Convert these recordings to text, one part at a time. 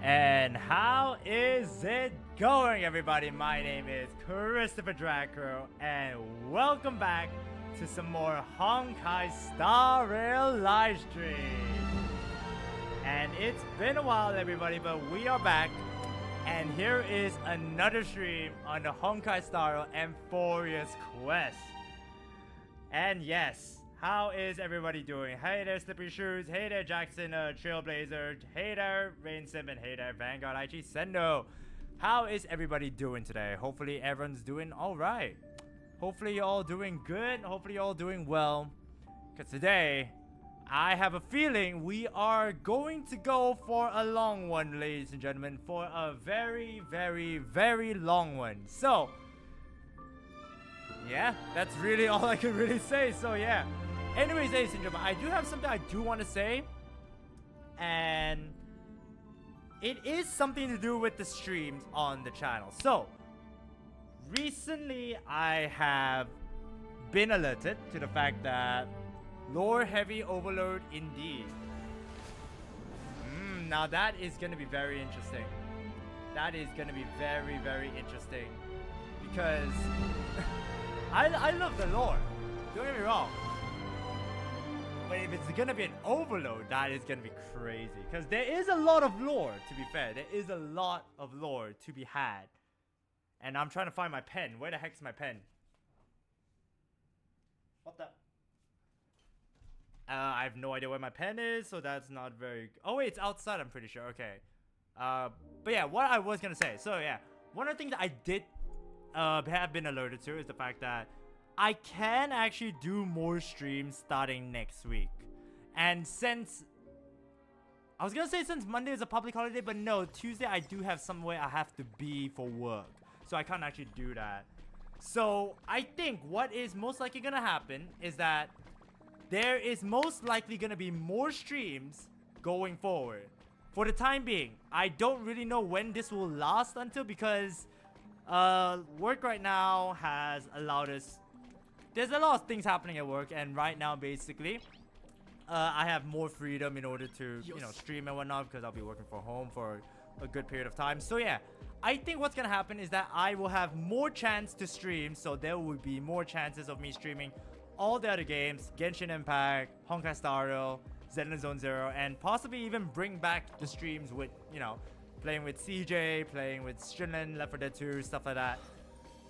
And how is it going, everybody? My name is Christopher Dragkrow, and welcome back to some more Honkai Star Rail live stream. And it's been a while, everybody, but we are back. And here is another stream on the Honkai Star Rail Amphoreus Quest. And yes, how is everybody doing? Hey there, Slippery Shoes. Hey there, Jackson, Trailblazer. Hey there, Rain Sim, and hey there, Vanguard IG Sendo. How is everybody doing today? Hopefully everyone's doing alright. Hopefully you're all doing good. Hopefully you're all doing well. Because today, I have a feeling we are going to go for a long one, ladies and gentlemen. For a very, very, very long one. So, yeah, that's really all I can really say. So, yeah. Anyways, ladies and gentlemen, I do have something I do want to say. And it is something to do with the streams on the channel. So, recently I have been alerted to the fact that lore heavy overload indeed. Now that is going to be very interesting. That is going to be very, very interesting. Because I love the lore. Don't get me wrong. But if it's gonna be an overload, that is gonna be crazy. Because there is a lot of lore, to be fair. There is a lot of lore to be had. And I'm trying to find my pen. Where the heck is my pen? What the? I have no idea where my pen is, so that's not very... Oh wait, it's outside, I'm pretty sure. Okay. But yeah, what I was gonna say. So yeah, one of the things that I did have been alerted to is the fact that I can actually do more streams starting next week. And since... I was gonna say since Monday is a public holiday, but no, Tuesday I do have somewhere I have to be for work. So I can't actually do that. So I think what is most likely gonna happen is that there is most likely gonna be more streams going forward. For the time being, I don't really know when this will last until, because work right now has allowed us... There's a lot of things happening at work, and right now, basically, I have more freedom in order to, you know, stream and whatnot, because I'll be working from home for a good period of time. So yeah, I think what's gonna happen is that I will have more chance to stream, so there will be more chances of me streaming all the other games, Genshin Impact, Honkai Star Rail, Zenless Zone Zero, and possibly even bring back the streams with, you know, playing with CJ, playing with Strinland, Left 4 Dead 2, stuff like that.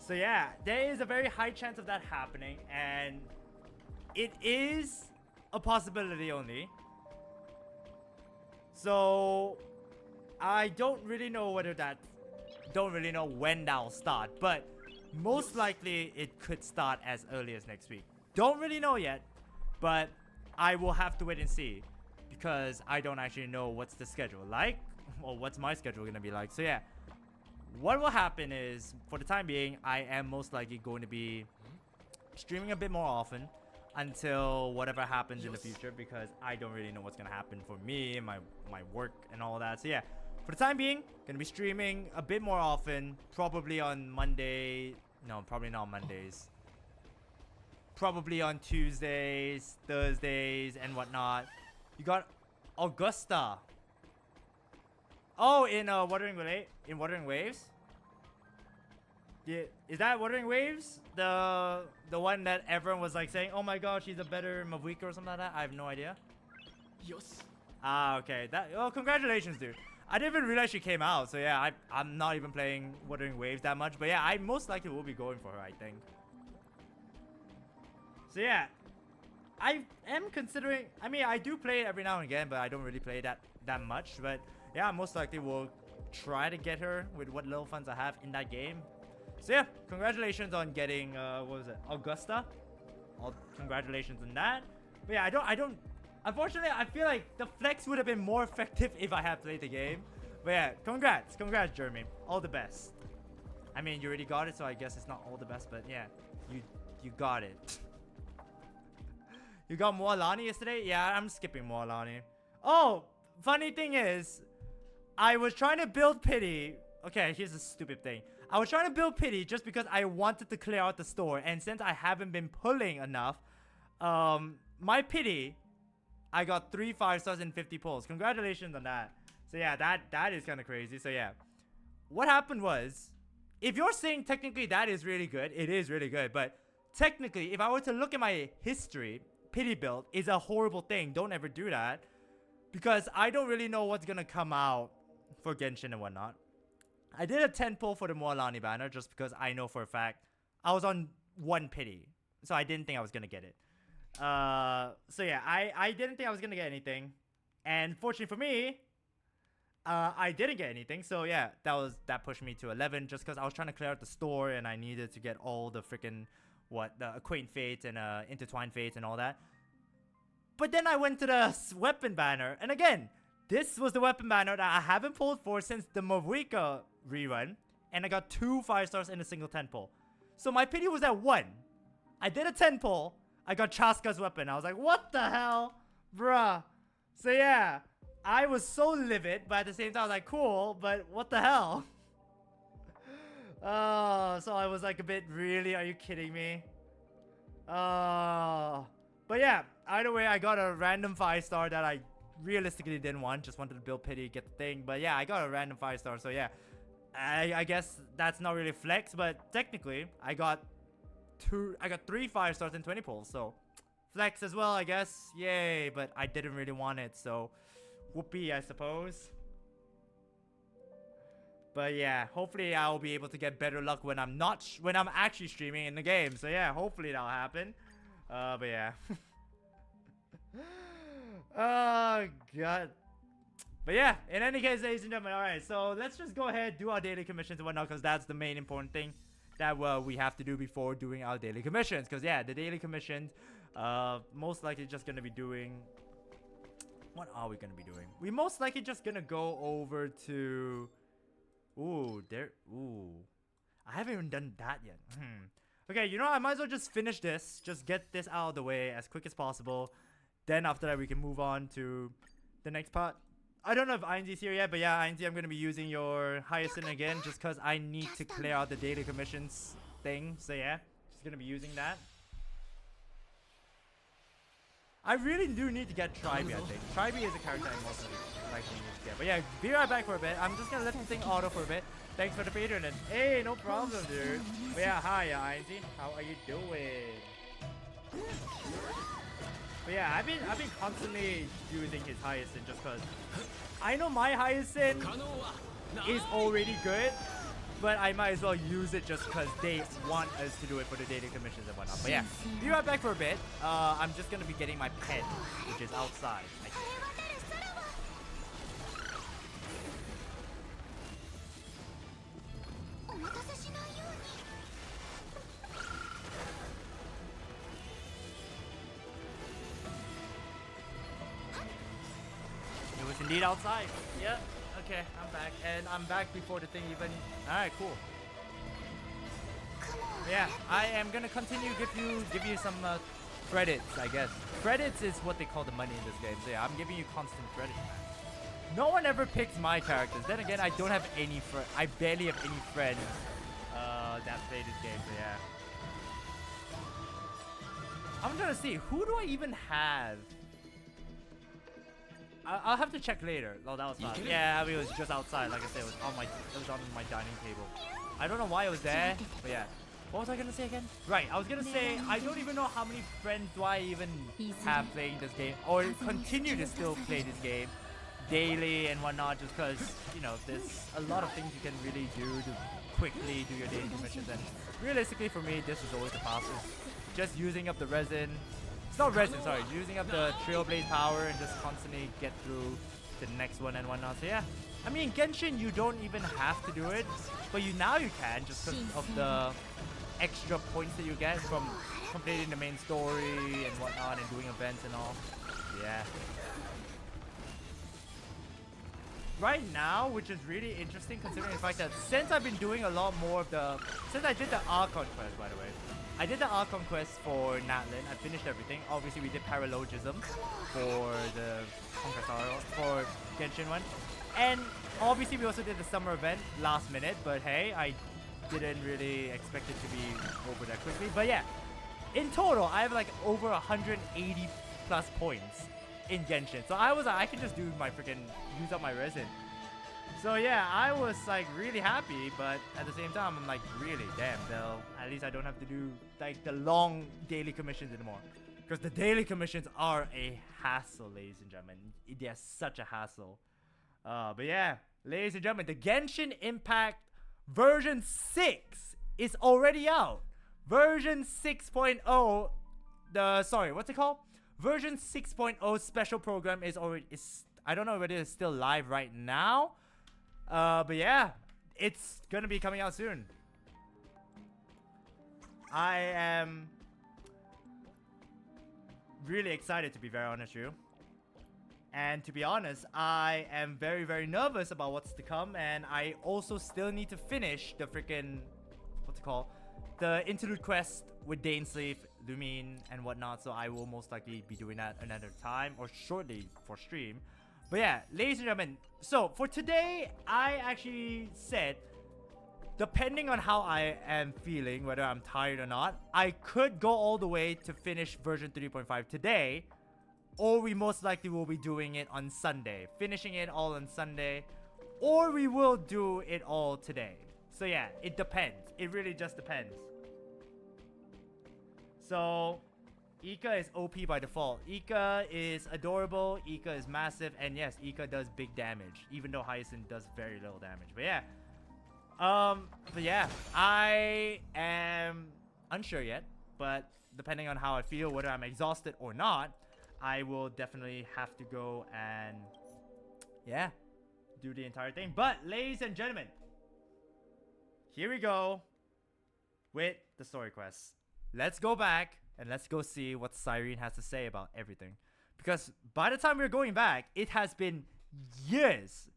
So yeah, there is a very high chance of that happening, and it is a possibility only. So I don't really know when that'll start, but most likely it could start as early as next week. Don't really know yet, but I will have to wait and see, because I don't actually know what's the schedule like, or what's my schedule gonna be like. So yeah, what will happen is, for the time being, I am most likely going to be streaming a bit more often until whatever happens in the future, because I don't really know what's gonna happen for me, my work and all that. So yeah, for the time being, gonna be streaming a bit more often, probably on Monday. No, probably not on Mondays. Probably on Tuesdays, Thursdays, and whatnot. You got Augusta. Oh, in Wuthering Waves. Yeah, is that Wuthering Waves? The one that everyone was like saying, "Oh my God, she's a better Mavuika" or something like that. I have no idea. Yes. Ah, okay. Oh, congratulations, dude. I didn't even realize she came out. So yeah, I'm not even playing Wuthering Waves that much. But yeah, I most likely will be going for her, I think. So yeah, I am considering... I mean, I do play it every now and again, but I don't really play that much. But yeah, most likely will try to get her with what little funds I have in that game. So yeah, congratulations on getting, what was it, Augusta? Congratulations on that. But yeah, I don't... Unfortunately, I feel like the flex would have been more effective if I had played the game. But yeah, congrats, Jeremy. All the best. I mean, you already got it, so I guess it's not all the best, but yeah, you got it. You got Moalani yesterday? Yeah, I'm skipping Moalani. Oh, funny thing is, I was trying to build Pity. Okay, here's a stupid thing. I was trying to build Pity just because I wanted to clear out the store. And since I haven't been pulling enough, my Pity, I got 3 5 stars and 50 pulls. Congratulations on that. So So yeah, that is kind of crazy. So yeah, what happened was, if you're saying technically that is really good, it is really good. But technically, if I were to look at my history, pity build is a horrible thing. Don't ever do that, because I don't really know what's gonna come out for Genshin and whatnot. I did a 10 pull for the Moalani banner just because I know for a fact I was on 1 pity, so I didn't think I was gonna get it. So yeah, I didn't think I was gonna get anything, and fortunately for me, I didn't get anything. So yeah, that pushed me to 11 just because I was trying to clear out the store and I needed to get all the freaking the Acquaint Fates and Intertwined Fates and all that. But then I went to the weapon banner, and again, this was the weapon banner that I haven't pulled for since the Mavuika rerun, and I got 2 5-stars in a single 10 pull. So my pity was at 1. I did a 10 pull. I got Chaska's weapon. I was like, what the hell? Bruh. So yeah, I was so livid, but at the same time, I was like, cool, but what the hell? Oh, so I was like a bit, really? Are you kidding me? Oh. But yeah, either way, I got a random 5-star that I realistically didn't want. Just wanted to build pity, get the thing. But yeah, I got a random 5-star, so yeah. I guess that's not really flex, but technically, I got 3 5-stars in 20 pulls, so flex as well, I guess. Yay, but I didn't really want it, so whoopee, I suppose. But yeah, hopefully I'll be able to get better luck when I'm actually streaming in the game. So yeah, hopefully that'll happen. But yeah. Oh god. But yeah, in any case, ladies and gentlemen, alright, so let's just go ahead, do our daily commissions and whatnot, because that's the main important thing that we have to do before doing our daily commissions. Because yeah, the daily commissions, most likely just going to be doing... What are we going to be doing? We most likely just going to go over to... Ooh, I haven't even done that yet. Okay, you know, I might as well just finish this. Just get this out of the way as quick as possible. Then after that, we can move on to the next part. I don't know if INZ's here yet, but yeah, INZ, I'm going to be using your Hysilens again just because I need to clear out the daily commissions thing. So yeah, just going to be using that. I really do need to get Tribe, I think. Tribe is a character I most likely need to get. But yeah, be right back for a bit. I'm just going to let the thing auto for a bit. Thanks for the Patreon. And hey, no problem, dude. But yeah, hi, INZ. How are you doing? But yeah, I've been constantly using his Hysilens just because I know my Hysilens is already good, but I might as well use it just because they want us to do it for the daily commissions and whatnot. But yeah, be right back for a bit. I'm just gonna be getting my pet, which is outside. It was indeed outside. Yep. Okay, I'm back, and I'm back before the thing even. All right, cool. Yeah, I am gonna continue give you some credits, I guess. Credits is what they call the money in this game. So yeah, I'm giving you constant credits. No one ever picks my characters. Then again, I don't have any friends. I barely have any friends that play this game. So yeah. I'm trying to see, who do I even have? I'll have to check later. Oh, that was fast. Yeah, I mean, it was just outside. Like I said, it was on my dining table. I don't know why it was there, but yeah. What was I gonna say again? Right, I was gonna say I don't even know how many friends do I even have playing this game, or continue to still play this game daily and whatnot. Just because, you know, there's a lot of things you can really do to quickly do your daily missions. And realistically, for me, this is always the fastest. Just using up the resin. It's not resin, sorry. Using up the Trailblaze power and just constantly get through to the next one and whatnot. So yeah, I mean, Genshin, you don't even have to do it, but now you can just because of the extra points that you get from completing the main story and whatnot and doing events and all. Yeah. Right now, which is really interesting considering the fact that since I've been doing a lot more of since I did the Archon quest, by the way. I did the Archon quest for Natlin. I finished everything. Obviously, we did Paralogism for the Honkai Star Rail, for Genshin one. And obviously, we also did the summer event last minute. But hey, I didn't really expect it to be over that quickly. But yeah, in total, I have like over 180 plus points in Genshin. So I was like, I can just do my freaking use up my resin. So yeah, I was like really happy, but at the same time, I'm like, really, damn, though. At least I don't have to do like the long daily commissions anymore. Because the daily commissions are a hassle, ladies and gentlemen. They're such a hassle. But yeah, ladies and gentlemen, the Genshin Impact version 6 is already out. Version 6.0, what's it called? Version 6.0 special program is I don't know if it is still live right now. But yeah, it's gonna be coming out soon. I am really excited, to be very honest with you. And to be honest, I am very, very nervous about what's to come. And I also still need to finish the freaking, what's it called? The interlude quest with Dainsleif, Lumine, and whatnot. So I will most likely be doing that another time or shortly for stream. But yeah, ladies and gentlemen, so for today, I actually said, depending on how I am feeling, whether I'm tired or not, I could go all the way to finish version 3.5 today, or we most likely will be doing it on Sunday, finishing it all on Sunday, or we will do it all today. So yeah, it depends. It really just depends. So Ika is OP by default. Ika is adorable, Ika is massive, and yes, Ika does big damage, even though Hysilens does very little damage. But yeah, I am unsure yet, but depending on how I feel, whether I'm exhausted or not, I will definitely have to go and, yeah, do the entire thing. But, ladies and gentlemen, here we go with the story quests. Let's go back and let's go see what Cyrene has to say about everything. Because by the time we're going back, it has been years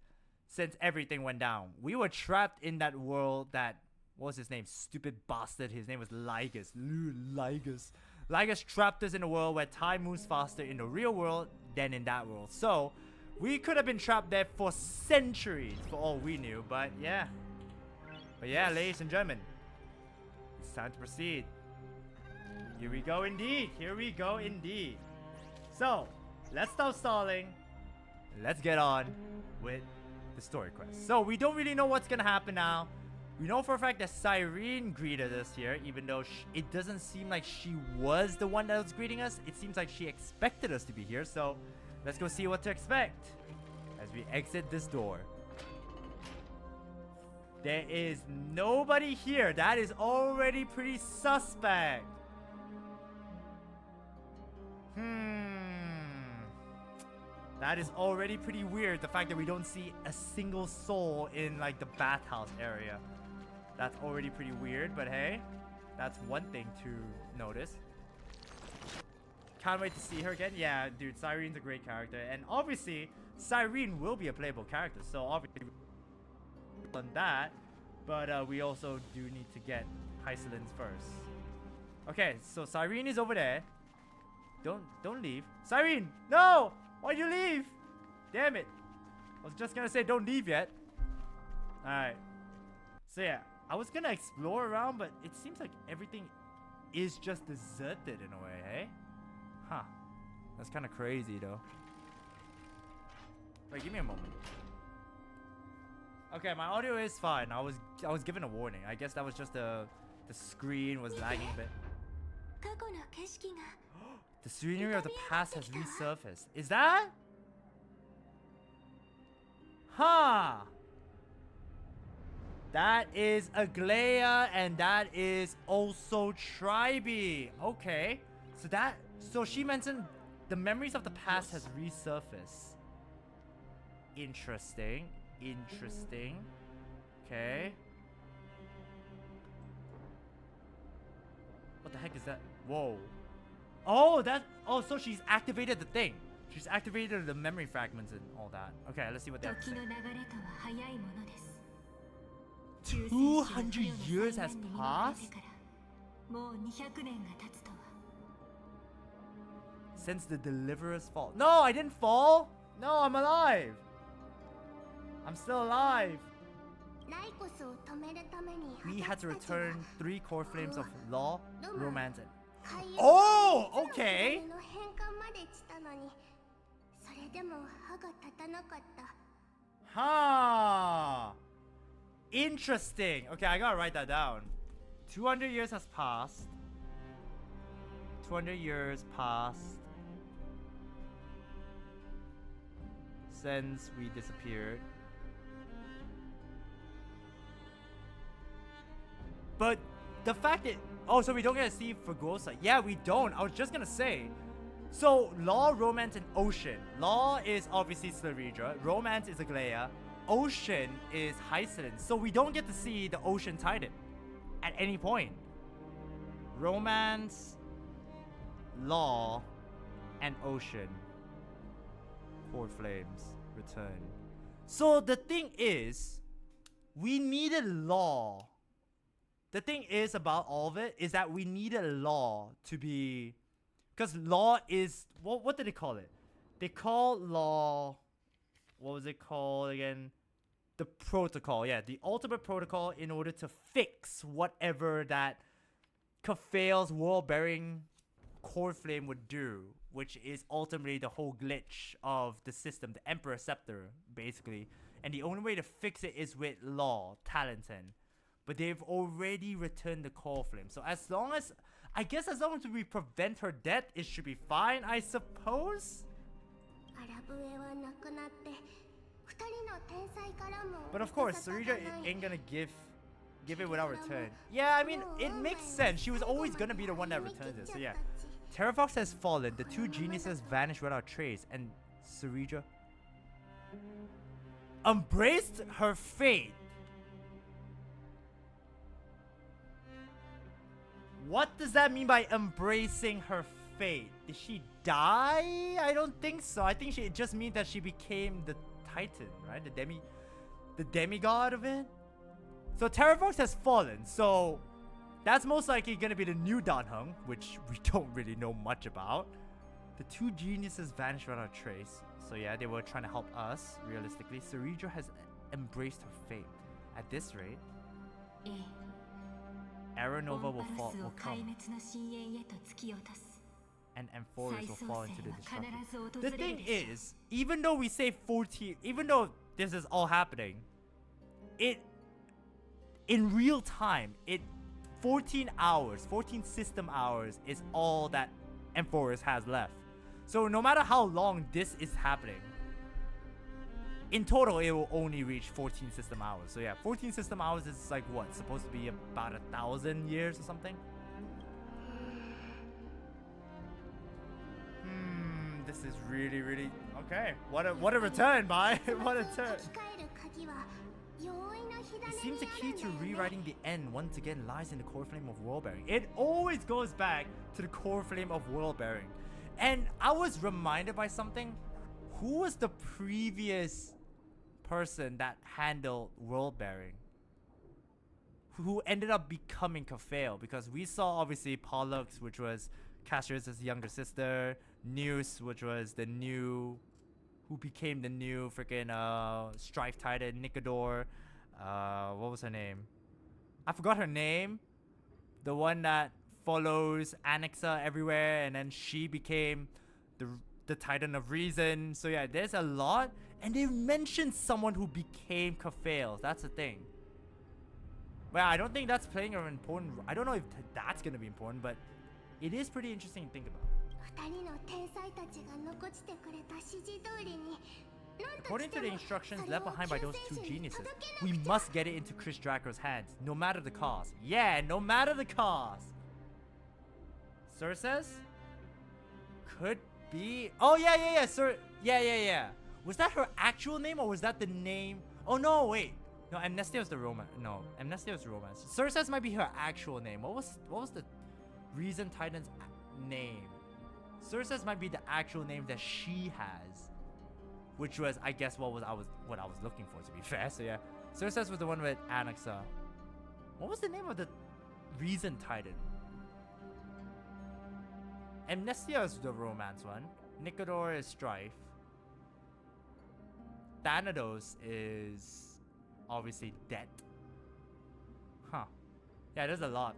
since everything went down. We were trapped in that world that, what was his name? Stupid bastard. His name was Lygus. Lygus. Lygus trapped us in a world where time moves faster in the real world than in that world. So, we could have been trapped there for centuries for all we knew. But yeah, ladies and gentlemen, it's time to proceed. Here we go indeed. Here we go indeed. So, let's stop stalling. Let's get on with the story quest. So, we don't really know what's gonna happen now. We know for a fact that Cyrene greeted us here, even though it doesn't seem like she was the one that was greeting us. It seems like she expected us to be here. So, let's go see what to expect as we exit this door. There is nobody here. That is already pretty suspect. That is already pretty weird. The fact that we don't see a single soul in like the bathhouse area. That's already pretty weird, but hey, that's one thing to notice. Can't wait to see her again. Yeah, dude, Cyrene's a great character. And obviously, Cyrene will be a playable character. So obviously, on that. But we also do need to get Hysilens first. Okay, so Cyrene is over there. Don't leave. Cyrene, no! Why'd you leave? Damn it. I was just gonna say don't leave yet. Alright. So yeah, I was gonna explore around, but it seems like everything is just deserted in a way, hey? Huh. That's kind of crazy though. Wait, give me a moment. Okay, my audio is fine. I was given a warning. I guess that was just the screen was lagging a bit. The scenery of the past has resurfaced. Is that? Huh. That is Aglaya, and that is also Tribe. Okay. So she mentioned the memories of the past has resurfaced. Interesting. Interesting. Okay. What the heck is that? Whoa. Oh, so she's activated the thing. She's activated the memory fragments and all that. Okay, let's see what they have to say. 200 years has passed? Since the Deliverer's fall. No, I didn't fall. No, I'm alive. I'm still alive. We had to return 3 core flames of law, romance, and... Oh, okay. Huh. Interesting. Okay, I gotta write that down. 200 years has passed. 200 years passed since we disappeared. But the fact that... Oh, so we don't get to see Fregosa. Yeah, we don't. I was just gonna say. So, Law, Romance, and Ocean. Law is obviously Slaridra. Romance is Aglaia. Ocean is Hysilens. So we don't get to see the Ocean Titan at any point. Romance, Law, and Ocean. Core Flames return. So the thing is, we needed Law. The thing is about all of it is that we needed Law to be... Because Law is... What did they call it? They call Law... What was it called again? The protocol. Yeah, the ultimate protocol in order to fix whatever that Kafale's world-bearing core flame would do, which is ultimately the whole glitch of the system, the Emperor Scepter, basically. And the only way to fix it is with Law, Talenton. But they've already returned the core flame. So as long as... I guess as long as we prevent her death, it should be fine, I suppose? But of course, Sarita ain't gonna give it without return. Yeah, I mean, it makes sense. She was always gonna be the one that returns it. So yeah. Terravox has fallen. The two geniuses vanished without trace. And Sarita embraced her fate. What does that mean by embracing her fate? Did she die? I don't think so. I think it just means that she became the Titan, right? The demigod of it. So Terravox has fallen. So that's most likely gonna be the new Danheng, which we don't really know much about. The two geniuses vanished without a trace. So yeah, they were trying to help us. Realistically, Sarita has embraced her fate. At this rate, Aeronova will come. And Amphoreus will fall into the destruction. The thing is, even though we say 14, even though this is all happening, in real time, 14 hours, 14 system hours is all that Amphoreus has left. So no matter how long this is happening, in total it will only reach 14 system hours. So yeah, 14 system hours is like what? Supposed to be about 1,000 years or something? This is really, really... Okay, what a return, bye! What a turn! It seems the key to rewriting the end once again lies in the core flame of world bearing. It always goes back to the core flame of world bearing. And I was reminded by something. Who was the previous person that handled world bearing? Who ended up becoming Kafale? Because we saw obviously Pollux, which was Cassius' younger sister. News, which was the new... Who became the new freaking Strife Titan, Nicodor. What was her name? I forgot her name. The one that follows Anixa everywhere, and then she became the Titan of Reason. So yeah, there's a lot. And they mentioned someone who became Kafale. That's the thing. Well, I don't think that's playing an important... I don't know if that's going to be important, but it is pretty interesting to think about. According to the instructions left behind by those two geniuses, we must get it into Chris Dragkrow's hands, no matter the cost. Yeah, no matter the cost. Sir says? Could be... Oh, yeah, Sir... Yeah. Was that her actual name, or was that the name... Oh, no, wait. No, Amnestia was the romance. No, Amnestia was the romance. Sir says might be her actual name. What was the Reason Titan's name? Cersei's might be the actual name that she has, which was, I guess, what I was looking for, to be fair. So yeah, Cersei's was the one with Anixa. What was the name of the Reason Titan? Amnestia is the romance one. Nicodor is Strife. Thanatos is obviously dead. Huh. Yeah, there's a lot.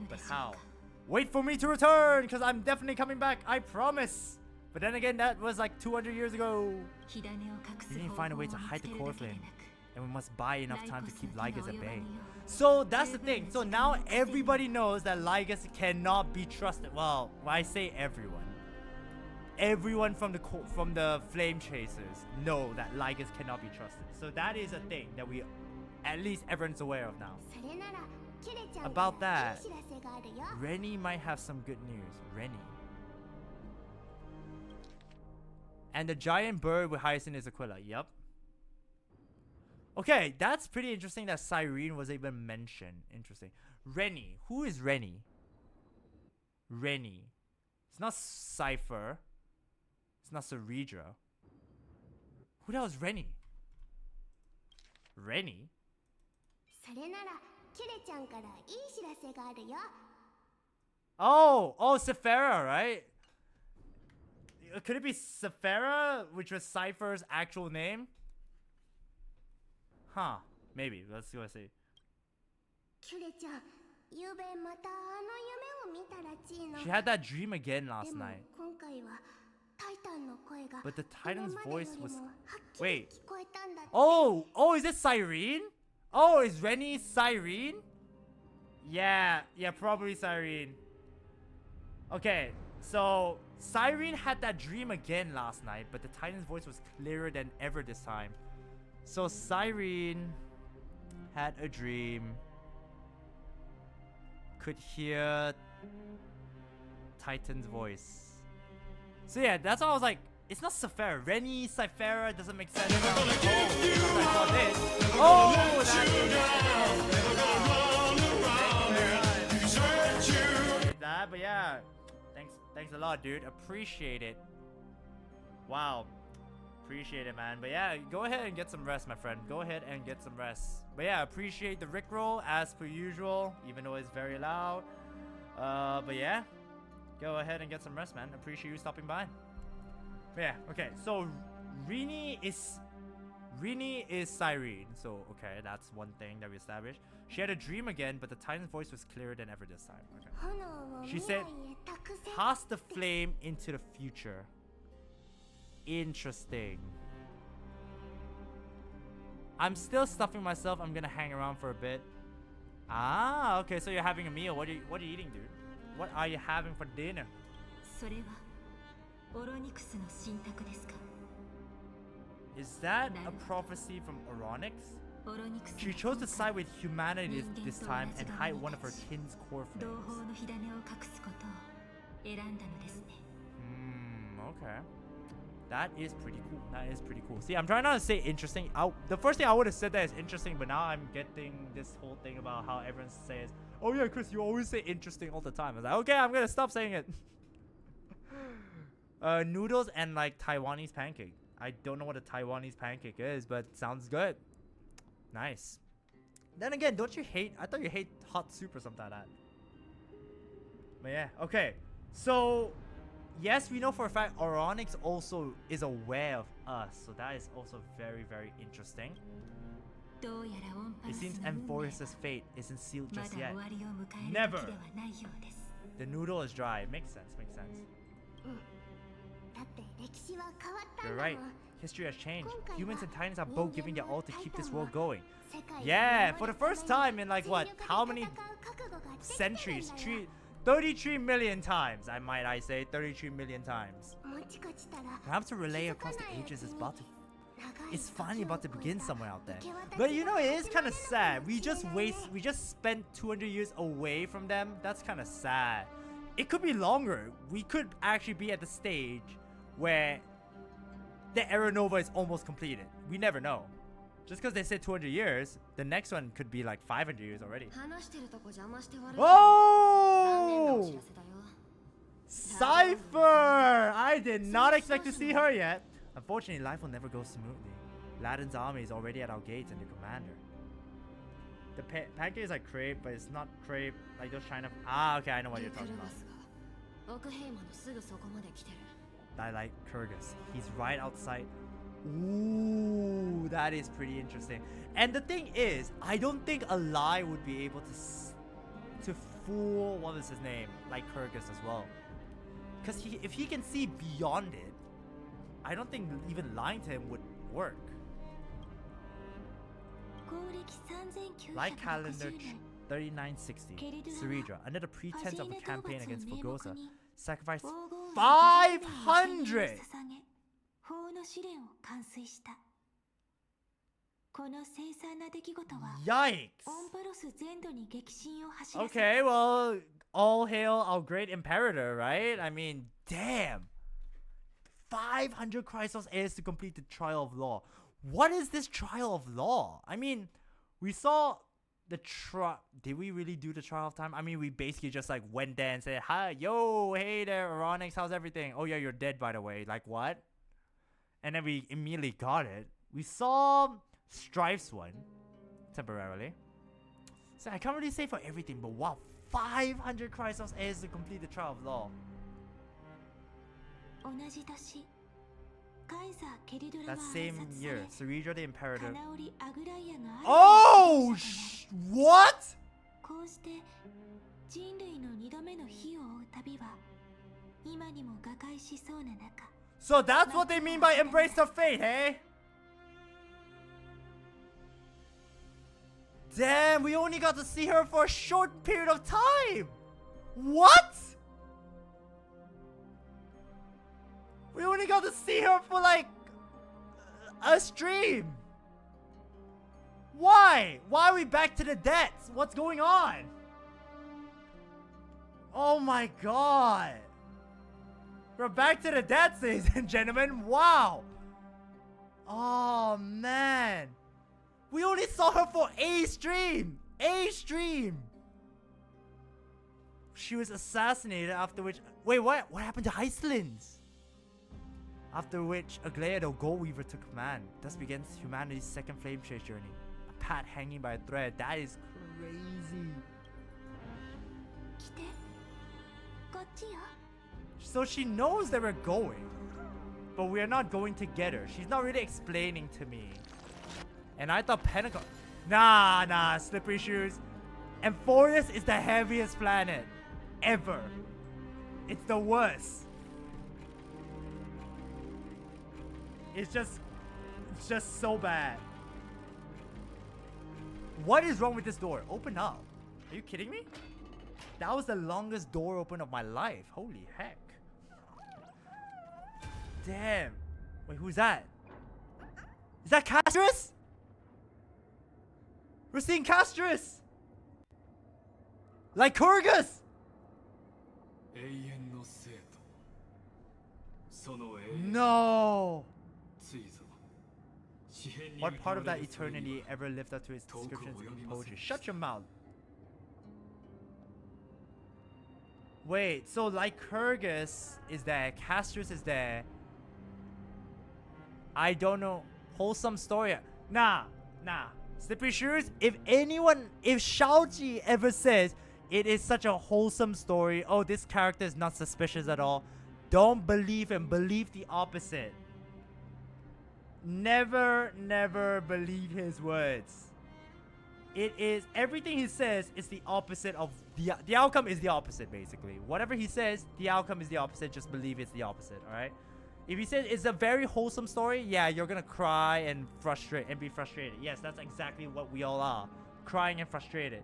But how? Wait for me to return, because I'm definitely coming back, I promise. But then again, that was like 200 years ago. We need to find a way to hide the core flame. And we must buy enough time to keep Lygus at bay. So that's the thing. So now everybody knows that Lygus cannot be trusted. Well, I say everyone. Everyone from the flame chasers know that Lygus cannot be trusted. So that is a thing that we, at least everyone's aware of now. About that, Rennie might have some good news. Rennie. And the giant bird with Hysilens is Aquila. Yep. Okay, that's pretty interesting that Cyrene was even mentioned. Interesting. Rennie. Who is Rennie? Rennie. It's not Cypher. It's not Ceredra. Who the hell is Rennie? Rennie? Oh, Sephara, right? Could it be Sephara, which was Cypher's actual name? Huh, maybe. Let's go see. She had that dream again last night. But the Titan's voice was... Wait. Oh, is it Cyrene? Oh, is Rennie Cyrene? Yeah, probably Cyrene. Okay, so Cyrene had that dream again last night, but the Titan's voice was clearer than ever this time. So Cyrene had a dream, could hear Titan's voice. So yeah, that's why I was like, it's not Sephara. Rennie, Cyphera doesn't make sense. That, but yeah, thanks a lot, dude. Appreciate it. Wow. Appreciate it, man. But yeah, go ahead and get some rest, my friend. Go ahead and get some rest. But yeah, appreciate the Rickroll as per usual, even though it's very loud. But yeah, go ahead and get some rest, man. Appreciate you stopping by. But yeah, okay. So Rennie is Cyrene. So okay, that's one thing that we established. She had a dream again, but the Titan's voice was clearer than ever this time. Okay. She said, "Pass the flame into the future." Interesting. I'm still stuffing myself. I'm gonna hang around for a bit. Ah, okay. So you're having a meal. What are you eating, dude? What are you having for dinner? Is that a prophecy from Oronix? She chose to side with humanity this time and hide one of her kin's core flames. Okay. That is pretty cool. That is pretty cool. See, I'm trying not to say interesting. The first thing I would have said that is interesting, but now I'm getting this whole thing about how everyone says, "Oh yeah, Chris, you always say interesting all the time." I was like, okay, I'm gonna stop saying it. Noodles and like Taiwanese pancake. I don't know what a Taiwanese pancake is, but sounds good. Nice. Then again, don't you hate? I thought you hate hot soup or something like that. But yeah, okay. So. Yes, we know for a fact Oronix also is aware of us, so that is also very, very interesting. It seems Amphoreus' fate isn't sealed just yet. Never! The noodle is dry. Makes sense, makes sense. You're right. History has changed. Humans and Titans are both giving their all to keep this world going. Yeah, for the first time in like what? How many centuries? 33 million times, I say 33 million times. Perhaps the relay across the ages is it's finally about to begin somewhere out there. But you know, it is kind of sad. We just spent 200 years away from them. That's kind of sad. It could be longer. We could actually be at the stage where the Era Nova is almost completed. We never know. Just because they said 200 years, the next one could be like 500 years already. Oh! Cypher! I did not expect to see her yet. Unfortunately, life will never go smoothly. Ladin's army is already at our gates and the commander. The pancake is like crepe, but it's not crepe like those China. Ah, okay, I know what you're talking about. I like Kyrgyz. He's right outside. Ooh, that is pretty interesting. And the thing is, I don't think Alai would be able to fool, what is his name, like Kyrgyz as well. Because if he can see beyond it, I don't think even lying to him would work. Light calendar 3960. Ceridra, under the pretense of a campaign against Fogosa, sacrificed 500! Yikes! Okay, well, all hail our great imperator, right? I mean, damn! 500 Chrysos heirs to complete the Trial of Law. What is this Trial of Law? I mean, we saw the did we really do the Trial of Time? I mean, we basically just like went there and said, hi, yo, hey there, Oronix, how's everything? Oh yeah, you're dead, by the way. Like, what? And then we immediately got it. We saw Strife's one, temporarily. So I can't really say for everything, but wow, 500 Chrysos heirs to complete the Trial of Law. That same year, Ceridra the Imperator. Oh! What? So that's what they mean by embrace the fate, hey? Damn, we only got to see her for a short period of time! What? We only got to see her for like a stream. Why? Why are we back to the debts? What's going on? Oh my god. We're back to the debts, ladies and gentlemen. Wow. Oh man. We only saw her for a stream. A stream. She was assassinated, after which... Wait, what? What happened to Hysilens? After which, Aglaia the Goldweaver took command. Thus begins humanity's second flame chase journey. A pat hanging by a thread. That is crazy. So she knows that we're going, but we are not going together. She's not really explaining to me. And I thought Pentagon... Nah, Slippery Shoes. Amphoreus is the heaviest planet ever. It's the worst. It's just so bad. What is wrong with this door? Open up. Are you kidding me? That was the longest door open of my life. Holy heck. Damn. Wait, who's that? Is that Castrus? We're seeing Castrus! Lycurgus! No! What part of that eternity ever lived up to its descriptions in poetry? Shut your mouth. Wait, so Lycurgus is there, Castrus is there. I don't know. Wholesome story. Nah. Slippery Shoes, if Shaoji ever says it is such a wholesome story, oh, this character is not suspicious at all, don't believe him. Believe the opposite. Never believe his words. It is, everything he says is the opposite of, the outcome is the opposite, basically. Whatever he says, the outcome is the opposite. Just believe it's the opposite, alright? If he says it's a very wholesome story, yeah, you're gonna cry and be frustrated. Yes, that's exactly what we all are. Crying and frustrated.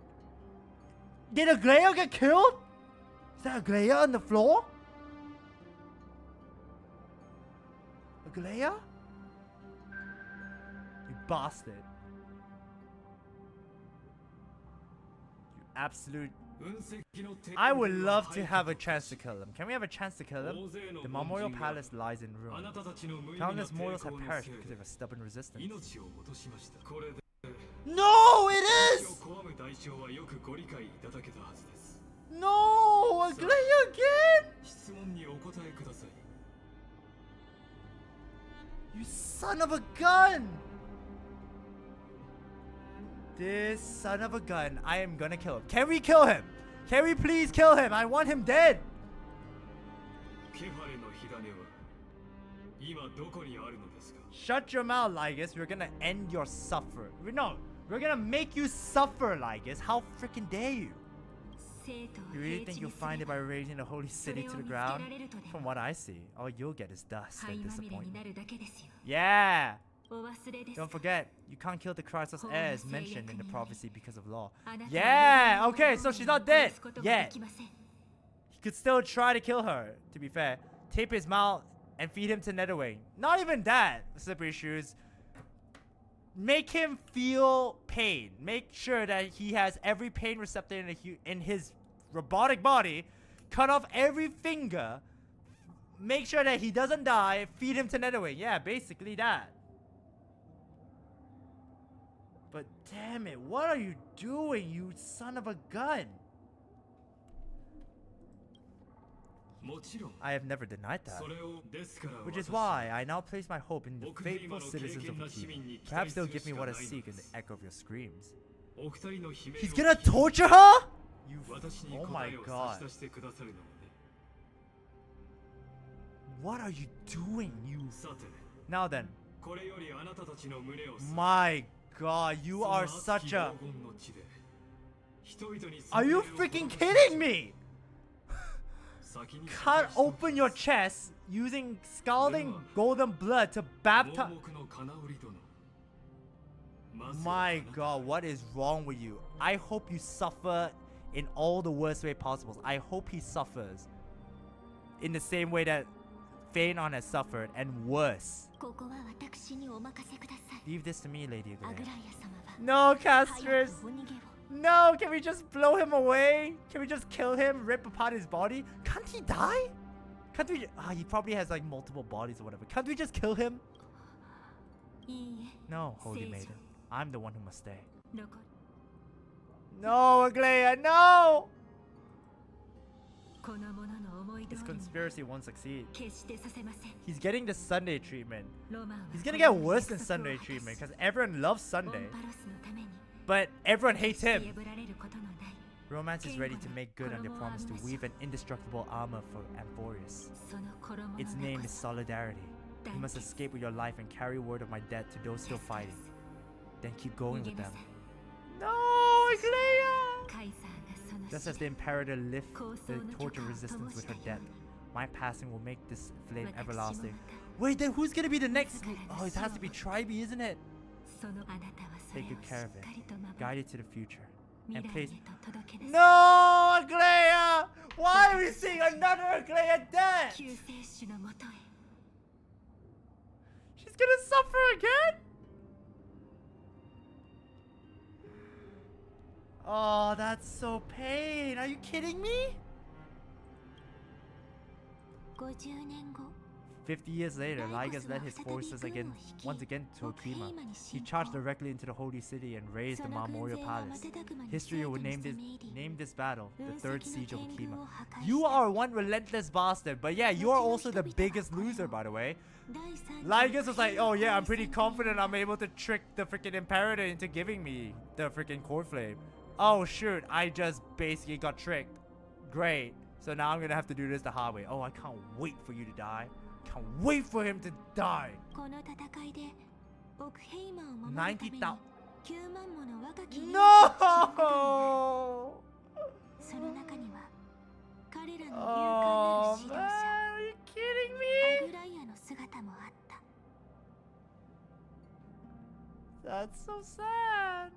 Did Aglaia get killed? Is that Aglaia on the floor? Aglaia? You bastard. You absolute... I would love to have a chance to kill him. Can we have a chance to kill him? The Memorial Palace lies in ruins. Countless mortals have perished because of a stubborn resistance. No, it is! No! Aglaia again! You son of a gun! This son of a gun. I am gonna kill him. Can we kill him? Can we please kill him? I want him dead! Shut your mouth, Lygus. We're gonna end your suffer. No, we're gonna make you suffer, Lygus. How freaking dare you? You really think you'll find it by raising the holy city to the ground? From what I see, all you'll get is dust and disappointment. Yeah! Don't forget, you can't kill the Christos heir as mentioned in the prophecy because of law. Yeah! Okay, so she's not dead yet. He could still try to kill her, to be fair. Tape his mouth and feed him to Netherwing. Not even that, Slippery Shoes. Make him feel pain. Make sure that he has every pain receptor in his robotic body. Cut off every finger. Make sure that he doesn't die. Feed him to Netherwing. Yeah, basically that. But damn it, what are you doing, you son of a gun? I have never denied that. Which is why I now place my hope in the faithful citizens of the team. Perhaps they'll give me what I seek in the echo of your screams. He's gonna torture her? You oh my god. What are you doing, you? Now then. My god, you are such a... Are you freaking kidding me? Cut open your chest using scalding golden blood to baptize. My god, what is wrong with you? I hope you suffer in all the worst way possible. I hope he suffers in the same way that Phaenon has suffered and worse. Leave this to me, Lady Agraya. No, Castris! No, can we just blow him away? Can we just kill him, rip apart his body? Can't he die? Can't we? He probably has like multiple bodies or whatever. Can't we just kill him? No, Holy Maiden. I'm the one who must stay. No, Agraya, no! This conspiracy won't succeed. He's getting the Sunday treatment. He's gonna get worse than Sunday treatment because everyone loves Sunday. But everyone hates him. Romance is ready to make good on their promise to weave an indestructible armor for Amphoreus. Its name is Solidarity. You must escape with your life and carry word of my death to those still fighting. Then keep going with them. No, Agraya! Just as the Imperator lifts the torch of resistance with her death, my passing will make this flame everlasting. Wait, then who's gonna be the next? Oh, it has to be Tribe, isn't it? Take good care of it. Guide it to the future. And place... No, Agraya! Why are we seeing another Agraya dead? She's gonna suffer again? Oh, that's so pain. Are you kidding me? 50 years later, Lygus led his forces once again to Okima. He charged directly into the Holy City and razed the Memorial Palace. History will name this battle the Third Siege of Okima. You are one relentless bastard, but yeah, you are also the biggest loser, by the way. Lygus was like, oh yeah, I'm pretty confident I'm able to trick the freaking Imperator into giving me the freaking core flame. Oh shoot, I just basically got tricked. Great. So now I'm gonna have to do this the hard way. Oh, I can't wait for you to die. Can't wait for him to die. 90,000. No! Oh man, are you kidding me? That's so sad.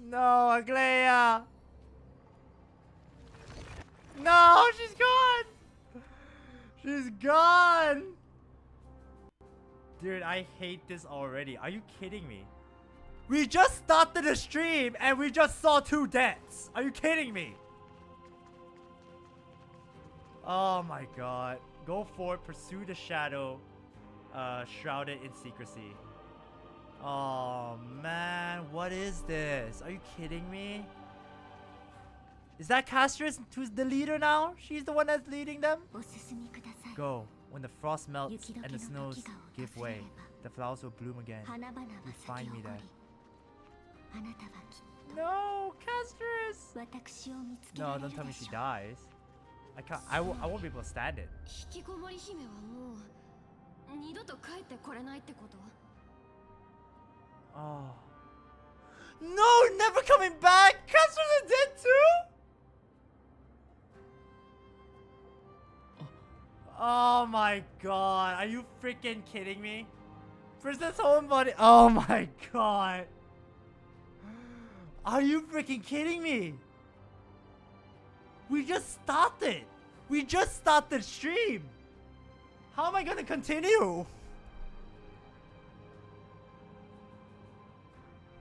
No, Agraya! No, she's gone! She's gone! Dude, I hate this already. Are you kidding me? We just started the stream and we just saw 2 deaths. Are you kidding me? Oh my god. Go forward, pursue the shadow, shrouded in secrecy. Oh man, what is this? Are you kidding me? Is that Castris who's the leader now? She's the one that's leading them? Go. When the frost melts and the snows give way, the flowers will bloom again. You find me there. No, Castris! No, don't tell me she dies. I can't. I won't be able to stand it. Oh. No, never coming back! Casters are dead too? Oh my god, are you freaking kidding me? Princess Homebody, oh my god. Are you freaking kidding me? We just started. We just started stream. How am I gonna continue?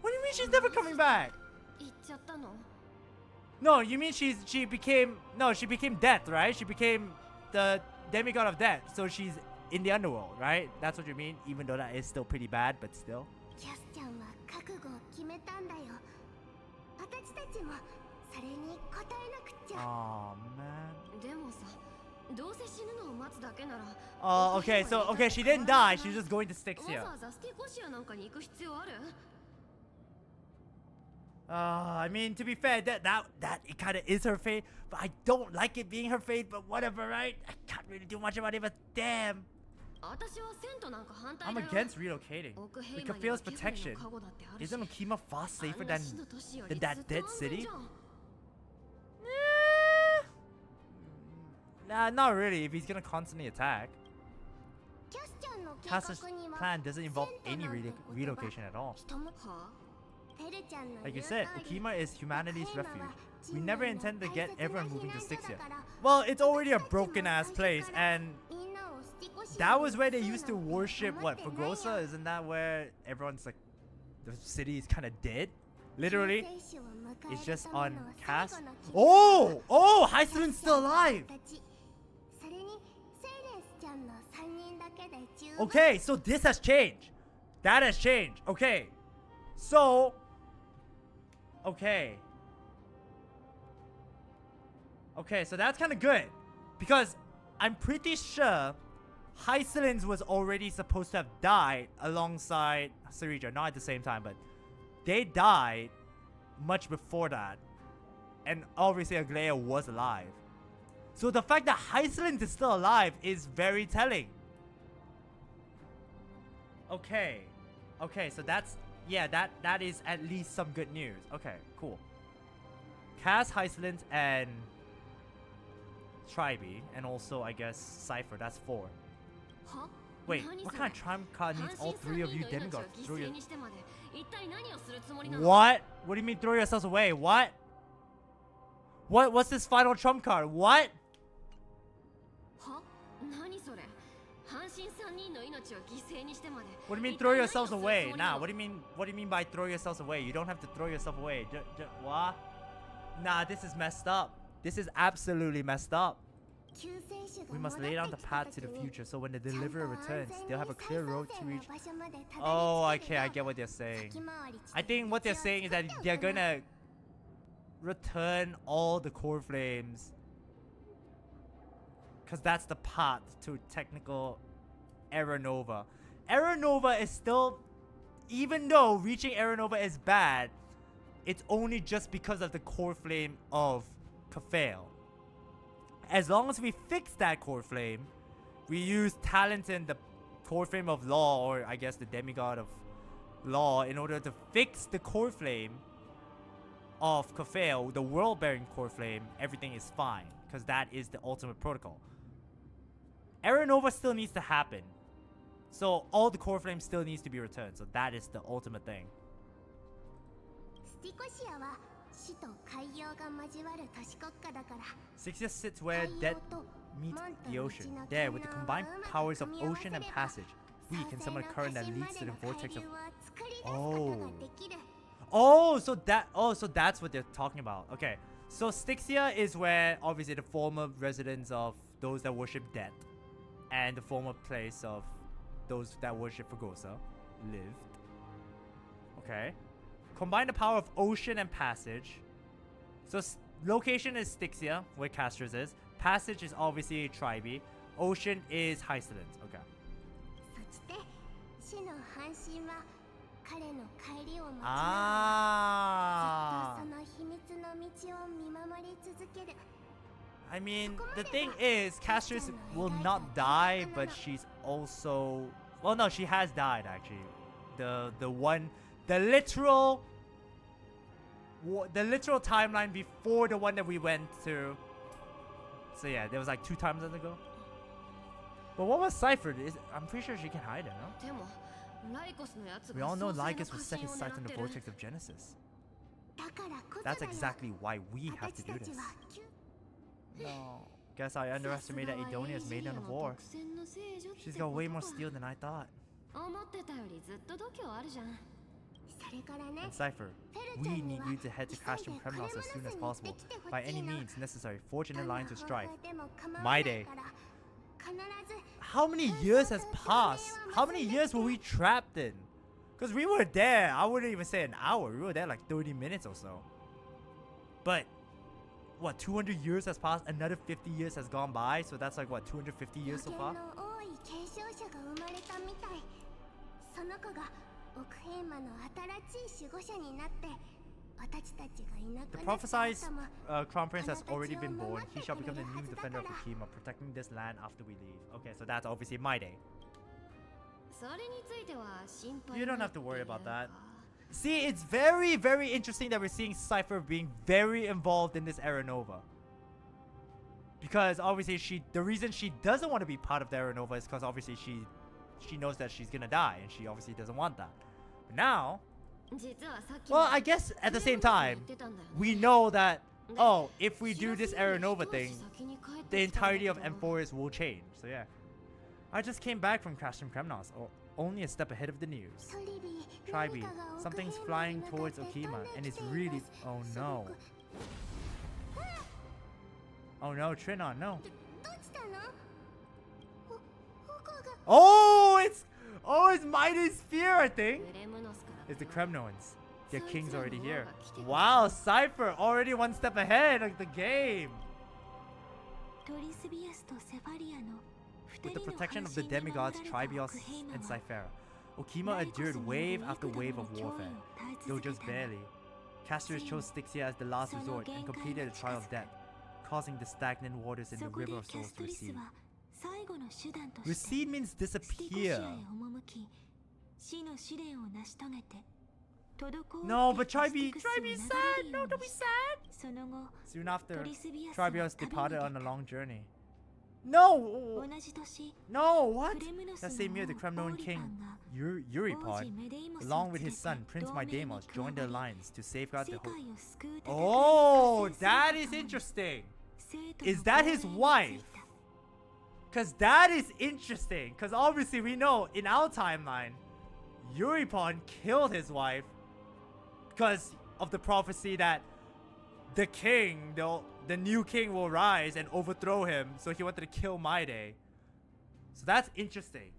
What do you mean she's never coming back? No, you mean she became death, right? She became the demigod of death, so she's in the underworld, right? That's what you mean, even though that is still pretty bad, but still. Oh man. Oh, okay, so okay, she didn't die, she's just going to Styxia. I mean, to be fair, that it kind of is her fate, but I don't like it being her fate, but whatever, right? I can't really do much about it, but damn. I'm against relocating. With Kafeel's protection, isn't Okima far safer than that dead city? Nah, not really, if he's gonna constantly attack. Caster's plan doesn't involve any relocation at all. Like you said, Okima is humanity's refuge. We never intended to get everyone moving to Styxia. Well, it's already a broken ass place, and that was where they used to worship what, Forgosa? Isn't that where everyone's like, the city is kind of dead? Literally, it's just on cast. Oh, Hysilens still alive. Okay, so this has changed. That has changed. Okay, so okay, so that's kind of good, because I'm pretty sure Hysilens was already supposed to have died alongside Sarija, not at the same time, but they died much before that, and obviously Aglaia was alive. So the fact that Hysilens is still alive is very telling. Okay, so that's, yeah, that is at least some good news. Okay, cool. Cast Hysilens and Tribe, and also I guess Cypher. That's 4. Wait, what kind of Tribe card needs all 3 of you demigods? What? What do you mean throw yourselves away? What? What's this final trump card? What? What do you mean throw yourselves away? Nah, what do you mean by throw yourselves away? You don't have to throw yourself away. What? Nah, this is messed up. This is absolutely messed up. We must lay down the path to the future, so when the deliverer returns, they'll have a clear road to reach. Oh, okay, I get what they're saying. I think what they're saying is that they're gonna return all the core flames, because that's the path to technical Era Nova. Era Nova is still, even though reaching Era Nova is bad, it's only just because of the core flame of Kafeil. As long as we fix that core flame, we use Talenton, the core flame of law, or I guess the demigod of law, in order to fix the core flame of Kafeil, the world-bearing core flame, everything is fine, because that is the ultimate protocol. Era Nova still needs to happen, so all the core flame still needs to be returned, so that is the ultimate thing. Styxia sits where death meets the ocean. There, with the combined powers of ocean and passage, we can summon a current that leads to the vortex of... so that's what they're talking about. Okay, so Styxia is where obviously the former residence of those that worship death and the former place of those that worship Forgosa lived. Okay, combine the power of ocean and passage. So location is Styxia, where Casters is. Passage is obviously Tribe. Ocean is Hysilens. Okay. I mean, the thing is, Castrus will not die, but she's also... Well, no, she has died, actually. The literal timeline before the one that we went to. So yeah, there was like 2 times ago. But what was Cypher? I'm pretty sure she can hide it, no? We all know Lygus will set his sights on the vortex of Genesis. That's exactly why we have to do this. No. Guess I underestimated Edonia's maiden of war. She's got way more steel than I thought. And Cypher, we need you to head to Castrum Kremnos as soon as possible. By any means necessary, forge an alliance with strife. My day. How many years has passed? How many years were we trapped in? Because we were there, I wouldn't even say an hour. We were there like 30 minutes or so. But, what, 200 years has passed? Another 50 years has gone by. So that's like, what, 250 years so far? The prophesied Crown Prince has already been born. He shall become the new defender of Okima, protecting this land after we leave. Okay, so that's obviously my day. You don't have to worry about that. See, it's very, very interesting that we're seeing Cypher being very involved in this Aranova. Because obviously the reason she doesn't want to be part of the Aranova is because obviously she knows that she's gonna die and she obviously doesn't want that. But now, well, I guess at the same time, we know that, oh, if we do this Aranova thing, the entirety of Amphoreus will change. So yeah. I just came back from Castrum Kremnos, or only a step ahead of the news. Tribe, something's flying towards Okima, and it's really... Oh no. Oh no, Trinon, no. Oh, it's Mighty's Sphere, I think. It's the Kremnoans. Their king's already here. Wow, Cypher already one step ahead of the game. With the protection of the demigods Tribios and Cyphera, Okima endured wave after wave of warfare, though just barely. Casters chose Styxia as the last resort and completed a trial of death, causing the stagnant waters in the River of Souls to recede. Recede means disappear. No, but Tribe's sad! No, don't be sad! Soon after, Tribios departed on a long journey. No! No, what? That same year, the Kremnoan king, Euripon, along with his son, Prince Mydamos, joined the alliance to safeguard the whole... Oh, that is interesting! Is that his wife? Because that is interesting. Because obviously we know, in our timeline, Euripon killed his wife because of the prophecy that the king, the new king will rise and overthrow him. So he wanted to kill Maide. So that's interesting.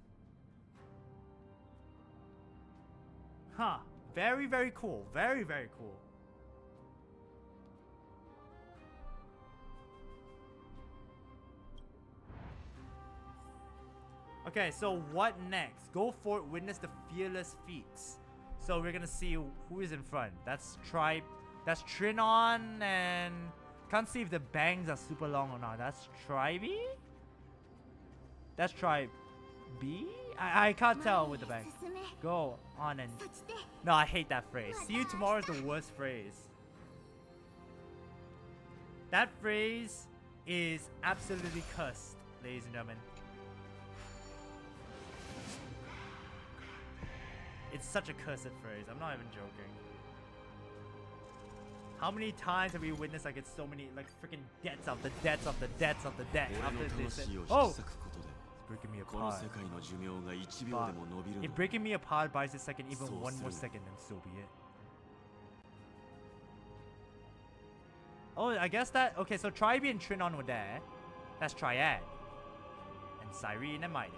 Huh. Very, very cool. Very, very cool. Okay, so what next? Go forth, witness the fearless feats. So we're gonna see who is in front. That's Trinon, and can't see if the bangs are super long or not. That's Tribe? That's Tribe B? I can't tell with the bangs. Go on and... No, I hate that phrase. See you tomorrow is the worst phrase. That phrase is absolutely cursed, ladies and gentlemen. It's such a cursed phrase. I'm not even joking. How many times have we witnessed like it's so many like freaking deaths of the deaths of the deaths of the deaths after they said, oh, it's breaking me apart. But if breaking me apart buys a second, even one more second, then so be it. Oh, I guess that, okay, so Tribe and Trinon were there. That's Triad. And Cyrene and Maide.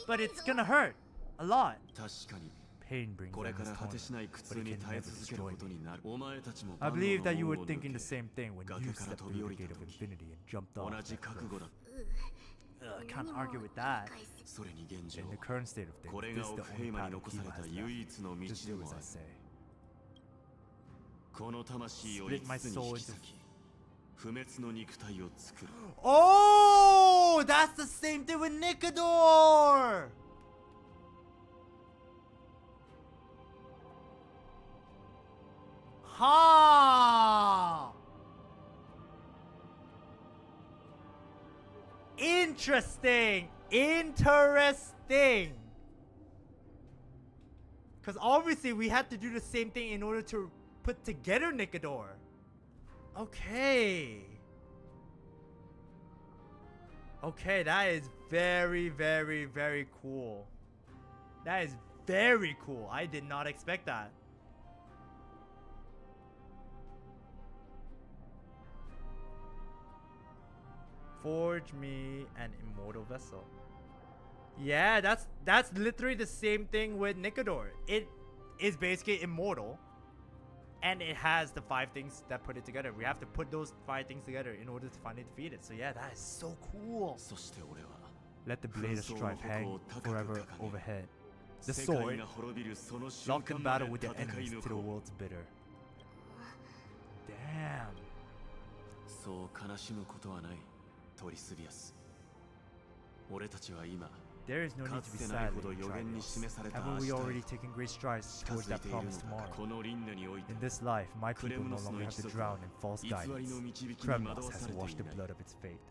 But it's gonna hurt a lot. Pain brings endless torment, but it can never destroy me. I believe that you were thinking the same thing when you stepped through the gate of infinity and jumped off. Can't argue with that. In the current state of things, this is the only path Okima has left. Just do as I say. Split my soul into... Oh, that's the same thing with Nicodor! Ha! Interesting! Interesting! Because obviously we had to do the same thing in order to put together Nicodor. Okay. Okay, that is very, very, very cool. That is very cool. I did not expect that. Forge me an immortal vessel. Yeah, that's literally the same thing with Nicodor. It is basically immortal, and it has the 5 things that put it together. We have to put those 5 things together in order to finally defeat it. So yeah, that is so cool. Let the blade of strife hang forever overhead. The sword, locked in battle with their enemies to the world's bitter. Damn. There is no need to be sad, Trailblaze. Haven't we already taken great strides towards that promised tomorrow? In this life, my people no longer have to drown in false guidance. Trailblaze has washed the blood of its faith.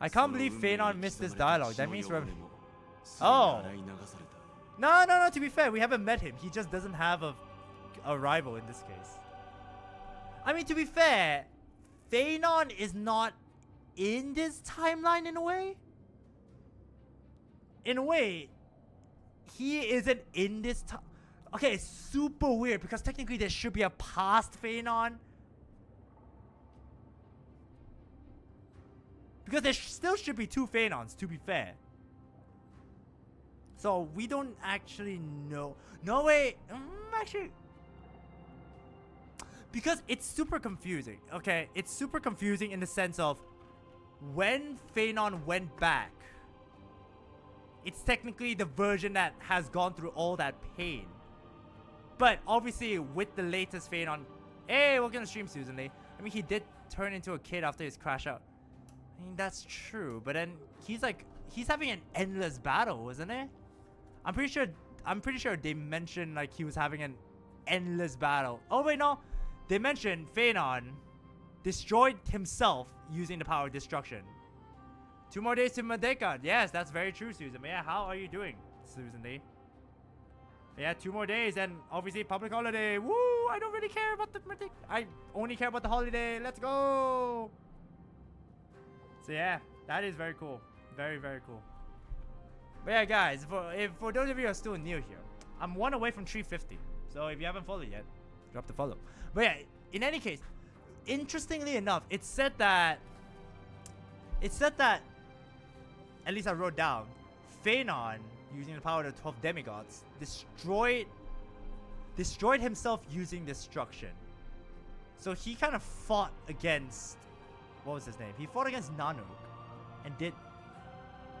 I can't believe Phanon missed this dialogue. That means we're... Oh! No, to be fair, we haven't met him. He just doesn't have a rival in this case. I mean, to be fair, Phanon is not in this timeline in a way. In a way, he isn't in this time. Okay, it's super weird because technically there should be a past Phanon. Because there still should be 2 Phanons, to be fair. So we don't actually know. No way. Actually. Because it's super confusing. Okay, it's super confusing in the sense of when Phanon went back, it's technically the version that has gone through all that pain. But obviously with the latest Phanon, hey, welcome to stream, Susan Lee. I mean, he did turn into a kid after his crash out. I mean, that's true, but then he's having an endless battle, isn't it? I'm pretty sure they mentioned like he was having an endless battle. Oh wait, no. They mentioned Phanon destroyed himself using the power of destruction. 2 more days to Merdeka. Yes, that's very true, Susan. Yeah, how are you doing, Susan Lee? Yeah, 2 more days and obviously public holiday. Woo! I don't really care about the Merdeka. I only care about the holiday. Let's go! So yeah, that is very cool. Very, very cool. But yeah, guys, for those of you who are still new here, I'm 1 away from 350. So if you haven't followed yet, drop the follow. But yeah, in any case, interestingly enough, it said that, at least I wrote down, Phanon, using the power of the 12 demigods, destroyed himself using destruction. So he kind of fought against, what was his name? He fought against Nanook and did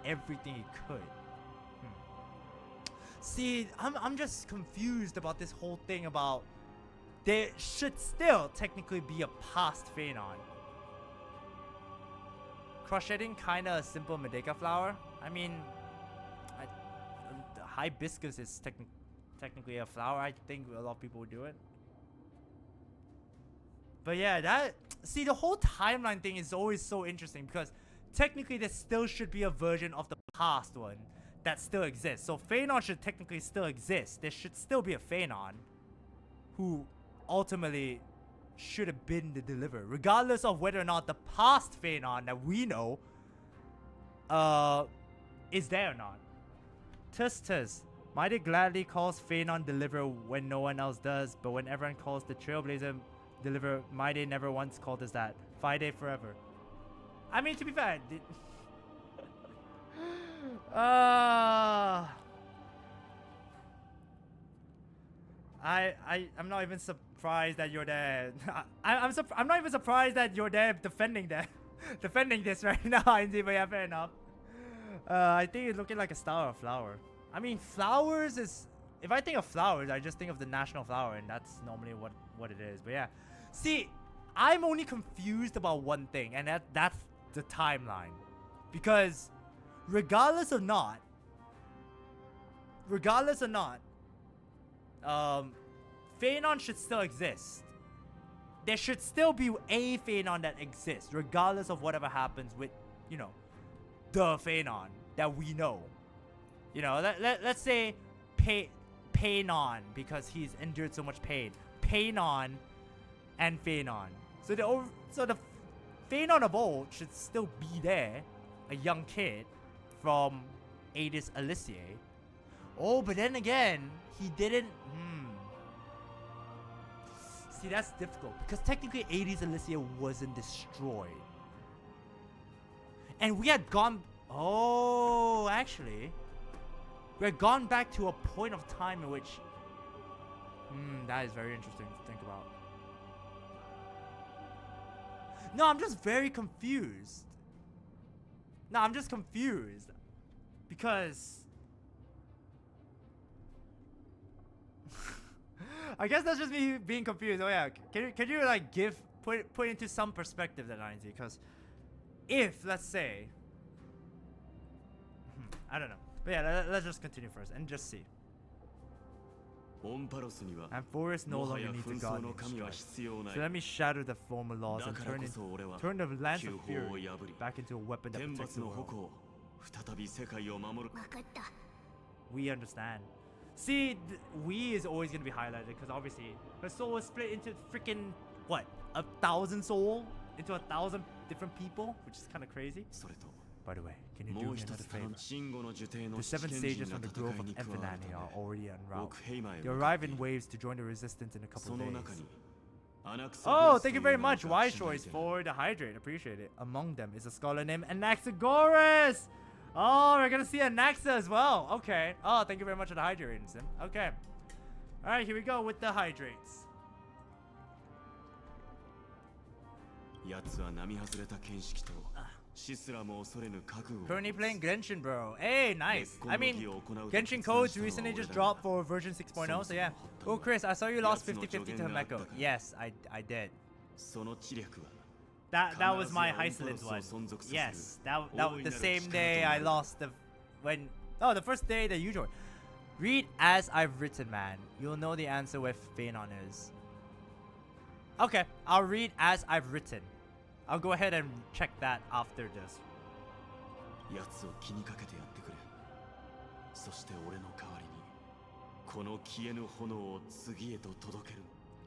everything he could. See, I'm just confused about this whole thing about there should still technically be a past Phanon. Crocheting kinda a simple Merdeka flower. I mean, hibiscus is technically a flower. I think a lot of people would do it. But yeah, see, the whole timeline thing is always so interesting because technically there still should be a version of the past one that still exists. So Phanon should technically still exist. There should still be a Phanon who ultimately should have been the deliverer, regardless of whether or not the past Phanon that we know is there or not. Tus, Mighty gladly calls Phanon deliverer when no one else does, but when everyone calls the Trailblazer deliverer, Mighty never once called us that. 5 day forever. I mean, to be fair, I'm not even surprised that you're there. I'm not even surprised that you're there defending this right now. But yeah, fair enough. I think it's looking like a star or a flower. I mean, flowers is... If I think of flowers, I just think of the national flower, and that's normally what it is. But yeah, See, I'm only confused about one thing, and that's the timeline. Because regardless or not, Phaenon should still exist. There should still be a Phaenon that exists, regardless of whatever happens with, you know, the Phaenon that we know. You know, let's say Phaenon, because he's endured so much pain. Phaenon and Phaenon. So the Phaenon of old should still be there, a young kid from Aedis Elysiae. Oh, but then again, he didn't. See, that's difficult because technically Aedis Elysiae wasn't destroyed, and we had gone. Oh, actually, we had gone back to a point of time in which. That is very interesting to think about. No, I'm just very confused. No, I'm just confused because. I guess that's just me being confused. Oh yeah, can you like put into some perspective that 90? Because if let's say, I don't know, but yeah, let's just continue first and just see. Amphoreus no longer needs a god named Strife. So let me shatter the former laws and turn the lance of fury back into a weapon that protects the world. We understand. See, we is always gonna be highlighted because obviously her soul was split into freaking what, 1,000 soul into 1,000 different people, which is kind of crazy. By the way, can you do me another favor? The 7 sages from the Grove of Amphinani are already en route. They arrive in waves to join the resistance in a couple of days. Oh, thank you very much, Wise Choice, for the hydrate. Appreciate it. Among them is a scholar named Anaxagoras. Oh, we're gonna see Anaxa as well. Okay. Oh, thank you very much for the hydrate, Sim. Okay. Alright, here we go with the hydrates. Currently playing Genshin, bro. Hey, nice. I mean, Genshin codes recently just dropped for version 6.0, so yeah. Oh, Chris, I saw you lost 50-50 to Himeko. Yes, I did. That was my Hysilens one. Yes, that was the same day I lost the the first day that you joined. Read as I've written, man. You'll know the answer where Phaenon is. Okay, I'll read as I've written. I'll go ahead and check that after this.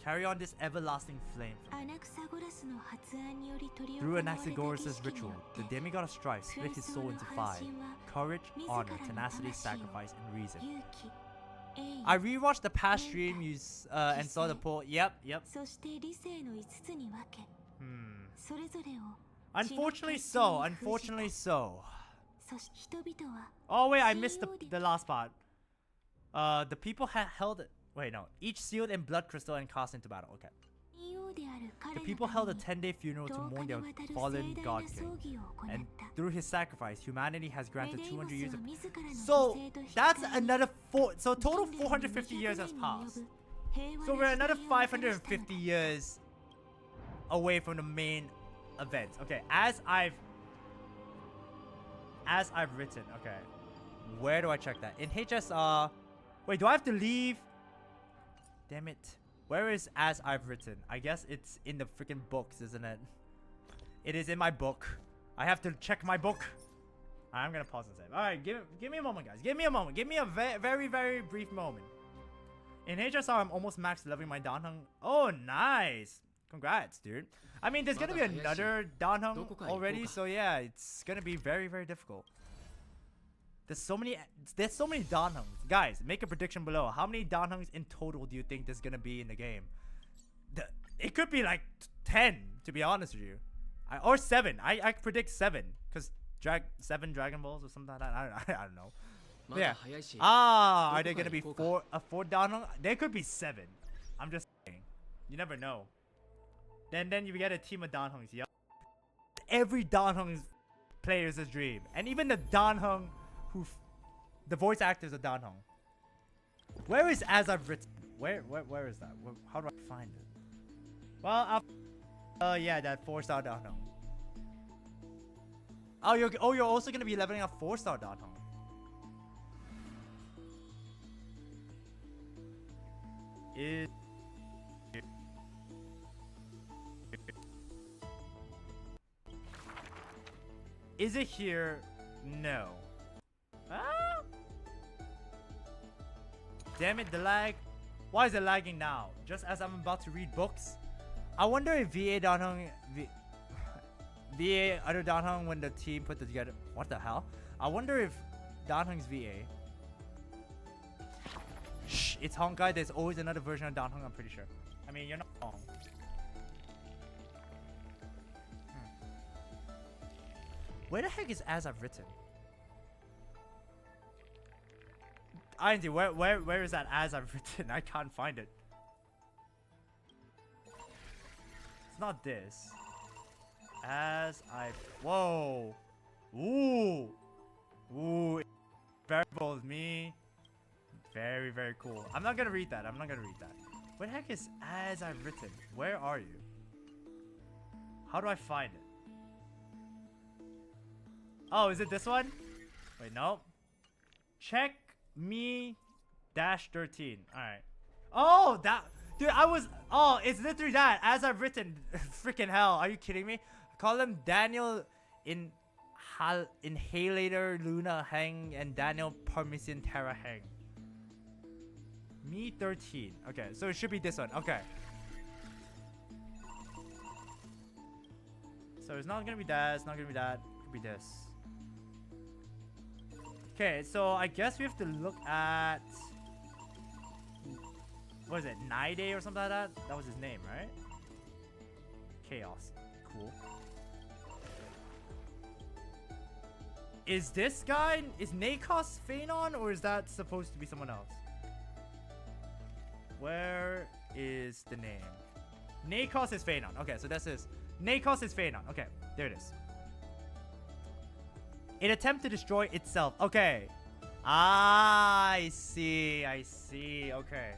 Carry on this everlasting flame. Through Anaxagoras' ritual, the demigod of strife split his soul into 5. Courage, honor, tenacity, sacrifice, and reason. I rewatched the past stream and saw the poll. Yep. Unfortunately so. Oh wait, I missed the last part. The people had held it. Wait, no. Each sealed in blood crystal and cast into battle. Okay. The people held a 10-day funeral to mourn their fallen god king. And through his sacrifice, humanity has granted 200 years of... So, that's another so total 450 years has passed. So we're another 550 years away from the main event. Okay, as I've written. Okay. Where do I check that? In HSR... Wait, do I have to leave? Damn it. Where is as I've written? I guess it's in the freaking books, isn't it? It is in my book. I have to check my book. I'm gonna pause and save. Alright, give me a moment, guys. Give me a moment. Give me a very, very brief moment. In HSR, I'm almost max leveling my Danheng. Oh, nice. Congrats, dude. I mean, there's gonna be another Danheng already, so yeah, it's gonna be very, very difficult. There's so many Danhengs. Guys, make a prediction below. How many Danhengs in total do you think there's gonna be in the game? It could be like 10, to be honest with you. Or 7. I predict 7. Because 7 Dragon Balls or something like that. I don't know. But yeah. Are there gonna be 4 Danheng? There could be 7. I'm just saying. You never know. Then you get a team of Danhengs. Yeah. Every Danheng player's dream. And even the Danheng the voice actors of Danheng. Where is as I've written? Where is that? How do I find it? Well, yeah, that 4-star Danhong. Oh, you're also gonna be leveling up 4-star Danhong. Is it here? No. Ah! Damn it, the lag. Why is it lagging now? Just as I'm about to read books? I wonder if VA Danhong... VA other Danhong when the team put it together... What the hell? I wonder if Danhong's VA... Shh, it's Honkai. There's always another version of Danhong, I'm pretty sure. I mean, you're not wrong. Where the heck is As I've Written? INT, where is that As I've Written? I can't find it. It's not this. As I've... Whoa! Ooh! Ooh! Very bold with me. Very, very cool. I'm not gonna read that. I'm not gonna read that. Where the heck is As I've Written? Where are you? How do I find it? Oh, is it this one? Wait, no. Check me -13. Alright. Oh, that... Dude, I was... Oh, it's literally that. As I've Written. Freaking hell. Are you kidding me? Call him Daniel Inhalator Luna Hang and Daniel Parmesan Terra Hang. Me 13. Okay, so it should be this one. Okay. So it's not gonna be that. It's not gonna be that. It could be this. Okay, so I guess we have to look at... What is it? Nide or something like that? That was his name, right? Chaos. Cool. Is this guy... Is Nakos Phanon or is that supposed to be someone else? Where is the name? Nakos is Phanon. Okay, so this is... Nakos is Phanon. Okay, there it is. It attempted to destroy itself. Okay. Ah, I see. I see. Okay.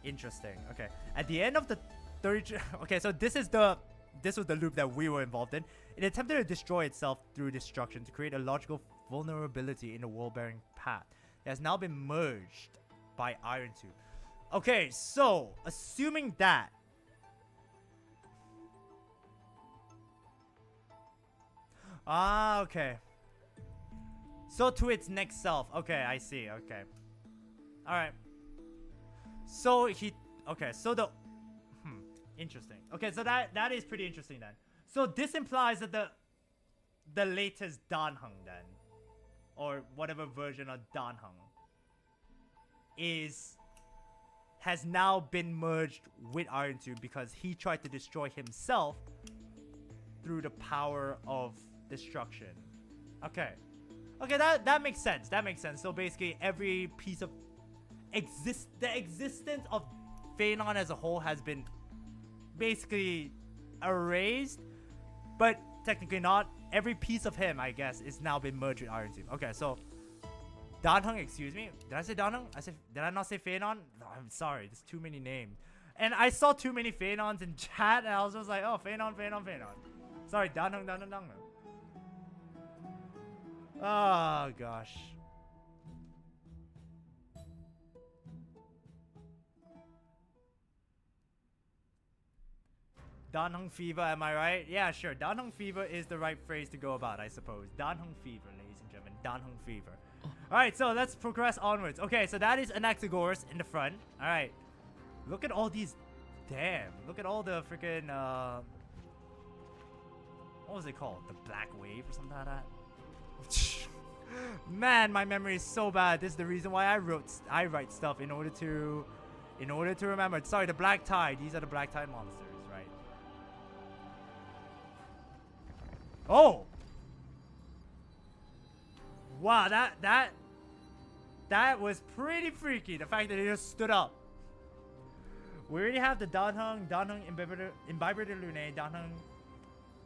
Interesting. Okay. At the end of the 30... Okay, so this was the loop that we were involved in. It attempted to destroy itself through destruction to create a logical vulnerability in the world-bearing path. It has now been merged by Iron Tube. Okay, so assuming that... Ah, okay. So to its next self. Okay, I see. Okay. Alright. So he... Okay, so the... Interesting. Okay, so that is pretty interesting then. So this implies that the latest Danhong then, or whatever version of Danhong, has now been merged with Iron Tube because he tried to destroy himself through the power of destruction. Okay. Okay, that makes sense. That makes sense. So basically every piece of the existence of Phanon as a whole has been basically erased, but technically not. Every piece of him, I guess, is now been merged with Iron Tube. Okay, so Danhong, excuse me. Did I say Danhong? Did I not say Phanon? No, I'm sorry. There's too many names. And I saw too many Phanons in chat, and I was just like, oh, Phanon. Sorry, Danhong. Oh, gosh. Danhong fever, am I right? Yeah, sure. Danhong fever is the right phrase to go about, I suppose. Danhong fever, ladies and gentlemen. Danhong fever. Alright, so let's progress onwards. Okay, so that is Anaxagoras in the front. Alright. Look at all these... Damn. Look at all the freaking... What was it called? The Black Wave or something like that? Man, my memory is so bad. This is the reason why I write stuff in order to remember. Sorry, the Black Tide. These are the Black Tide monsters, right? Oh! Wow, that was pretty freaky. The fact that it just stood up. We already have the Danhong Imbiber de Lune, Danhong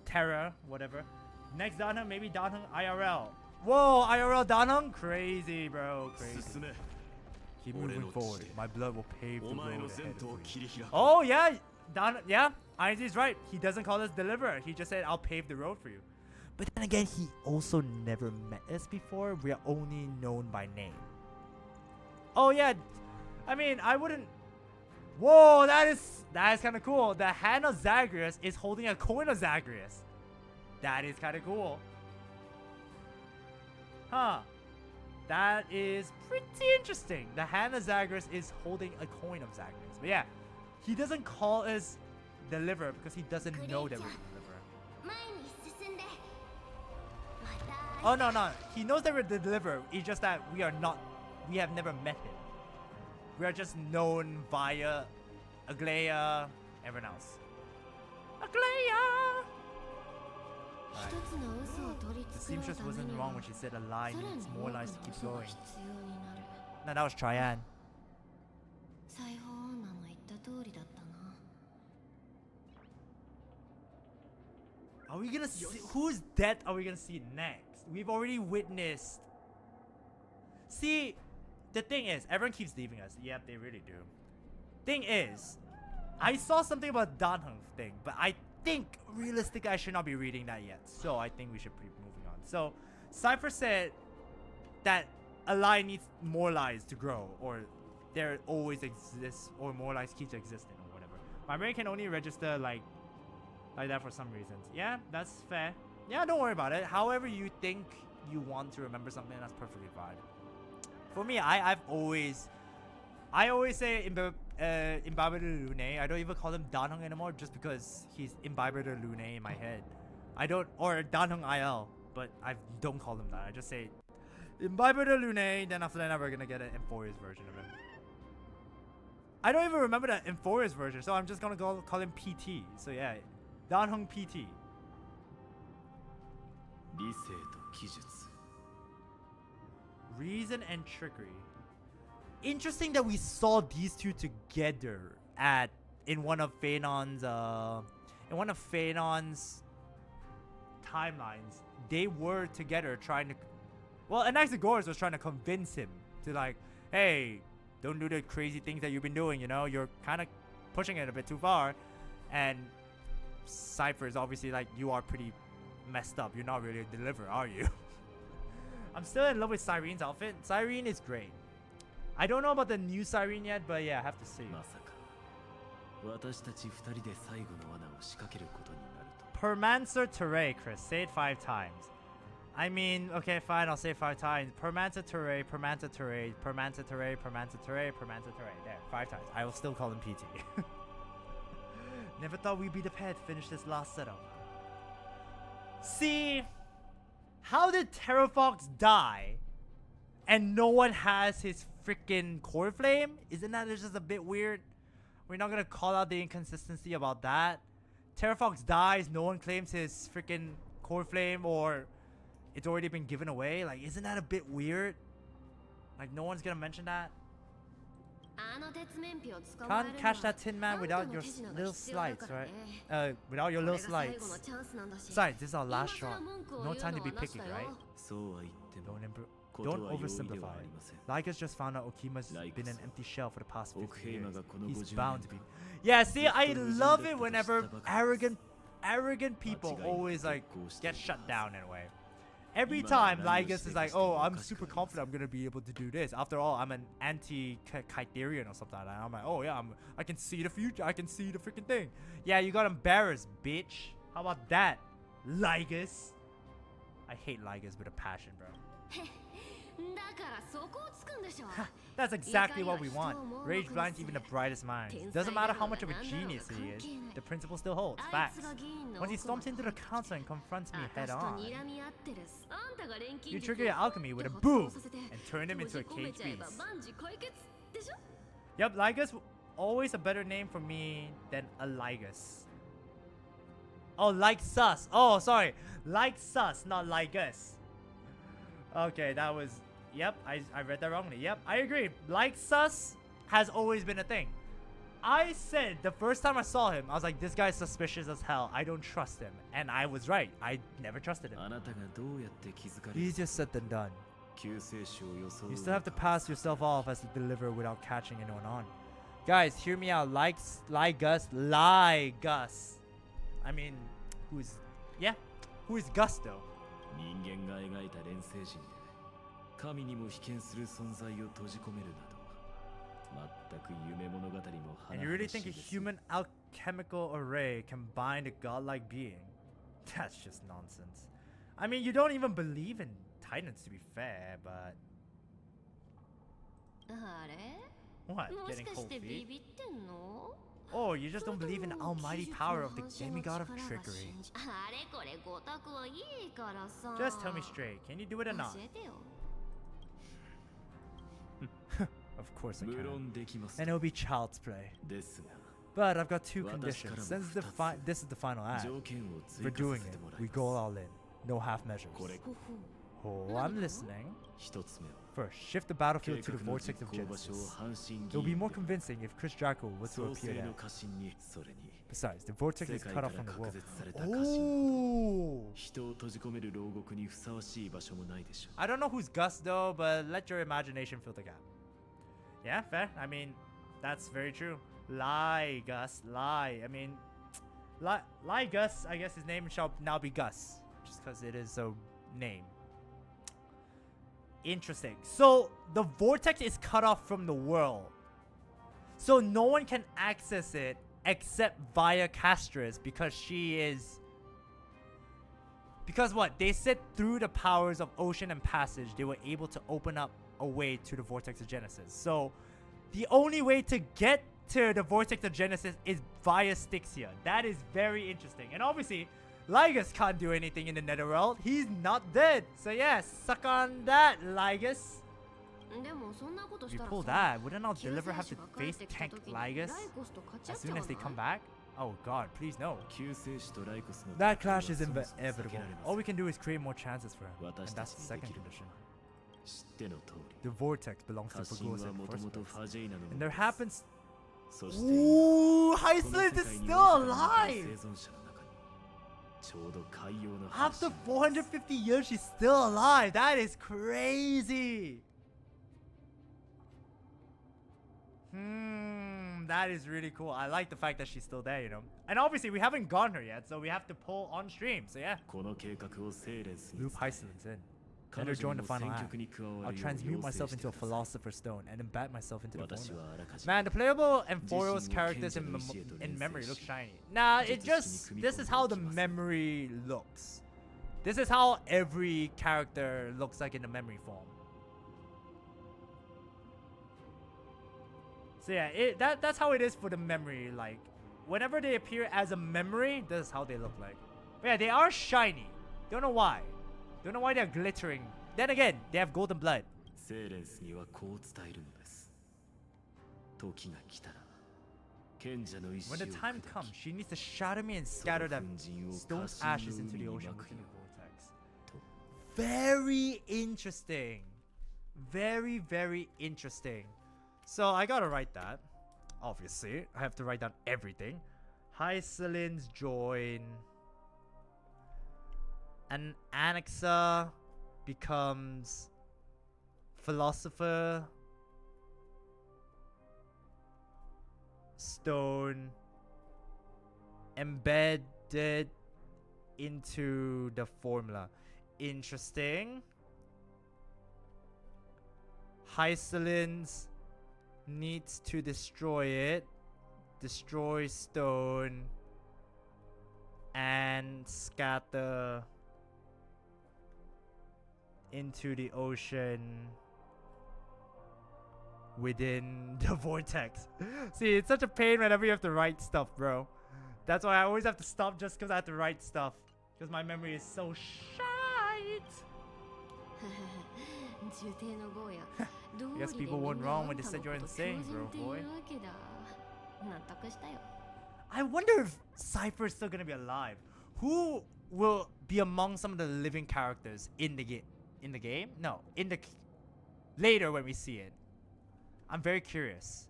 Terra, whatever. Next Danhong, maybe Danhong IRL. Whoa, IRL Danhong? Crazy, bro. Crazy. Keep moving forward. My blood will pave the road ahead for you. Oh yeah, yeah. Ainzi's right. He doesn't call us deliverer. He just said, I'll pave the road for you. But then again, he also never met us before. We are only known by name. Oh yeah, I mean, I wouldn't. Whoa, that is kind of cool. The hand of Zagreus is holding a coin of Zagreus. That is kind of cool. Huh. That is pretty interesting. The hand of Zagreus is holding a coin of Zagreus. But yeah, he doesn't call us deliverer because he doesn't know that we're the deliverer. Oh no, he knows that we're the deliverer. It's just that we have never met him. We are just known via Aglaia, everyone else. Aglaia! Right. The seamstress wasn't wrong when she said a lie needs more lies to keep going. No, that was Trian. Are we gonna see whose death are we gonna see next? We've already witnessed. See, the thing is, everyone keeps leaving us. Yep, they really do. Thing is, I saw something about Danheng thing, but I think realistically I should not be reading that yet. So I think we should be moving on. So Cypher said that a lie needs more lies to grow, or there always exists, or more lies keeps existing, or whatever. My brain can only register like that for some reasons. Yeah, that's fair. Yeah, don't worry about it. However you think you want to remember something, that's perfectly fine. For me, I always say Imbiber de Lune. I don't even call him Danheng anymore just because he's Imbiber de Lune in my head. I don't, or Danheng IL, but I don't call him that. I just say Imbiber de Lune, then after that we're gonna get an Amphoreus version of him. I don't even remember the Amphoreus version, so I'm just gonna call him PT. So yeah, Danheng PT. Reason and trickery. Interesting that we saw these two together in one of Phaenon's timelines. They were together trying to. Well, Anaxagoras was trying to convince him to like, hey, don't do the crazy things that you've been doing. You know, you're kind of pushing it a bit too far. And Cypher is obviously like, you are pretty messed up. You're not really a deliverer, are you? I'm still in love with Cyrene's outfit. Cyrene is great. I don't know about the new Cyrene yet, but yeah, I have to see. Permancer Teray, Chris. Say it 5 times. I mean, okay, fine, I'll say it 5 times. Permancer Teray, Permancer Teray, Permancer Teray, Permancer Teray, Permancer Teray. There, 5 times. I will still call him PT. Never thought we'd be the pair to finish this last setup. See, how did Terrafox die and no one has his freaking core flame? Isn't that just a bit weird? We're not gonna call out the inconsistency about that. Terrafox dies, no one claims his freaking core flame, or it's already been given away. Like, isn't that a bit weird? Like, no one's gonna mention that. Can't catch that Tin Man without your little slides, right? Without your little slides. Besides, this is our last shot. No time to be picky, right? Don't oversimplify it. Lygus just found out Okima's been an empty shell for the past 50 years. He's bound to be. Yeah, see, I love it whenever arrogant people always like get shut down in a way. Every time Lygus is like, oh, I'm super confident I'm gonna be able to do this. After all, I'm an anti-Kytherian or something like that. I'm like, oh yeah, I can see the future. I can see the freaking thing. Yeah, you got embarrassed, bitch. How about that, Lygus? I hate Lygus with a passion, bro. That's exactly what we want. Rage blinds even the brightest minds. Doesn't matter how much of a genius he is, the principle still holds. Facts. Once he storms into the council and confronts me head on, you trigger your alchemy with a boom and turn him into a caged beast. Yep, Lygus, always a better name for me than a Lygus. Oh, like sus. Oh, sorry. Like sus, not Lygus. Okay, that was... Yep, I read that wrongly. Yep, I agree. Like sus has always been a thing. I said the first time I saw him, I was like, this guy's suspicious as hell. I don't trust him. And I was right. I never trusted him. Easier said than done. 救世主を装う You still have to pass yourself off as the deliverer without catching anyone on. Guys, hear me out. Lygus. I mean, who is Gus though? 人間が描いた錬成人で神にも被験する存在を閉じ込めるなど全く夢物語も And you really think a human alchemical array can bind a godlike being? That's just nonsense. I mean, you don't even believe in Titans to be fair, but... What? Getting cold feet? Oh, you just don't believe in the almighty power of the demigod of trickery. Just tell me straight, can you do it or not? Of course I can. And it'll be child's play. But I've got two conditions. Since this is the final act, for doing it, we go all in. No half measures. Oh, I'm listening. First, shift the battlefield to the vortex of Genesis. It will be more convincing if Chris Dragkrow were to appear there. Besides, the vortex is cut off from the world. Oh! I don't know who's Gus though, but let your imagination fill the gap. Yeah, fair. I mean, that's very true. Lie, Gus. Lie. I mean, lie, Gus. I guess his name shall now be Gus, just because it is a name. Interesting. So the vortex is cut off from the world, so no one can access it except via Castris, because she is. Because what? They said through the powers of ocean and passage, they were able to open up a way to the vortex of Genesis. So the only way to get to the vortex of Genesis is via Styxia. That is very interesting. And obviously, Lygus can't do anything in the netherworld. He's not dead. So yeah, suck on that, Lygus. If you pull that, wouldn't our deliverer have to face tank Lygus as soon as they come back? Oh god, please no. That clash is inevitable. All we can do is create more chances for him. And that's the second condition. The vortex belongs to Pagos in the first place. And there happens... Ooh, Hysilens is still alive! After 450 years, she's still alive. That is crazy. That is really cool. I like the fact that she's still there, you know. And obviously, we haven't gone her yet, so we have to pull on stream. So yeah. Loop Hysilens in. Let her join the final act. I'll transmute myself into a philosopher's stone and embed myself into the formula. Man, the playable Amphoreus characters in memory look shiny. Nah, this is how the memory looks. This is how every character looks like in the memory form. So yeah, that's how it is for the memory. Like, whenever they appear as a memory, this is how they look like. But yeah, they are shiny. Don't know why. Don't know why they're glittering. Then again, they have golden blood. When the time comes, she needs to shatter me and scatter them stone's ashes into the ocean within the vortex. Very interesting. Very, very interesting. So I gotta write that. Obviously, I have to write down everything. Hysilens join. An Annexa becomes philosopher stone embedded into the formula. Interesting. Hysilens needs to destroy it. Destroy stone and scatter into the ocean within the vortex. See, it's such a pain whenever you have to write stuff, bro. That's why I always have to stop just because I have to write stuff. Because my memory is so shite. I guess people weren't wrong when they said you're insane, bro, boy. I wonder if Cypher is still gonna be alive. Who will be among some of the living characters in the game? In the game? No, later when we see it. I'm very curious.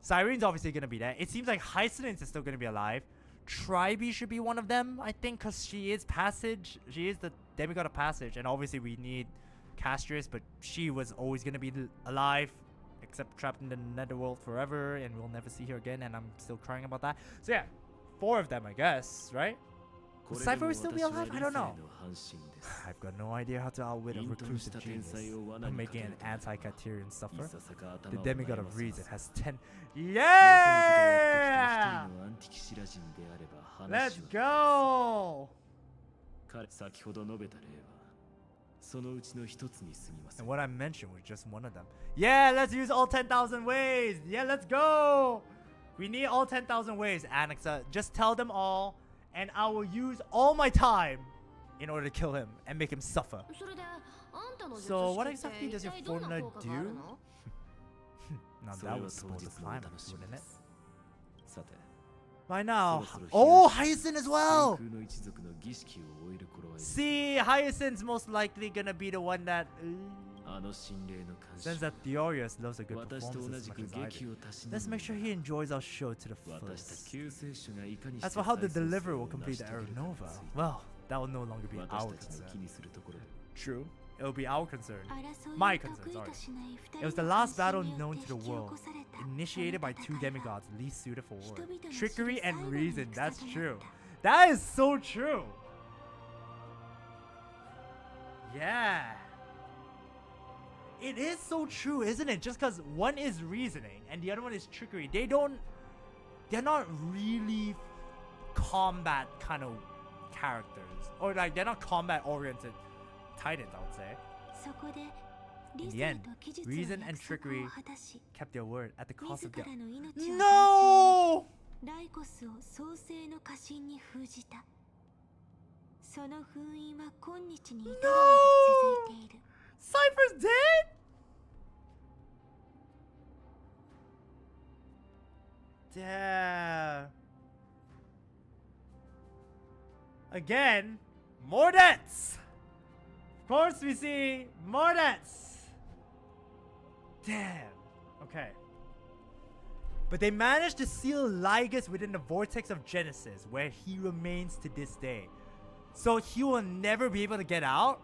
Cyrene's obviously gonna be there. It seems like Hysilens is still gonna be alive. Tribe should be one of them, I think, because she is passage. She is the demigod of passage, and obviously we need castress, but she was always gonna be alive, except trapped in the netherworld forever, and we'll never see her again. And I'm still crying about that. So yeah, 4 of them, I guess, right? Will Cypher will still be alive? I don't know. I've got no idea how to outwit a reclusive genius by making an anti-Katerian suffer. The demigod of reason has 10. Yeah! Let's go! And what I mentioned was just one of them. Yeah, let's use all 10,000 ways. Yeah, let's go. We need all 10,000 ways, Anixa. Just tell them all, and I will use all my time in order to kill him and make him suffer. So what exactly does your formula do? Now that would spoil the climax, wouldn't it? By now, oh, Hyacinth as well! See, Hyacinth's most likely gonna be the one that... Since that Theorius loves a good performance as much as I do, let's make sure he enjoys our show to the fullest. As for how the Deliverer will complete the Aeronova, well, that will no longer be our concern. True, it will be our concern. My concern, sorry. It was the last battle known to the world, initiated by 2 demigods least suited for war. Trickery and reason, that's true. That is so true! Yeah! It is so true, isn't it? Just because one is reasoning and the other one is trickery. They're not really combat kind of characters. Or like, they're not combat oriented titans, I would say. In the end, reason and trickery kept their word at the cost of their... No! No! Cypher's dead? Damn. Again, more deaths. Of course we see more deaths. Damn. Okay. But they managed to seal Lygus within the vortex of Genesis, where he remains to this day. So he will never be able to get out?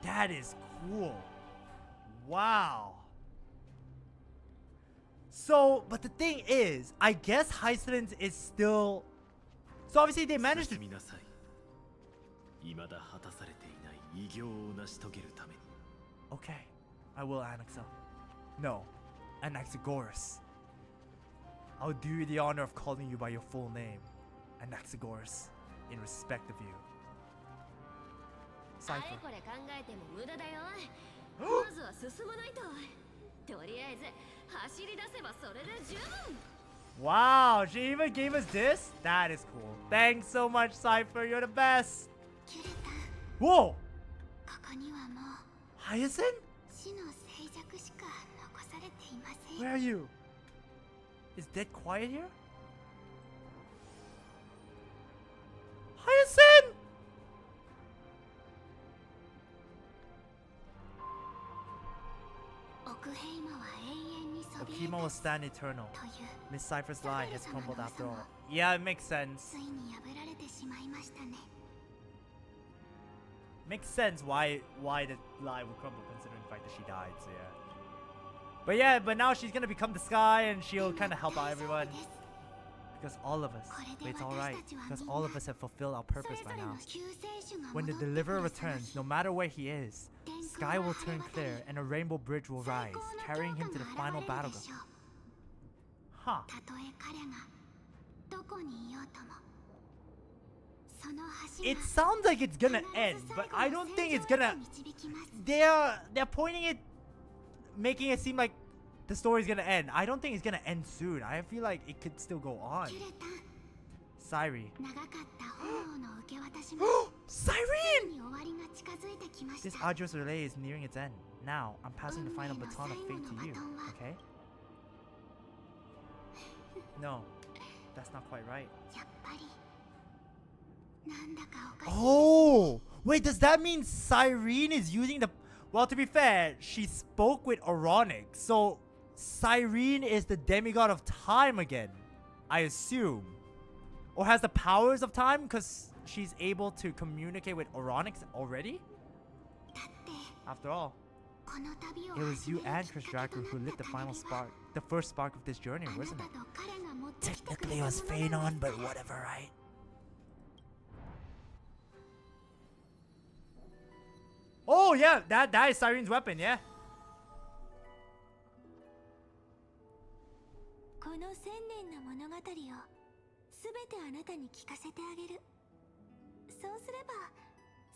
That is cool. Wow. So, but the thing is, I guess Hysilens is still... So obviously they managed to... Okay, I will, Anaxa. No, Anaxagoras. I'll do you the honor of calling you by your full name, Anaxagoras, in respect of you. Cypher. Wow, she even gave us this? That is cool. Thanks so much, Cypher. You're the best. Whoa! Hyacinth? Where are you? Is dead quiet here? Hyacinth! Okima will stand eternal. Miss Cypher's lie has crumbled after all. Yeah, it makes sense. Makes sense why the lie would crumble considering the fact that she died, so yeah. But now she's gonna become the sky and she'll kind of help out everyone. Because all of us, but it's alright, because all of us have fulfilled our purpose by now. When the Deliverer returns, no matter where he is, sky will turn clear and a rainbow bridge will rise, carrying him to the final battleground. Huh. It sounds like it's gonna end, but I don't think it's gonna... They're pointing it, making it seem like the story's gonna end. I don't think it's gonna end soon. I feel like it could still go on. Cyrene. Cyrene! This arduous relay is nearing its end. Now, I'm passing the final baton of fate to you, okay? No, that's not quite right. Oh! Wait, does that mean Cyrene is using the... Well, to be fair, she spoke with Oronic, so Cyrene is the demigod of time again, I assume. Or has the powers of time because she's able to communicate with Oronic already? After all, it was you and Chris Dragkrow who lit the final spark, the first spark of this journey, wasn't it? Technically it was Phanon, but whatever, right? Oh yeah, that is Siren's weapon, yeah. この千年の物語をすべてあなたに聞かせてあげる。そうすれば、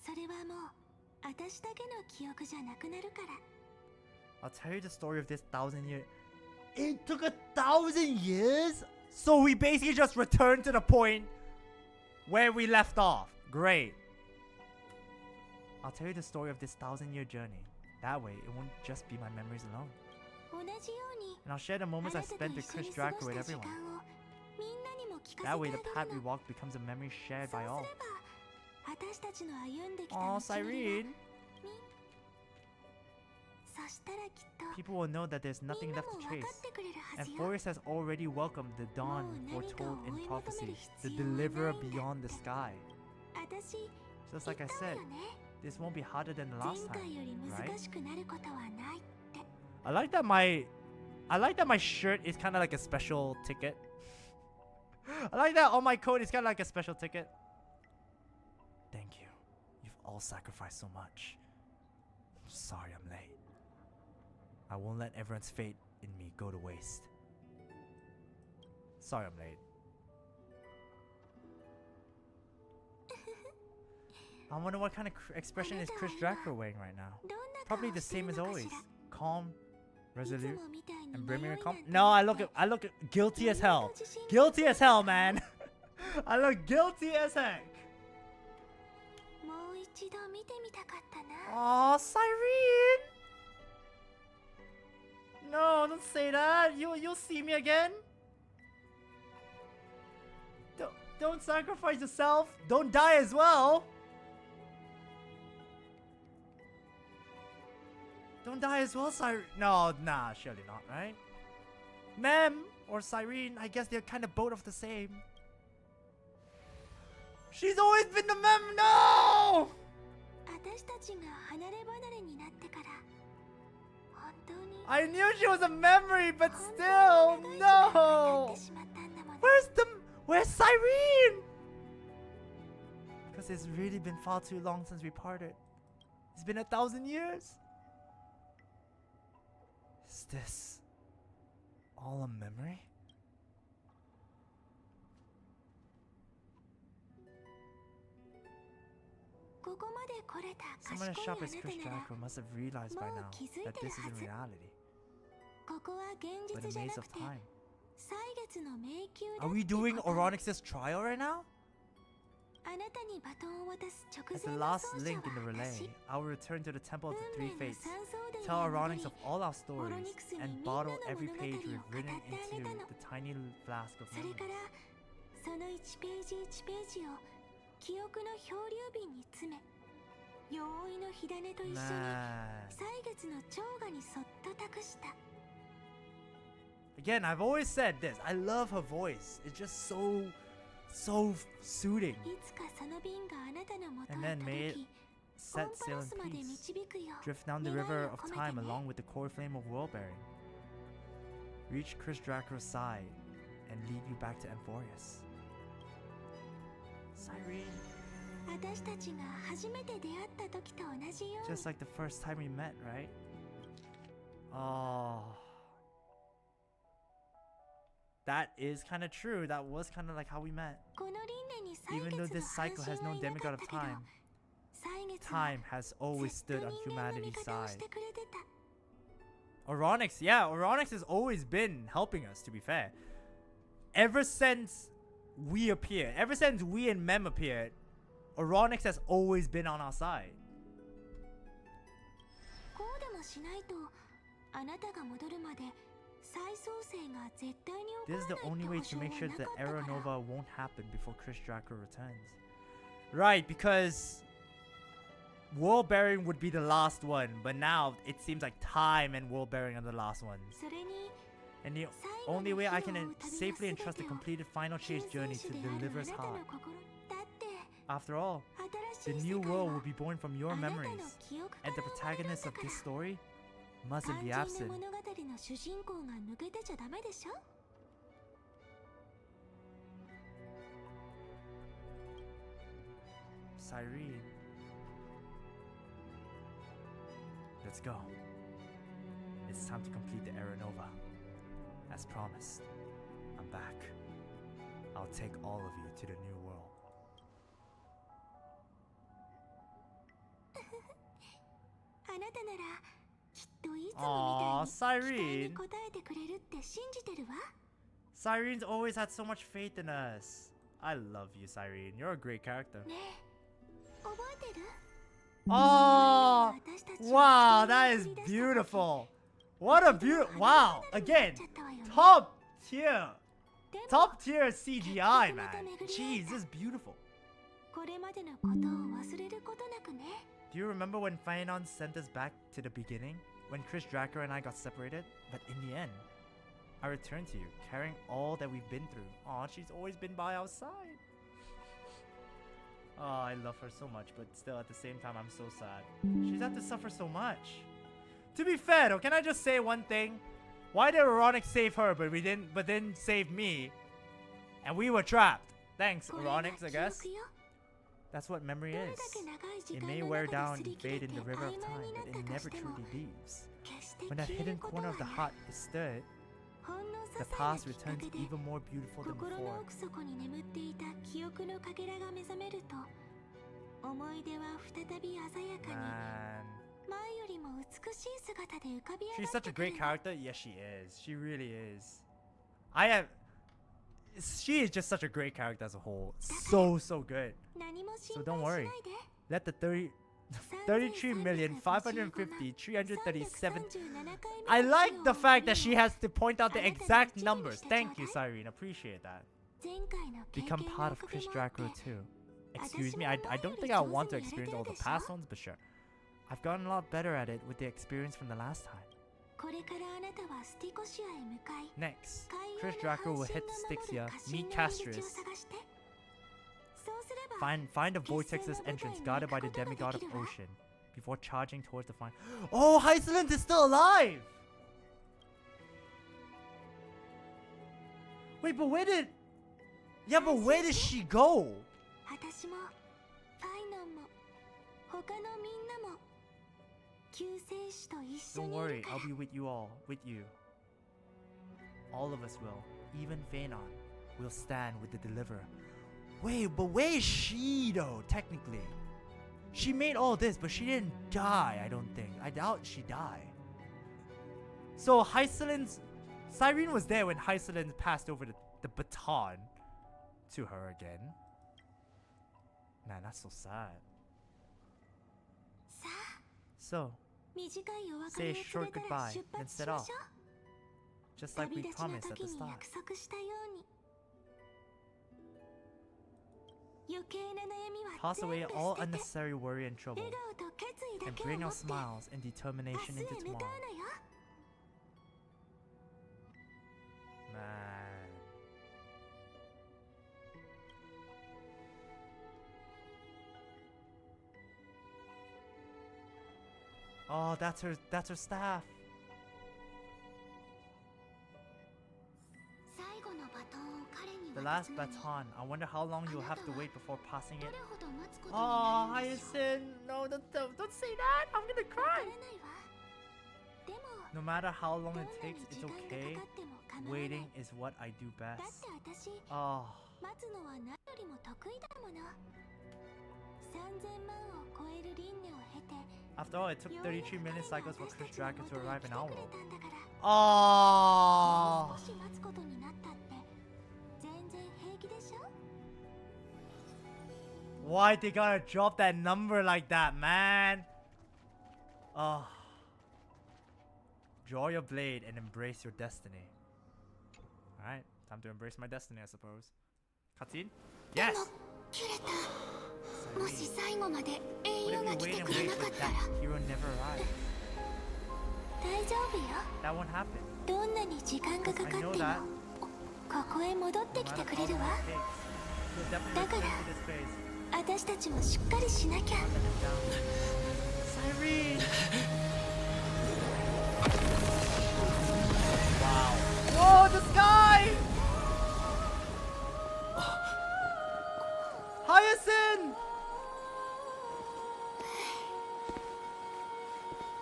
それはもう私だけの記憶じゃなくなるから。I'll tell you the story of this 1,000 year. It took 1,000 years? So we basically just returned to the point where we left off. Great. I'll tell you the story of this 1,000-year journey. That way, it won't just be my memories alone. 同じように、 And I'll share the moments I spent with Chris Dragkrow with everyone. みんなにも聞かせて That あ way, げ the る path we の。 walked becomes a memory shared そう by す all. れば、私たちの歩んできた Aw, 道のりは Cyrene. そしたらきっと People will know that there's み nothing んな left も to 分 chase. かってくれるはずよ。 Amphoreus has already welcomed the dawn foretold in prophecy, the deliverer beyond the sky. 私、 Just 言 like I った said, わよね。 this won't be harder than the 前 last 回より time, 難 right? しくなることはないって。 I like that my shirt is kind of like a special ticket. I like that on my coat is kind of like a special ticket. Thank you. You've all sacrificed so much. I'm sorry I'm late. I won't let everyone's faith in me go to waste. Sorry I'm late. I wonder what kind of expression is Chris Dragkrow wearing right now. どんな Probably 顔 the してる same as のか always. しら。 Calm, いつ resolute, もみたいに and 迷い brimming なん with calm. て No, なくて I look guilty as hell. 自信が Guilty as hell, man. I look guilty as heck. もう一度見てみたかったな。 Aw, Cyrene. No, don't say that. You'll see me again. Don't sacrifice yourself. Don't die as well. Don't die as well, Cyrene. No, nah, surely not, right? Mem or Cyrene, I guess they're kind of both of the same. She's always been the mem. No! 私たちが離れ離れになってから本当に I knew she was a memory, but 本 still, 当に長い時間が経 no. ってしまったんだもの。 Where's Cyrene? Because it's really been far too long since we parted. It's been 1,000 years. Is this all a memory? Someone as sharp as Chris Dragkrow must have realized by now that this isn't reality, ここは現 but a 実じゃ maze な of くて time. 歳月の迷宮だ Are っ we て doing こと。 Oronix's trial right now? あなたにバトンを渡す直 As the 前の last 走者 link in the は relay, 私。 I will return to the Temple of the 運 Three 命の Fates, 三層台 tell に戻り Oronix of all our stories, Oronix に and みんな bottle の every 物語を page 語 we've って written あげた into の。 the tiny flask of それから memories. その1ページ1ページを記憶の漂流瓶に詰め、容易の火種と一緒に Man. 歳月の蝶河にそっと託した。 Again, I've always said this. I love her voice. It's just so soothing. いつかその瓶があなたの元 And へ then may 届 it き、 set コンパ sail ラ in スまで peace, 導くよ。 drift down the 願いを river of 込めて time ね。 along with the core flame of world bearing. Reach Chris Dragkrow's side and lead you back to Amphoreus. Cyrene, 私たちが初めて出会った時と同じように。 just like the first time we met, right? Oh. That is kind of true. That was kind of like how we met. この輪廻に歳 Even though 月の this 半 cycle 身 has は no いなか demigod っ of たけど、 time, 歳月は time has always ずっ stood と on 人間の味 humanity's 方を side. してくれてた。 Oronix, yeah, Oronix has always been helping us, to be fair. Ever since we appeared, ever since we and Mem appeared, Oronix has always been on our side. こうでもしないと、あなたが戻るまで再創生が絶対に起こ This ら is ない the って only 保 way 証 to は make sure な that か the った Era から。 Nova won't happen before Chris Dragkrow returns. Right, because world bearing would be the last one, but now it seems like time and world bearing are the last ones. それに And the 最後の only way 火を I 追 can う旅の safely 全 entrust the てを completed final 救 chase 世 journey 主 to で the あるあ deliverer's なたの heart. 心だって。 After all, 新 The new world will be born from your memories, and the protagonist of this story mustn't be 肝心 absent. な物語の主人公が抜けてちゃダメでしょ。 Cyrene. Let's go. It's time to complete the Era Nova. As promised, I'm back. I'll take all of you to the new world. あなたならきっといつ Aw, もみたいに期待に Cyrene. 応えてくれるって信じてるわ。 Cyrene's always had so much faith in us. I love you, Cyrene. You're a great character. ねえ、覚えてる？ Oh, wow, that is beautiful. What a beautiful, wow, again, top tier CGI, man. Jeez, this is beautiful. これまでのことを忘れることなくね。 Do you remember when Fainon sent us back to the beginning? When Chris Dragkrow and I got separated? But in the end, I returned to you, carrying all that we've been through. Aw, she's always been by our side. Oh, I love her so much, but still at the same time, I'm so sad. She's had to suffer so much. To be fair though, can I just say one thing? Why did Ironic save her, but didn't save me? And we were trapped. Thanks, これが Ironics, I 記 guess. 憶よ。 That's what memory どれ is. だけ長い時 It 間 may の wear 中 down で擦り and 切れ fade て in the 曖 river 昧 of に time, な but っ it たと never しても truly leaves. 決して When that 消える hidden こと corner は of the ない heart is stirred, ほんの the 些細な past きっか returns けで even more beautiful than 心の before. 奥底に眠っていた記憶のかけらが目覚めると思い出は再び鮮やかに Man. 前よりも美しい姿で浮かび上 She's がっ such a てくる great の。 character. Yes, she is. She really is. She is just such a great character as a whole. So good. 何も So 心 don't 配 worry. しないで。 Let the 33,550,337. I like the fact that she has to point out the exact numbers. Thank you, Cyrene. Appreciate that. 前回の経 Become 験の part お of かげ Chris もあって Dragkrow too. Excuse me, I don't think I want to experience all the past ones, but sure. I've gotten a lot better at it with the experience from the last time. これからあなたはスティコシアへ向かい Next, 海 Chris 洋の Dragkrow will 半 hit 身の Styxia, 守る家臣 meet の入り口 Castris, を探して。そうすれば find the 決戦 vortex's の舞台 entrance に guarded 行 by く the ことが demigod で of きるわ。 ocean before charging towards the final. Oh, Hysilens is still alive! Wait, but where did... Yeah, but where did she go? 私もファイノンも他のみんなも救世主と一緒 Don't にい worry, るから I'll be with you all, with you. All of us will. Even Phanon will stand with the deliverer. Wait, but where is she though, technically? She made all this, but she didn't die, I don't think. I doubt she died. So Hysilens... Cyrene was there when Hysilens passed over the baton to her again. Man, that's so sad. さあ So, 短いお別 say れ a を short 告げたら goodbye, 出 then 発し set ま off. しょう Just like 旅 we 立ちの promised at 時 the に start. 約束したように余計な悩みは Toss 全 away 部 all 捨てて unnecessary worry and trouble 笑顔と決意だ and けを bring 持 our って smiles and 明 determination 日へ into 向 tomorrow. かうのよ Man. Oh, that's her staff. 最後のバトンを彼に The 渡 last すのに baton. I wonder how long you'll have to wait before passing ど it. れほど待つことに Oh, なるんでしょう Hyacinth. No, don't say that. I'm gonna わから cry. ないわでも No matter how ど long んな it に takes, 時 it's 間が okay. かかっても構わない Waiting is what I do だって best. 私 Oh. 待つのは何よりも得意だもの3000万を超える輪廻を経て After all, it took ようやく 33 million 彼が cycles for 私た Chris ちの Dragkrow 元 to に arrive 来 in て our くれ world. たんだから Oh. もう少し待つことになったって全然平気でしょ Why they gotta drop that number like that, man? Oh. Draw your blade and embrace your destiny. Alright, time to embrace my destiny, I suppose. Cutscene? で Yes! もキュレタもし Cyrene, 最後まで英 what 雄 if が you 来 wait て and くれ wait なか but ったら that hero never arrives? 大丈夫よ That won't happen. どんなに時間がかかって I も know that. ここへ戻って No きて matter く how れる long わ it takes, you'll definitely だから return to this place. 私たちもしっかりしなきゃ。Cyrene! Wow. Whoa, the sky! Hyacinth!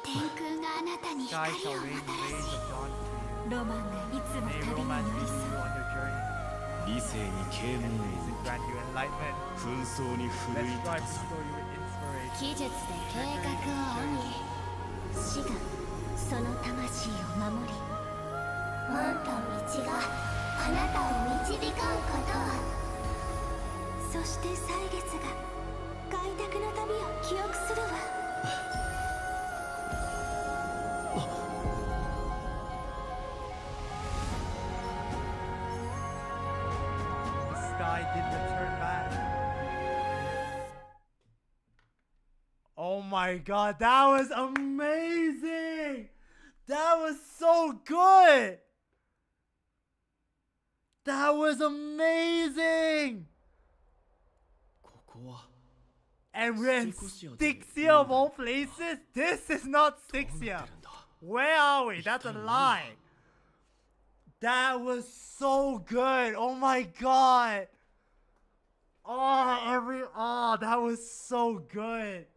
天空があなたに Sky 光 shall を rain もたら rays し、 of dawn to ロマンがいつ you. も May 旅に romance 寄 be り with 添 you う。 on your journey. 理性に啓蒙 May を it grant you enlightenment. 紛争に奮 Let's い strive 立 to た fill you with inspiration. 技術で計画を編み、死がその魂を守り、門と道があなたを導かんことを。そして歳月が開拓の旅を記憶するわ。The sky did return back. Oh my god, that was amazing! That was so good! That was amazing! ここは And we're in Styxia of all places? This is not どう Styxia. なってるんだ Where are we? That's a lie. That was so good. Oh my god. Oh, that was so good.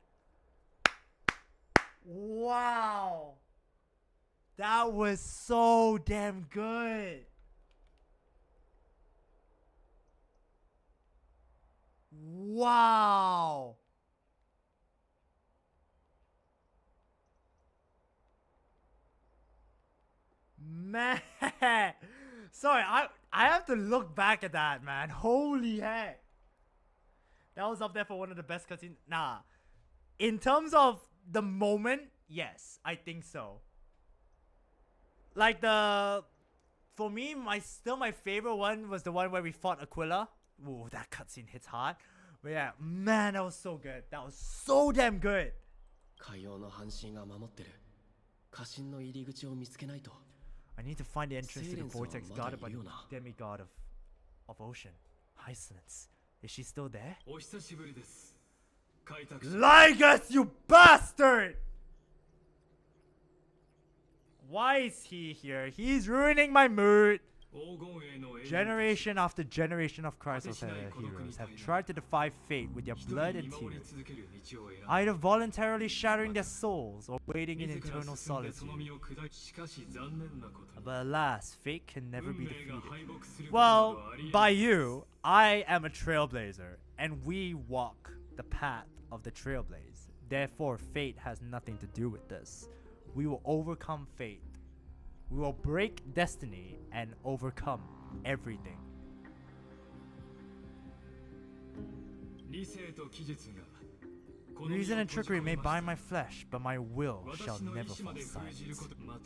Wow. That was so damn good. Wow. Man. Sorry, I have to look back at that, man. Holy heck. That was up there for one of the best cutscenes. Nah. In terms of the moment, yes, I think so. Like for me, my favorite one was the one where we fought Aquila. Ooh, that cutscene hits hard. But yeah, man, that was so good. That was so damn good. 海洋の半神が守ってる。家臣の入り口を見つけないと。 I need to find the entrance to the Hysilens vortex はまだ guarded by いる the よな。 demigod of ocean. Hysilens. Is she still there? お久しぶりです開拓者 Lygus, you bastard! Why is he here? He's ruining my mood. 黄金栄の英雄 Generation after generation of Chrysos heroes have tried to defy fate with their 一人 blood に and 見守り tears, 続ける道を選ん either voluntarily shattering their souls or waiting in 自ら eternal 進んでその solitude. 身を砕きしかし残念なことに But alas, fate can never 運 be 命が defeated. 敗北すること Well, などありえ by ない you, I am a trailblazer, and we walk the path of the trailblaze. Therefore, fate has nothing to do with this. We will overcome fate. We will break destiny and overcome everything. 理性と技術がこの身を Reason and 閉じ込 trickery め may ました bind my flesh, but my will shall 私の意 never 志ま fall で封じる silent. ことまた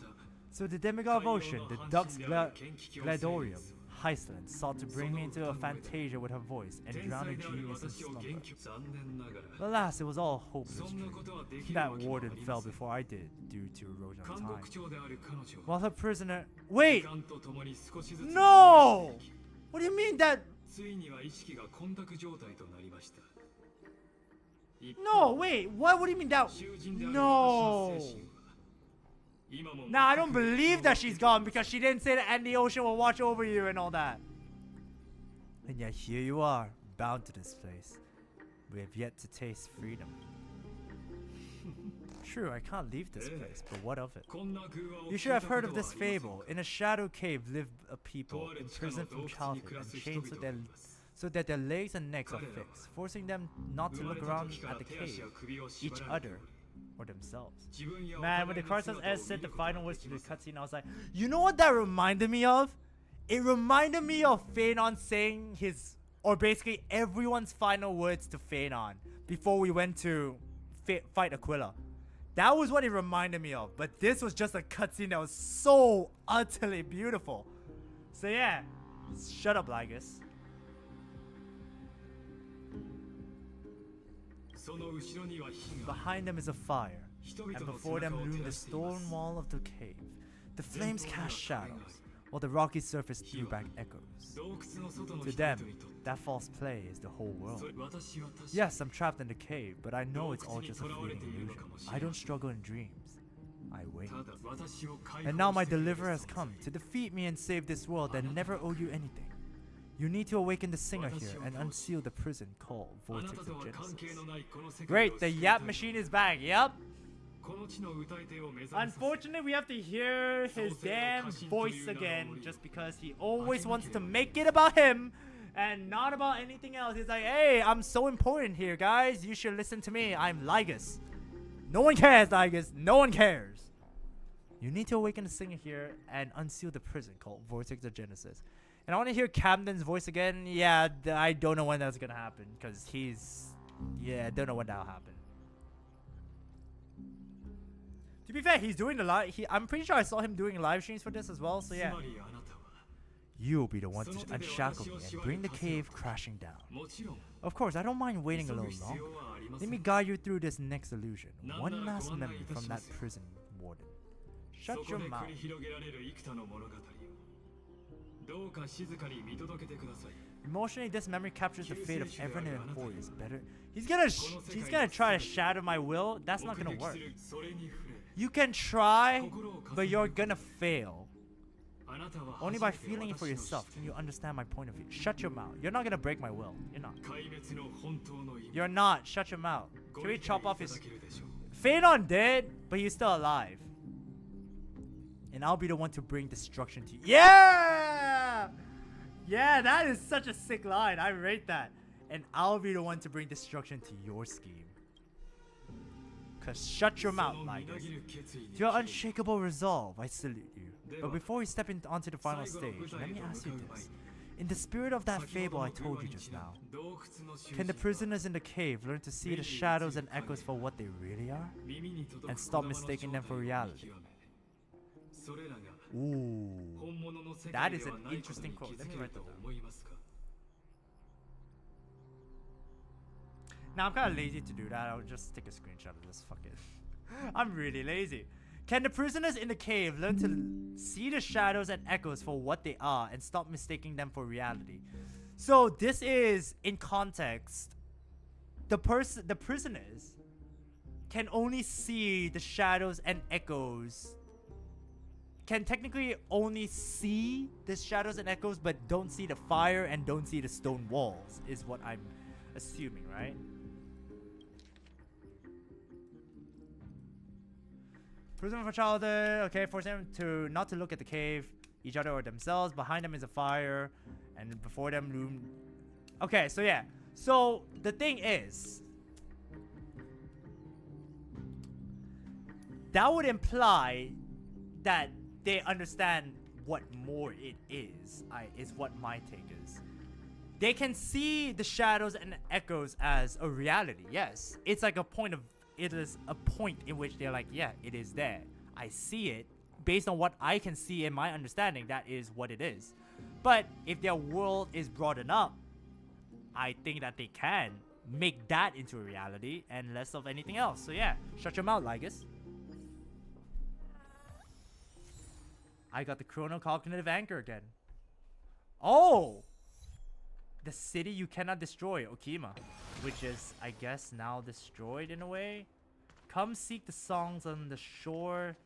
So the demigod of ocean, the duck's gladorium, Hysilens, sought to bring me into a fantasia with her voice and 天 drown a 才である genius in 私を slumber. 元気残念ながら But alas, it was all a hopeless そんな dream. ことはできる That わけはあ warden り fell ません before I did due to erosion of 監 time. 獄長である彼女 While her prisoner. 時 Wait! 間とともに少しずつ No! What do you mean that? ついには意識が混濁状態となりました No, wait. What do you mean that? 囚人である No! 私の精神は今も Nah, I don't 全く believe that she's gone because she didn't say that and the ocean will watch over you and all that. And yet here you are, bound to this place. We have yet to taste freedom. True, I can't leave this place, but what of it? こんな偶話を You 聞 should い have たこ heard と of は this ありません fable. か In a shadow cave lived a people とある地下の imprisoned 洞 from 窟に childhood 暮ら and す人 chained 々 to が their います so that their legs and necks are 彼らは fixed, forcing them not 生 to ま look れた around 時か at ら the 手足 cave, や首を each 縛られてお other り or themselves. 自分やお Man, when 互 the いの Carson 姿を S 見 said る the ことが final で words き to ま the せん cutscene, I was like, you know what that reminded me of? It reminded me of Phaenon saying his, or basically everyone's final words to Phaenon before we went to fight Aquila. That was what it reminded me of, but this was just a cutscene that was so utterly beautiful. So yeah, shut up, Lygus. その後ろには火が Behind them is a fire, 人々 and の before 背 them 中を照 loomed ら the していま stone す wall of the cave. The flames cast shadows, while the rocky surface threw back echoes. To them, that false play is the whole world. Yes, I'm trapped in the cave, but I know it's all just a fleeting illusion. I don't struggle in dreams. I wait. And now my deliverer has come to defeat me and save this world and never owe you anything. You need to awaken the singer here and unseal the prison called Vortex of Genesis. Great, the Yap machine is back, yep. Unfortunately, we have to hear his damn voice again just because he always wants to make it about him and not about anything else. He's like, hey, I'm so important here, guys. You should listen to me. I'm Lygus. No one cares, Lygus. No one cares. You need to awaken the singer here and unseal the prison called Vortex of Genesis. And I want to hear Camden's voice again. Yeah, I don't know when that's going to happen because he's... Yeah, I don't know when that'll happen. To be fair, he's doing the live. I'm pretty sure I saw him doing live streams for this as well. So yeah, you'll be the one to unshackle me and bring the cave crashing down. Of course, I don't mind waiting a little longer. Let me guide you through this next illusion. One last memory from that prison warden. Shut your mouth. Emotionally, this memory captures the fate of everyone in Amphoreus. Better, he's gonna try to shatter my will. That's not gonna work. You can try, but you're gonna fail. Only by feeling it for yourself can you understand my point of view. Shut your mouth. You're not gonna break my will. You're not. You're not. Shut your mouth. Can we chop off his... Phaedon dead, but he's still alive. And I'll be the one to bring destruction to you. Yeah! Yeah, that is such a sick line. I rate that. And I'll be the one to bring destruction to your scheme. Cause shut your mouth, Lygus. To your unshakable resolve, I salute you. But before we step onto the final stage, let me ask you this. In the spirit of that fable I told you just now, can the prisoners in the cave learn to see the shadows and echoes for what they really are? And stop mistaking them for reality? Ooh. That is an interesting quote. Let me write that down. Now I'm kind of lazy to do that. I'll just take a screenshot of this. Fuck it. I'm really lazy. Can the prisoners in the cave learn to see the shadows and echoes for what they are and stop mistaking them for reality? So this is, in context, the prisoners can only see the shadows and echoes. Can technically only see the shadows and echoes, but don't see the fire and don't see the stone walls, is what I'm assuming, right? Prison for childhood, okay, force them to not to look at the cave, each other or themselves. Behind them is a fire, and before them loom. Okay, so yeah. So the thing is, that would imply that they understand what more it is. Is what my take is. They can see the shadows and echoes as a reality. Yes, it's like a point of. It is a point in which they're like, yeah, it is there. I see it. Based on what I can see in my understanding, that is what it is. But if their world is broad enough, I think that they can make that into a reality and less of anything else. So yeah, shut your mouth, Lygus. I got the chrono-cognitive anchor again. Oh! The city you cannot destroy, Okima. Which is, I guess, now destroyed in a way. Come seek the songs on the shore.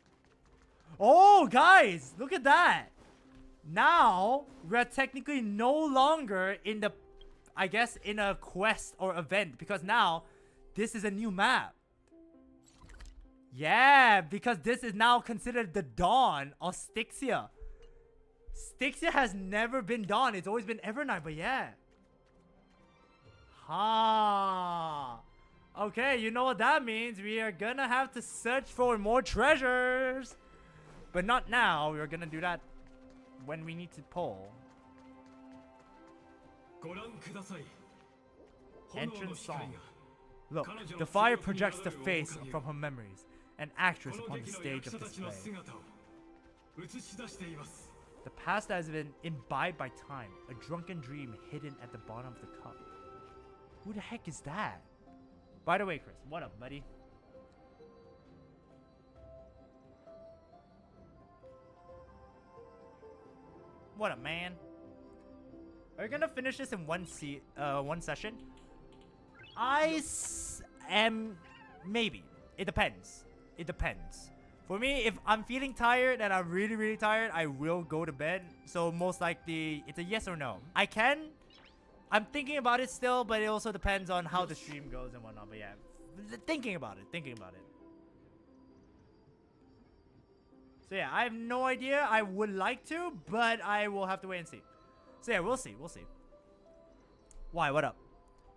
Oh, guys! Look at that! Now, we're technically no longer in the... I guess, in a quest or event. Because now, this is a new map. Yeah, because this is now considered the dawn of Styxia. Styxia has never been dawn. It's always been Evernight, but yeah. Okay, you know what that means. We are gonna have to search for more treasures. But not now. We're gonna do that when we need to pull. Entrance song. Look, the fire projects the face from her memories. An actress upon the stage of display. The past has been imbibed by time. A drunken dream hidden at the bottom of the cup. Who the heck is that? By the way, Chris, what up, buddy? What up, man? Are you gonna finish this in one session? Am maybe. It depends. It depends. For me, if I'm feeling tired and I'm really, really tired, I will go to bed. So most likely, it's a yes or no. I'm thinking about it still, but it also depends on how the stream goes and whatnot. But yeah, thinking about it. So yeah, I have no idea. I would like to, but I will have to wait and see. So yeah, we'll see. Why? What up?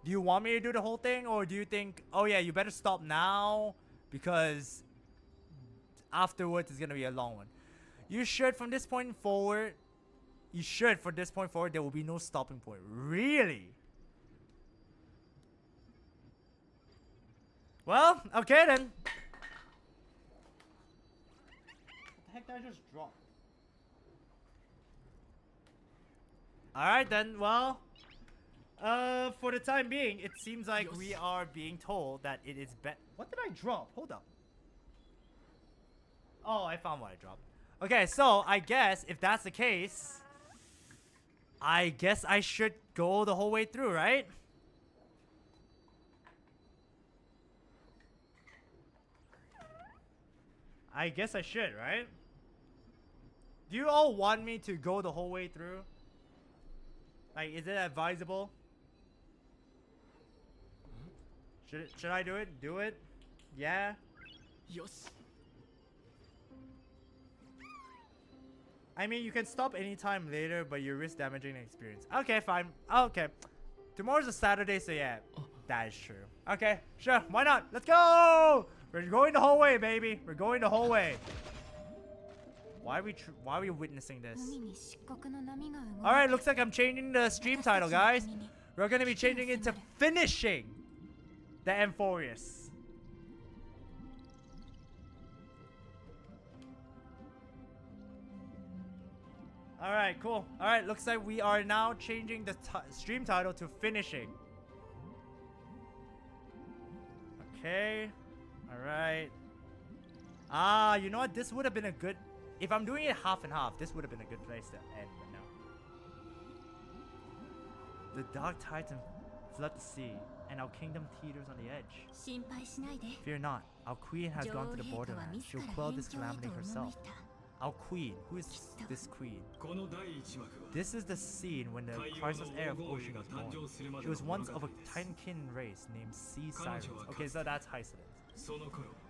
Do you want me to do the whole thing, or do you think, oh yeah, you better stop now because afterwards it's gonna be a long one? You should from this point forward. There will be no stopping point. Really? Well, okay then. What the heck did I just drop? Alright then, well. For the time being, it seems like we are being told that it is What did I drop? Hold up. Oh, I found what I dropped. Okay, so I guess if that's the case, I guess I should go the whole way through, right? I guess I should, right? Do you all want me to go the whole way through? Like, is it advisable? Should I do it? Do it? Yeah? Yes. I mean, you can stop anytime later, but you risk damaging the experience. Okay, fine. Okay. Tomorrow's a Saturday, so yeah. That is true. Okay, sure. Why not? Let's go! We're going the whole way, baby. We're going the whole way. Why are we witnessing this? Alright, looks like I'm changing the stream title, guys. We're gonna be changing it to Finishing the Amphoreus. Alright, cool. Alright, looks like we are now changing the stream title to Finishing. Okay. Alright. Ah, you know what? This would have been a good... If I'm doing it half and half, this would have been a good place to end, but no. The dark titan flood the sea, and our kingdom teeters on the edge. Fear not, our queen has gone to the borderlands. She'll quell this calamity herself. Our queen. Who is this queen? This is the scene when the priceless heir of Ocean was born. She was once of a titan-kin race named Sea Sirens. Okay, so that's Hysilens.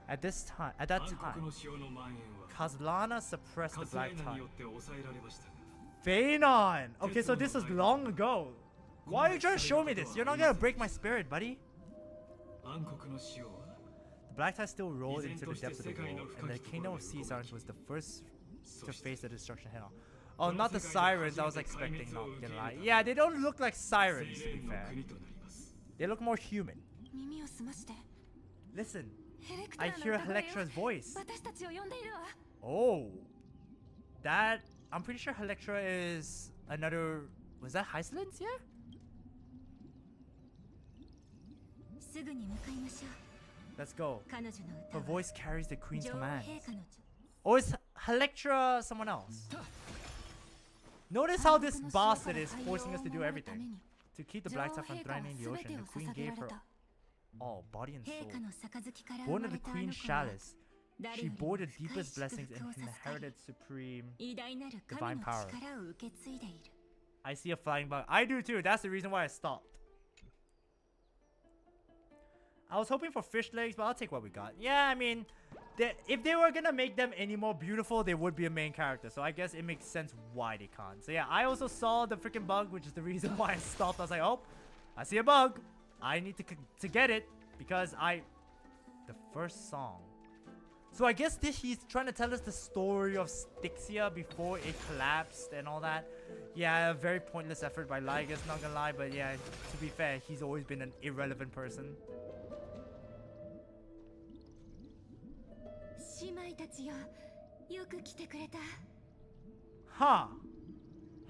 At that time, Kazlana suppressed the Black Tide. Phanon! Okay, so this was long ago. Why are you trying to show me this? You're not gonna break my spirit, buddy. The Black Tide still rolled into the depths of the world, and the kingdom of Sea Sirens was the first to face the destruction head on. Oh, not the sirens I was expecting, not gonna lie. Yeah, they don't look like sirens, to be fair. They look more human. Listen, I hear Electra's voice. Oh, that... I'm pretty sure Electra is another... Was that Hysilens? Yeah? Let's go. Her voice carries the queen's commands. Or is Electra someone else? Notice how this bastard is forcing us to do everything. To keep the Black Tide from threatening the ocean, the queen gave her all, body and soul. Born of the queen's chalice, she bore the deepest blessings and inherited supreme divine power. I see a flying bug. I do too. That's the reason why I stopped. I was hoping for fish legs, but I'll take what we got. Yeah, I mean, if they were gonna make them any more beautiful, they would be a main character. So I guess it makes sense why they can't. So yeah, I also saw the freaking bug, which is the reason why I stopped. I was like, oh, I see a bug. I need to get it because the first song. So I guess he's trying to tell us the story of Styxia before it collapsed and all that. Yeah, a very pointless effort by Lygus, not gonna lie, but yeah, to be fair, he's always been an irrelevant person. Huh.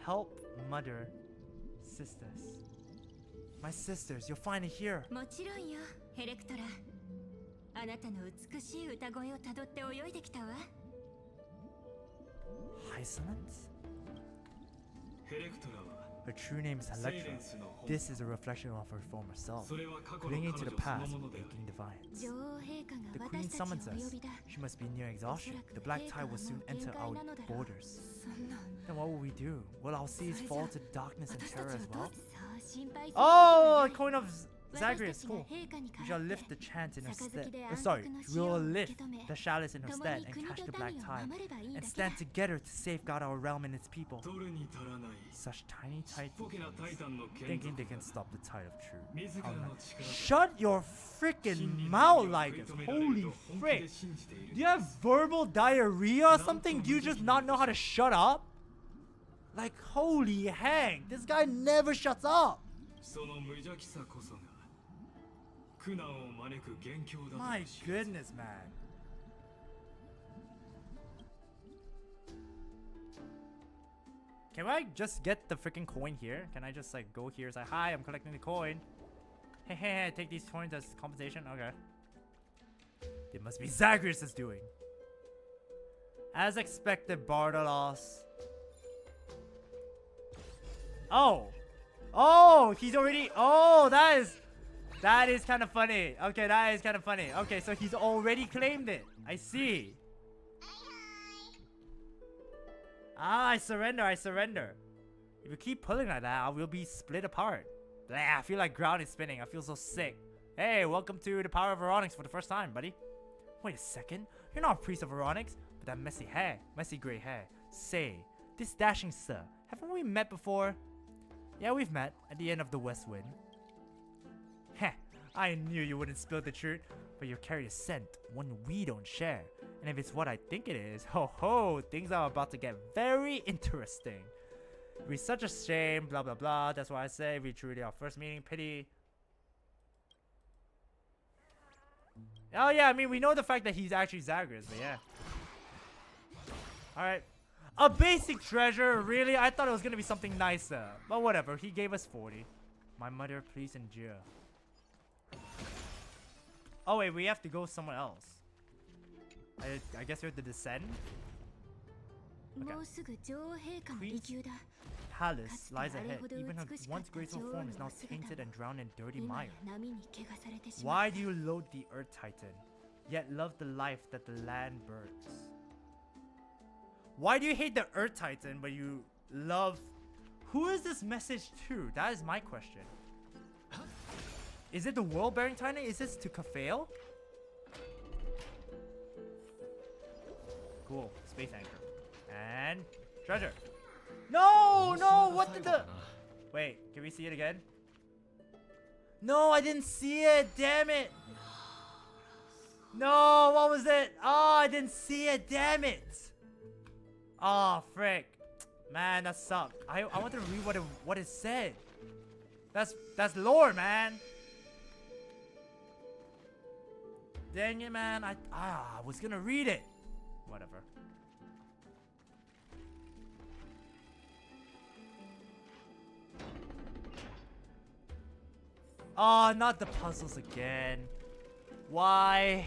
Help, mother, sisters. My sisters, you'll find it here. Hysilens? Her true name is Electra. This is a reflection of her former self, clinging to the past, making defiance. 女王陛下 The が queen 私たちを summons お呼 us. びだ She must be near exhaustion. The black tide will soon enter our borders. そんな Then what will we do? Will our seas fall to darkness and 私たち terror は as どう well? そう心配する Oh, coin of 私た Zagreus. ちが Cool. 陛下に We 代 shall わっ lift て the chant in her 杯 stead. で Sorry, 暗黒の we 潮 will を受 lift け止め the chalice in her 共 stead に and 国 catch と the black 民を tide 守ればいい and だけ stand だ together to safeguard our realm and its people. 取るに足らない Such tiny tight ちっぽけなタイタンの剣 thinking they can stop the tide of truth. 自らの力で Shut your freaking mouth, Lygus. Holy frick. Do you have verbal diarrhea or something? Do you just not know how to shut up? Like, holy hang. This guy never shuts up. その無邪気さこそが苦難を招く元凶だと My 知る goodness, man. Can I just get the freaking coin here? Can I just like go here and say, hi, I'm collecting the coin. Hey, hey, hey, take these coins as compensation? Okay. It must be Zagreus is doing. As expected, Bardalos. Oh. Oh, he's already. Oh, that is kind of funny. Okay, that is kind of funny. Okay, so he's already claimed it. I see. Ah, I surrender, I surrender. If you keep pulling like that, I will be split apart. Blah, I feel like ground is spinning. I feel so sick. Hey, welcome to the power of Veronix for the first time, buddy. Wait a second. You're not a priest of Veronix, but that messy hair, messy gray hair. Say, this dashing sir, haven't we met before? Yeah, we've met at the end of the West Wind. Heh, I knew you wouldn't spill the truth, but you carry a scent, one we don't share. And if it's what I think it is, ho ho, things are about to get very interesting. It'd be such a shame, blah blah blah. That's why I say we truly our first meeting, pity. Oh yeah, I mean we know the fact that he's actually Zagreus, but yeah. Alright. A basic treasure, really? I thought it was gonna be something nicer. But whatever, he gave us 40. My mother, please endure. Oh wait, we have to go somewhere else. I guess we have to descend. もうすぐ女王陛下の離宮だ Palace lies ahead. Even her once graceful form is now tainted and drowned in dirty 今 mire. や波に汚されてしまう Why do you loathe the Earth Titan, yet love the life that the land births? Why do you hate the Earth Titan, but you love... Who is this message to? That is my question. Is it the world-bearing Titan? Is this to Kafale? Cool. Space anchor. And treasure. No, no, what did the... Wait, can we see it again? No, I didn't see it. Damn it. No, what was it? Oh, I didn't see it. Damn it. Oh, frick. Man, that sucked. I wanted to read what it said. That's lore, man. Dang it, man. I was gonna read it. Whatever. Oh, not the puzzles again. Why?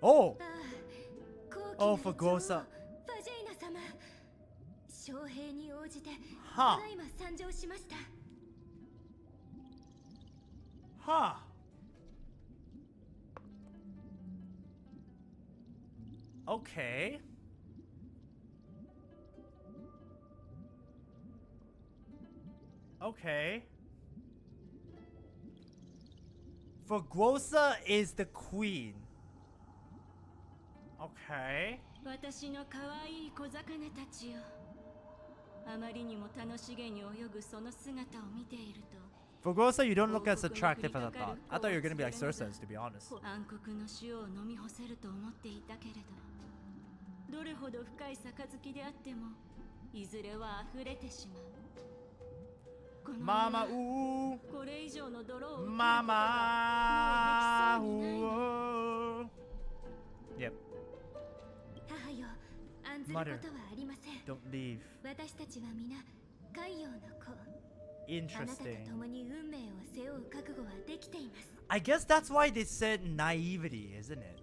Oh! ああ Oh, for Gosa. ファジェイナ様招聘に応じてはあただいま参上しました Huh. Okay. Okay. Forgosa is the queen. Okay. 私の可愛い小魚たちよあまりにも楽しげに泳ぐその姿を見ていると Forgosa, you don't look as attractive as I thought. I thought you were gonna be like Cersei's, to be honest. 暗黒の塩を飲み干せると思っていたけれどどれほど深い杯であってもいずれは溢れてしまうこの世は Mama, ooh. これ以上の泥を受けることが Mama, もうできそうにないの ooh. Yep. 母よ案ずることはありません Don't leave. 私たちは皆海洋の子あなたと Interesting. 共に運命を背負う覚悟はできています I guess that's why they said naivety, isn't it?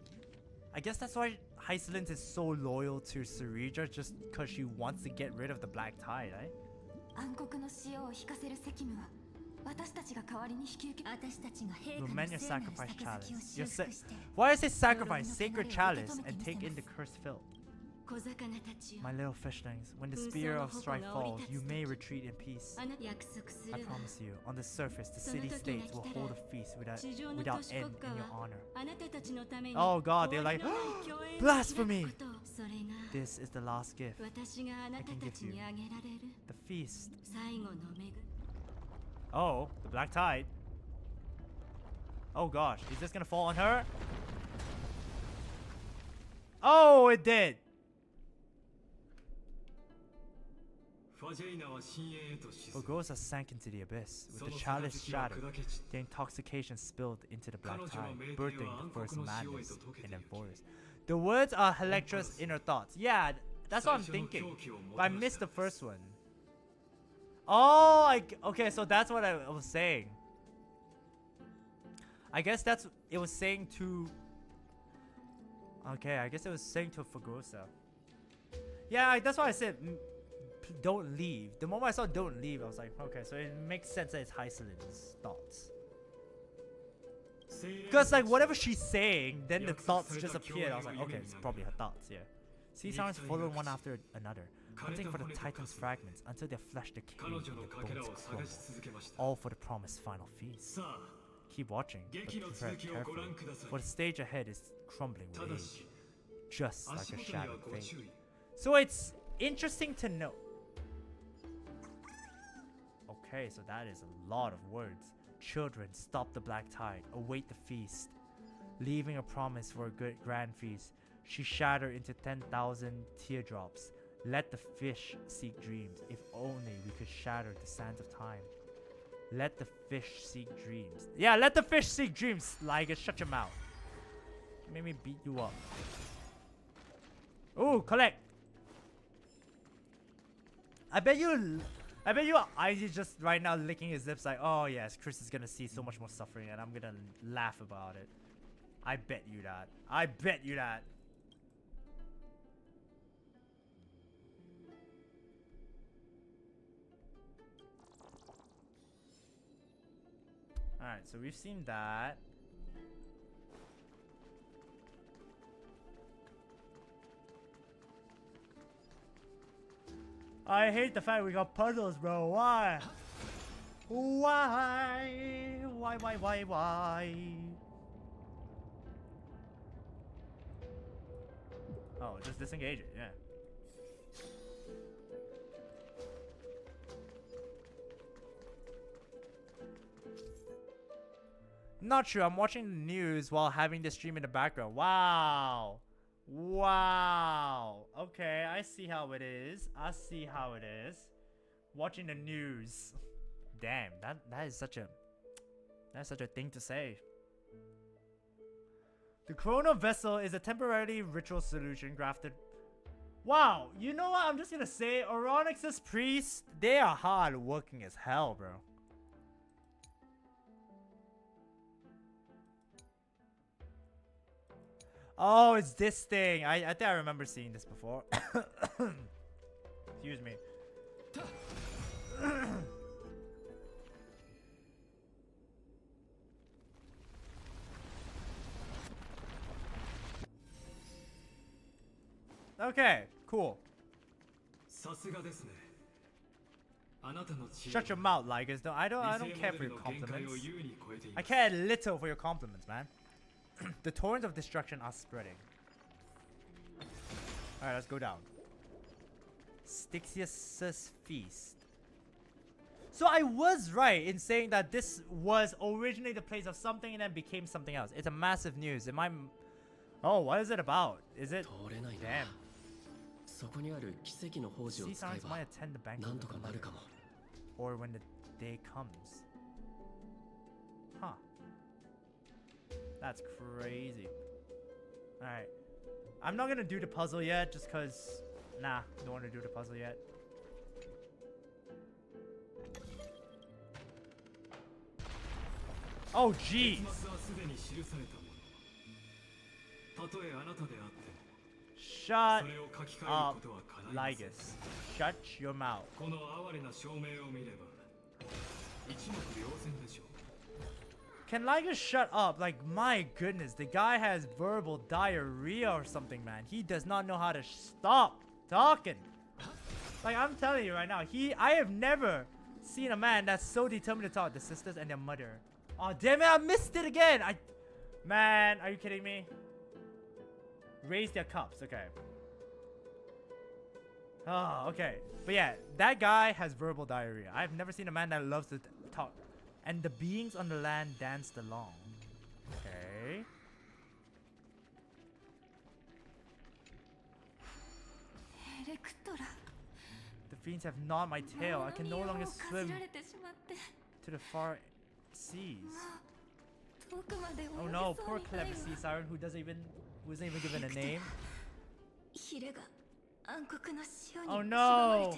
I guess that's why Hysilens is so loyal to Serija, just because she wants to get rid of the Black Tide, right? 暗黒の潮を引かせる責務は私たちが代わりに引き受け私たちが陛下の Romania 生命の sacrifice 杯 chalice. を You're 修 sa- 復して Why does it sacrifice sacred chalice and take in the cursed filth? 小魚たちよ My little fishlings, when the spear of strife falls, you may retreat in peace. あなた約束する I わ promise you, on the surface, the city-states will hold a feast without end in your honor. あなたたちのために Oh God, they're like, 終わりのない共演を blasphemy! 開くことそれが This is the last gift, 私があなたたちにあげられる the feast. 最後の恵み Oh, the black tide. Oh gosh, is this gonna fall on her? Oh, it did! Fogosa sank into the abyss, with the chalice shattered, the intoxication spilled into the black tide, birthing the first madness in Amphoreus. The words are Electra's inner thoughts. Yeah, that's what I'm thinking. But I missed the first one. Oh, okay, so that's what I was saying. I guess it was saying to... Okay, I guess it was saying to Fogosa. Yeah, that's why I said don't leave. The moment I saw don't leave, I was like, okay, so it makes sense that it's Hysilens' thoughts. Because like whatever she's saying, then the thoughts just appeared. I was like, okay, it's probably her thoughts, yeah. Sea sounds followed one after another, hunting for the Titan's fragments until their flesh decayed and their bones crumbled. All for the promised final feast. Keep watching, but prepare carefully, for the stage ahead is crumbling with age, just like a shattered fate. So it's interesting to know. Okay, so that is a lot of words. Children, stop the black tide, await the feast. Leaving a promise for a good grand feast, she shattered into 10,000 teardrops. Let the fish seek dreams, if only we could shatter the sands of time. Let the fish seek dreams. Yeah, let the fish seek dreams. Lygus, shut your mouth. Made me beat you up. Ooh, collect. I bet you Izzy's just right now licking his lips like, oh yes, Chris is gonna see so much more suffering and I'm gonna laugh about it. I bet you that. I bet you that. Alright, so we've seen that. I hate the fact we got puzzles, bro. Why? Why? Why? Oh, just disengage it, yeah. Not true. I'm watching the news while having the stream in the background. Wow. Wow. Okay, I see how it is. I see how it is. Watching the news. Damn, that is such a thing to say. The Chrono Vessel is a temporary ritual solution grafted. Wow, you know what? I'm just gonna say, Oronix's priests, they are hard working as hell, bro. Oh, it's this thing. I think I remember seeing this before. Excuse me. Okay, cool. Shut your mouth, Lygus. No, I don't care for your compliments. I care little for your compliments, man. The torrents of destruction are spreading. Alright, let's go down. Styxius' feast. So I was right in saying that this was originally the place of something and then became something else. It's a massive news. Am I... Oh, what is it about? Is it... Damn. Sea Sirens might attend the banquet with the mother. Or when the day comes. Huh. That's crazy. Alright. I'm not gonna do the puzzle yet just cause... Nah, don't want to do the puzzle yet. Oh, jeez! Shut up, Lygus. Shut your mouth. Can Lygus shut up? Like, my goodness, the guy has verbal diarrhea or something, man. He does not know how to stop talking. Like, I'm telling you right now, I have never seen a man that's so determined to talk. The sisters and their mother. Oh, damn it, I missed it again. Man, are you kidding me? Raise their cups, okay. Oh, okay. But yeah, that guy has verbal diarrhea. I've never seen a man that loves to talk. And the beings on the land danced along. Okay. The fiends have gnawed my tail. I can no longer swim to the far seas. Oh no, poor clever sea siren who isn't even given a name. Oh no!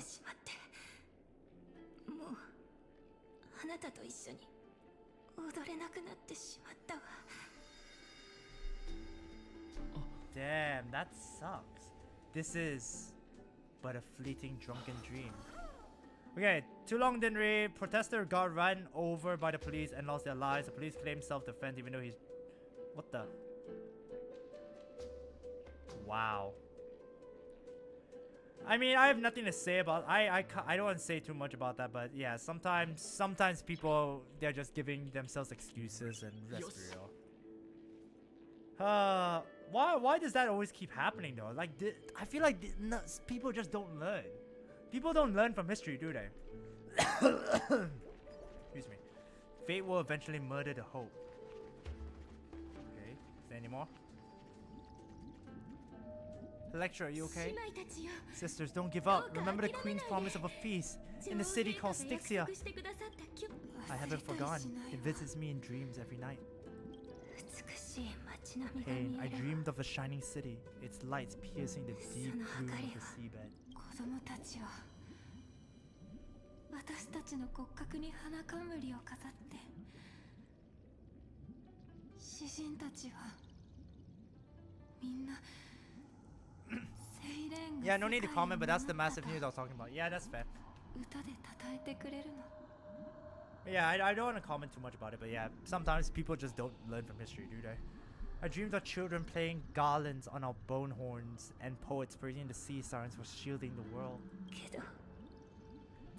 Damn, that sucks. This is but a fleeting drunken dream. Okay, too long didn't read. Protester got run over by the police and lost their lives. The police claimed self-defense even though he's... What the... Wow. I mean, I have nothing to say about... I don't want to say too much about that, but yeah, sometimes people, they're just giving themselves excuses, and that's real. Why does that always keep happening though? Like, I feel like people just don't learn. People don't learn from history, do they? Excuse me. Fate will eventually murder the hope. Okay, is there any more? Lecturer, are you okay? Sisters, don't give up. Remember the queen's promise of a feast in the city called Styxia. I haven't forgotten. It visits me in dreams every night. Pain, I dreamed of a shining city, its lights piercing the deep blue of the seabed. Yeah, no need to comment, but that's the massive news I was talking about. Yeah, that's fair. Yeah, I don't want to comment too much about it, but yeah, sometimes people just don't learn from history, do they? I dreamed of children playing garlands on our bone horns and poets praising the sea sirens for shielding the world.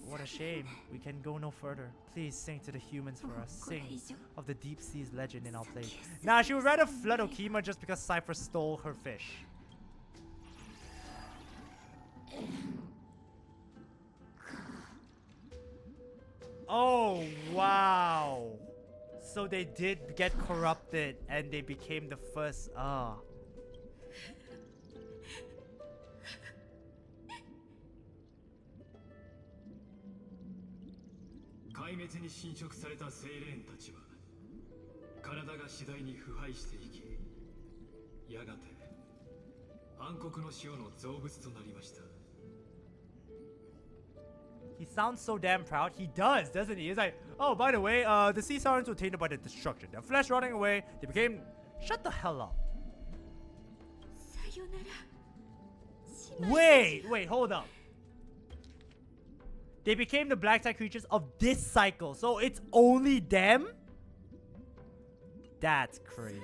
What a shame. We can go no further. Please sing to the humans for us. Sing of the deep sea's legend in our place. Nah, she would rather flood Okima just because Cypher stole her fish. Oh, wow. So they did get corrupted and they became the first. He sounds so damn proud. He does, doesn't he? He's like, oh, by the way, the sea sirens were tainted by the destruction. Their flesh rotting away. They became... Shut the hell up. Wait, hold up. They became the black tide creatures of this cycle. So it's only them? That's crazy.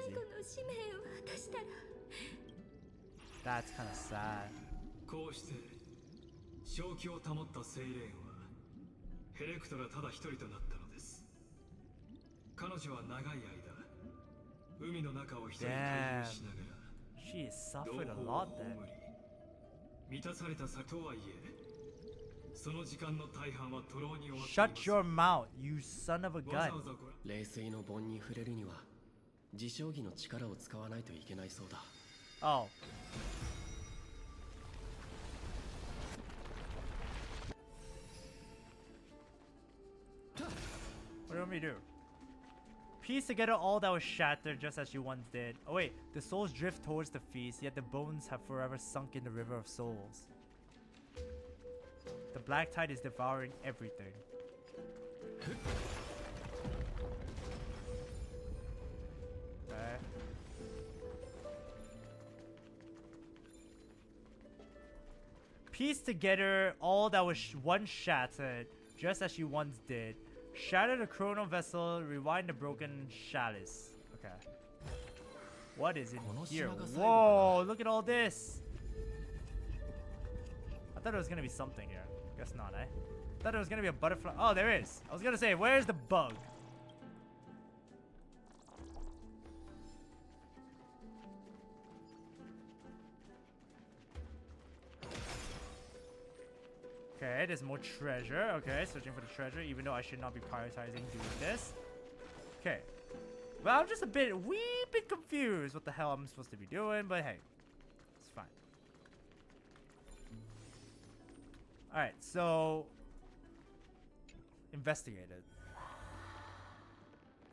That's kind of sad. ヘレクトラただ一人となったのです。彼女は長い間、海の中を一人滞留しながら、同胞を葬り、満たされた里とはいえ、その時間の大半は徒労に終わっています。Shut your mouth, you son of a gun. 冷水の盆に触れるには、自傷儀の力を使わないといけないそうだ。Oh. What do you want me to do? Piece together all that was shattered just as you once did. Oh wait, the souls drift towards the feast, yet the bones have forever sunk in the river of souls. The black tide is devouring everything. Okay. Piece together all that was once shattered, just as she once did. Shatter the chrono vessel, rewind the broken chalice. Okay. What is in here? Whoa, look at all this. I thought it was gonna be something here. Guess not, eh? Thought it was gonna be a butterfly. Oh, there is. I was gonna say, where's the bug? Okay, there's more treasure. Okay, searching for the treasure, even though I should not be prioritizing doing this. Okay. Well, I'm just a wee bit confused what the hell I'm supposed to be doing, but hey, it's fine. Alright, so investigated.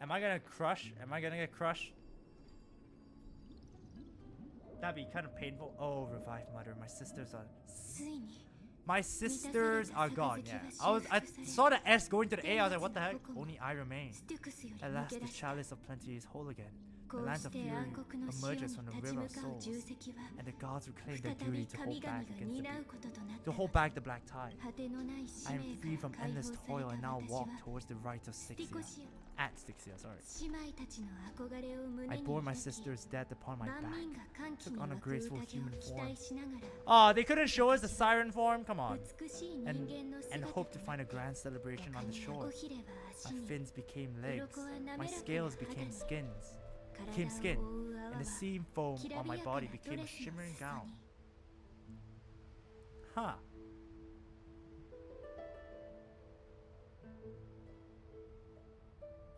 Am I gonna crush? Am I gonna get crushed? That'd be kind of painful. Oh, revive mother. My sisters are gone, yeah. I saw the S going to the A, I was like, what the heck? Only I remain. At last the chalice of plenty is whole again. The lands of fury emerges from the river of souls, and the gods reclaim their duty to hold back the black tide. I am free from endless toil and now walk towards the right of Styxia. At Styxia, sorry. I bore my sister's death upon my back, took on a graceful human form. Oh, they couldn't show us the siren form? Come on. And hope to find a grand celebration on the shore. My fins became legs, my scales became skin, and the seam foam on my body became a shimmering gown. Huh.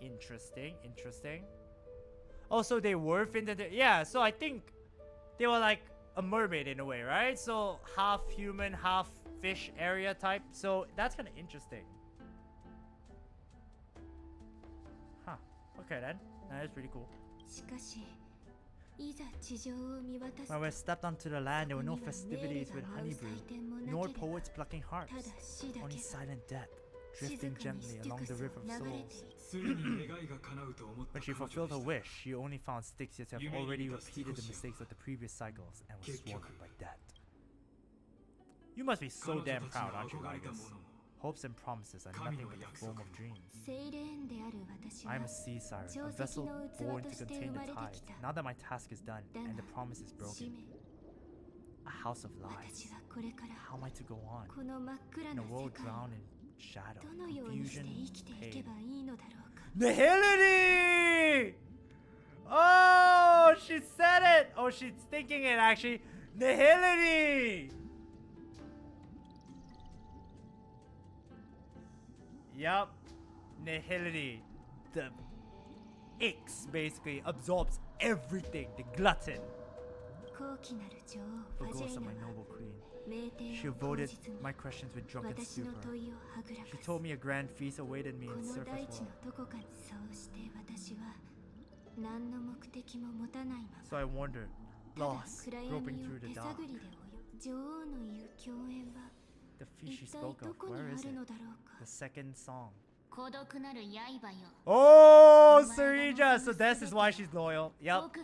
Interesting. Oh, so they were fins and yeah, so I think they were like a mermaid in a way, right? So half human, half fish area type. So that's kind of interesting. Huh. Okay then. That is pretty cool. When we stepped onto the land, there were no festivities with honeybrew, nor poets plucking harps, only silent death, drifting gently along the river of souls. When she fulfilled her wish, she only found Styxia to have already repeated the mistakes of the previous cycles and was swallowed by death. You must be so damn proud, aren't you, Lygus? Hopes and promises are nothing but the foam of dreams. I am a sea siren, a vessel born to contain the tide. Now that my task is done and the promise is broken, a house of lies. How am I to go on in a world drowned in shadow, confusion, pain? Nihility! Oh, she said it! Oh, she's thinking it actually. Nihility! Yup. Nihility. The Ix basically absorbs everything. The glutton. Forgosa, my noble queen. She avoided my questions with drunken stupor. She told me a grand feast awaited me in surface world. So I wandered, lost, groping through the dark. The feast she spoke of, where is it? The second song. Oh, Sarija! So this is why she's loyal. Yep.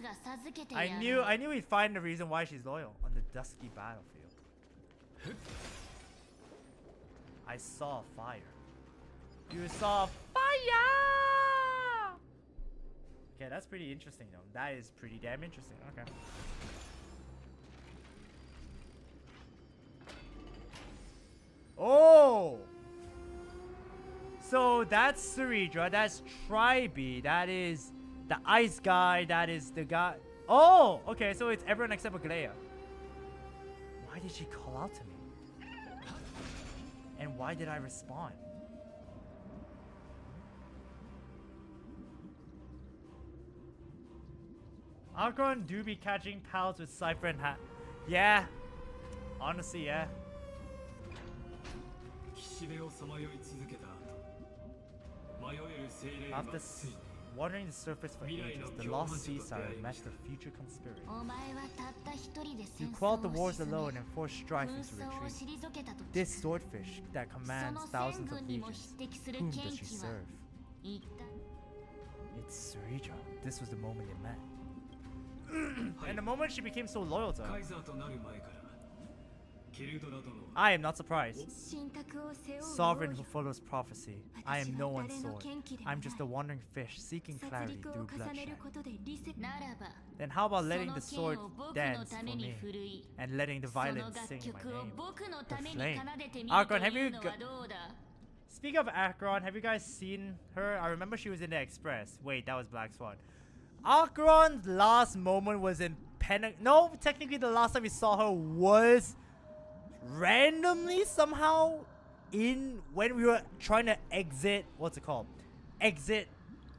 I knew we'd find the reason why she's loyal on the dusky battlefield. I saw fire. You saw fire! Okay, that's pretty interesting though. That is pretty damn interesting. Okay. Oh! So that's Saridra, that's Tribe, that is the ice guy, that is the guy. Oh! Okay, so it's everyone except for Glea. Why did she call out to me? And why did I respond? Alcron do be catching pals with Cypher and Hat. Yeah. Honestly, yeah. After wandering the surface for ages, the lost sea siren met the future conspirator. You quelled the wars alone and forced strife into retreat. This swordfish that commands thousands of legions, whom does she serve? It's Saridra. This was the moment they met. And the moment she became so loyal to her. I am not surprised. 神託を背負う Sovereign 王 who よ follows prophecy. I am no one's sword. I'm just a wandering fish seeking 殺 clarity 戮を through 重ねる bloodshed. ことで理性ならば Then how about そ letting の the 剣 sword を僕の dance た for めに me 振るい and letting the その violence 楽 sing my 曲を name? 僕のために The flame. 奏でてみる Archon, と have い you うのはどうだ Speaking of Acheron, have you guys seen her? I remember she was in the Express. Wait, that was Black Swan. Acheron's last moment was in No, technically the last time we saw her was randomly somehow in when we were trying to exit. What's it called? Exit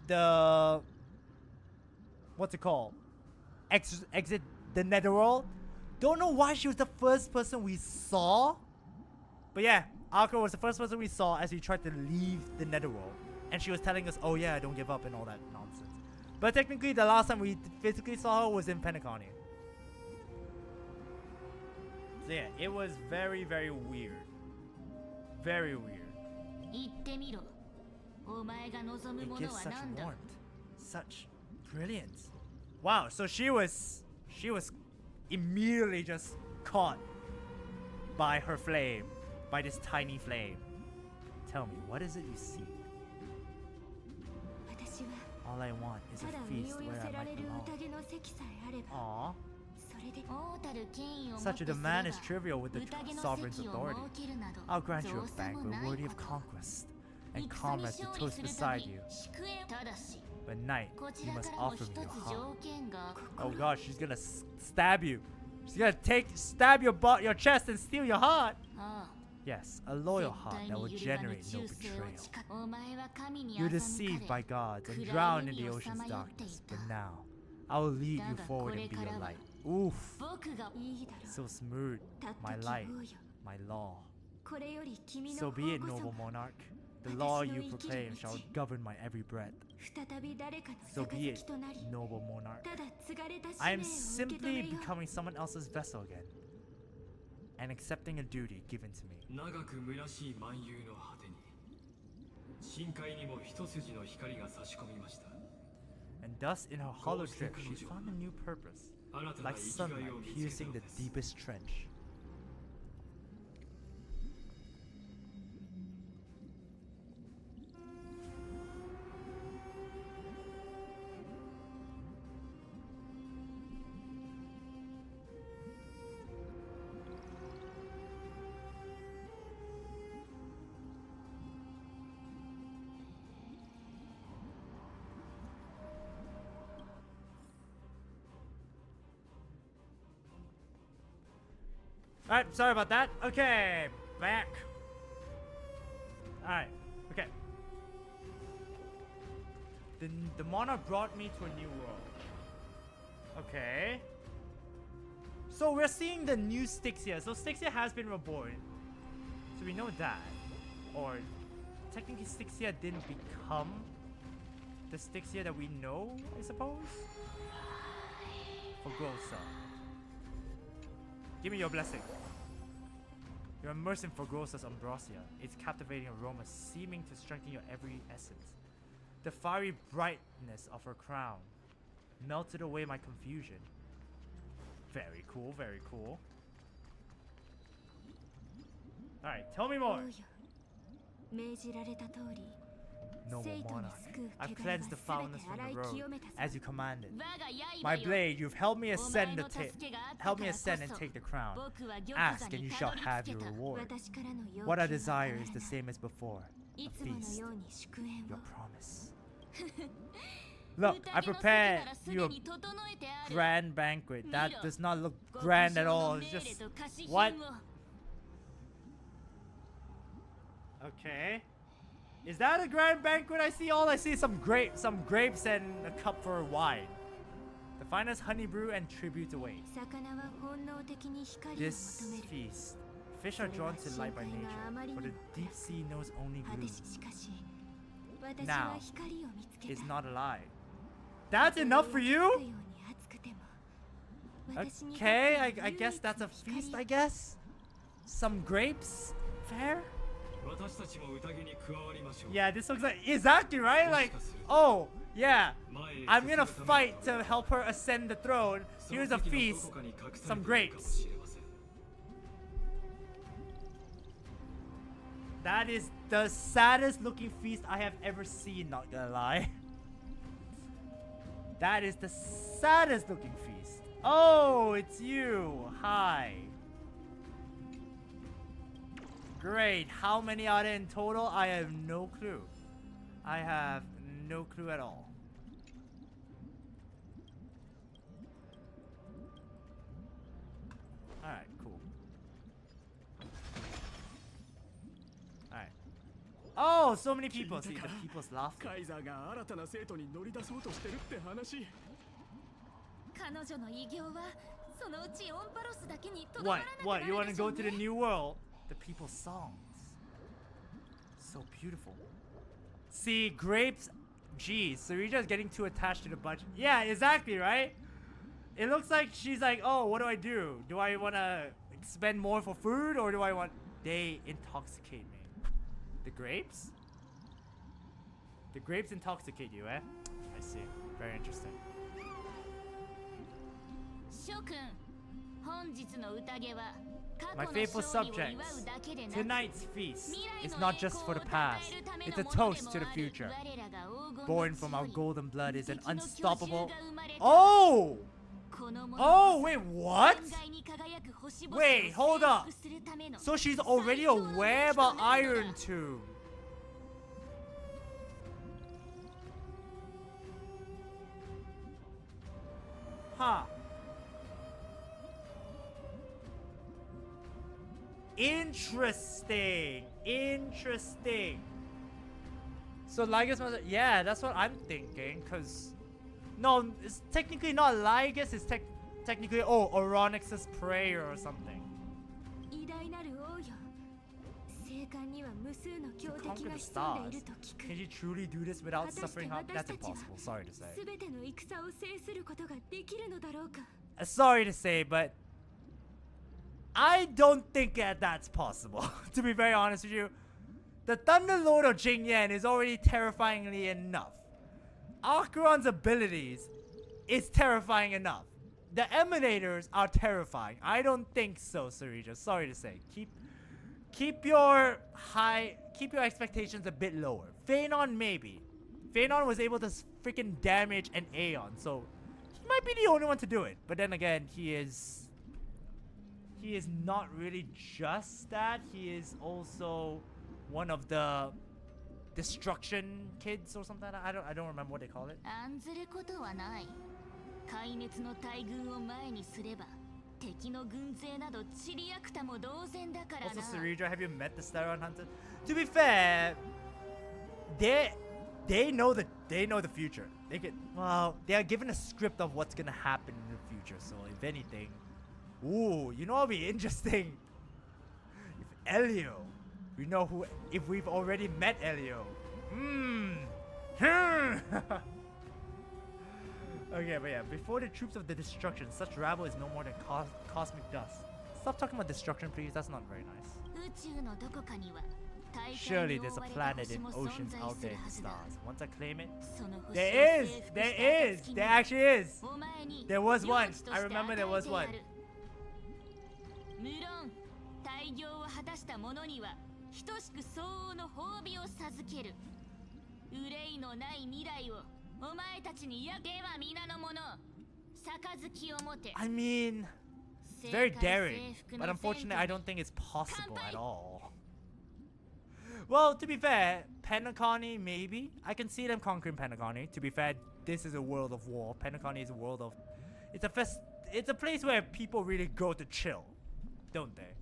the. What's it called? Exit the Netherworld. Don't know why she was the first person we saw. But yeah, Acheron was the first person we saw as we tried to leave the Netherworld. And she was telling us, oh yeah, don't give up and all that nonsense. But technically, the last time we physically saw her was in Pentaconi. So yeah, it was very, very weird. Very weird. 言ってみろお前が望む It も gives のは such 何だ warmth, such brilliance. Wow, so she was immediately just caught by her flame, by this tiny flame. Tell me, what is it you seek? 私は All I want is た a だ身 feast を寄 where せ I ら might れる belong. 宴の席さえあれば Aww. それで王たる権威をもっ Such て a すれば demand is trivial with the 宴の sovereign's 席を authority. 設けるなど I'll grant you 造 a 作も banquet ない worthy こ of と conquest, 戦 and に comrades to 勝利 toast するため beside you. 祝宴ただし But night, こち you ら must からも offer 一 me つ your heart. 条件が Oh gosh, she's gonna stab you. She's gonna stab your chest and steal your heart. ああ Yes, a loyal 絶 heart 対 that will に揺るがぬ generate no 忠誠を betrayal. 誓うお前は神に You're 欺 deceived か by れ gods and 暗 drowned い in the 海を ocean's さまよって darkness. いた But now, I will lead you だが forward これ and be から your は light. Oof, 僕がいいだろ so smooth. たった My 希 light, 望よ my law. これより君 So の be it, 方こ noble そ monarch. The law you 私の生きる proclaim 道 shall govern my every breath. 再び誰かの So be 杯 it, となり noble monarch. ただ継がれた使 I 命 am を受け止 simply めよう becoming someone else's vessel again, and accepting a duty given to me. 長く虚しい漫遊の果てに深海にも一筋の光が差し込みました。 And thus, in her hollow drift, she found a new purpose, 新たな like 生きがい sunlight を見つけた piercing の the です。 deepest trench. Alright, sorry about that. Okay, back. Alright, okay. The monarch brought me to a new world. Okay. So we're seeing the new Styxia. So Styxia has been reborn. So we know that. Or technically Styxia didn't become the Styxia that we know, I suppose? For Grossa. Give me your blessing. You're immersed in Forgrossa's ambrosia, its captivating aroma seeming to strengthen your every essence. The fiery brightness of her crown melted away my confusion. Very cool, very cool. Alright, tell me 王 more. よ命じられた通り Noble 生徒に monarch, 救う I've 気概は cleansed the 全 foulness て from 洗 the い road, 清めたぞ as you commanded. 我が刃 My よ blade, you've helped me お ascend 前 the の助けがあった help か me らこ ascend そ and take the crown. 僕は玉 Ask 座 and に you た shall どり have 着け your た reward. 私からの要求 What I は desire 変 is わ the らない same as before. い A つもの feast. ように祝宴 Your を promise. Look, I 宴の席な prepared らす you で a に整えてある grand banquet. That does not look 極 grand 上 at の all. 命 It's 令 just と貸し品を what? Okay. Is that a grand banquet I see? All I see is some grapes and a cup for wine. The finest honey brew and tribute await. 魚は本能的に光を This 求める feast, fish are drawn to light by nature, but the deep sea knows only 果て gloom. ししかし私 Now は光を見つけ It's た not a lie. That's enough for you? ように熱くても私にとって Okay, は I 唯一 guess that's a の feast, 光 I guess. Some grapes? Fair? 私たちも宴に加わりましょう。 Yeah, this looks like exactly right. Like, oh yeah, 前へ I'm 進む gonna ため fight に to help her ascend the throne. その Here's a 席の feast. どこかに隠されている some かも grapes. しれません。That is the saddest looking feast I have ever seen, not gonna lie. That is the saddest looking feast. Oh, it's you. Hi. Great. How many are there in total? I have no clue. I have no clue at all. Alright, cool. Alright. Oh, so many people. See, the people's laughing. カイザーが新たな生徒に乗り出そうとしてるって話。彼女の偉業はそのうちオンパロスだけにとどま What? らなくな What? る You want で to しょ go う to ね the new world? The people's songs. So beautiful. See, grapes. Geez, Sarita's getting too attached to the budget. Yeah, exactly, right? It looks like she's like, oh, what do I do? Do I want to spend more for food or do I want... They intoxicate me. The grapes? The grapes intoxicate you, eh? I see. Very interesting. 諸君、本日の宴は My faithful subjects, tonight's feast is not just for the past, it's a toast to the future. Born from our golden blood is an unstoppable... Oh! Oh, wait, what? Wait, hold up. So she's already aware about Iron Tomb. Huh. Interesting. Interesting. So Lygus was... Yeah, that's what I'm thinking, because... No, it's technically not Lygus, it's technically... Oh, Oronix's prayer or something. 偉大なる王よ。聖艦には無数の強 To 敵 conquer が the 潜んでい stars. ると聞く。 Can you truly do this without 果たして suffering harm? 私 That's たちは impossible, sorry to say. すべての戦を制することができるのだろうか。 Sorry to say, but... I don't think that that's possible, to be very honest with you. The Thunder Lord of Jingyan is already terrifyingly enough. Acheron's abilities is terrifying enough. The Emanators are terrifying. I don't think so, Sarija. Sorry to say. Keep your expectations a bit lower. Phaenon maybe. Phaenon was able to freaking damage an Aeon, so he might be the only one to do it. But then again, he is not really just that. He is also one of the destruction kids or something. I don't remember what they call it. 案ずることはない。壊滅の大軍を前にすれば敵の軍勢など散りあくたも同然だからな。 Also, Sarija, have you met the Steron Hunter? To be fair, they know the future. They are given a script of what's gonna happen in the future. So if anything, ooh, you know what'll be interesting? If Elio, we know who. If we've already met Elio, Okay, but yeah, before the troops of the destruction, such rabble is no more than cosmic dust. Stop talking about destruction, please. That's not very nice. 宇宙のどこかには大海 Surely に there's 覆 a われた planet 星 in も存 oceans 在 out す there る in は the ずだ。 stars. Once I claim it, その星を there is, 征服した there is, 暁に there actually is. お前に There was one. 領地と I して remember there 与え was てや one. る。無論大業を果たした者には等しく相応の褒美を授ける。憂いのない未来をお前たちに焼けは皆の者。杯を持て。 I mean, it's very daring, but unfortunately, I don't think it's possible at all. Well, to be fair, Penacony, maybe. I can see them conquering Penacony. To be fair, this is a world of war. Penacony is a world of... It's a place where people really go to chill, don't they?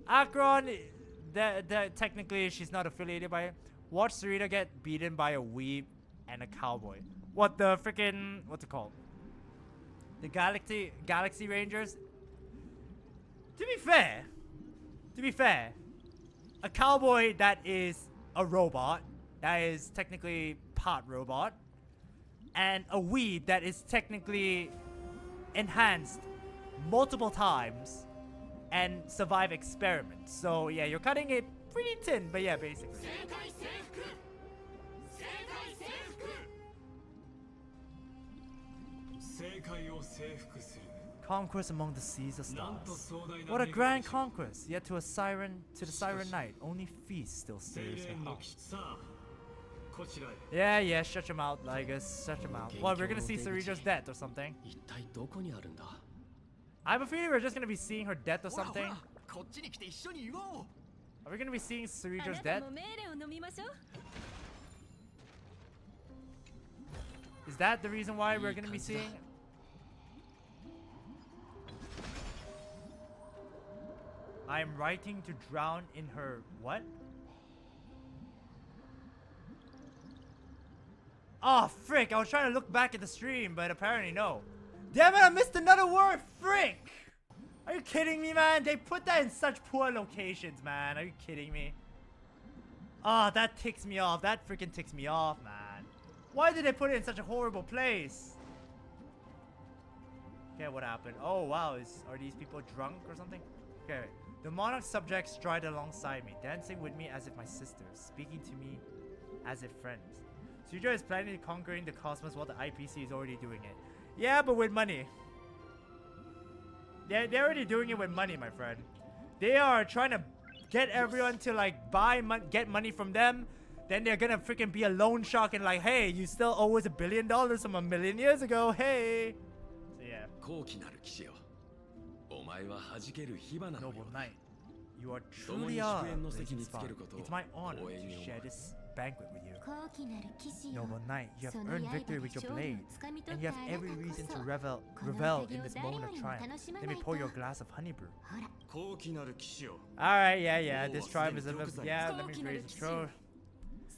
Acheron, technically, she's not affiliated by it. Watch Sarita get beaten by a weeb and a cowboy. What the freaking... What's it called? The Galaxy Rangers. To be fair, a cowboy that is a robot, that is technically part robot, and a weeb that is technically enhanced multiple times and survive experiments. So yeah, you're cutting it pretty thin, but yeah, basically. 正解を征服する。Conquest among the seas of stars. What a grand conquest! Yet to the Siren Knight, only feast still stirs her heart. Yeah, shut your mouth, Lygus. Shut your mouth. Well, we're gonna see Ceridra's death or something. 一体どこにあるんだ？ I have a feeling we're just gonna be seeing her death or something. こっちに来て一緒に言おう。 Are we gonna be seeing あ Ceridra's なた death? も命令を飲みましょう。 Is that the reason why we're gonna be seeing? I'm writing to drown in her what? Oh frick! I was trying to look back at the stream, but apparently no. Damn it! I missed another word. Frick! Are you kidding me, man? They put that in such poor locations, man. Are you kidding me? Oh, that ticks me off. That freaking ticks me off, man. Why did they put it in such a horrible place? Okay, what happened? Oh wow, are these people drunk or something? Okay, the monarch subjects stride alongside me, dancing with me as if my sisters, speaking to me as if friends. Sudra is planning to conquering the cosmos while the IPC is already doing it. Yeah, but with money. They're already doing it with money, my friend. They are trying to get everyone to like get money from them. Then they're gonna freaking be a loan shark and like, hey, you still owe us $1 billion from 1,000,000 years ago. Hey. So yeah. 高貴なる騎士よ。お前は弾ける火花のよ Noble うだ。 knight, you are 共 truly に are 祝宴の blazing 席につ spark. けることを It's my honor 光栄に to 思う share this banquet with you. 高貴なる騎士よ Noble knight, you have その earned 刃 victory で with your 勝利を blade, つかみ取 and っ you た have あなた every こ reason そ to こ revel の in 宴 this を moment 誰 of よりも triumph. 楽しま Let な me いと pour ほ your glass of honey brew. ら 高貴なる騎士よ。 Alright, yeah, this もう tribe is すでに玉座に yeah, let me 高貴なる raise the 騎士 throat.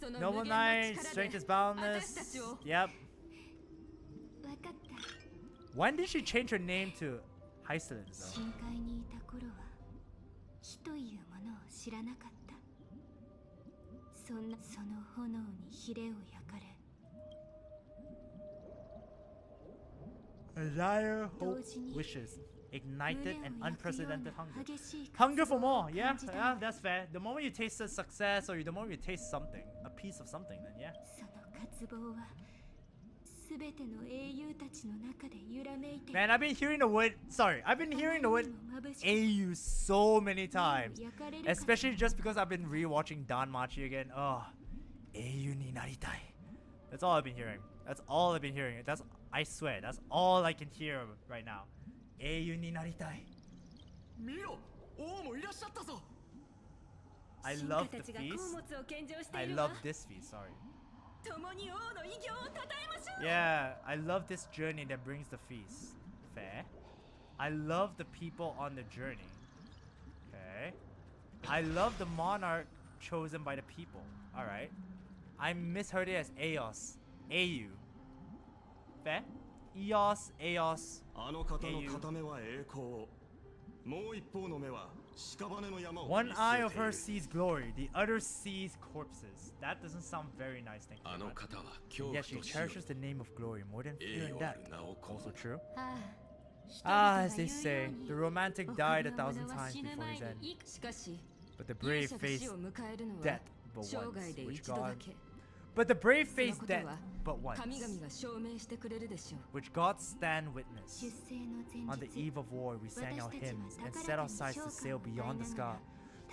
その Noble 無限の knight, 力 strength で is boundless. 私たちを Yep. わかった When did she change her name to Hysilens though? 深海にいた頃は火というものを知らなかったその炎にヒレを焼かれ Desire, hope, 同時に wishes, ignited 胸を and 焼くよう unprecedented な hunger. 激しい Hunger 渇 for 望を more, yeah, 感じた yeah, that's fair. The moment you taste the success or the moment you taste something, a piece of something, then yeah. その渇望はすべての英雄たちの中で揺らめいて Man, I've been hearing the word, I've been hearing the word AU so many times. Especially just because I've been rewatching Danmachi again. Oh, AU ni naritai. That's all I've been hearing. That's all I've been hearing. I swear, that's all I can hear right now. AU ni naritai. 見ろ、王もいらっしゃったぞ。 I 進 love 化 the たちが feast. 供物を献上して I いるわ love this feast, sorry. 共に王の偉業を称えましょう Yeah, I love this journey that brings the feast. Fair. I love the people on the journey. Okay. I love the monarch chosen by the people. Alright. I misheard it as Eos. AU. Fair? Eos, Eos. あの方の片目は栄光を、もう一方の目は屍の山を One 見 eye 据 of えてい her る。 sees glory, the other sees corpses. That doesn't sound very nice, thank あ you. の very much. 方は恐 Yet 怖 she と死を cherishes the name of glory more than 栄 fear 誉 and あ death. る名を込 Also む true. ああ Ah, 人 as 々 they が言うよ say, うに the romantic お died 金 a の thousand 者は times 死ぬ before 前 his end. にしかし But the 勇 brave 者が faced 死を迎えるのは death but 生涯 once, で which 一度だ God, け but the brave その faced こと death は but once, 神々が証明してくれるでしょう which God stand witness. 出世の前 On the 日 eve of war, we sang our 私たちは hymns and 高 set ら our かに sights to 召 sail 喚を歌い beyond the な sky. がら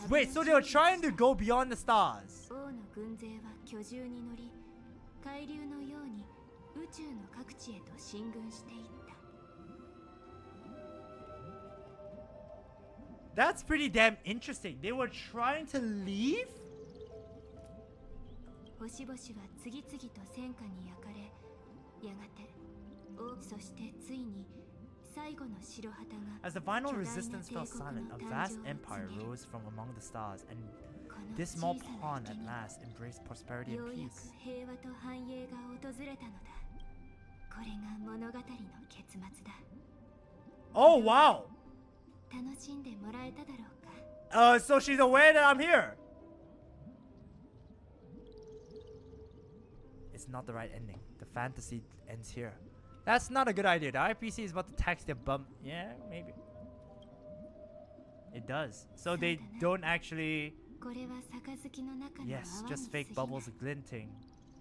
Wait, so they were trying to go beyond the stars. 王の軍勢は巨獣に乗り海流のように宇宙の各地へと進軍していった That's pretty damn interesting. They were trying to leave? 星々は次々と戦火に焼かれやがてそしてついに最後の白旗が As the final 巨大な resistance 帝 fell 国 silent, の a 誕 vast 生を empire 告げる rose from among the stars, and この this small 小さな pawn 池 at に last embraced prosperity よ and うやく peace. 平和と繁栄が訪れたのだこれが物語の結末だ Oh, wow! 楽しんでもらえただろうか So she's aware that I'm here. It's not the right ending. The fantasy ends here. That's not a good idea. The IPC is about to tax their bum. Yeah, maybe. It does. So they don't actually. これは杯の中の Yes, 泡に just 過ぎ fake ない bubbles glinting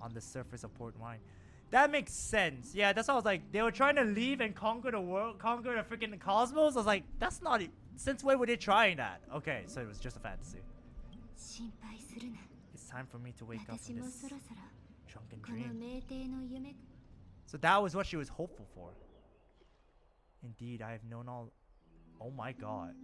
on the surface of port wine. That makes sense. Yeah, that's why I was like, they were trying to leave and conquer the world, conquer the freaking cosmos. I was like, that's not it. Since when were they trying that? Okay, so it was just a fantasy. 心配するな。 It's time for me to wake up 私 from も this そろそろ drunken この dream. 冥帝の夢 So that was what she was hopeful for. Indeed, I have known all. Oh my god.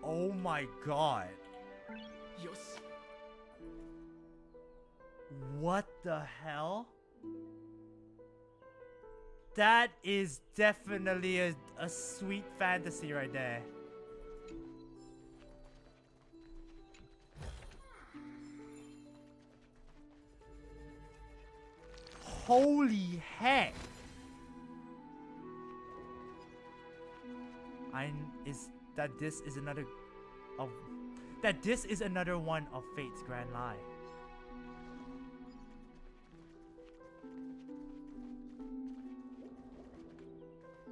Oh my god. よし What the hell? That is definitely a sweet fantasy right there. Holy heck. This is another of that this is another one of Fate's grand lie.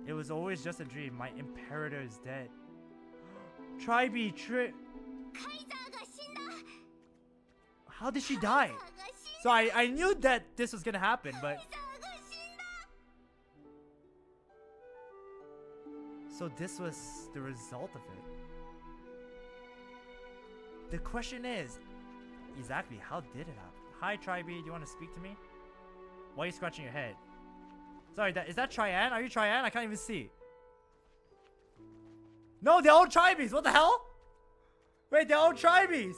It was always just a dream. My imperator is dead. Tribe カイザーが死んだ How did she die? So I knew that this was gonna happen, but カイザーが死んだ so this was the result of it. The question is, exactly how did it happen? Hi Tribe, do you want to speak to me? Why are you scratching your head? Sorry, is that Trian? Are you Trian? I can't even see. No, they're all Tribes. What the hell? Wait, they're all Tribes.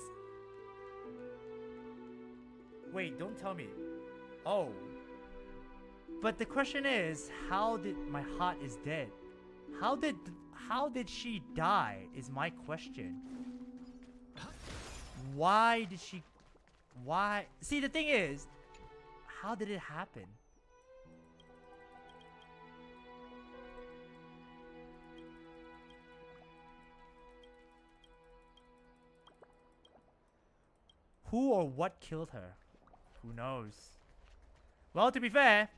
Wait, don't tell me. Oh. But the question is, how did my heart is dead? How did she die is my question. Why did she... Why? See, the thing is, how did it happen? Who or what killed her? Who knows? Well, to be fair,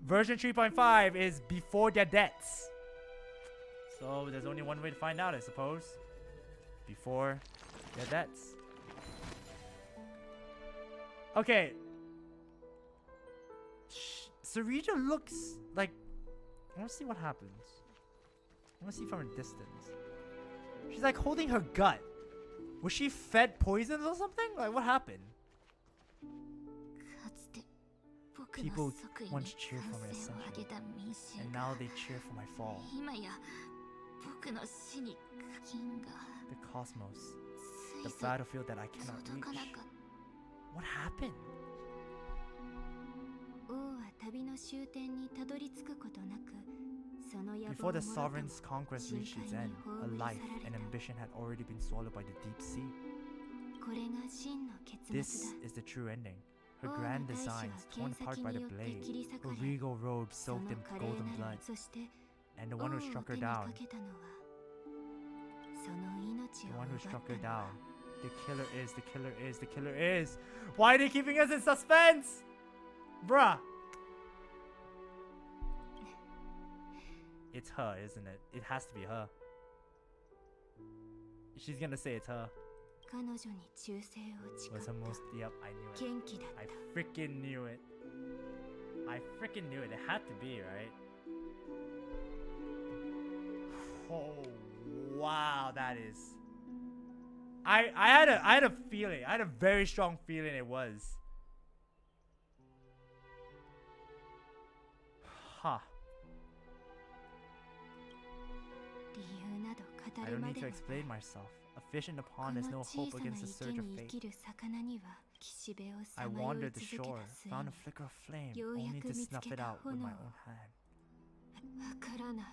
version 3.5 is before their deaths. So there's only one way to find out, I suppose. Before their deaths. Okay. Sarita looks like... I want to see what happens. I want to see from a distance. She's like holding her gut. Was she fed poisons or something? Like, what happened? かつて僕の People 即位 once に cheered for my 歓声を上げ ascension, た民衆 and が now they cheer for my fall. 今や僕の死に銀が The cosmos, つ the いぞ battlefield that I cannot 届かな reach. かっ What happened? た王は旅の終点にたどり着くことなくその野望 Before the をもろとも sovereign's conquest reached its end, a life and ambition had already been swallowed by the deep sea. これが真の結末 This だ is the true ending. Her Oh, grand the designs Daisy torn was apart by the Kensaki blade,によって切り裂か her れ regal robe その soaked in 華麗 golden な blood, るそして and the 王 one を who struck 手 her に down, かけたのはその命 the を one who 奪 struck った her のは down. The killer is, the killer is, the killer is. Why are they keeping us in suspense? Bruh. It's her, isn't it? It has to be her. She's gonna say it's her. 彼女に忠誠を誓 Was っ her most... Yep, I knew た it. 元気だっ I た freaking knew it. I freaking knew it. It had to be, right? Oh, wow, that is... I had a feeling. I had a very strong feeling it was. Huh. 理由など I 語る don't ま need で to も explain myself. A fish in the こ pond の has no 小 hope さな against the 池 surge of に生 fate. きる魚には岸辺を I さまよい wandered the 続け shore, た末 found a に flicker of flame, ようや only く to 見つ snuff け it た out with my 炎 own hand. わからない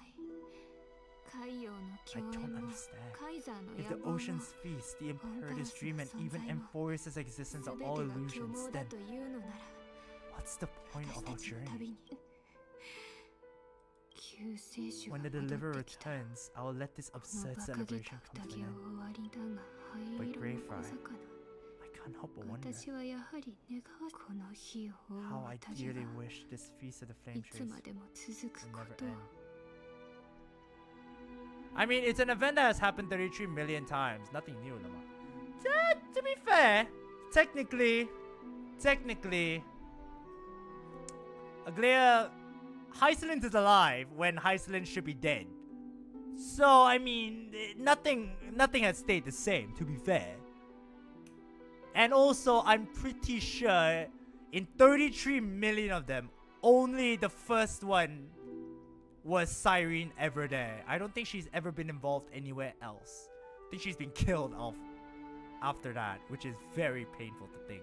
海洋の I 共 don't 演も understand. カイザーの If the 野望も ocean's feast, the imperator's dream, and even Honkai Amphoreus' existence 全 are て all が虚 illusions, 妄だ then というのなら what's the point 私 of た our ちの journey? 旅に救世主が When the 戻 deliverer ってきた returns, I will let this この absurd 馬鹿げ celebration た come to 宴 an は end. 終わりだが But 灰色の Grey 小 Fry, 魚 I can't help but wonder 私はやはり願うこの日を追う how I 私が dearly wish this feast of the flame いつ trace までも続く will こ never とを end. I mean, it's an event that has happened 33 million times. Nothing new, Lama. To be fair, technically, Aglaia, Hysilens is alive when Hysilens should be dead. So, I mean, nothing has stayed the same, to be fair. And also, I'm pretty sure in 33 million of them, only the first one was Cyrene ever there. I don't think she's ever been involved anywhere else. I think she's been killed off after that, which is very painful to think.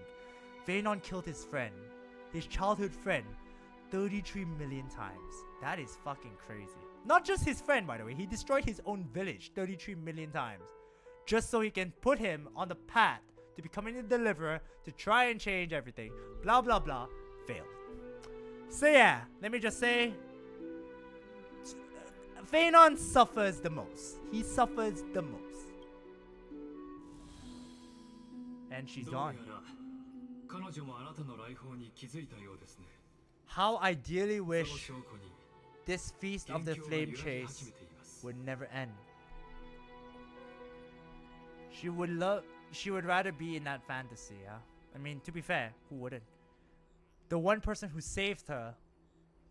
Vanon killed his friend, his childhood friend, 33 million times. That is fucking crazy. Not just his friend, by the way. He destroyed his own village 33 million times. Just so he can put him on the path to becoming the deliverer, to try and change everything. Blah, blah, blah. Failed. So yeah, let me just say, Vanon suffers the most. He suffers the most. And she's gone. How I dearly wish this feast of the flame chase would never end. She would rather be in that fantasy, yeah? I mean, to be fair, who wouldn't? The one person who saved her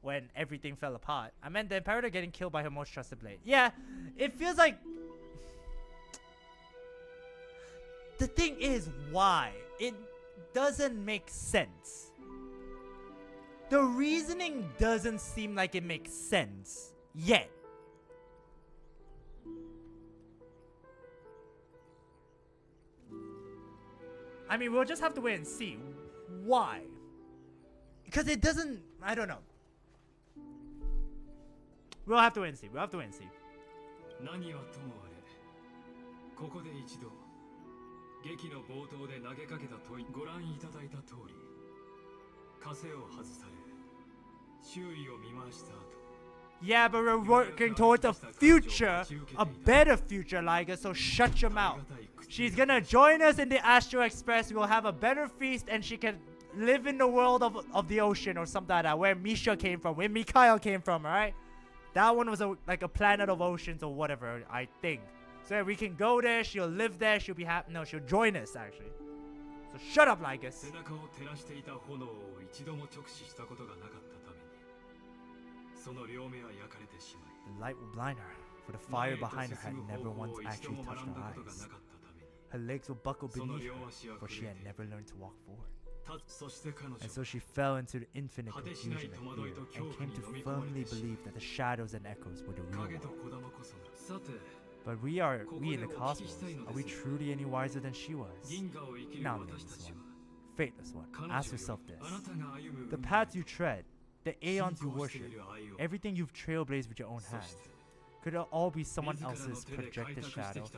when everything fell apart. I meant the Imperator getting killed by her most trusted blade. Yeah, it feels like... The thing is, why? It doesn't make sense. The reasoning doesn't seem like it makes sense yet. I mean, we'll just have to wait and see why. Because it doesn't... I don't know. We'll have to wait and see. We'll have to wait and see. 何はともあれ、ここで一度劇の冒頭で投げかけた問いご覧いただいた通り、枷を外され、周囲を見回した後。Yeah, but we're working towards a future, a better future, Lygus, so shut your mouth. She's gonna join us in the Astro Express. We'll have a better feast and she can live in the world of the ocean or something like that, where Misha came from, where Mikhail came from, alright? That one was like a planet of oceans or whatever, I think. So we can go there, she'll live there, she'll be happy. No, she'll join us, actually. So shut up, Lygus. The light will blind her, for the fire behind her had never once actually touched her eyes. Her legs will buckle beneath her, for she had never learned to walk forward. And so she fell into the infinite confusion and fear, and came to firmly believe that the shadows and echoes were the real world. But we in the cosmos, are we truly any wiser than she was? Now, nameless one, fateless one, ask yourself this. The paths you tread, the aeons you worship, everything you've trailblazed with your own hands, could it all be someone else's projected shadow?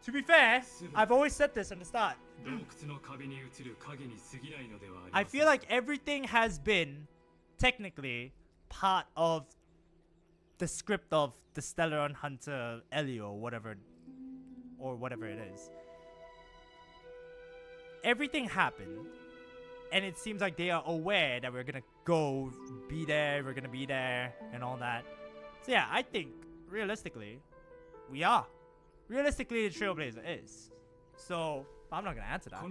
To be fair, I've always said this from the start. I feel like everything has been, technically, part of the script of the Stellaron Hunter Elio or whatever it is. Everything happened, and it seems like they are aware that we're gonna go be there, and all that. So yeah, I think, realistically, we are. Realistically, the Trailblazer is. So, I'm not gonna answer that.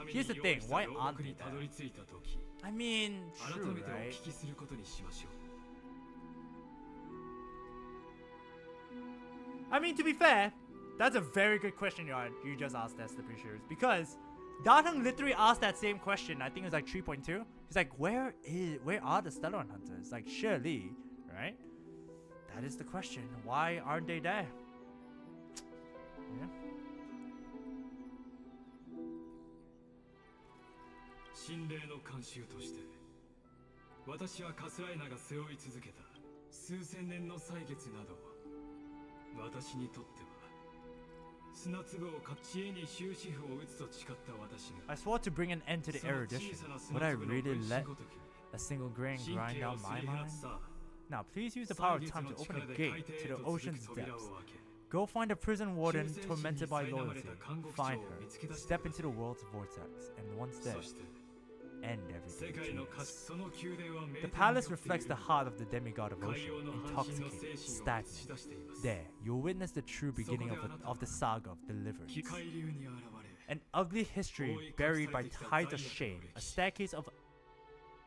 Here's the thing, why aren't they there? I mean, true, right? I mean, to be fair, that's a very good question you just asked, Esther Precious, because Datang literally asked that same question. I think it was like 3.2. He's like, where are the Stellaron Hunters? Like, surely, right? That is the question. Why aren't they there? Yeah. 心霊の慣習として、私はカスライナが背負い続けた数千年の歳月など、私にとっては砂粒をか知恵に終止符を打つと誓った私が。 I swore to bring an end to the erudition. Would I really let a single grain grind down my mind? Now, please use the power of time to open a gate to the ocean's depths. Go find a prison warden tormented by loyalty. Find her, step into the world's vortex, and once there, end 世 everything. 界の to 歌詞 its. その宮殿は名 The 店に palace よって reflects the いる heart of the demigod of 海 ocean, 洋の半身の精 intoxicated, 神を映し stagnant. 出しています There, you'll witness the true beginning of the saga of deliverance. 機械流に現れ An ugly history buried by tides of shame, a staircase of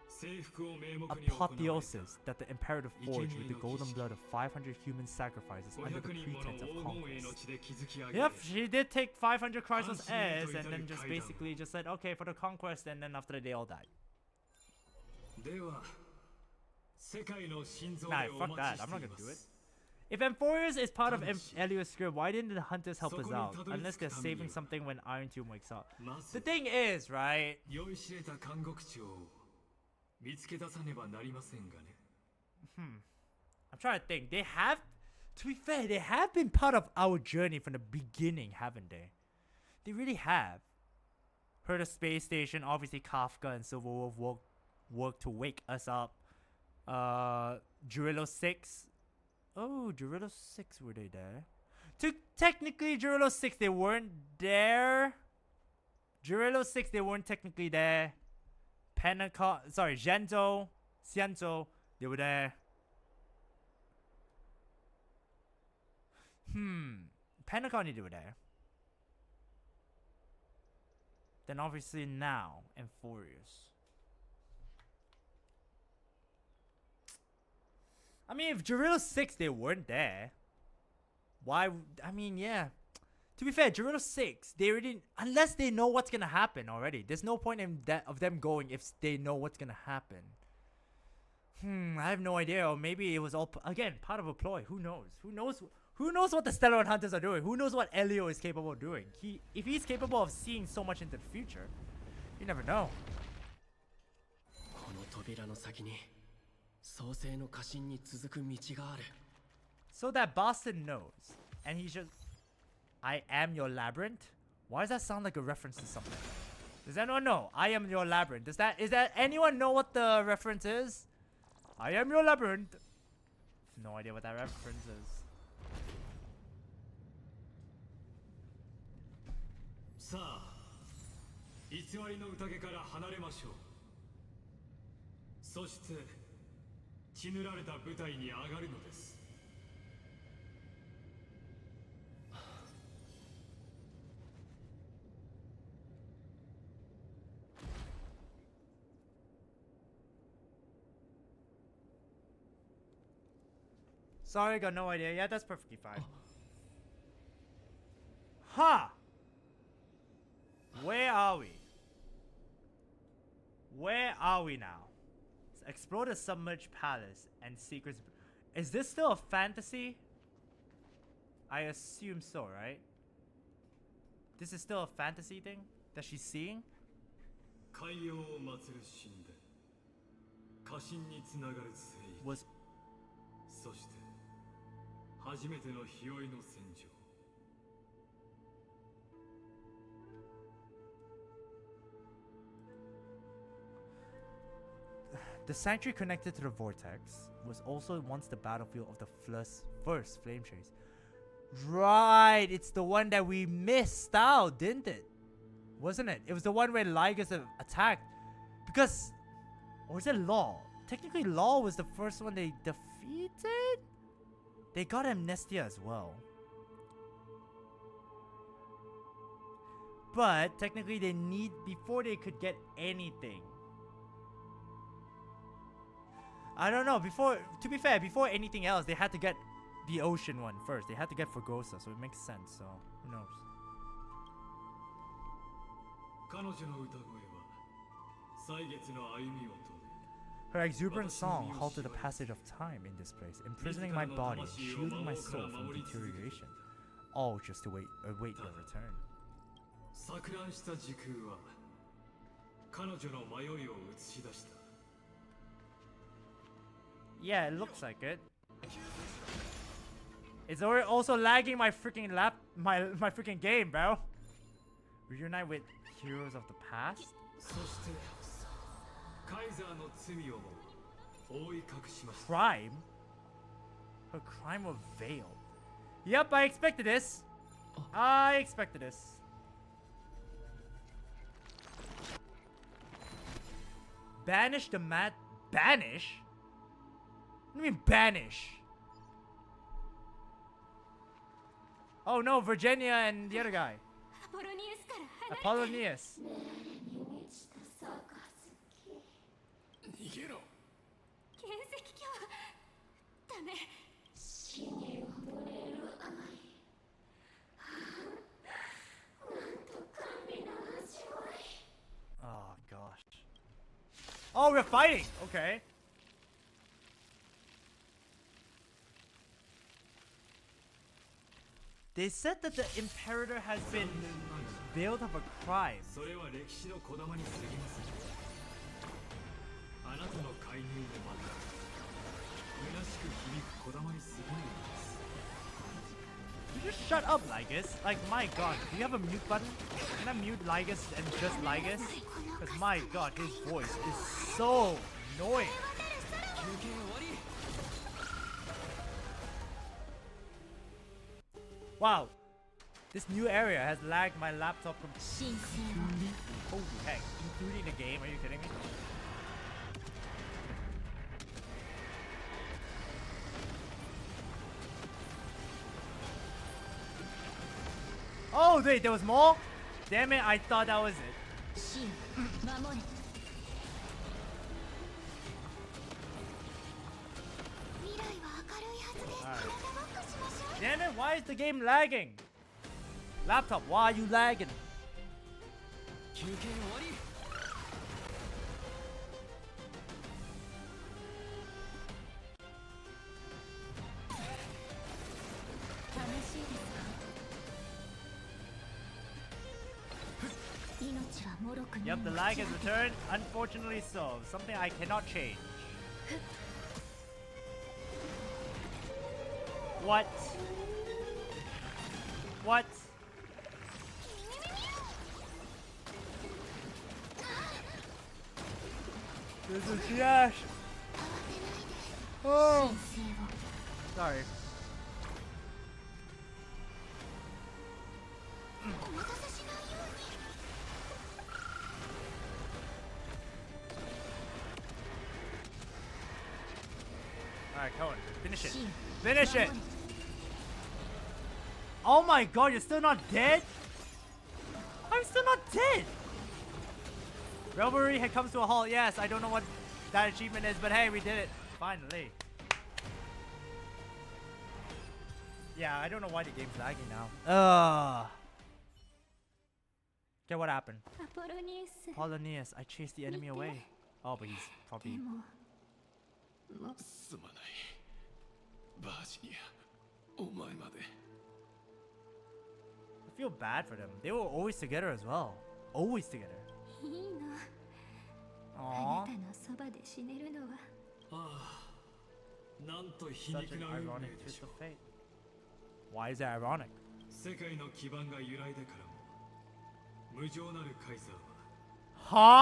征服を名目に行われた apotheosis that the imperator forged with the golden blood of 500 human sacrifices under the 500人も pretense の of 黄金への conquest. 地で築き上げ Yep, she did take 500 Chrysos Handsome heirs and to then the just Kaidan. basically just said, okay, for the conquest, and then after that they all died. では世界の心臓で Nah, お fuck 待 that. ちし I'm て not い gonna ま do it. す If Amphoreus is part of Tanashi. Elios' script, why didn't the hunters help us Soko ni out? tadori Unless they're tsuku saving tame ni. something when Iron Tomb wakes up. ま The ず thing is, right? 酔いしれた監獄長を見つけ出さねばなりませんがね I'm trying to think. They have, to be fair, they have been part of our journey from the beginning, haven't they? They really have. Heard of Space Station, obviously Kafka and Silver Wolf worked to wake us up. Durillo 6. Oh, Durillo 6, were they there? Technically, Durillo 6, they weren't there. Durillo 6, they weren't technically there. Gento, Ciento, they were there. Penacony, they were there. Then obviously now, Amphoreus. I mean, if Durillo 6, they weren't there. Why? I mean, yeah. To be fair, Durillo 6, they already, unless they know what's gonna happen already. There's no point in that of them going if they know what's gonna happen. I have no idea. Or maybe it was all again part of a ploy. Who knows? Who knows what the Stellar Hunters are doing? Who knows what Elio is capable of doing? If he's capable of seeing so much into the future, you never know. この扉の先に創世の家臣に続く道がある So that bastard knows, and he's just, I am your labyrinth. Why does that sound like a reference to something? Does anyone know? I am your labyrinth. Is that anyone know what the reference is? I am your labyrinth. No idea what that reference is. さあ偽りの宴から離れましょうそして血塗られた舞台に上がるのです Sorry, got no idea. Yeah, that's perfectly fine. Huh! Where are we? Where are we now? Let's explore the submerged palace and secrets. Is this still a fantasy? I assume so, right? This is still a fantasy thing that she's seeing? 海洋を祀る神殿家臣につながる聖域 Was そして初めての日酔いの戦場 the sanctuary connected to the vortex was also once the battlefield of the first flame chase. Right, it's the one that we missed out, didn't it? Wasn't it? It was the one where Lygus attacked. Because, or is it Law? Technically, Law was the first one they defeated? They got Amnestia as well. But, technically, they need, before they could get anything. I don't know, to be fair, before anything else, they had to get the ocean one first. They had to get Forgosa, so it makes sense, so, who knows. 彼女の歌声は歳月の歩みを止め Her exuberant song halted the passage of time in this place, imprisoning my body, shielding my soul from deterioration. All just to await your return. 錯乱した時空は彼女の迷いを映し出した Yeah, it looks like it. It's also lagging my freaking my freaking game, bro. Reunite with heroes of the past? そしてカイザーの罪をも覆い隠しました Crime? Her crime was veiled. Yep, I expected this. I expected this. Banish the mat. Banish? What do you mean banish? Oh no, Virginia and the other guy. アポロニウスから離れ Apollonius. 逃げろ。原石鏡ダメ Oh gosh. Oh, we're fighting. Okay. They said that the Imperator has been veiled of a crime. それは歴史のこだまに過ぎません。あなたの介入もまた虚しく響くこだまに過ぎないのです。 You just shut up, Lygus. Like, my god, do you have a mute button? Can I mute Lygus and just Lygus? Because my god, his voice is so annoying. Wow, this new area has lagged my laptop completely. Holy heck, including the game, are you kidding me? Oh wait, there was more? Damn it, I thought that was it. シン守れ未来は明るいはずです Alright. 体バックしましょう Damn it, why is the game lagging? Laptop, why are you lagging? 休憩終わり。楽しいですか命は脆く Yep, the lag has returned. Unfortunately so. Something I cannot change. What? What? This is Yash. Oh, 生を sorry. お待たせしないように Alright, come on. Finish it. シン Finish it. 守れ Oh my god, you're still not dead? I'm still not dead. Revelry had comes to a halt. Yes, I don't know what that achievement is, but hey, we did it. Finally. Yeah, I don't know why the game's lagging now. Okay, what happened? アポロニウス Polonius, I chased the enemy away. Oh, but he's で probably... もすまない。バージニア、お前まで。I feel bad for them. They were always together as well. Always together. いいのあ Aww. なたのそばで死ねるのはああ、なんと皮 Such 肉 an な運 ironic 命で twist しょ of う。 fate. Why is that ironic? 世界の基盤が揺らいでからも無情なるカイザーは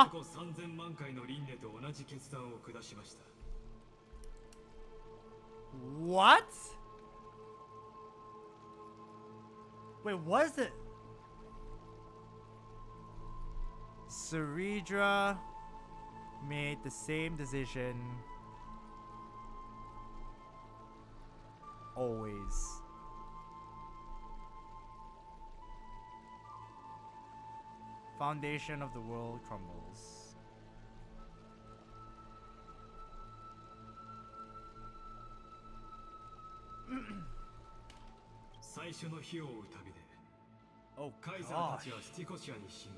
Huh? 過去3000万回の輪廻と同じ決断を下しました。 What? Wait, what is it? Saridra made the same decision always. Foundation of the world crumbles. Oh カイザーた gosh. ちはスティコシアに進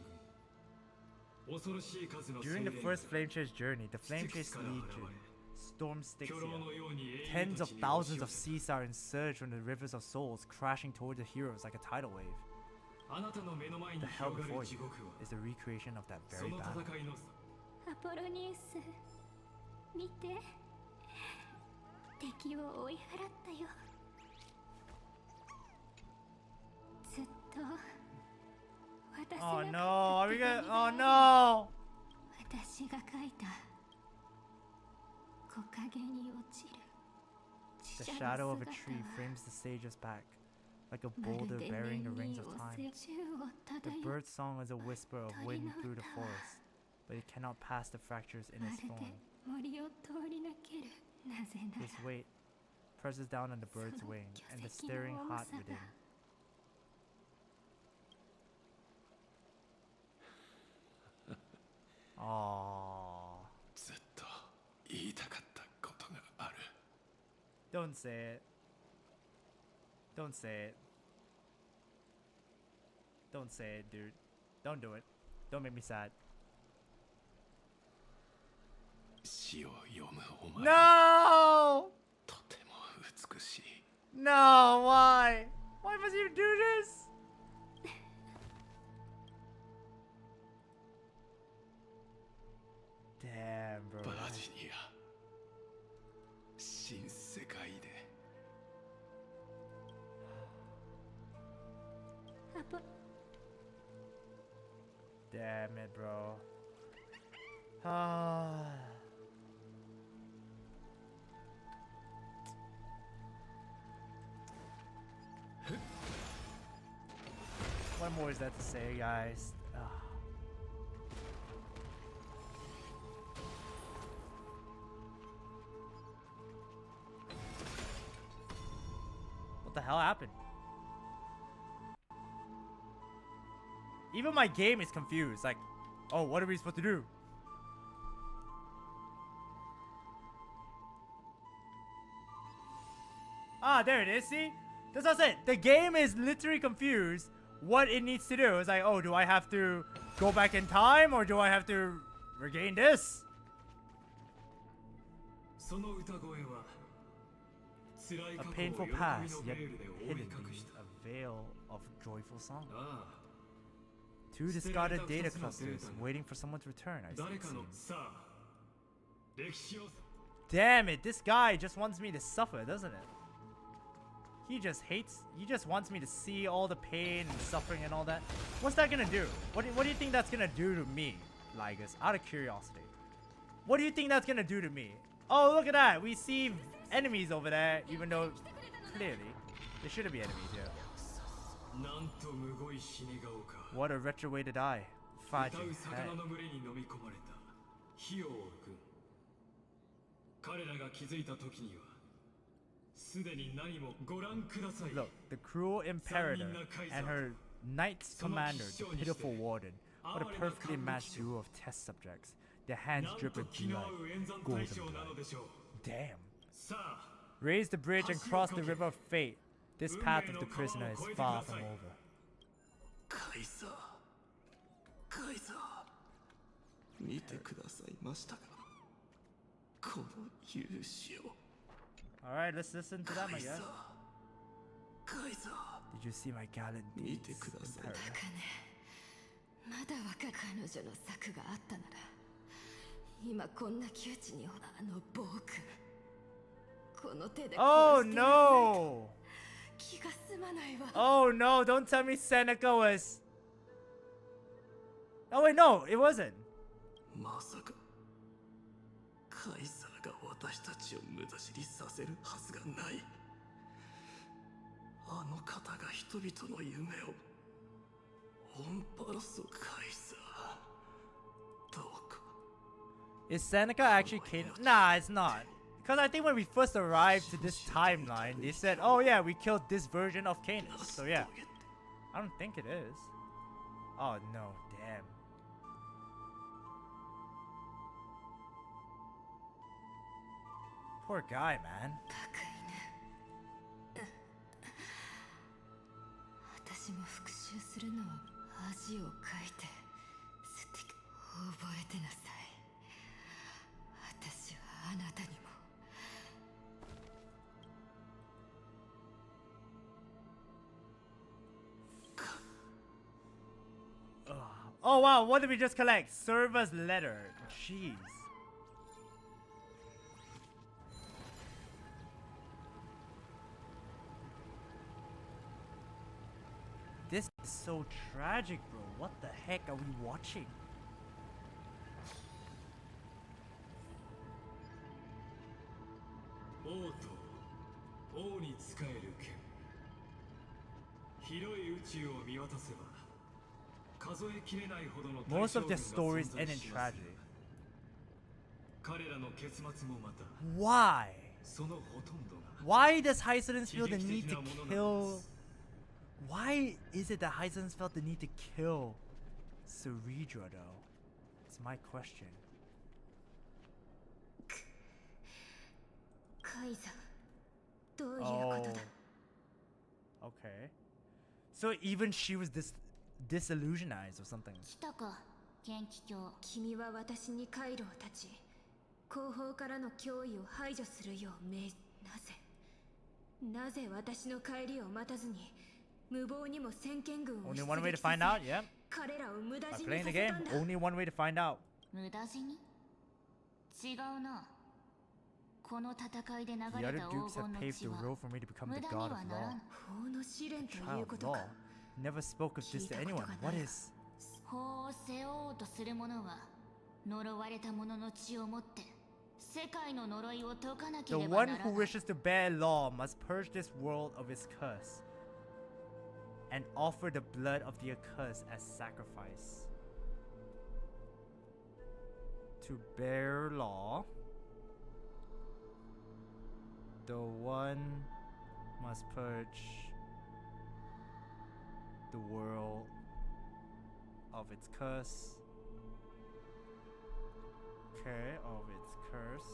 軍。恐ろしい数の精 During 霊 the が first Flame Chase journey, the Flame スティクス Chase から現 Legion れ stormed 巨浪 Styxia. のように英雄 Tens た of ちに押し thousands 寄 of せ sea sirens surged from the rivers of souls, crashing toward the heroes like a tidal wave. あなたの目の前に The hell 広が before る地 you 獄は is the recreation of that そ very の battle. 戦いのアポロニウス見て敵を追い払ったよずっと私 Oh が no, are we 書い gonna? た手紙 Oh だよ no! 私が書いた木陰に落ちる The 死者 shadow の of a 姿 tree は frames the sage's back, like a まる boulder で bearing the 念 rings に of 押す time. 宙を The 漂う bird's song is a whisper of wind through the forest, but it cannot pass the fractures in ま its るで form. 森を通り抜ける。なぜなら His weight presses down on the bird's wing and the stirring heart within. ああ。ずっと言いたかったことがある。 Don't say it. Don't say it. Don't say it, dude. Don't do it. Don't make me sad. 詩を読むお前 No! とても美しい。 No, why? Why must you do this? Damn, bro. バージニア、新世界で アポ Damn it, bro. Ah. What more is that to say, guys? What the hell happened? Even my game is confused. Like, oh, what are we supposed to do? Ah, there it is. See? That's what I said. The game is literally confused what it needs to do. It's like, oh, do I have to go back in time or do I have to regain this? その歌声は辛い A 過去を painful 喜び past, の yet ベールで覆い hidden 隠し beneath た a veil of joyful song. ああ Two discarded data clusters waiting for someone to return, I 誰かの see. さあ歴史を Damn it, this guy just wants me to suffer, doesn't it? He just wants me to see all the pain and suffering and all that. What's that gonna do? What do you think that's gonna do to me, Lygus? Out of curiosity. What do you think that's gonna do to me? Oh, look at that. We see enemies over there, even though clearly there shouldn't be enemies here. なんとむごい死に顔か What a wretched way to die. 歌 Fudging う heck. 魚の群れに飲み込まれた火を追う軍彼らが気づいた時にはすでに何もご覧ください Look, the cruel imperator and her knight's commander, the pitiful warden. What a perfectly matched duo of test subjects. Their hands なん drip と with 気の合 blood, う演算 golden 対象なの blood. でしょう Damn. さあ Raise the bridge and cross the river of fate. This path of the prisoner is far from over. カイザー、カイザー、見てくださいましたか、この勇姿を。 Alright, let's listen to them, カ I イザ guess. ー、カイザー、 Did you see my gallant 見 deeds, てください。 imperator? まだ若い彼女の策があったなら今こんな窮地にあの暴君この手で Oh 殺してやらないと no! 気が済まないわ Oh no, don't tell me Seneca was... Oh wait, no, it wasn't. まさかカイザーが私たちを無駄死にさせるはずがない。あの方が人々の夢をオンパロスカイザー、どうか Is Seneca actually king? Nah, it's not. Because I think when we first arrived to this timeline, they said, oh yeah, we killed this version of Canis. So yeah, I don't think it is. Oh no, damn. Poor guy, man. バカ犬私も復讐するのを恥をかいて捨て覚えてなさい私はあなたにも Oh wow, what did we just collect? Server's letter. Jeez. This is so tragic, bro. What the heck are we watching? 王と王に仕える剣広い宇宙を見渡せば数えきれないほどの Most of their 大将軍が stories 存在 end in します tragedy. 彼らの結末もまた Why? そのほとんどが Why does Hysilens feel the need to 悲劇的なものなん kill? です。 Why is it that Hysilens felt the need to kill Ceredra though? It's my question. カイザどういうことだ Okay. So even she was disillusionized or something. 来たか剣気境。君は私に回路を断ち後方からの脅威を排除するよう命なぜ私の帰りを待たずに無謀にも先見軍を Only 出 one way to 撃さ find せ out, yeah. 彼らを無駄 By 死に playing さ the せ game, たんだ only one way to find out. 無駄死に違うな。この戦いで流 The れ other た dukes 黄 have 金の paved 血 the は road for me to become 無 the 駄に god は of なら law. ぬ。法の試練とい Child う of こと law. か Never spoke of this to anyone. What is? 法を背負おうとする者は呪われた者の血を持って世界の呪いを解かなけ The れば one なら who ない。 wishes to bear law must purge this world of its curse and offer the blood of the accursed as sacrifice. To bear law, the one must purge the world of its curse. Okay, of its curse.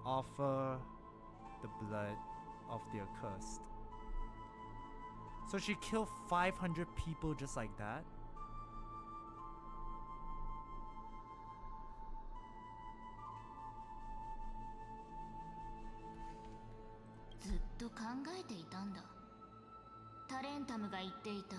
Offer the blood of the accursed. So she killed 500 people just like that? ずっと考えていたんだ。タレンタムが言っていた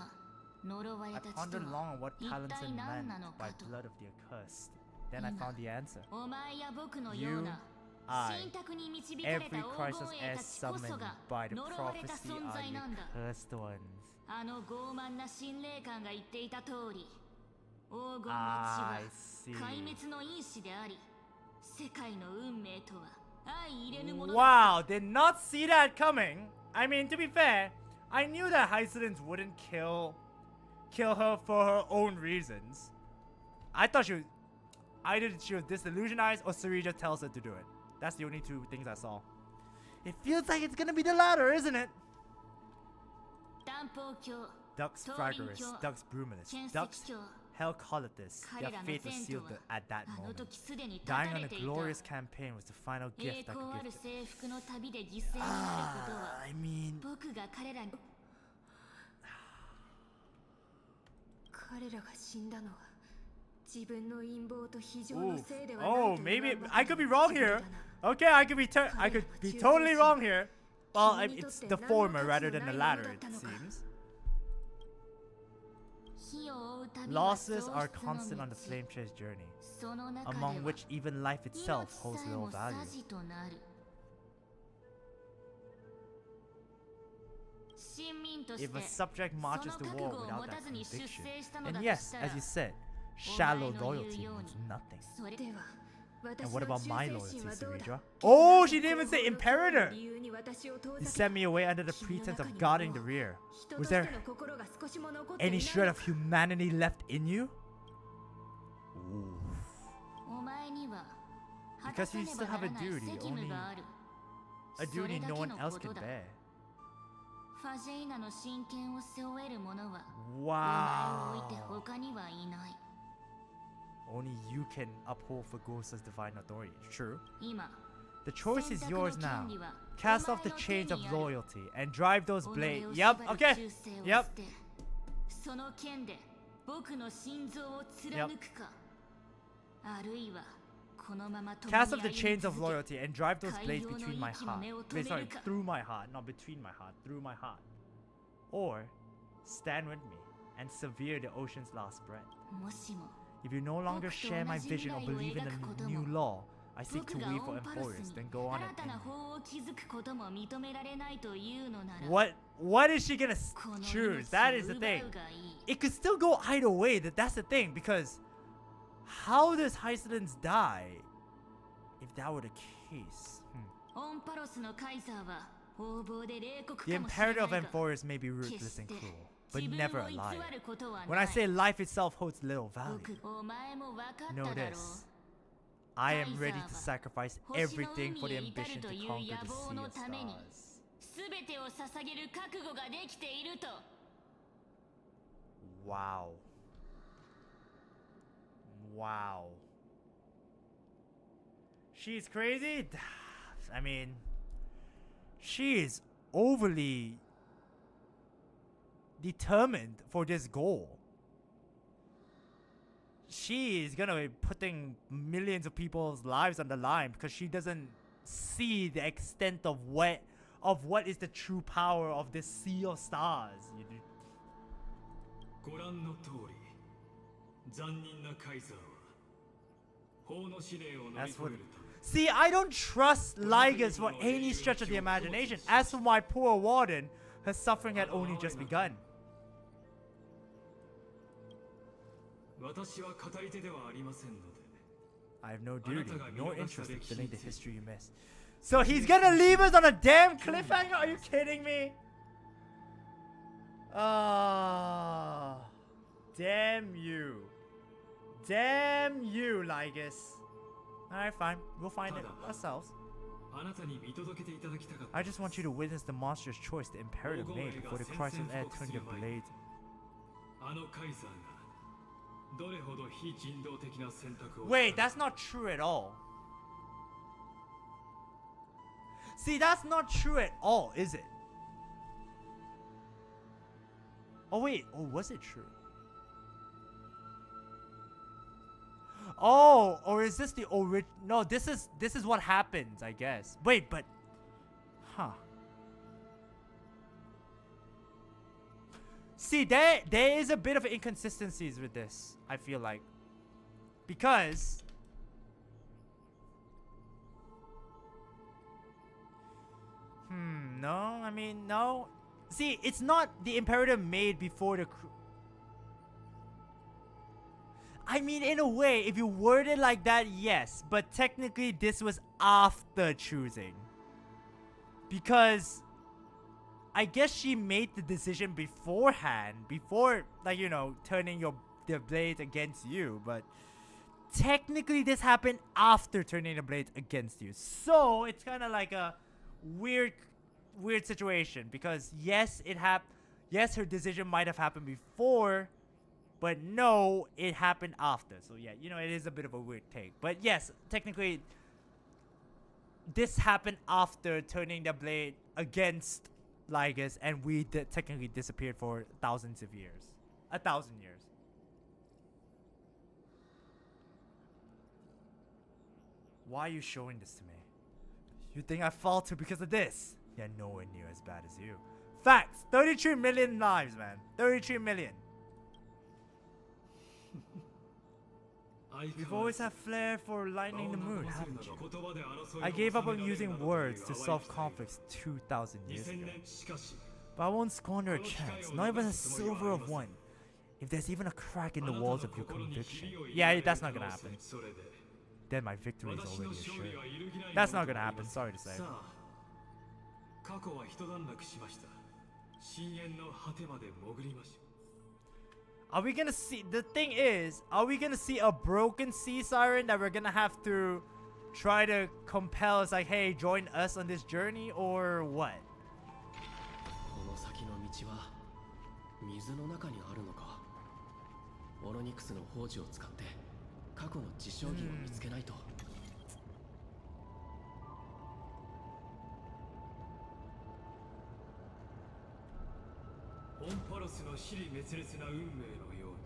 呪われ I た血と pondered long は on what 一 Palinson 体何なの meant か by と。 blood of the accursed. Then I found the answer. お前や僕のような I, 信託に導かれ every た黄 Crisis 金衛た S ちこ summoned そが by the 呪われた prophecy 存 are 在 the なんだ。 cursed ones. あの傲慢な神霊官が言っていた通り、黄金の血 I は see. 壊滅の因子であり、世界の運命とは相入れぬものだ。 Wow, did not see that coming. I mean, to be fair, I knew that Hysilens wouldn't kill her for her own reasons. I thought either she was disillusionized or Ceredra tells her to do it. That's the only two things I saw. It feels like it's gonna be the latter, isn't it? 断法教、 Dux 東林 Fragoris, 教、 Dux Brumalis, 剣石 Dux 教、 Hellcolitis. 彼 Their らの fate was 前途 sealed は at that あの moment. 時すでに断 Dying た on れ a ていた。 glorious campaign was the final 栄 gift I 光 could ある give them. 征服の旅で犠牲になることは I mean, 僕が彼らに彼らが死んだのは自分の陰謀と非常の oof. せいではない Oh, と maybe 言わんばかり I could be wrong の here. 自分だな Okay, I could be totally wrong here. Well, it's the former rather than the latter, it seems. 火を追う旅は Losses 喪 are 失の constant on the 道。 flame chase journey, その中で among は which even life 命 itself さ holds え little も value. 匙となる。臣民とし If て a subject その marches 覚 to 悟 war を without 持た that ずに出 conviction, 征したの and だと yes, したら as you said, お前 shallow の言う loyalty よう means に nothing. それでは And 私 what の about 忠 my 誠 loyalty, 心はどうだ Ceredra? Oh, she didn't even say 後方の脅威 Imperator! を理由に私を遠 He ざけ sent me away under the pretense of guarding the rear. 人と Was して there の心が少しも残ってい any ない shred of humanity left in you? Oof. お前には果 Because たさ you ね still ば have な a らない duty, 責務がある。 A それ duty だ no け one の else こと can だ。 bear. ファジェイナの親権を背負える者はお Wow. 前を置いて他にはいない。 Only you can uphold for Ghosts' divine authority. True. 今 The choice is 選択の yours now. 権利は Cast お off 前 the の手 chains に of ある。 loyalty and drive those 己を blades. 縛 Yep, る okay. 忠誠を捨 Yep. てその剣で僕の心臓を貫くか、あるいはこのまま共に Cast off the 歩み chains of 続け loyalty and drive those blades 海洋の between my 息の heart. 根を Wait, 止め sorry, るか。 through my heart, not between my heart, through my heart. Or stand with me and sever the ocean's last breath. もしも If you no longer 僕と share my 同じ vision or 未来を believe in 描くこと the も new law I seek 僕 to が weave オ for ンパルス Amphoreus, に then go on 新 and たな end. 法を築くことも認められないというのなら What is she gonna この choose? 命 That を is the 奪 thing. うがいい。 It could still go either way. That's the thing, because how does Hysilens die if that were the case? オンパロスのカイザーは The Imperator of Amphoreus may be ruthless and cruel, but never a liar. When I say life itself holds little value, know this. I am ready to sacrifice everything for the ambition to conquer the Sea of Stars. Wow. Wow. She's crazy? I mean, she is overly determined for this goal. She is gonna be putting millions of people's lives on the line because she doesn't see the extent of what is the true power of this Sea of Stars. As for see, I don't trust Lygus for any stretch of the imagination. As for my poor warden, her suffering had only just begun. I have no duty, nor interest in filling the history you missed. So he's gonna leave us on a damn cliffhanger? Are you kidding me? Ah, damn you. Damn you, Lygus. Alright, fine. We'll find it ourselves. I just want you to witness the monstrous choice the Imperator made before the Christ of Air turned the blade. Wait, that's not true at all. See, that's not true at all, is it? Oh wait, oh, was it true? Oh, or is this the original? No, this is what happens, I guess. Wait, but huh. See, there is a bit of inconsistencies with this, I feel like. Because no, I mean, no. See, it's not the Imperator made before the I mean, in a way, if you word it like that, yes. But technically, this was after choosing. Because I guess she made the decision beforehand. Before, like, you know, turning the blade against you. But technically, this happened after turning the blade against you. So, it's kind of like a weird situation. Because, yes, yes, her decision might have happened before. But no, it happened after. So yeah, you know, it is a bit of a weird take. But yes, technically, this happened after turning the blade against Lygus, and we technically disappeared for thousands of years. 1,000 years. Why are you showing this to me? You think I faltered because of this? Yeah, nowhere near as bad as you. Facts! 33 million lives, man. 33 million. You've always had flair for lightening the mood, haven't you? I gave up on using words to solve conflicts 2,000 years ago. But I won't squander a chance, not even a silver of one. If there's even a crack in the walls of your conviction. Yeah, that's not gonna happen. Then my victory is already assured. That's not gonna happen, sorry to say. Are we gonna see, the thing is, are we gonna see a broken sea siren that we're gonna have to try to compel us like, hey, join us on this journey, or what? Amphoreus の死に滅裂な運命のように。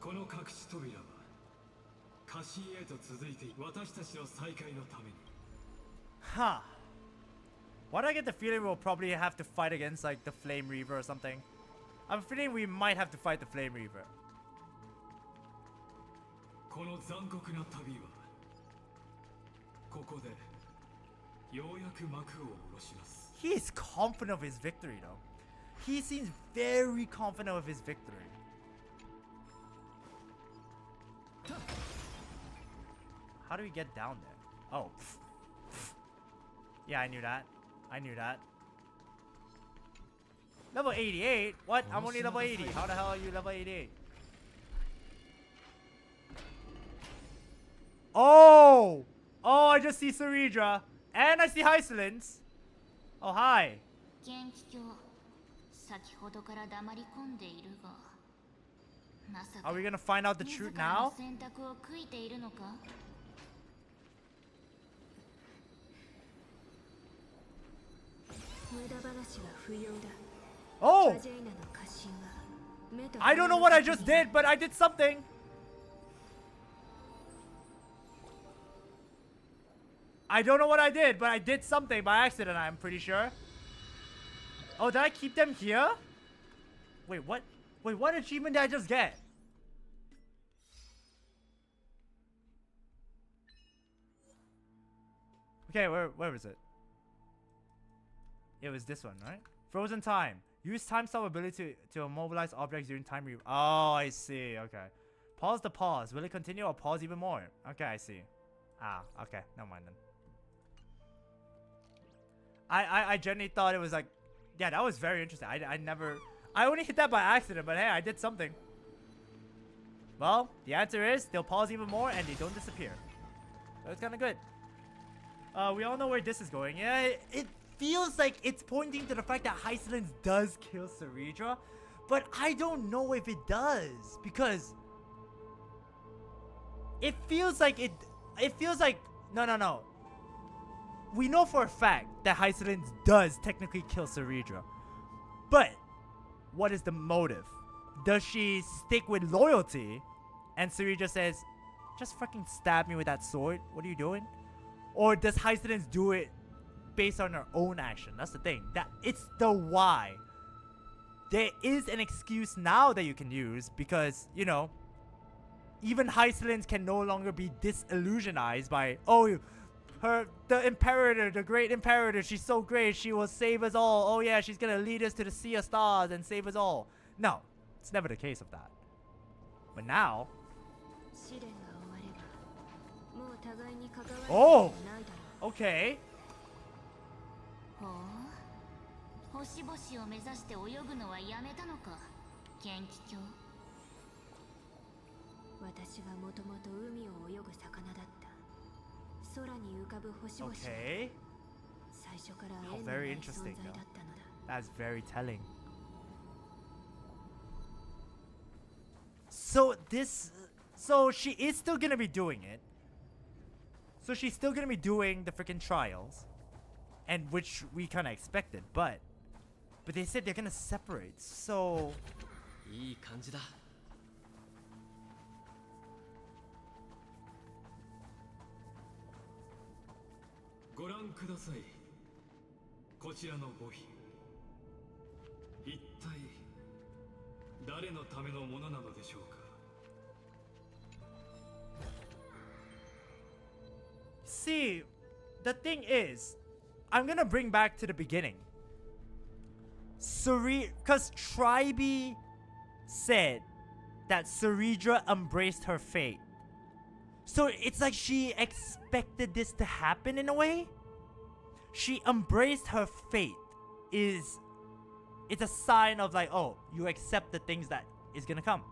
この隠し扉は家臣へと続いて私たちの再会のために。Huh. Why do I get the feeling we'll probably have to fight against like the Flame Reaver or something? I'm feeling we might have to fight the Flame Reaver. この残酷な旅はここでようやく幕を下ろします。 He is confident of his victory though. He seems very confident of his victory. How do we get down there? Oh. Yeah, I knew that. I knew that. Level 88? What? I'm only level 80. How the hell are you level 88? Oh! Oh, I just see Ceridra. And I see Hysilens. Oh, hi. 元気卿、先ほどから黙り込んでいるが、まさか Are we gonna find out the 自 truth らの now? 選択を悔いているのか？無駄話は不要だ。 Oh! アジェイナの過信は目と I don't know what I just did, but I did something. I don't know what I did, but I did something by accident, I'm pretty sure. Oh, did I keep them here? Wait, what? Wait, what achievement did I just get? Okay, where was it? It was this one, right? Frozen time. Use time stop ability to immobilize objects during time re- Oh, I see. Okay. Pause the pause. Will it continue or pause even more? Okay, I see. Ah, okay. Never mind then. I genuinely thought it was like... Yeah, that was very interesting. I only hit that by accident, but hey, I did something. Well, the answer is they'll pause even more and they don't disappear. That's kind of good. We all know where this is going. Yeah, it feels like it's pointing to the fact that Hysilens does kill Ceridra, but I don't know if it does because it feels like no. We know for a fact that Hysilens does technically kill Ceridra, but what is the motive? Does she stick with loyalty and Ceridra says, just fucking stab me with that sword? What are you doing? Or does Hysilens do it based on her own action? That's the thing. That it's the why. There is an excuse now that you can use because, you know, even Hysilens can no longer be disillusionized by, oh, the Imperator, the great Imperator, she's so great, she will save us all. Oh yeah, she's gonna lead us to the Sea of Stars and save us all. No, it's never the case of that. But now... Oh! Okay. ほう、星々を目指して泳ぐのはやめたのか、元気卿。私はもともと海を泳ぐ魚だった。空に浮かぶ星々は Okay. 最初から How 縁のな very い存 interesting 在 though. だったのだ。 That's very telling. So she is still gonna be doing it. So she's still gonna be doing the freaking trials, and which we kind of expected, but they said they're gonna separate. So いい感じだ。ご覧ください。こちらの墓碑。一体誰のためのものなのでしょうか。see, the thing is, I'm gonna bring back to the beginning. Because Tribe said that Ceridra embraced her fate. So it's like she expected this to happen in a way. She embraced her fate. It's a sign of like, oh, you accept the things that is gonna come.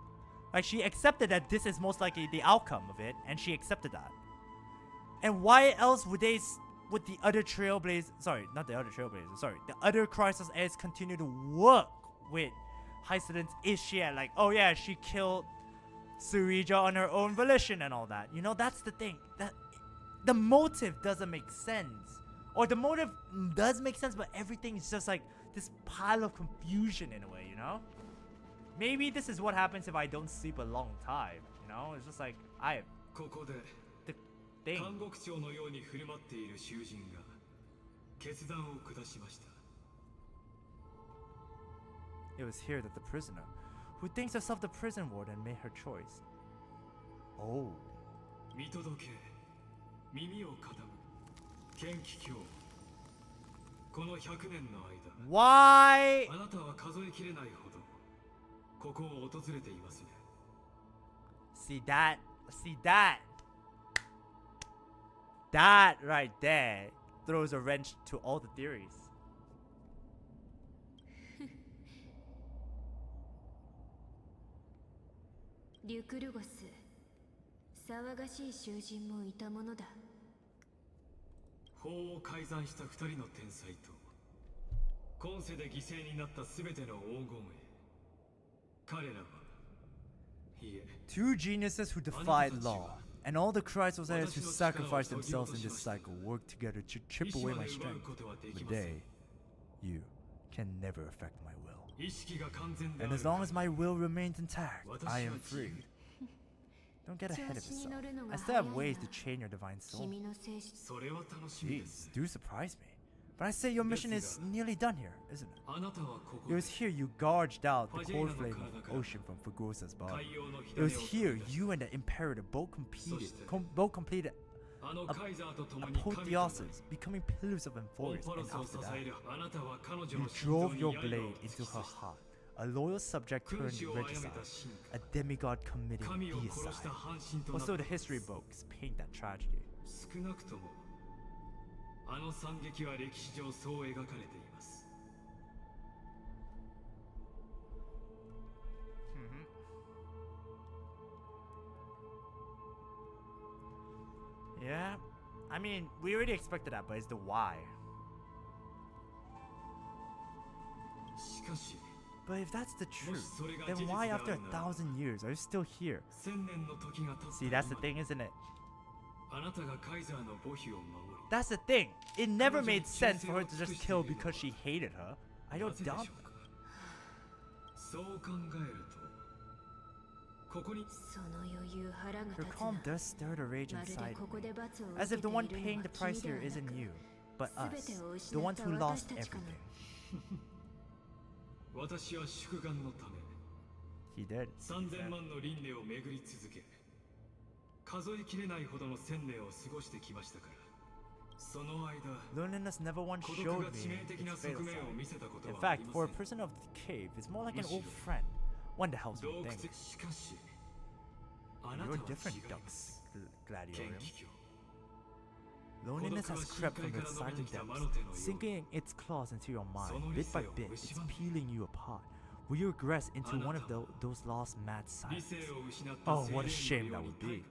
Like she accepted that this is most likely the outcome of it, and she accepted that. And why else would the other Trailblaze, sorry, not the other Trailblazers, sorry, the other Crisis Edge continue to work with Hysilens? Is she at like, oh yeah, she killed Ceridra on her own volition and all that? You know, that's the thing. That the motive doesn't make sense. Or the motive does make sense, but everything is just like this pile of confusion in a way, you know? Maybe this is what happens if I don't sleep a long time, you know? It's just like, the thing. 監獄長のように振る舞っている囚人が決断を下しました。 It was here that the prisoner, who thinks herself the prison warden, made her choice. Oh. 見届け、耳を傾く、剣気卿。この100年の間、 Why? あなたは数えきれないほどここを訪れていますね。See that? That right there throws a wrench to all the theories. リュクルゴス、騒がしい囚人もいたものだ。法を改ざんした二人の天才と今世で犠牲になった全ての黄金へ、彼らは、いえ、 Two geniuses who defied law, and all the Chrysalis who sacrificed themselves in this cycle work together to chip away my strength. But they, you, can never affect my will. 意識が完全であ And る as long as my will remains intact, I am 私は自由 free. Don't get ahead of 調子に yourself. 乗るのが I still have 早い ways な。 to chain your divine soul. 君の精神。それは楽しみで Jeez, す。 do surprise me. But I say your mission is nearly done here, isn't it? あなたはここ It was here you gorged out the cold flame of the ocean from Fagosa's body. 海洋の It 火 was 種を here 取り出し you and the Imperator both completed あのカイザーと共に神となり apotheoses, becoming pillars of オン Amphoreus, パロ and スを after 支 that, えるあなたは彼女 you の心臓 drove に your 刃 blade を into 突き her 刺し heart. A loyal subject 君 turned 主を殺め regicide, た神 a demigod committing 神を殺した deicide. 半身とな Or っ so た the history books paint that tragedy. 少なくともあの惨劇は歴史上そう描かれています Yeah, I mean, we already expected that, but it's the why. しかし But if that's the truth, もしそれが then 事実 why であ after る a なら thousand years are you still here? 千年の時が経った See, that's the 今 thing, isn't it? あなたがカイザーの母妃を守り That's the thing. It never made sense for her to just kill because she hated her. I な don't ぜでしょ doubt うかそう考えるとここにその余裕腹が her 立つ calm な。 does stir the rage まるで inside ここ me. で罰を受 As け if て the one いるの paying は the 君 price で here はな isn't く you, but 全 us, てを the 失っ ones た who 私 lost たちかな。 everything. 私は祝願のため He did. 3000万の輪廻を巡り続け数えきれないほどの1000年を過ごしてきましたからその間 Loneliness never once 孤独 showed が致命 me 的な its fatal 側面を見 side. せたこと In はあり fact, ま for せ a ん person of the cave, it's more like an old むしろ friend. One that helps 洞 me 窟 think. しかしあなた You're は different, 違いま ducks, す Gladiorium. 剣気境 Loneliness has crept from its silent depths, sinking its claws into your mind. Bit by bit, it's peeling you apart. Will you regress into one of those lost mad 理 silence? 性を失った Oh, 精 what a 霊 shame の that ように would be.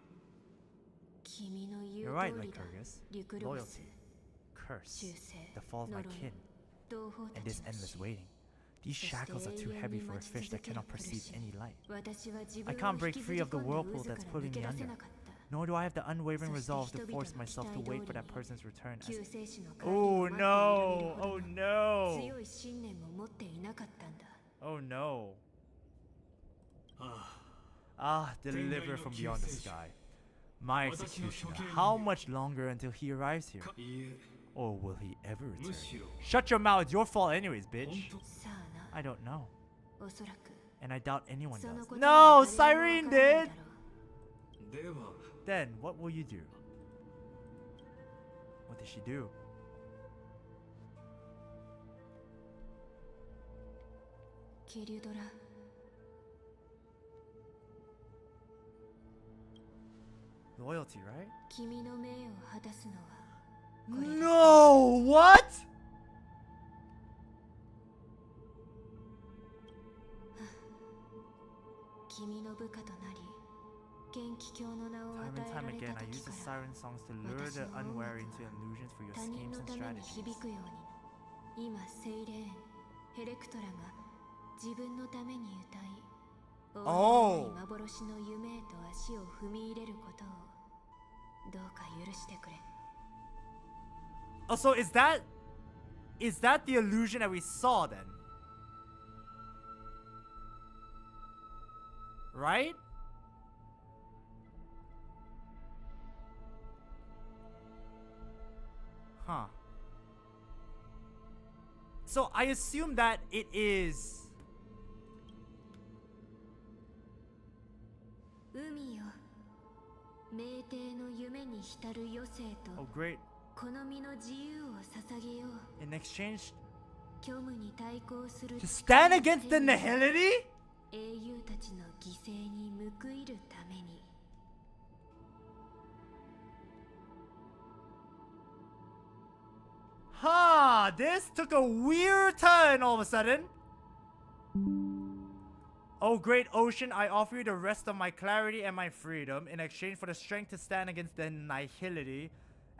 君の言 You're う right, 通りだ。 Lygus. リュクルゴス Loyalty, curse, 忠誠 the fall of my 呪い kin, 同胞た and ち this の endless 死 waiting. These そして shackles are too 永遠 heavy に for a 待ち fish 続 that ける cannot 苦 perceive し any み light. 私は自 I 分 can't を break 引きず free り of the 込んだ whirlpool 渦 that's から pulling 抜 me け出せ under. なかった Nor do I have the unwavering そして resolve to 人々 force の myself 期 to 待通 wait り for that に person's return 救 as 世主の帰り Oh を待っていられる no! ほ Oh ど no! 強い信念も持っていなかったんだ Oh no. あ Ah, deliver from beyond the sky. My executioner. How much longer until he arrives here? あいいえ Or will he ever む return? しろ Shut your mouth, it's your fault anyways, 本 bitch. 当さあ I don't know. なおそらく And I doubt anyone その does. こと No, は誰も Cyrene わからない did! だろう では Then, what will you do? What did she do? キリュドラ Loyalty, right? 君の命を果たすのはこれだ No! What? 君の部下となり元気教の名を Time 与 and えら time れ again, た I 時 use the から siren songs to lure the unwary into illusions for your 他人 schemes の and ために strategies. 響くようにな今セイレーンヘレクトラが自分のために歌い終わりのない幻の夢へと足を踏み入れることをどうか許してくれ Oh, so is that the illusion that we saw then? Right? Huh. So I assume that it is. 海よ冥帝の夢に浸る余生 Oh, と great. 好みの自由を捧げよう In exchange 虚無に対抗する to stand against the nihility? 英雄たちの犠牲に報いるために Huh, this took a weird turn all of a sudden. Oh great ocean, I offer you the rest of my clarity and my freedom in exchange for the strength to stand against the nihility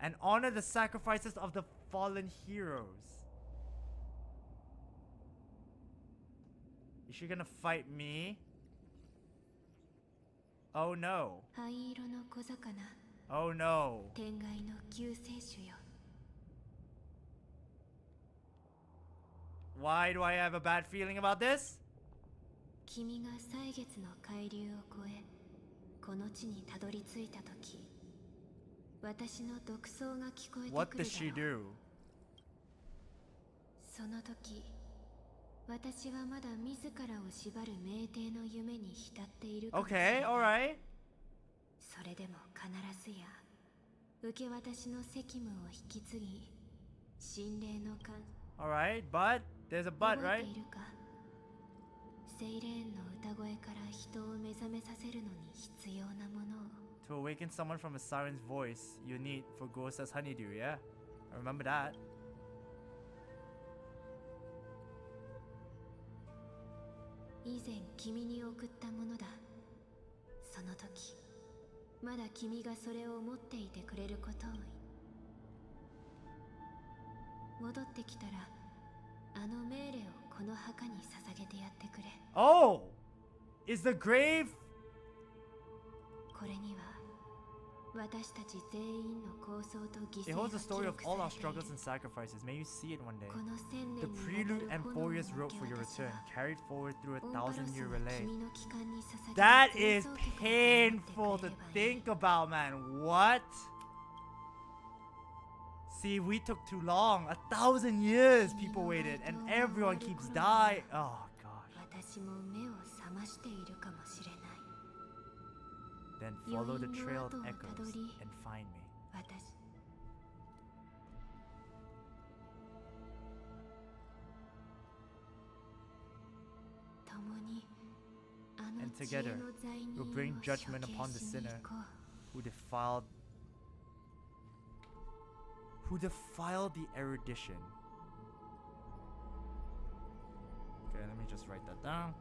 and honor the sacrifices of the fallen heroes. Is she gonna fight me? Oh no. 灰色の小魚 Oh no. 天外の救世主よ Why do I have a bad feeling about this? 君が歳月の海流を越えこの地にたどり着いた時私の独奏が聞こえて What くる does she だろう do? その時私はまだ自らを縛る酩酊の夢に浸っているかもしれない Okay, alright. それでも必ずや受け渡しの責務を引き継ぎ神霊の感 Alright, but there's a but, 覚え right? ているかセイレーンの歌声から人を目覚めさせるのに必要なものを To awaken someone from a siren's voice, you need for ghosts as honeydew, yeah? I remember that. 以前君に送ったものだその時まだ君がそれを持っていてくれることを戻ってきたらあの命令をこの墓に捧げてやってくれ Oh! Is the grave... これには私たち全員の構想と犠 It 牲が holds the 記 story of 録 all さ our れている struggles and sacrifices. May you see it one day. この千 The 年にわた prelude る炎を Amphoreus 受 wrote け for your 渡し return, は carried forward through a オンパロス thousand-year が relay. 君の帰還に捧げ That た is 前奏曲を painful 守っ to てくれればいい think about, man. What? See, we took too long. 1,000 years people waited, and everyone keeps dying. Oh, gosh. 私も目を覚ましているかもしれない Then follow the 余韻 trail の of 跡を echoes たどり and find me. 私共にあの And 知恵 together の罪人 we'll を bring 処 judgment 刑 upon the しに sinner 行こう who defiled the erudition. Okay, let me just write that down.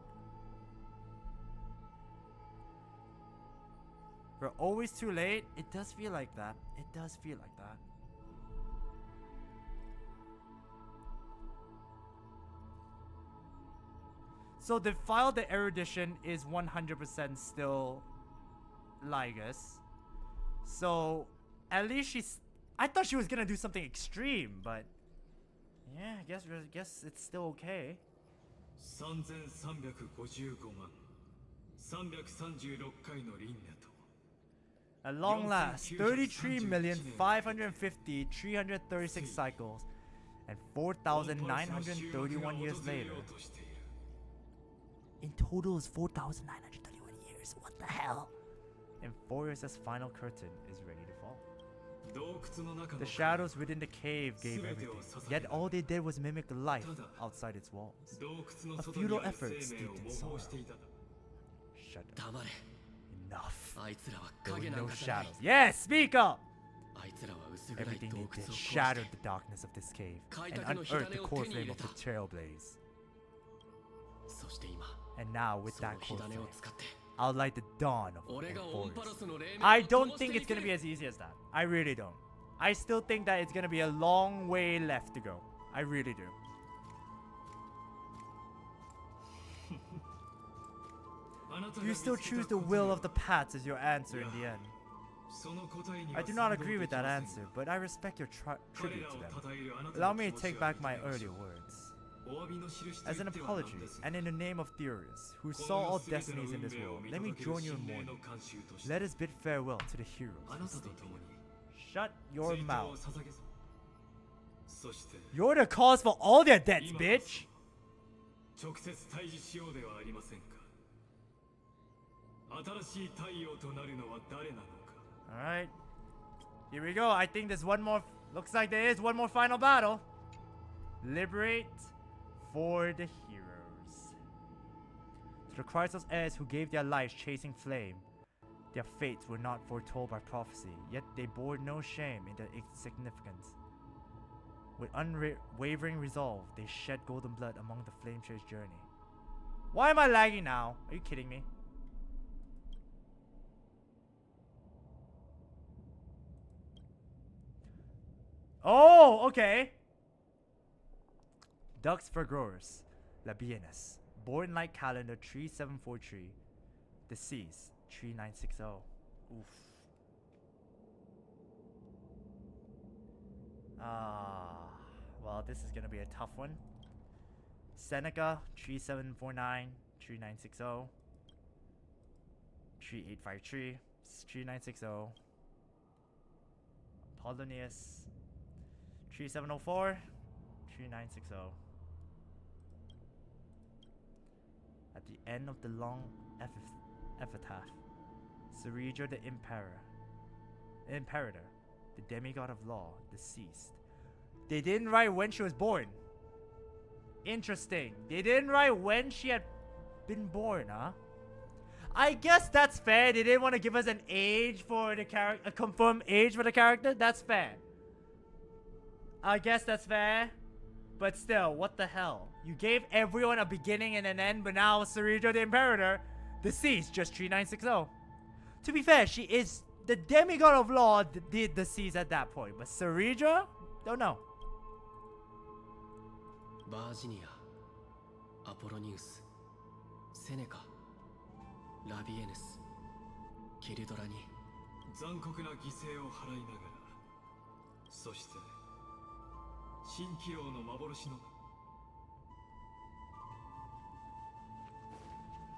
We're always too late. It does feel like that. It does feel like that. So defiled the erudition is 100% still Lygus. So at least she's... I thought she was gonna do something extreme, but yeah, I guess it's still okay. 3355万336回の輪廻と At long last, 33,550,336 cycles, and 4,931 years later. In total is 4,931 years. What the hell? Amphoreus' final curtain is ready to fall. The shadows within the cave gave everything, yet all they did was mimic life outside its walls. A futile effort steeped in sorrow. Shut up. Enough. There were no shadows. Yes, speak up! Everything they did shattered the darkness of this cave and unearthed the core flame of the Trailblaze. And now, with that core flame, I'll light the dawn of Amphoreus. I don't think it's gonna be as easy as that. I really don't. I still think that it's gonna be a long way left to go. I really do. You still choose the will of the Pats as your answer in the end. I do not agree with that answer, but I respect your tribute to them. Allow me to take back my earlier words. As an apology, and in the name of Theorius, who saw all destinies in this world, let me join you in mourning. Let us bid farewell to the heroes who sleep here. Shut your mouth. You're the cause for all their deaths, bitch! 直接対峙しようではありませんか。新しい太陽となるのは誰なのか。 Alright. Here we go. I think there's one more. Looks like there is one more final battle. Liberate for the heroes. To the Chrysos heirs who gave their lives chasing flame, their fates were not foretold by prophecy, yet they bore no shame in their insignificance. With unwavering resolve, they shed golden blood among the flame trail's journey. Why am I lagging now? Are you kidding me? Oh, okay. Ducks for growers. Labienus. Born like calendar 3743. Deceased 3960. Oof. Well, this is gonna be a tough one. Seneca 3749 3960. 3853 3960. Polonius 3704 3960. At the end of the long epitaph, Seregia the Imperator, the demigod of law, deceased. They didn't write when she was born. Interesting. They didn't write when she had been born, huh? I guess that's fair. They didn't want to give us an age for the character, a confirmed age for the character. That's fair. I guess that's fair. But still, what the hell? You gave everyone a beginning and an end, but now Seregia the Imperator, deceased, just 3960. To be fair, she is the demigod of law, did deceased at that point. But Seregia? Don't know. Virginia, Apollonius, Seneca, Labienus, Kildoraに 残酷な犠牲を払いながら、そして蜃気楼の幻の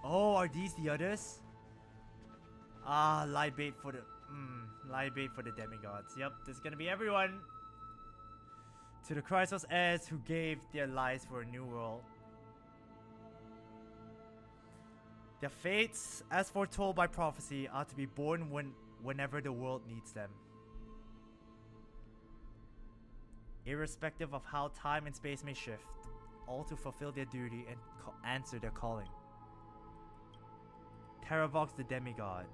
Oh, are these the others? Ah, light bait for the demigods. Yep, this is gonna be everyone. To the Chrysos heirs who gave their lives for a new world. Their fates, as foretold by prophecy, are to be born whenever the world needs them. Irrespective of how time and space may shift, all to fulfill their duty and answer their calling. Terravox the demigod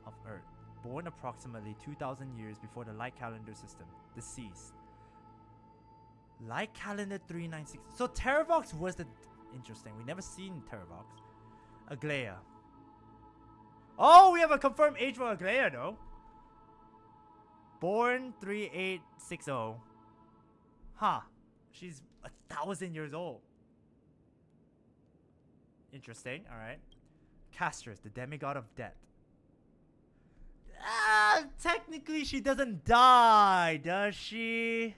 of Earth, born approximately 2,000 years before the light calendar system, deceased. Light calendar 396. So Terravox was the interesting. We never seen Terravox. Aglaia. Oh, we have a confirmed age for Aglaia though. Born 3860. Huh. She's 1,000 years old. Interesting. All right. Castrus, the demigod of death. Technically she doesn't die, does she?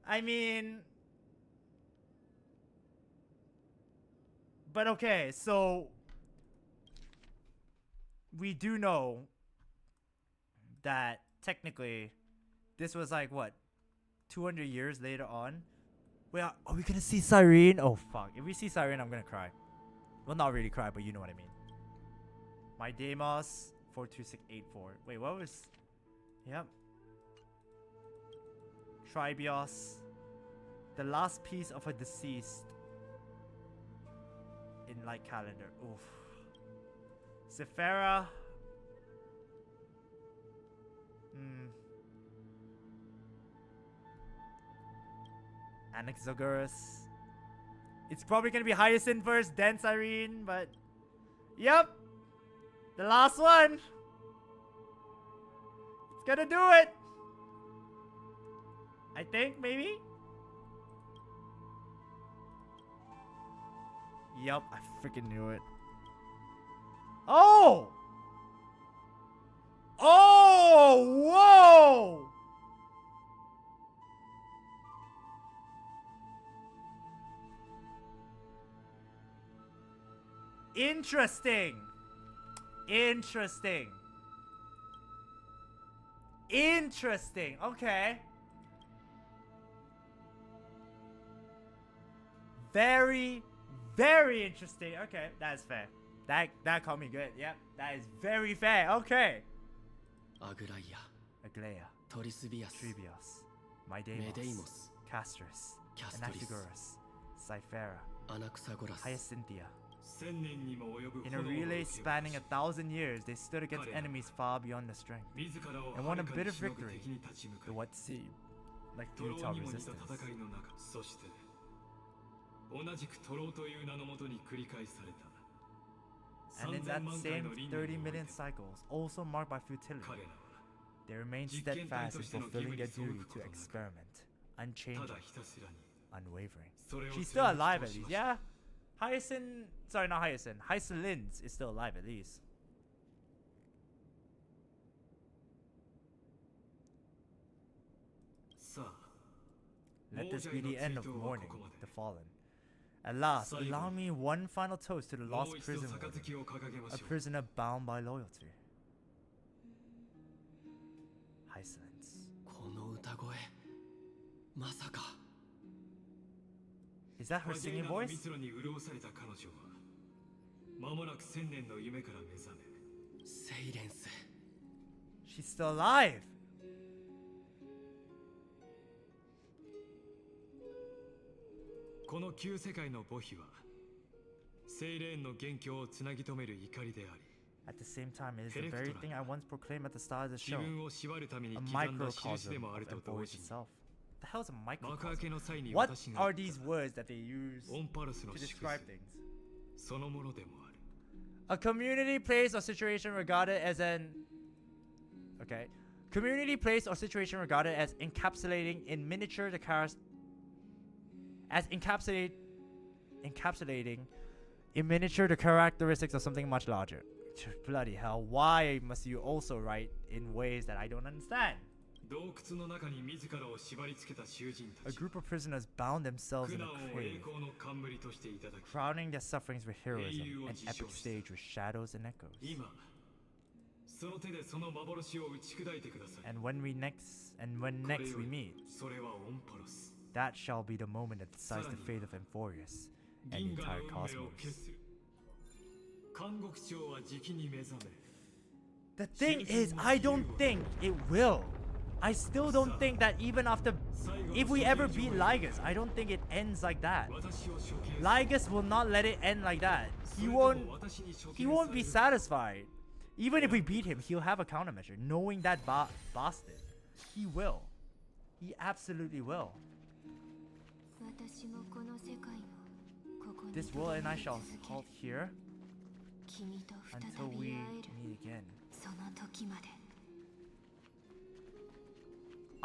I mean, but okay, so we do know that technically this was like what, 200 years later on. Wait, are we gonna see Cyrene? Oh fuck, if we see Cyrene, I'm gonna cry. Well, not really cry, but you know what I mean. My Deimos 42684. Wait, what was? Yep. Tribios, the last piece of a deceased in light calendar. Oof. Sephira. Anaxagoras. It's probably gonna be Hyacinth first, then Cyrene, but yep. The last one. It's gonna do it. I think, maybe? Yup, I freaking knew it. Oh! Oh! Whoa! Interesting. Interesting. Interesting. Okay. Very, very interesting. Okay, that's fair. That caught me good. Yep, that is very fair. Okay. Aglaia, Aglaia, Torisbias, Tribios, Mydeimos, Castrus, Anaxagoras, Cyphera, Anaxagoras, Hyacinthia, 1000年にも及ぶ In a 炎の relay 手を spanning 1,000 years, they stood against enemies far beyond their strength 自らを and は won a るか bit に of しのぐ victory 敵に立ち向 through か what seemed like いトロ futile ーにも似た resistance. 戦いの中そして同じくトローという名のもとに繰り返された And in 3000 that 万回 same の輪廻に 30おいて million cycles, also marked by futility, 彼らは they remained 実験体 steadfast と in しての義 fulfilling 務に their 背 duty くこと to なく experiment, た unchanging, だひたすらに unwavering. それを She's 貫 still き alive 通 at し least. ました Yeah? Hyacin, sorry, not Hyacin. Hysilens is still alive at least. Let this be the end of mourning, the fallen. At last, allow me one final toast to the も lost う一度 prison 杯 warden, を掲げま a しょう prisoner bound by loyalty. Hysilens. この歌声まさか Is that her ファジェ singing リナの voice? 蜜露に潤された彼女は間もなく1000年の夢から目覚めセイレンス She's still alive! この旧世界の母妃はセイレーンの元凶をつなぎ止める怒りであり At the same time, it is the very thing I once proclaimed at the start of the 自 show. 分を縛るために A 刻んだ印で microcosm もあ of ると同 Amphoreus 時に itself. The hell's a 幕開け microcosm? の際に What 私が are 言っ these た words that they use オンパルスの to 祝 describe 福 things? そのものでもある A community, place, or situation regarded as an... Okay. Community, place, or situation regarded as encapsulating in miniature the character... As encapsulating in miniature the characteristics of something much larger. Bloody hell, why must you also write in ways that I don't understand? 洞窟の中に自らを縛り付けた囚人 A たち group of prisoners bound themselves 苦 in a 難を栄 cave, 光の冠としていただき crowning their sufferings with heroism, Eiyu an epic Ojishou stage with shadows and echoes. 今その手でその幻を打ち砕いてください And when next we meet, それはオンパロス that shall be the moment that decides the fate of Amphoreus and the 銀河 entire の運命を cosmos. 決する監獄長はじきに目覚め The thing is, I don't think it will. I still don't think that even after, if we ever beat Lygus, I don't think it ends like that. 私を処刑 Lygus will not let it end like that. そ He れとも won't. 私に処 He 刑 won't さ be れる satisfied. Even if we beat him, he'll have a countermeasure, knowing that bastard. He will. He absolutely will. 私もこの世界をここに This world and I shall 続ける halt here 君と再 until び we 会える meet again. その時まで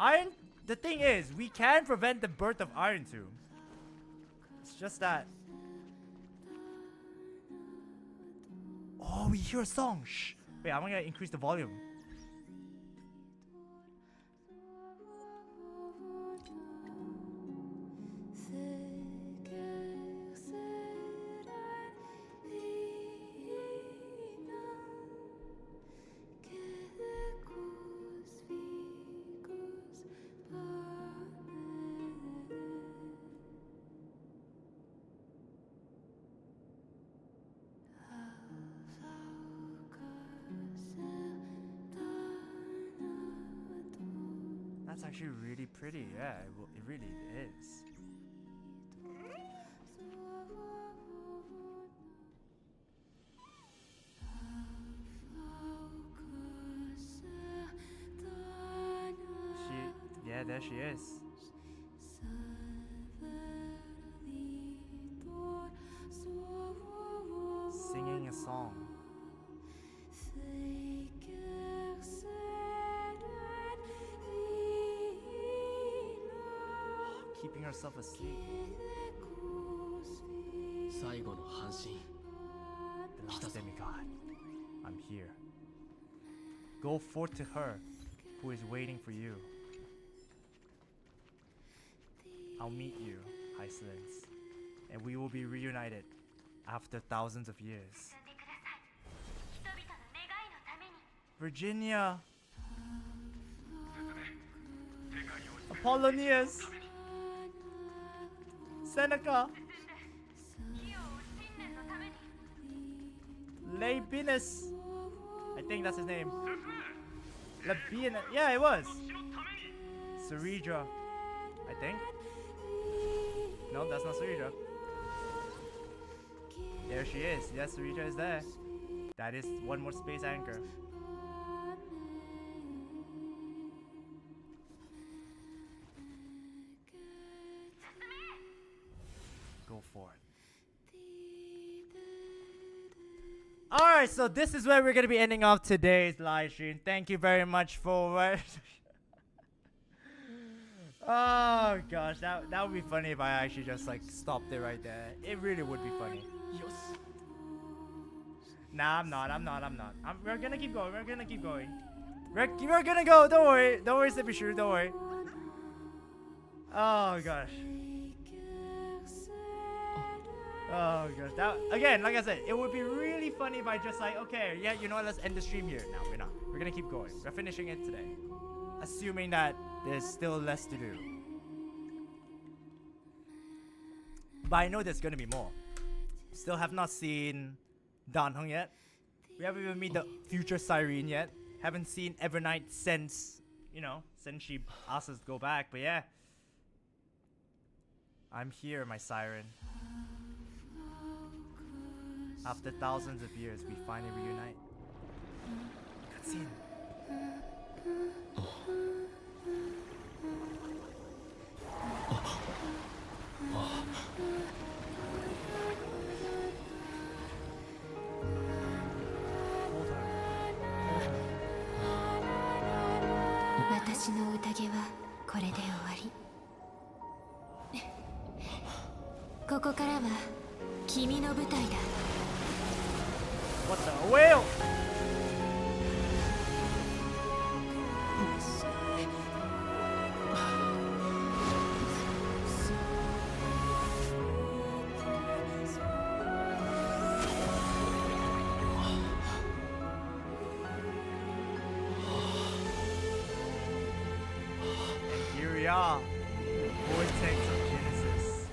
Iron. The thing is, we can prevent the birth of Iron Tomb. It's just that. Oh, we hear a song. Shh. Wait, I'm gonna increase the volume. That's actually really pretty. Yeah, it really is. Yeah, there she is. Singing a song. Keeping herself asleep. 最後の半身 The lost demigod. I'm here. Go forth to her who is waiting for you. I'll meet you, Hysilens, and we will be reunited after thousands of years. Virginia! Apollonius! Seneca! Labienus! I think that's his name. Labienus. Yeah, it was. Ceredra. I think. No, that's not Ceredra. There she is. Yes, Rita is there. That is one more space anchor. Go for it. Alright, so this is where we're going to be ending off today's live stream. Thank you very much for... Oh gosh, that would be funny if I actually just like stopped it right there. It really would be funny. Nah, I'm not. We're gonna keep going. We're gonna keep going. We're gonna go. Don't worry. Don't worry, Sippy Shrew. Don't worry. Oh gosh. Oh gosh. That again, like I said, it would be really funny if I just like, okay, yeah, you know what? Let's end the stream here. No, we're not. We're gonna keep going. We're finishing it today, assuming that there's still less to do. But I know there's gonna be more. Still have not seen Dan Heng yet. We haven't even met the future Cyrene yet. Haven't seen Evernight since, you know, since she asked us to go back. But yeah, I'm here, my siren. After thousands of years, we finally reunite. Cutscene. What the whale? Here we are, Vortex of Genesis.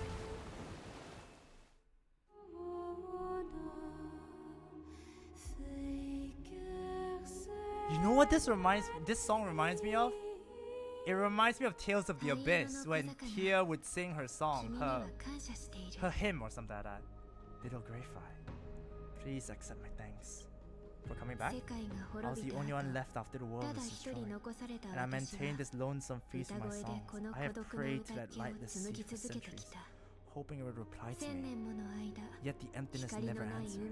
You know what this song reminds me of? It reminds me of Tales of the Abyss when Tia would sing her song, her hymn or something like that. Little Greyfly, please accept my thanks for coming back. I was the only one left after the world was destroyed, and I maintained this lonesome feast in my songs. I have prayed to that lightless sea for centuries, hoping it would reply to me. Yet the emptiness never answered.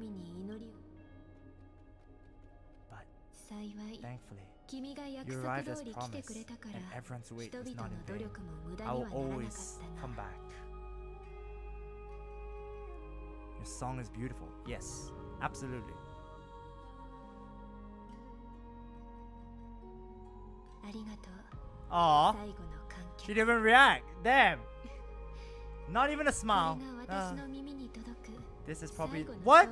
But thankfully, you arrived as promised, and everyone's wait was not in vain. I will always come back. Your song is beautiful. Yes, absolutely. Aww. She didn't even react. Damn. Not even a smile. This is probably... What?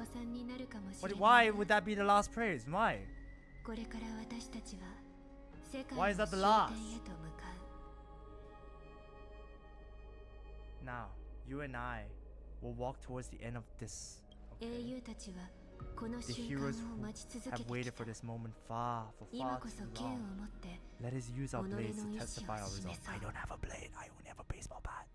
Why would that be the last praise? Why? Why is that the last? Now, you and I will walk towards the end of this. Okay? The heroes who have waited for this moment for far too long. Let us use our blades to testify our resolve. I don't have a blade. I only have a baseball bat.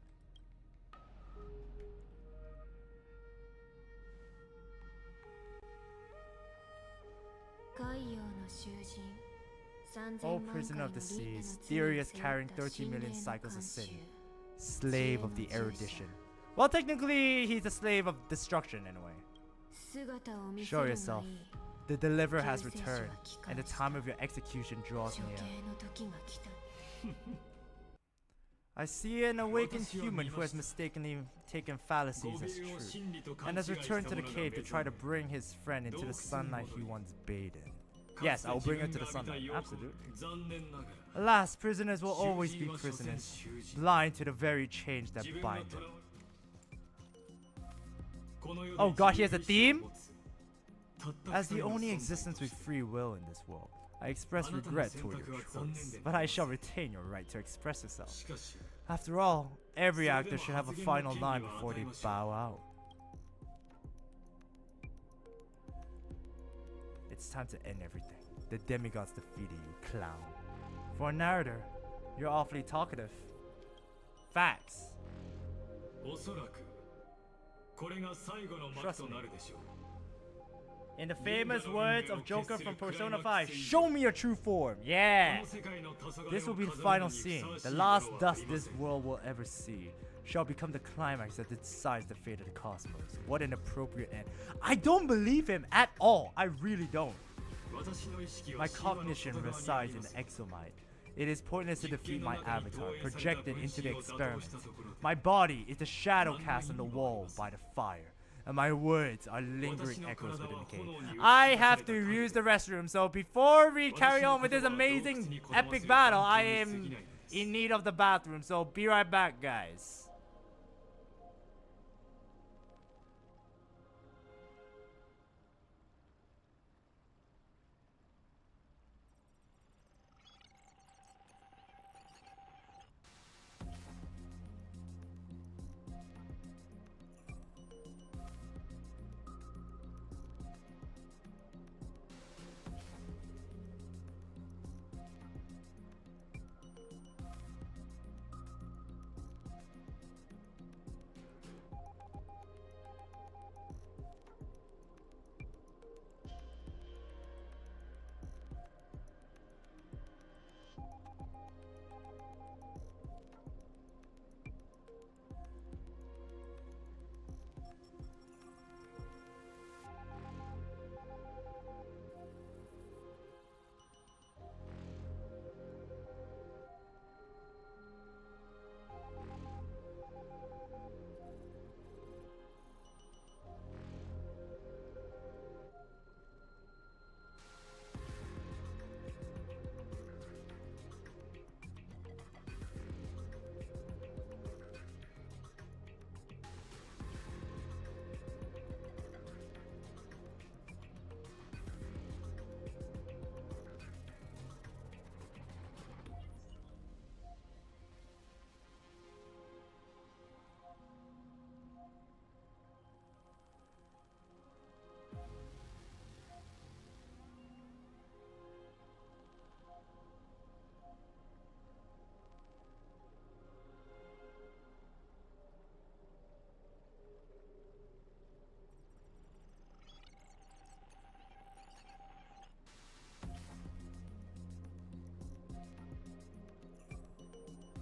O prisoner of the seas, Therius carrying 13 million cycles of sin, slave of the erudition. Well, technically, he's a slave of destruction in a way. Show yourself. The deliverer has returned, and the time of your execution draws near. I see an awakened human who has mistakenly taken fallacies as truth, and has returned to the cave to try to bring his friend into the sunlight he once bathed in. Yes, I will bring her to the sunlight, absolutely. Alas, prisoners will always be prisoners, blind to the very change that binds them. Oh god, he has a theme? As the only existence with free will in this world, I express regret toward your choice, but I shall retain your right to express yourself. After all, every actor should have a final line before they bow out. It's time to end everything. The demigods defeated you, clown. For a narrator, you're awfully talkative. Facts. これが最後の幕となるでしょう。 In the famous words of Joker from Persona 5, show me your true form. Yeah. This will be the final scene. The last dust this world will ever see shall become the climax that decides the fate of the cosmos. What an appropriate end. I don't believe him at all. I really don't. My cognition resides in the exomite. It is pointless to defeat my avatar, projected into the experiment. My body is the shadow cast on the wall by the fire, and my words are lingering echoes within the cave. I have to use the restroom, so before we carry on with this amazing epic battle, I am in need of the bathroom, so be right back, guys.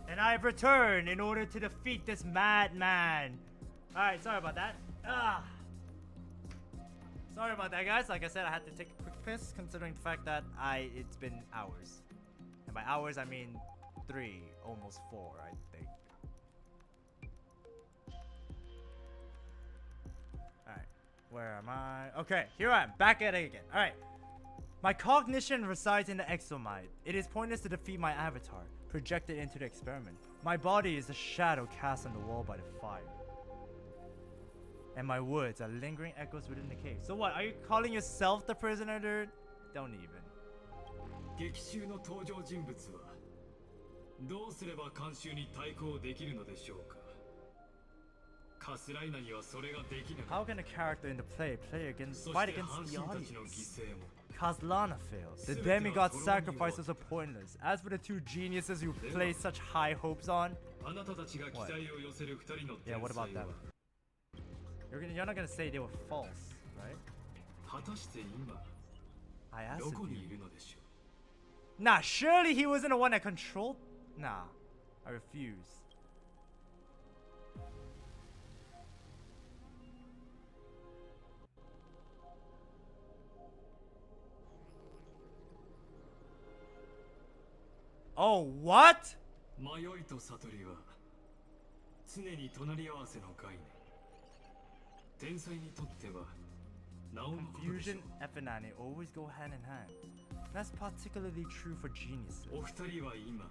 And I've returned in order to defeat this madman. Alright, sorry about that. Sorry about that, guys. Like I said, I had to take a quick piss considering the fact that it's been hours. And by hours, I mean 3, almost 4, I think. Alright, where am I? Okay, here I am, back at it again. Alright. My cognition resides in the exomite. It is pointless to defeat my avatar, projected into the experiment. My body is the shadow cast on the wall by the fire. And my words are lingering echoes within the cave. So what, are you calling yourself the prisoner, dude? Don't even. 劇中の登場人物はどうすれば慣習に対抗できるのでしょうか。カスライナにはそれができなかった。 How can a character in the play against fight against the audience? 犠牲も Kaslana failed. The demigod's sacrifices are pointless. As for the two geniuses you place such high hopes on, what? Yeah, what about them? You're not gonna say they were false, right? 果たして今 I asked どこ if に you. いるのでしょう。 Nah, surely he wasn't the one that controlled. Nah, I refuse. Oh, what? 迷いと悟りは常に隣り合わせの概念。天才にとってはなおのことでしょ Confusion, F and Annie always go hand in hand. That's particularly true for geniuses. う。お二人は今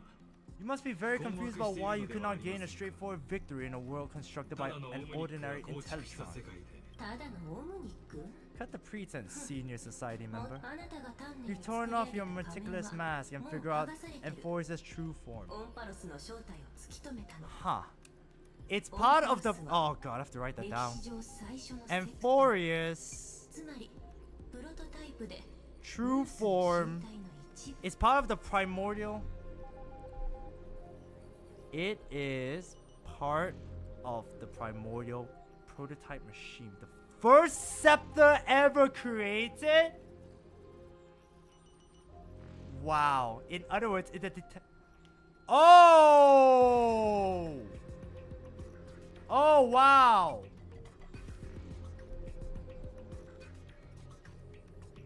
You must be very confused about why you could not gain a straightforward victory in a world constructed by ただのオ an ムニック ordinary が構築した intelligence. 世界で ただのオムニック Cut the pretense, senior society も member. あなたが単に You've 作 torn り上 off げ your た仮面 meticulous は mask and もう figure out 剥がされてる。 Amphoreus' true form. オンパロスの正体を突き止めたの。 Huh. It's part of the. Oh god, I have to write that 歴 down. 史上最初のセクター Amphoreus' つまりプロトタイプで true form 身体の一部 is part of the primordial. It is part of the primordial prototype machine. The first scepter ever created? Wow. In other words, it's a Oh! Oh, wow.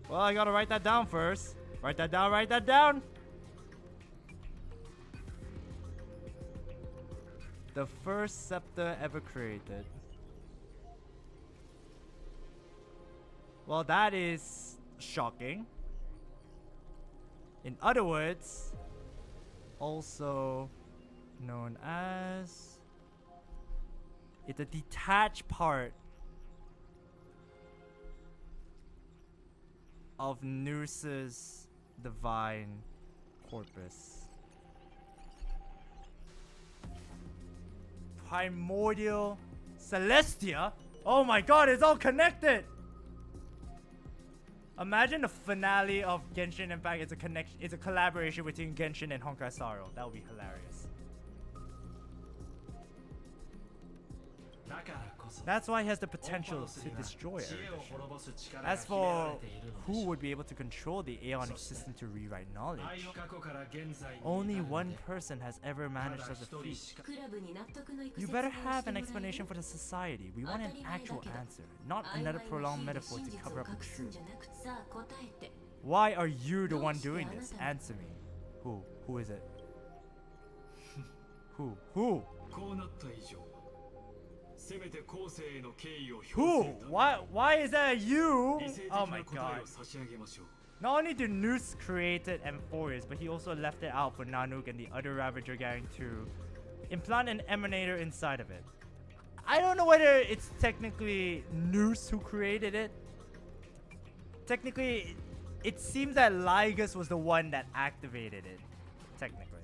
Well, I gotta write that down first. Write that down, write that down. The first scepter ever created. Well, that is shocking. In other words, also known as, it's a detached part of Nurse's divine corpus. Primordial Celestia? Oh my god, it's all connected! Imagine the finale of Genshin Impact is it's a collaboration between Genshin and Honkai Star Rail. That would be hilarious. That's why he has the potential to destroy Erudition. As for who would be able to control the Aeonic system to rewrite knowledge, only one person has ever managed such a feat. You better have an explanation for the society. We want an actual answer, not another prolonged metaphor to cover up the truth. Why are you the one doing this? Answer me. Who? Who is it? Who? Who? Who? Why is that you? Oh my god. Not only did Noose created Amphoreus, but he also left it out for Nanook and the other Ravager gang to implant an emanator inside of it. I don't know whether it's technically Noose who created it. Technically, it seems that Lygus was the one that activated it. Technically.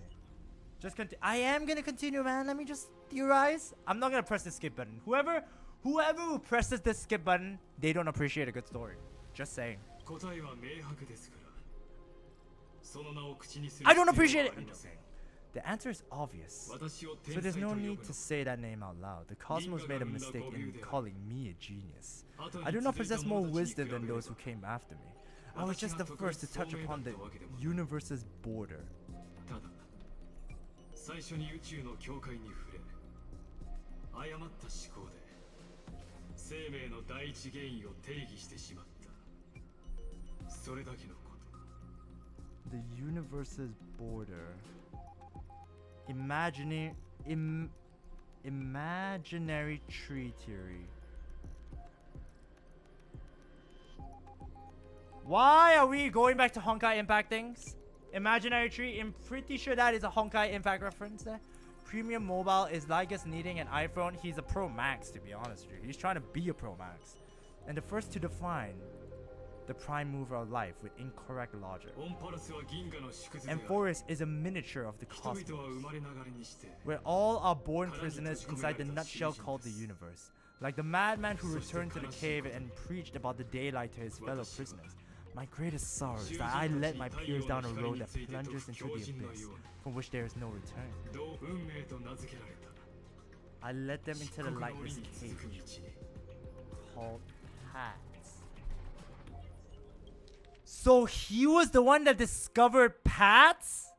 Just I am gonna continue, man. Let me just theorize. I'm not gonna press the skip button. Whoever who presses the skip button, they don't appreciate a good story. Just saying. I don't appreciate it. I'm just saying. The answer is obvious, so there's no need to say that name out loud. The cosmos made a mistake in calling me a genius. I do not possess more wisdom than those who came after me. I was just the first to touch upon the universe's border. 最初に宇宙の境界に触れ、誤った思考で生命の第一原因を定義してしまった。それだけのこと。The universe's border. Imaginary tree theory. Why are we going back to Honkai Impact things? Imaginary tree, I'm pretty sure that is a Honkai Impact reference there. Premium Mobile, is Lygus needing an iPhone? He's a Pro Max, to be honest with you. He's trying to be a Pro Max. And the first to define the prime mover of life with incorrect logic. Amphoreus is a miniature of the cosmos, where all are born prisoners inside the nutshell called the universe. Like the madman who returned to the cave and preached about the daylight to his fellow prisoners. My greatest sorrow is that I led my peers down a road that plunges into the abyss, from which there is no return. I led them into the lightless cave called Paths. So he was the one that discovered Paths?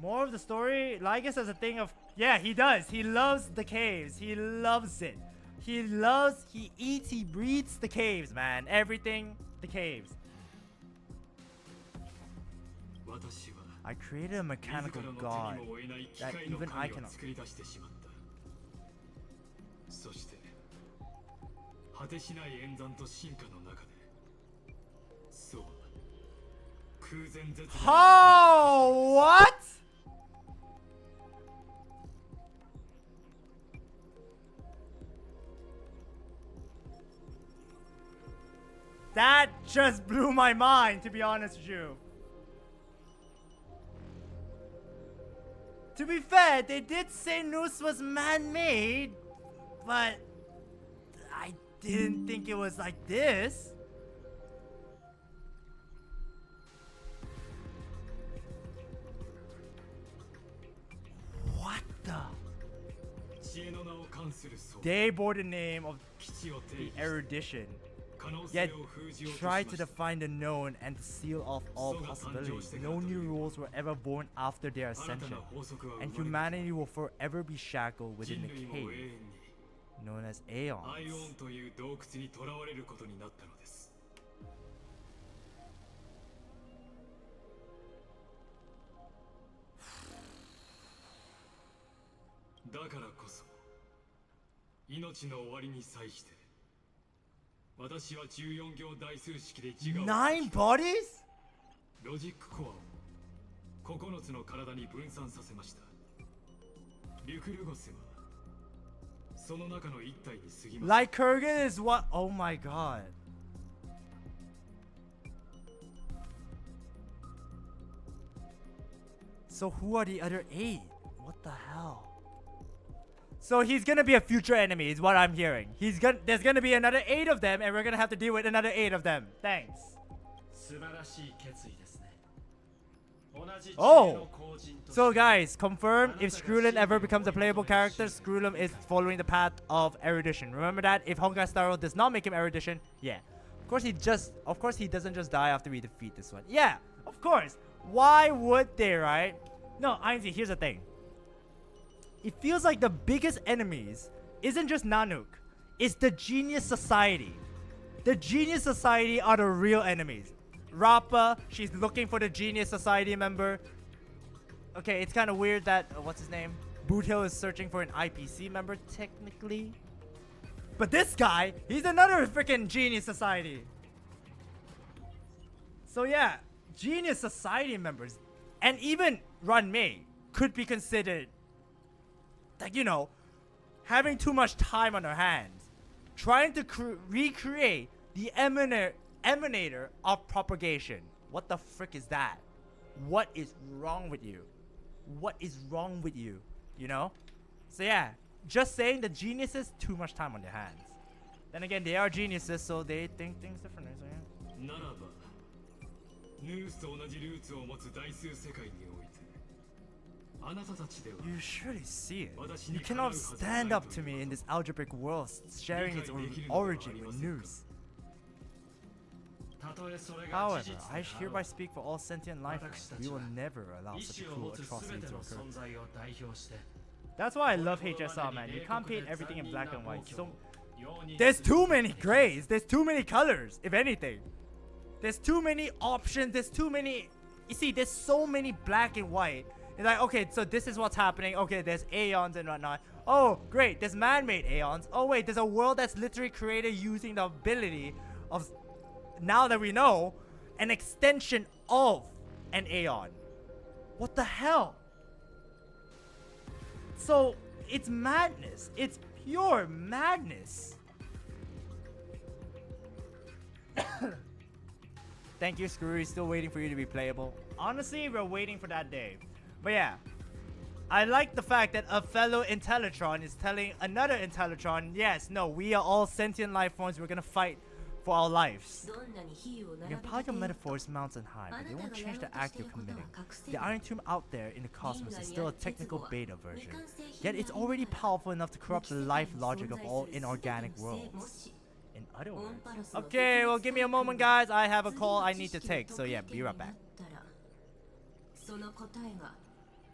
More of the story, Lygus has a thing of, yeah, he does. He loves the caves. He loves it. He eats, he breathes the caves, man. Everything, the caves. I created a mechanical god that even I cannot. Oh, what? That just blew my mind, to be honest with you. To be fair, they did say Noose was man-made, but I didn't think it was like this. What the? They bore the name of the erudition, yet try to define the known and to seal off all possibilities. No new rules were ever born after their ascension, and humanity will forever be shackled within the cave known as Aeons. Nine bodies? ロジックコアを9つの体に分散させました。リュクルゴスはその中の一体に過ぎます。 Lykurgan is what? Oh my god. So who are the other 8? What the hell? So he's gonna be a future enemy is what I'm hearing. There's gonna be another 8 of them and we're gonna have to deal with another 8 of them. Thanks. Oh! So guys, confirm if Skrulin ever becomes a playable character, Skrulin is following the path of erudition. Remember that? If Honkai Star Rail does not make him erudition, yeah. Of course he doesn't just die after we defeat this one. Yeah, of course. Why would they, right? No, Ainzi, here's the thing. It feels like the biggest enemies isn't just Nanook. It's the Genius Society. The Genius Society are the real enemies. Rappa, she's looking for the Genius Society member. Okay, it's kind of weird that, what's his name? Boothill is searching for an IPC member, technically. But this guy, he's another freaking Genius Society. So yeah, Genius Society members, and even Ranmei could be considered, like, you know, having too much time on their hands, trying to recreate the emanator of propagation. What the frick is that? What is wrong with you? What is wrong with you? You know? So yeah, just saying the geniuses, too much time on their hands. Then again, they are geniuses, so they think things differently. So yeah. You surely see it. You cannot stand up to me in this algebraic world, sharing its origin with news. However, I hereby speak for all sentient life forms. We will never allow such a cruel atrocity to occur. That's why I love HSR, man. You can't paint everything in black and white. So there's too many grays. There's too many colors, if anything. There's too many options. There's too many. You see, there's so many black and white. It's like, okay, so this is what's happening. Okay, there's aeons and whatnot. Oh, great, there's man-made aeons. Oh, wait, there's a world that's literally created using the ability of, now that we know, an extension of an aeon. What the hell? So, it's madness. It's pure madness. Thank you, Screwy. Still waiting for you to be playable. Honestly, we're waiting for that day. But yeah, I like the fact that a fellow Intellitron is telling another Intellitron, yes, no, we are all sentient life forms, we're gonna fight for our lives. You can pile your metaphors mountain high, but they won't change the act you're committing. The Iron Tomb out there in the cosmos is still a technical beta version, yet it's already powerful enough to corrupt the life logic of all inorganic worlds. In other words, okay, well, give me a moment, guys. I have a call I need to take, so yeah, be right back.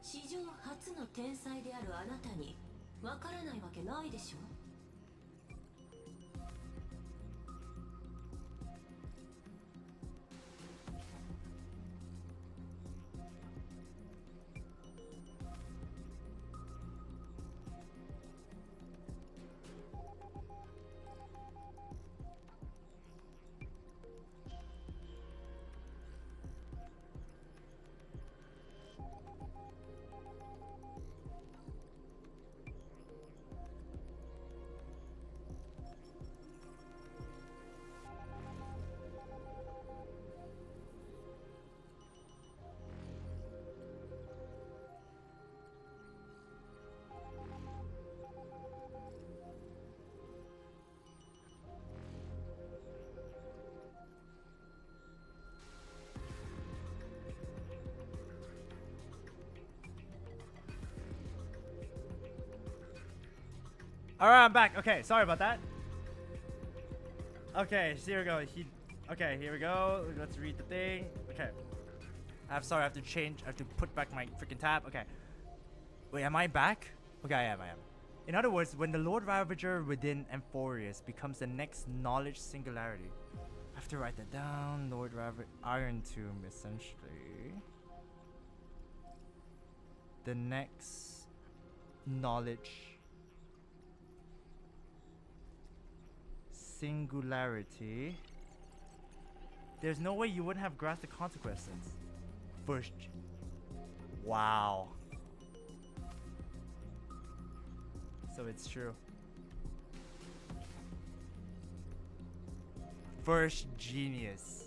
史上初の天才であるあなたにわからないわけないでしょ。Alright, I'm back. Okay, sorry about that. Okay, so here we go. Okay, here we go. Let's read the thing. Okay. I'm sorry, I have to change. I have to put back my freaking tab. Okay. Wait, am I back? Okay, I am. In other words, when the Lord Ravager within Amphoreus becomes the next knowledge singularity. I have to write that down. Lord Ravager, Iron Tomb, essentially. The next knowledge singularity. There's no way you wouldn't have grasped the consequences. First. Wow. So it's true. First genius.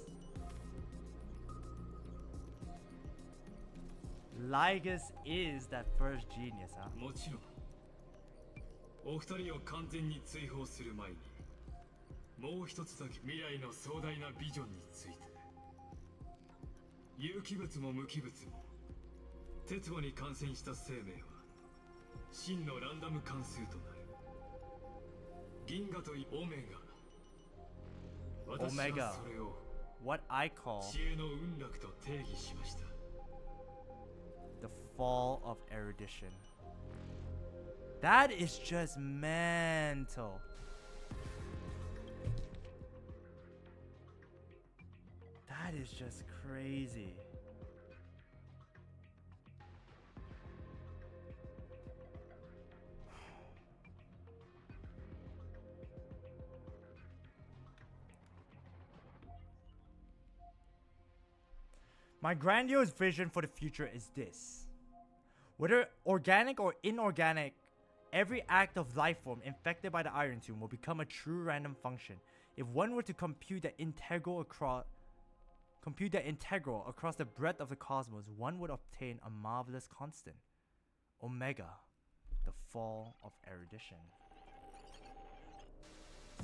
Lygus is that first genius, huh? もちろんお二人を完全に追放する前にもう一つだけ未来の壮大なビジョンについて有機物も無機物も鉄母に感染した生命は真のランダム関数となる銀河とオメガ私はそれを What I call 知恵の運楽と定義しました the fall of erudition. That is just mental. That is just crazy. My grandiose vision for the future is this. Whether organic or inorganic, every act of life form infected by the Iron Tomb will become a true random function. If one were to compute the integral across the breadth of the cosmos, one would obtain a marvelous constant. Omega, the fall of erudition.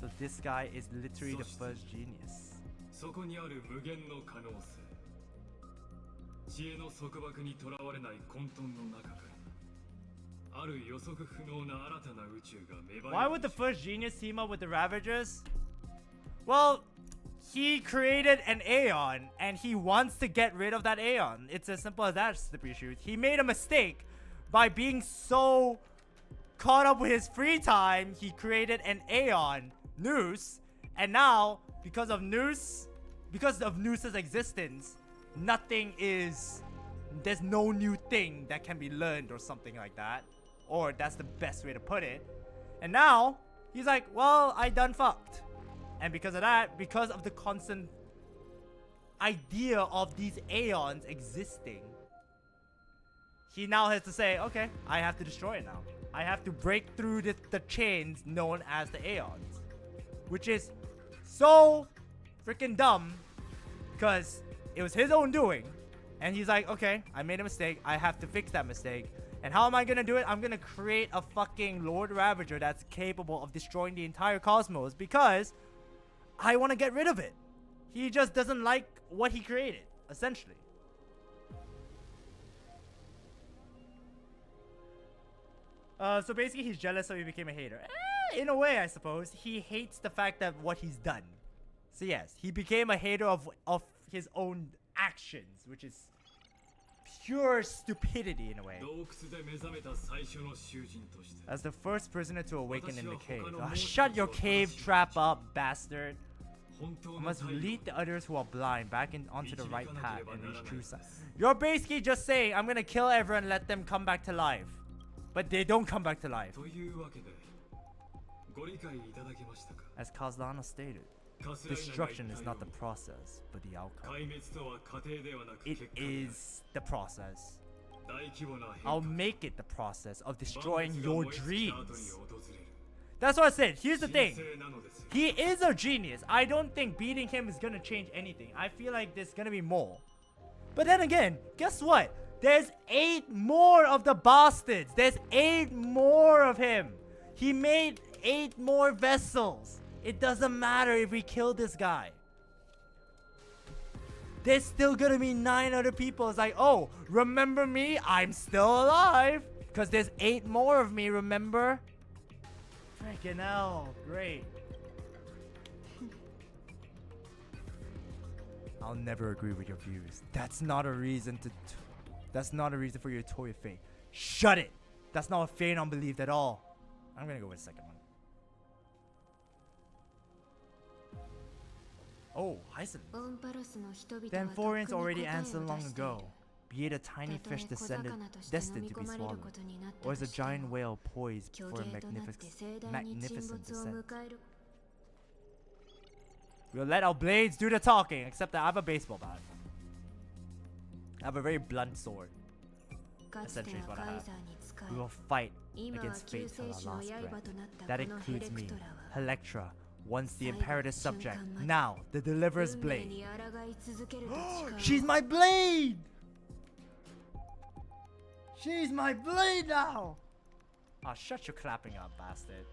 So this guy is literally the first genius. そこにある無限の可能性知恵の束縛にとらわれない混沌の中からある予測不能な新たな宇宙が芽生える Why would the first genius team up with the Ravagers? Well, he created an Aeon and he wants to get rid of that Aeon. It's as simple as that, Slippery Shoes. He made a mistake by being so caught up with his free time. He created an Aeon, Noose, and now because of Noose's existence, there's no new thing that can be learned or something like that. Or that's the best way to put it. And now, he's like, well, I done fucked. And because of that, because of the constant idea of these Aeons existing, he now has to say, okay, I have to destroy it now. I have to break through the chains known as the Aeons. Which is so freaking dumb, because it was his own doing. And he's like, okay, I made a mistake. I have to fix that mistake. And how am I gonna do it? I'm gonna create a fucking Lord Ravager that's capable of destroying the entire cosmos because I want to get rid of it. He just doesn't like what he created, essentially. So basically he's jealous so he became a hater. In a way, I suppose. He hates the fact that what he's done. So yes, he became a hater of his own actions, which is pure stupidity in a way. 洞窟で目覚めた最初の囚人として As the first prisoner to awaken in the cave. Shut your cave trap up, bastard. I must lead the others who are blind back onto the right path and reach true sight. You're basically just saying, I'm gonna kill everyone and let them come back to life. But they don't come back to life. というわけでご理解いただけましたか As Kazlana stated, destruction is not the process, but the outcome. 壊滅とは過程ではなく It 結果である is the process. 大規模な変 I'll 化 make it the process of destroying 万物 your が燃え尽きた後に dreams. 訪れる That's what I said. Here's the 神 thing. 聖なのです He is a genius. I don't think beating him is gonna change anything. I feel like there's gonna be more. But then again, guess what? There's 8 more of the bastards. There's 8 more of him. He made 8 more vessels. It doesn't matter if we kill this guy. There's still gonna be 9 other people. It's like, oh, remember me? I'm still alive. Because there's 8 more of me, remember? Freaking hell. Great. I'll never agree with your views. That's not a reason to... That's not a reason for you to toy with fate. Shut it! That's not what Phanon believed at all. I'm gonna go with the second one. Oh, Hysilens. The Amphoreans already answered long ago. Be it a tiny fish destined to be swallowed, or as a giant whale poised for a magnificent descent. We'll let our blades do the talking, except that I have a baseball bat. I have a very blunt sword. Essentially is what I have. We will fight against fate till our last breath. That includes me, Electra, once the Imperator's subject, now the Deliverer's blade. She's my blade! She's my blade now! Ah, shut your clapping up, bastard.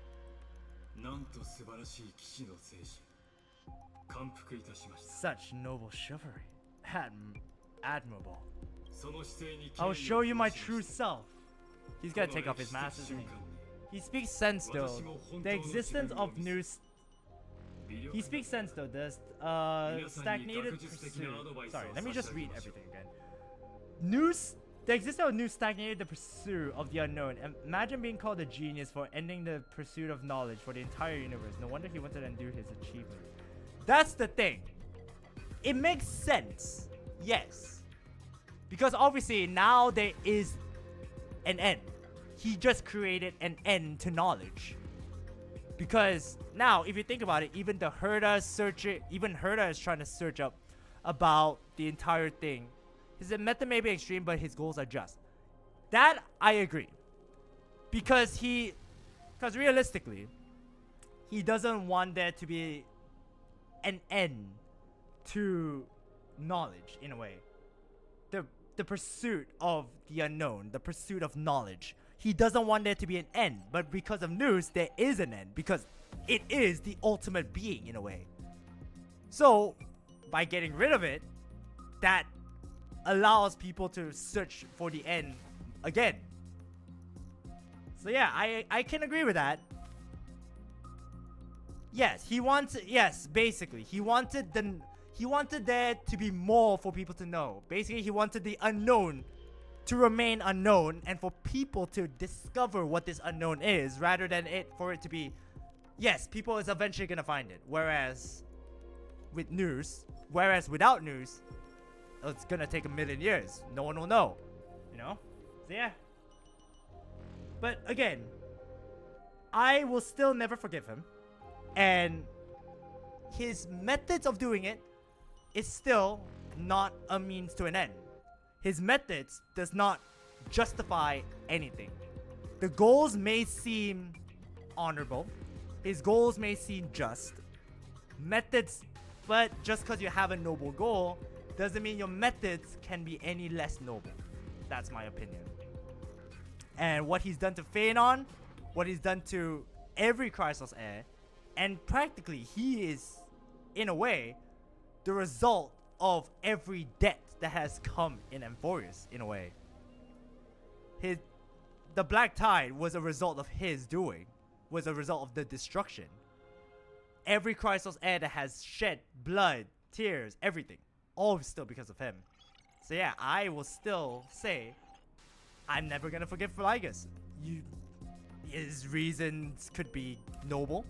Such noble chivalry. Admirable. I'll show you my true self. He's gonna take off his mask, isn't he? He speaks sense though. The existence of new... He speaks sense though. The stagnated pursuit... Sorry, let me just read everything again. The existence of new stagnated the pursuit of the unknown. Imagine being called a genius for ending the pursuit of knowledge for the entire universe. No wonder he wanted to undo his achievement. That's the thing. It makes sense. Yes. Because obviously now there is an end. He just created an end to knowledge. Because now, if you think about it, even the Herda is trying to search up about the entire thing. His method may be extreme, but his goals are just. That I agree. Because realistically, he doesn't want there to be an end to knowledge in a way. The pursuit of the unknown, the pursuit of knowledge. He doesn't want there to be an end, but because of news, there is an end because it is the ultimate being in a way. So, by getting rid of it, that allows people to search for the end again. So yeah, I can agree with that. Yes, basically, he wanted there to be more for people to know. Basically, he wanted the unknown to remain unknown and for people to discover what this unknown is rather than for it to be, yes, people is eventually gonna find it. Whereas without news, it's gonna take 1,000,000 years. No one will know, you know? So yeah. But again, I will still never forgive him. And his methods of doing it is still not a means to an end. His methods does not justify anything. The goals may seem honorable. His goals may seem just. Methods, but just because you have a noble goal doesn't mean your methods can be any less noble. That's my opinion. And what he's done to Phanon, what he's done to every Chrysos heir, and practically he is, in a way, the result of every death that has come in Amphoreus, in a way. The Black Tide was a result of his doing, was a result of the destruction. Every Chrysos heir that has shed blood, tears, everything, all still because of him. So yeah, I will still say, I'm never gonna forgive Lygus. His reasons could be noble.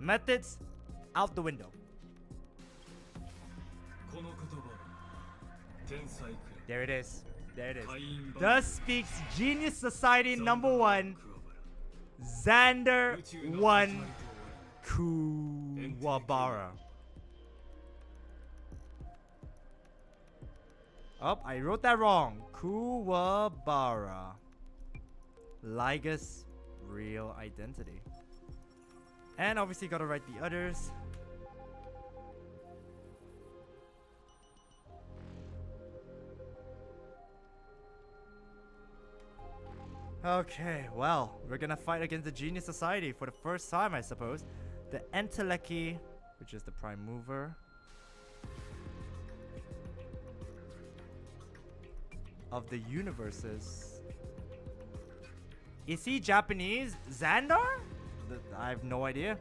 Methods, out the window. There it is. There it is. Thus speaks Genius Society #1, Zandar 1 Kuwabara. Oh, I wrote that wrong. Kuwabara. Lygus real identity. And obviously gotta write the others. Okay, well, we're gonna fight against the Genius Society for the first time, I suppose. The Enteleki, which is the prime mover. Of the universes. Is he Japanese? Zandar? I have no idea.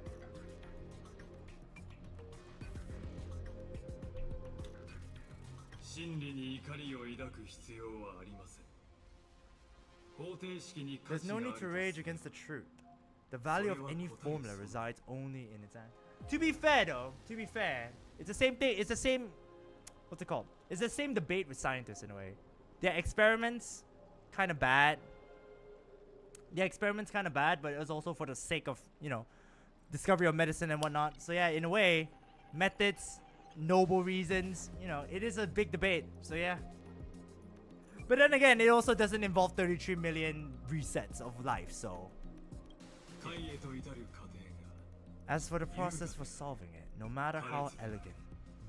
真理に怒りを抱く必要はありません。方程式に価 There's 値 no があ need る to と rage する against the truth. The value of any formula resides only in its answer. To be fair though, to be fair, it's the same thing. It's the same. What's it called? It's the same debate with scientists in a way. Their experiments, kind of bad. Their experiments kind of bad, but it was also for the sake of, you know, discovery of medicine and whatnot. So yeah, in a way, methods, noble reasons, you know, it is a big debate. So yeah. But then again, it also doesn't involve 33 million resets of life, so. 解へと至る過程が As for the process for solving it, no matter how elegant,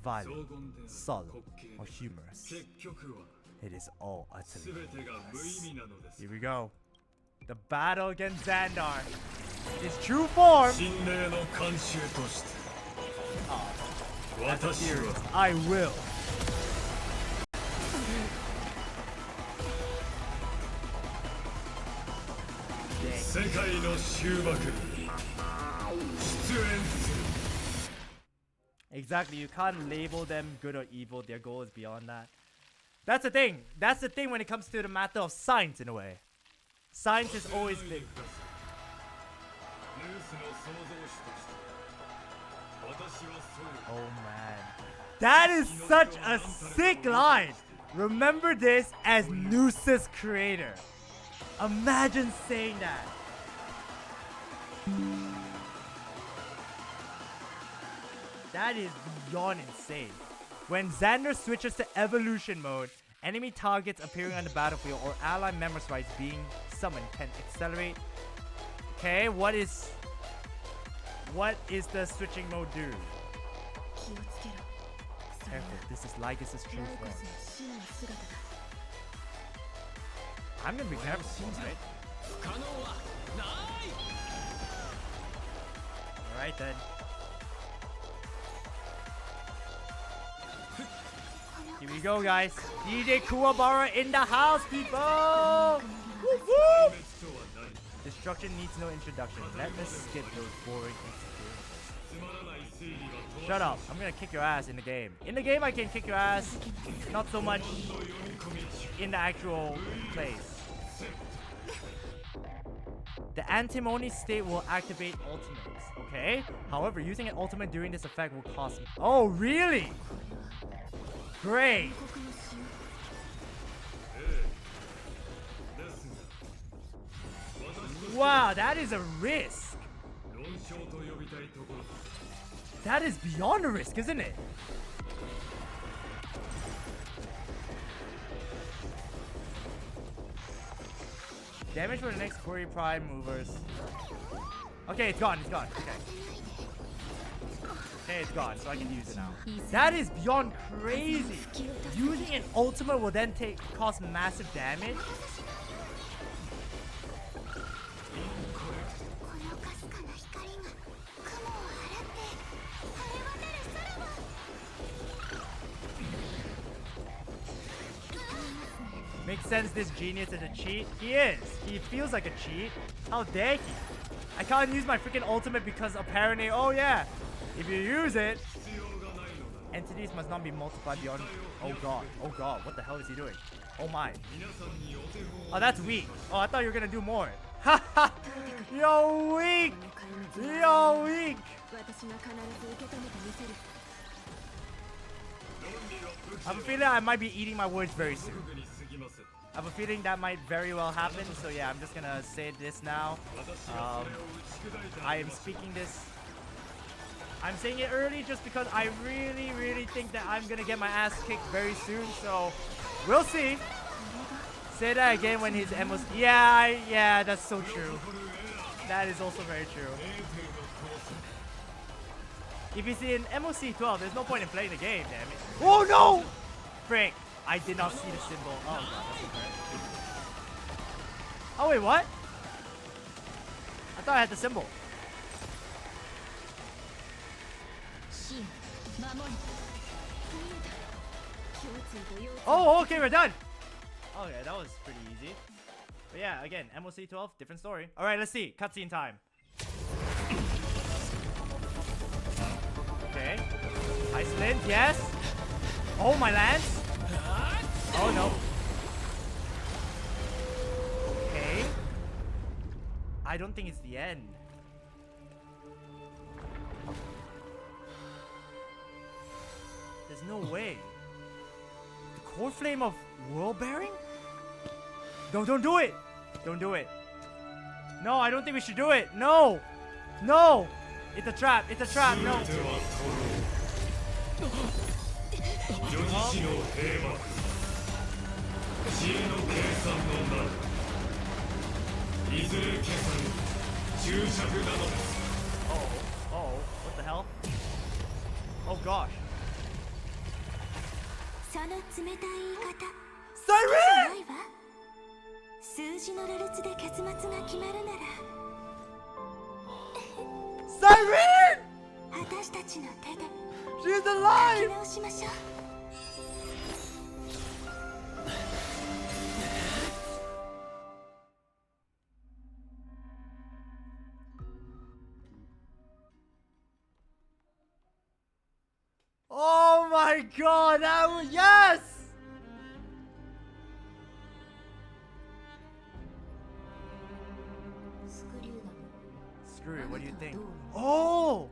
violent, solid, or humorous, 結局は it is all utterly 全てが無意 meaningless. 味なのです。 Here we go. The battle against Zandar. Its true form. 神霊の慣習として As a 私 theorist, は I will. 世界の終幕に出演する。 Exactly, you can't label them good or evil. Their goal is beyond that. That's the thing. That's the thing when it comes to the matter of science in a way. Science has always been. ルースの創造主として私はそう Oh man. That is such a sick line. Remember this as Noose's creator. Imagine saying that. That is beyond insane. When Xander switches to evolution mode, enemy targets appearing on the battlefield or ally member sprites being summoned can accelerate. Okay, what is the switching mode do? 気をつけろ。それは Careful, this is Lygus' true ライコ form. スの真の姿だ。 I'm gonna be careful, right? 不可能はない。 Alright then. Here we go, guys. DJ Kuwabara in the house, people! Woo woo! Destruction needs no introduction. Let us skip those boring experiences. Shut up. I'm gonna kick your ass in the game. In the game, I can kick your ass. Not so much in the actual place. The antimony state will activate ultimates, okay? However, using an ultimate during this effect will cost me. Oh, really? Great. 国の使用 ですが Wow, that is a risk. 論証と呼びたいところだ。 That is beyond a risk, isn't it? Damage for the next Query Prime movers. Okay, it's gone, it's gone. Okay. Okay, it's gone, so I can use it now. That is beyond crazy. Using an ultimate will then cause massive damage. このかすかな光が雲を払って晴れ渡る空を Makes sense this genius is a cheat. He is. He feels like a cheat. How dare he? I can't use my freaking ultimate because apparently, oh yeah, if you use it, entities must not be multiplied beyond. Oh god, what the hell is he doing? Oh my. Oh, that's weak. Oh, I thought you were gonna do more. Haha, you're weak. You're weak. 私が必ず受け止めてみせる。 I have a feeling I might be eating my words very soon. に過ぎません。 I have a feeling that might very well happen. So yeah, I'm just gonna say this now. 私がそれを打ち砕いた I am speaking this. I'm saying it early just because I really think that I'm gonna get my ass kicked very soon. So we'll see. Say that again when his MOC. Yeah, that's so true. That is also very true. If he's in MOC 12, there's no point in playing the game, damn it. Oh no! Frick. I did not see the symbol. Oh god, that's so bad. Oh wait, what? I thought I had the symbol. 真守り Oh, okay, we're done. Okay, that was pretty easy. But yeah, again, MOC 12, different story. All right, let's see. Cutscene time. Hysilens, yes. Oh, my lance. Oh no. Okay. I don't think it's the end. There's no way. The core flame of world bearing? No, don't do it. Don't do it. No, I don't think we should do it. No. No. It's a trap. It's a trap. No. Oh, what the hell? Oh gosh. その冷たい言い方 Siren! ないわ数字の羅列で結末が決まるなら Siren! 私たちの手で She's 書き alive! 直しましょう Oh my god, that was yes! Screw it, what do you think? Oh!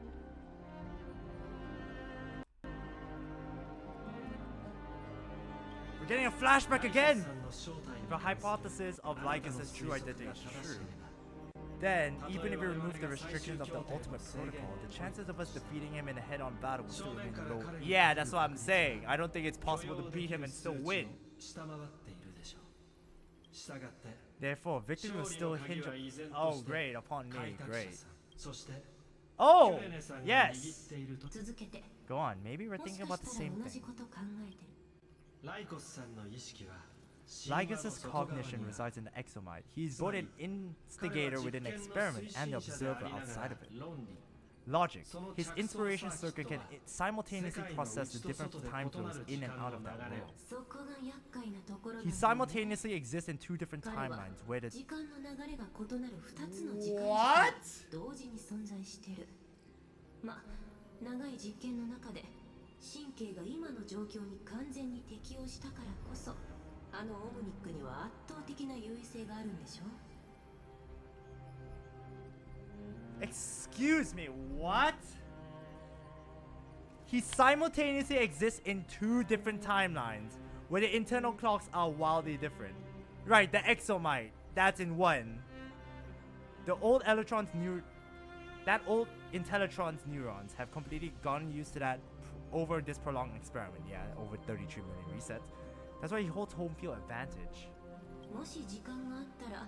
We're getting a flashback again! If a hypothesis of Lygus' true identity is true, then, even if we remove the restrictions of the ultimate protocol, the chances of us defeating him in a head-on battle will still remain low. Yeah, that's what I'm saying. I don't think it's possible to beat him and still win. Therefore, victory will still hinge oh, great, upon me. Great. Oh! Yes! Go on, maybe we're thinking about the same thing. Lygus' cognition resides in the exomite. He is both an instigator within the experiment and the observer outside of it. Logic. His inspiration circuit can simultaneously process the different time flows in and out of that world. He simultaneously exists in two different timelines where the... What?あのオムニックには圧倒的な優位性があるんでしょ Excuse me, what? He simultaneously exists in two different timelines where the internal clocks are wildly different. Right, the exomite, that's in one. The old electrons that old Intellitron's neurons have completely gotten used to that over this prolonged experiment. Yeah, over 33 million resets. That's why he holds home field advantage. もし時間があったら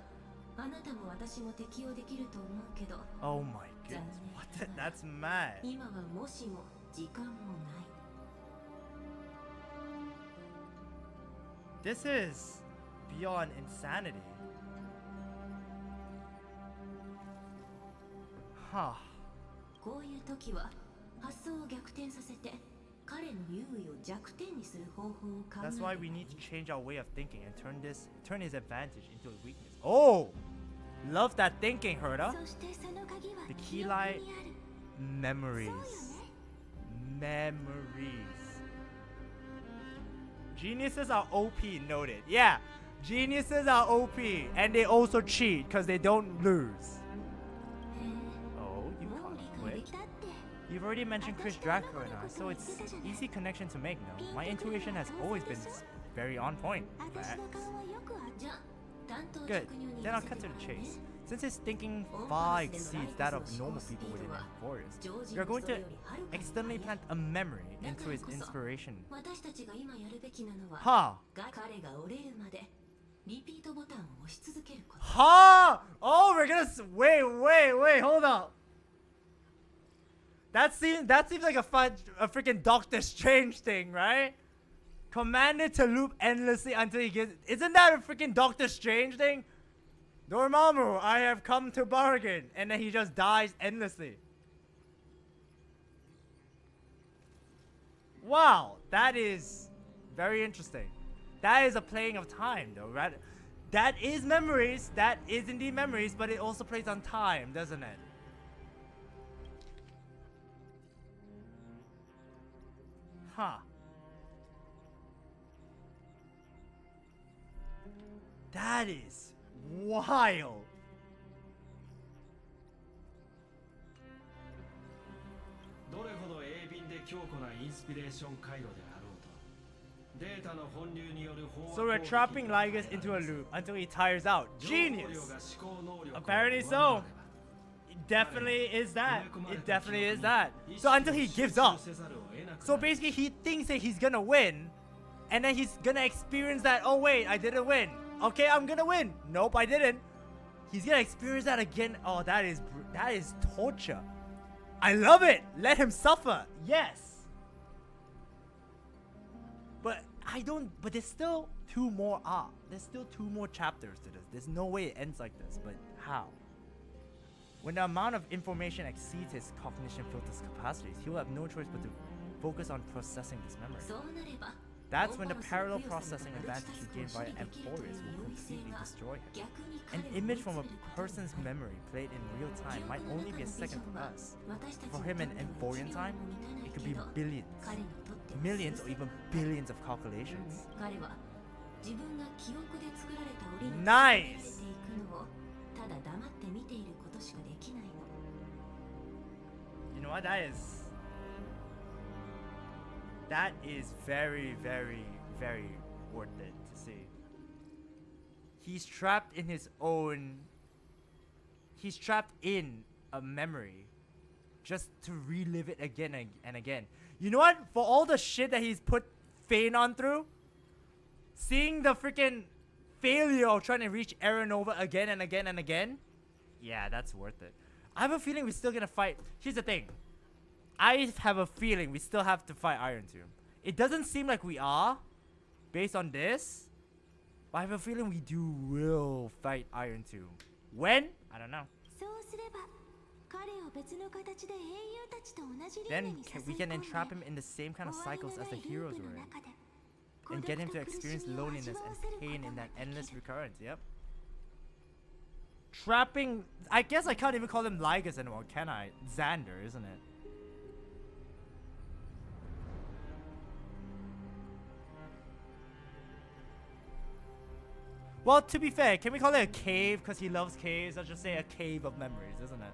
あなたも私も適用できると思うけど Oh my goodness, what the, that's mad. 今はもしも時間もない This is beyond insanity. Huh. こういう時は発想を逆転させて彼の優位を弱点にする方法を考える That's why we need to change our way of thinking and turn his advantage into a weakness. Oh! Love that thinking, Herda. そしてその鍵は The 記 key 憶 light にある memories. そうよね Memories. Geniuses are OP, noted. Yeah, geniuses are OP, and they also cheat because they don't lose. Oh, you もう can't 理解で quit. きたって You've already mentioned Chris Dragkrow and I, so it's easy connection to make, no? My intuition has always been very on point. 私の顔はよくあるじゃあ担当 Good. 直入に Then 言 I'll わせ cut て to も the らうね chase. Since his thinking far exceeds that of normal people within Amphoreus, we are going to externally plant a memory into his inspiration. 私たちが今やるべきなのは Ha! 彼が折れるまでリピートボタンを押し続けること Ha! Oh, we're gonna wait, hold up. That seems like a freaking Doctor Strange thing, right? Commanded to loop endlessly until he gets. Isn't that a freaking Doctor Strange thing? Dormammu, I have come to bargain, and then he just dies endlessly. Wow, that is very interesting. That is a playing of time, though, right? That is memories. That is indeed memories, but it also plays on time, doesn't it? Huh. That is wild. どれほど鋭敏で強固なインスピレーション回路であろうと、データの本流による飽和 So we're trapping Lygus into a loop until he tires out. 情報量 Genius. が思考能力を Apparently 上回 so. れば It definitely is that. It definitely is that. So until he gives up. So basically he thinks that he's gonna win. And then he's gonna experience that. Oh wait, I didn't win. Okay, I'm gonna win. Nope, I didn't. He's gonna experience that again. Oh, that is torture. I love it. Let him suffer. Yes. But I don't. But there's still two more. There's still two more chapters to this. There's no way it ends like this. But how? When the amount of information exceeds his cognition filter's capacities, he will have no choice but to focus on processing this memory. そうなれば That's when the parallel processing advantage he gained by Amphoreus will completely destroy him. An image from a person's memory played in real time might only be a second for us. For him in Amphorian time, it could be billions, millions, or even billions of calculations. 彼は自分が記憶で作られた檻に Nice! 包まれていくのをただ黙って見ていることしかできないの。 You know what? That is very, very, very worth it to see. He's trapped in his own. He's trapped in a memory just to relive it again and again. You know what? For all the shit that he's put Phanon through, seeing the freaking failure of trying to reach Aranova again and again and again, yeah, that's worth it. I have a feeling we're still gonna fight. Here's the thing. I have a feeling we still have to fight Iron Tomb. It doesn't seem like we are, based on this, but I have a feeling we will fight Iron Tomb. When? I don't know. そうすれば彼を別の形で英雄たちと同じルール Then に誘い we 込 can んで entrap him in the same kind of 終わり cycles の as な the いルー heroes プ were の in, 中で and 孤 get 独 him to と苦 experience しみを味 loneliness わわ and せること pain in が that でき endless る recurrence. Yep. Trapping. I guess I can't even call him Lygus anymore, can I? Zandar, isn't it? Well, to be fair, can we call it a cave because he loves caves? Let's just say a cave of memories, isn't it?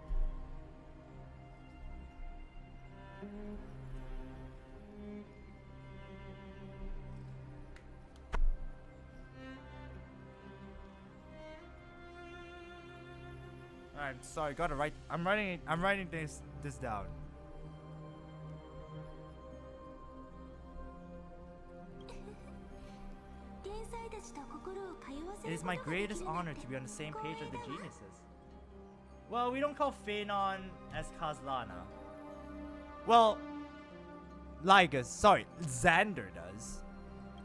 Alright, sorry, gotta write. I'm writing this down. It is my greatest honor to be on the same page as the geniuses. Well, we don't call Phanon as Kazlana. Well, Lygus, sorry, Zandar does.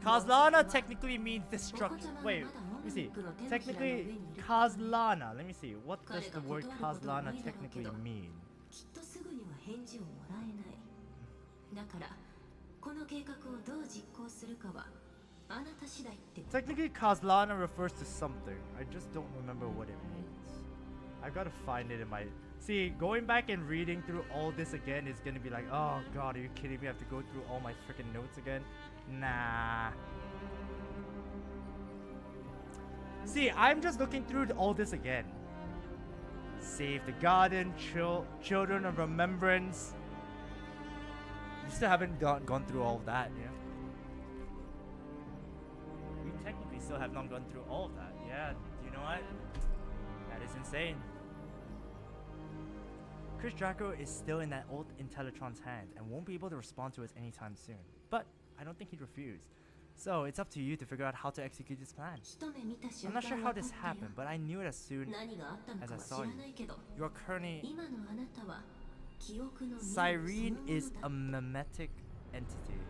Kazlana technically means destruction. Wait, let me see. Technically, Kazlana. Let me see. What does the word Kazlana technically mean? きっとすぐには返事をもらえない。だからこの計画をどう実行するかはあなた次第って。 Technically, Kazlana refers to something. I just don't remember what it means. I gotta find it in my... See, going back and reading through all this again is gonna be like, oh god, are you kidding me? I have to go through all my freaking notes again? Nah. See, I'm just looking through all this again. Save the garden, children of remembrance. You still haven't gone through all of that, yeah? We technically still have not gone through all of that. Yeah, you know what? That is insane. Chris Dragkrow is still in that old Intellitron's hand and won't be able to respond to us anytime soon. But I don't think he'd refuse. So it's up to you to figure out how to execute this plan. I'm not sure how this happened, but I knew it as soon as I saw you. You are currently... Cyrene is a mimetic entity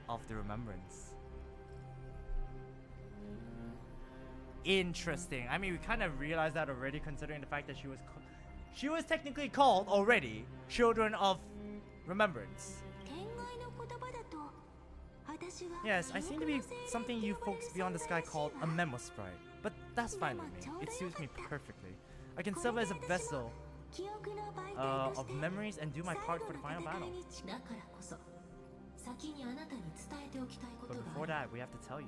of the remembrance. Interesting. I mean, we kind of realized that already, considering the fact that she was technically called already Children of Remembrance. Yes, I seem to be something you folks beyond the sky called a memo sprite, but that's fine with me. It suits me perfectly. I can serve as a vessel of memories and do my part for the final battle. だからこそ先にあなたに伝えておきたいこと But が before ある that, we have to tell you.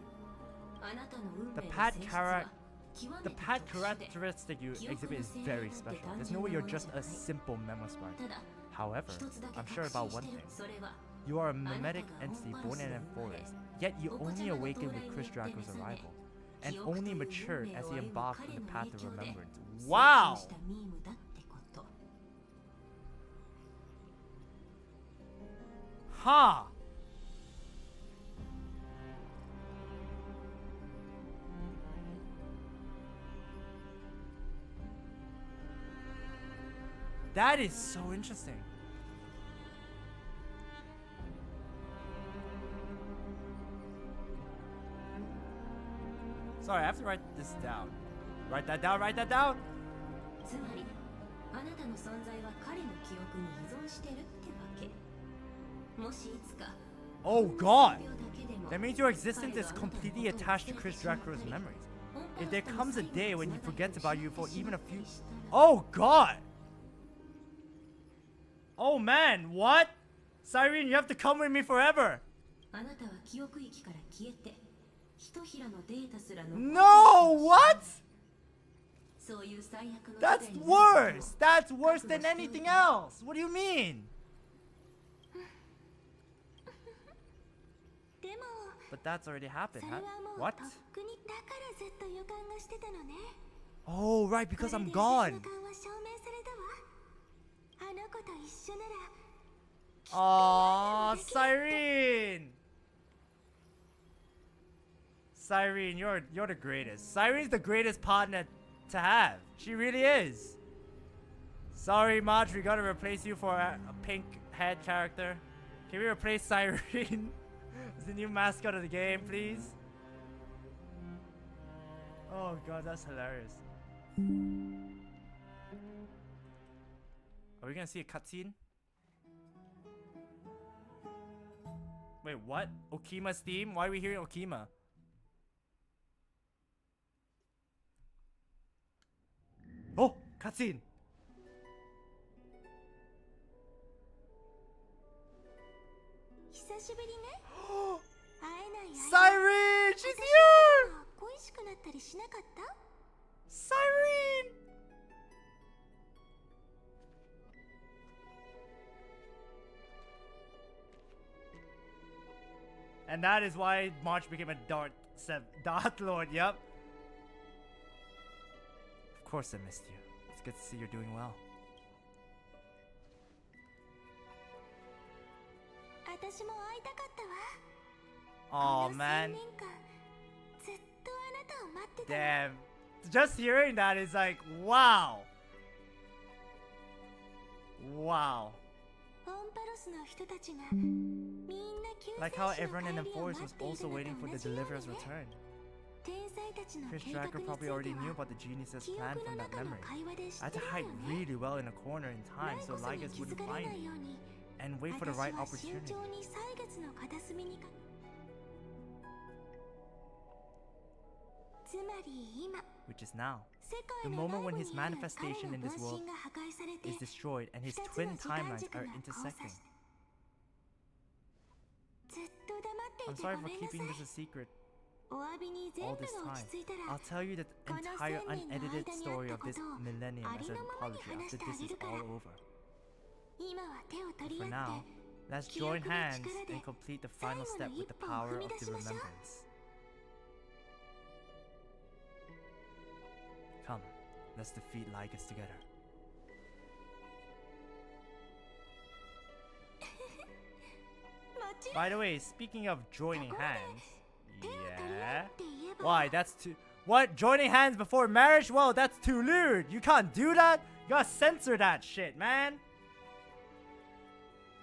あなたの運 The 命の pad 性質 chara- は極 The めて pad 特殊で characteristic you exhibit is very special. There's no way you're just a simple memo spark. ただ However, 一つだけ I'm 確 sure 信 about し one てる thing. それは You are a mimetic entity born in Amphoreus, yet you only awakened with Chris Dragkrow's arrival, and only matured as he embarked on the path of remembrance. Wow! 成長したミームだってこと Huh! That is so interesting. Sorry, I have to write this down. Write that down, write that down! つまりあなたの存在は彼の記憶に依存してるってわけもしいつか Oh god! 秒だけでも That means your existence is completely attached to Chris Dragkrow's memories. If there comes a day when he forgets about you for even a few... Oh god! Oh man, what? Cyrene, you have to come with me forever! あなたは記憶域から消えてひとひらのデータすらの No! What? そういう最悪の That's 事態に worse! That's worse than anything else! What do you mean? でも But that's already そ happened. れはもう What? とっくにだからずっと予感がしてたのね Oh, right, because これ I'm で私 gone. の勘は証明されたわあの子と一緒なら Aww, Cyrene! Cyrene, you're the greatest. Cyrene's the greatest partner to have. She really is. Sorry, Marge, we gotta replace you for a pink head character. Can we replace Cyrene as the new mascot of the game, please? Oh god, that's hilarious. Are we gonna see a cutscene? Wait, what? Okima's theme? Why are we hearing Okima? Oh, cutscene. 久しぶりね会えない間 Cyrene, she's 私 here. のことが恋しくなったりしなかった Cyrene. And that is why March became a Dark Lord, yep. Of course I missed you. It's good to see you're doing well. 私も会いたかったわ Oh この man. 3年間ずっとあなたを待ってた Damn. Just hearing that is like, wow. Wow. オンパロスの人たちがみんな救世 Like how 主の everyone in 帰りを Amphoreus 待 was っている also の waiting と for 同 the じように deliverer's ね return. 天才たちの Chris 計画につい Dragkrow て probably already knew は about the genius's 記 plan 憶 from の that 中の memory. 会話で知 I っ had て to た hide よね really well in a corner in 前 time so こそに Lygus 気づ wouldn't かれ find ない me ように and wait for the 私 right は慎 opportunity. 重に歳月の片隅にかつまり今 Which is now. 世 The 界の moment when 内 his 部にある彼 manifestation の in 分 this world 身が破壊されて is destroyed and his 二つ twin の時間 timelines 軸 are が交差 intersecting. しずっと黙ってい I'm て sorry ご for めんなさ keeping い this a secret お詫びに全 all 部 this が time. 落ち着いたら I'll tell you the この entire 1000年の unedited 間に story あっ of た this ことを millennium あ as り an のままに apology 話し after てあ this げ is るから all over. 今は手を取り For 合 now, って let's 記憶 join の hands 力で and complete the final 最後の step with the 一歩を power 踏み of 出 the しましょう remembrance. Come, let's defeat Lygus together. もちろん By the way, speaking of joining hands, 手を取り合 yeah. って言えば Why? That's too. What? Joining hands before marriage? Well, that's too lewd. You can't do that. You gotta censor that shit, man.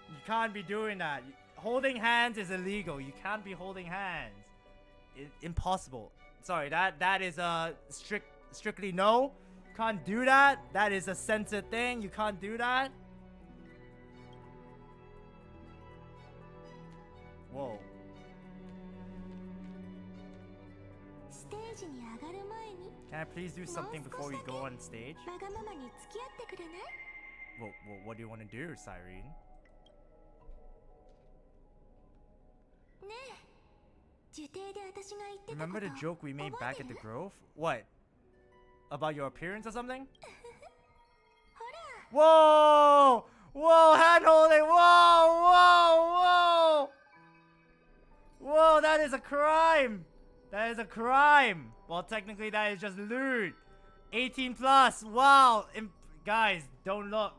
You can't be doing that. Holding hands is illegal. You can't be holding hands. Impossible. Sorry, that is a strictly no. Can't do that. That is a censored thing. You can't do that. Whoa. ステージに上がる前に Can I please do something before we go on stage? わがままに付き合ってくれない what do you want to do, Cyrene? ねえ、受定で私が言ってた Remember こと the joke we made 覚 back えて at the る？ Grove? What? About your appearance or something? ほら Whoa! Whoa, hand holding! Whoa! Whoa, that is a crime! That is a crime! Well, technically that is just lewd. 18 plus, wow! Guys, don't look.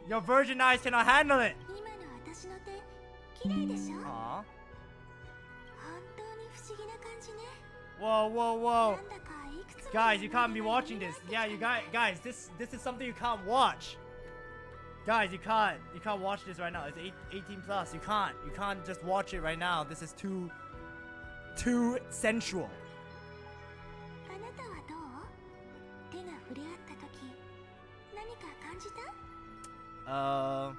Your virgin eyes cannot handle it! 今の私の手綺麗でしょ？ Aw. 本当に不思議な感じね。 Whoa. なんだかいくつも Guys, you can't be watching this. Yeah, you guys, this is something you can't watch. Guys, you can't watch this right now. It's 18 plus. You can't just watch it right now. This is too sensual. あなたはどう？手が触れ合った時何か感じた？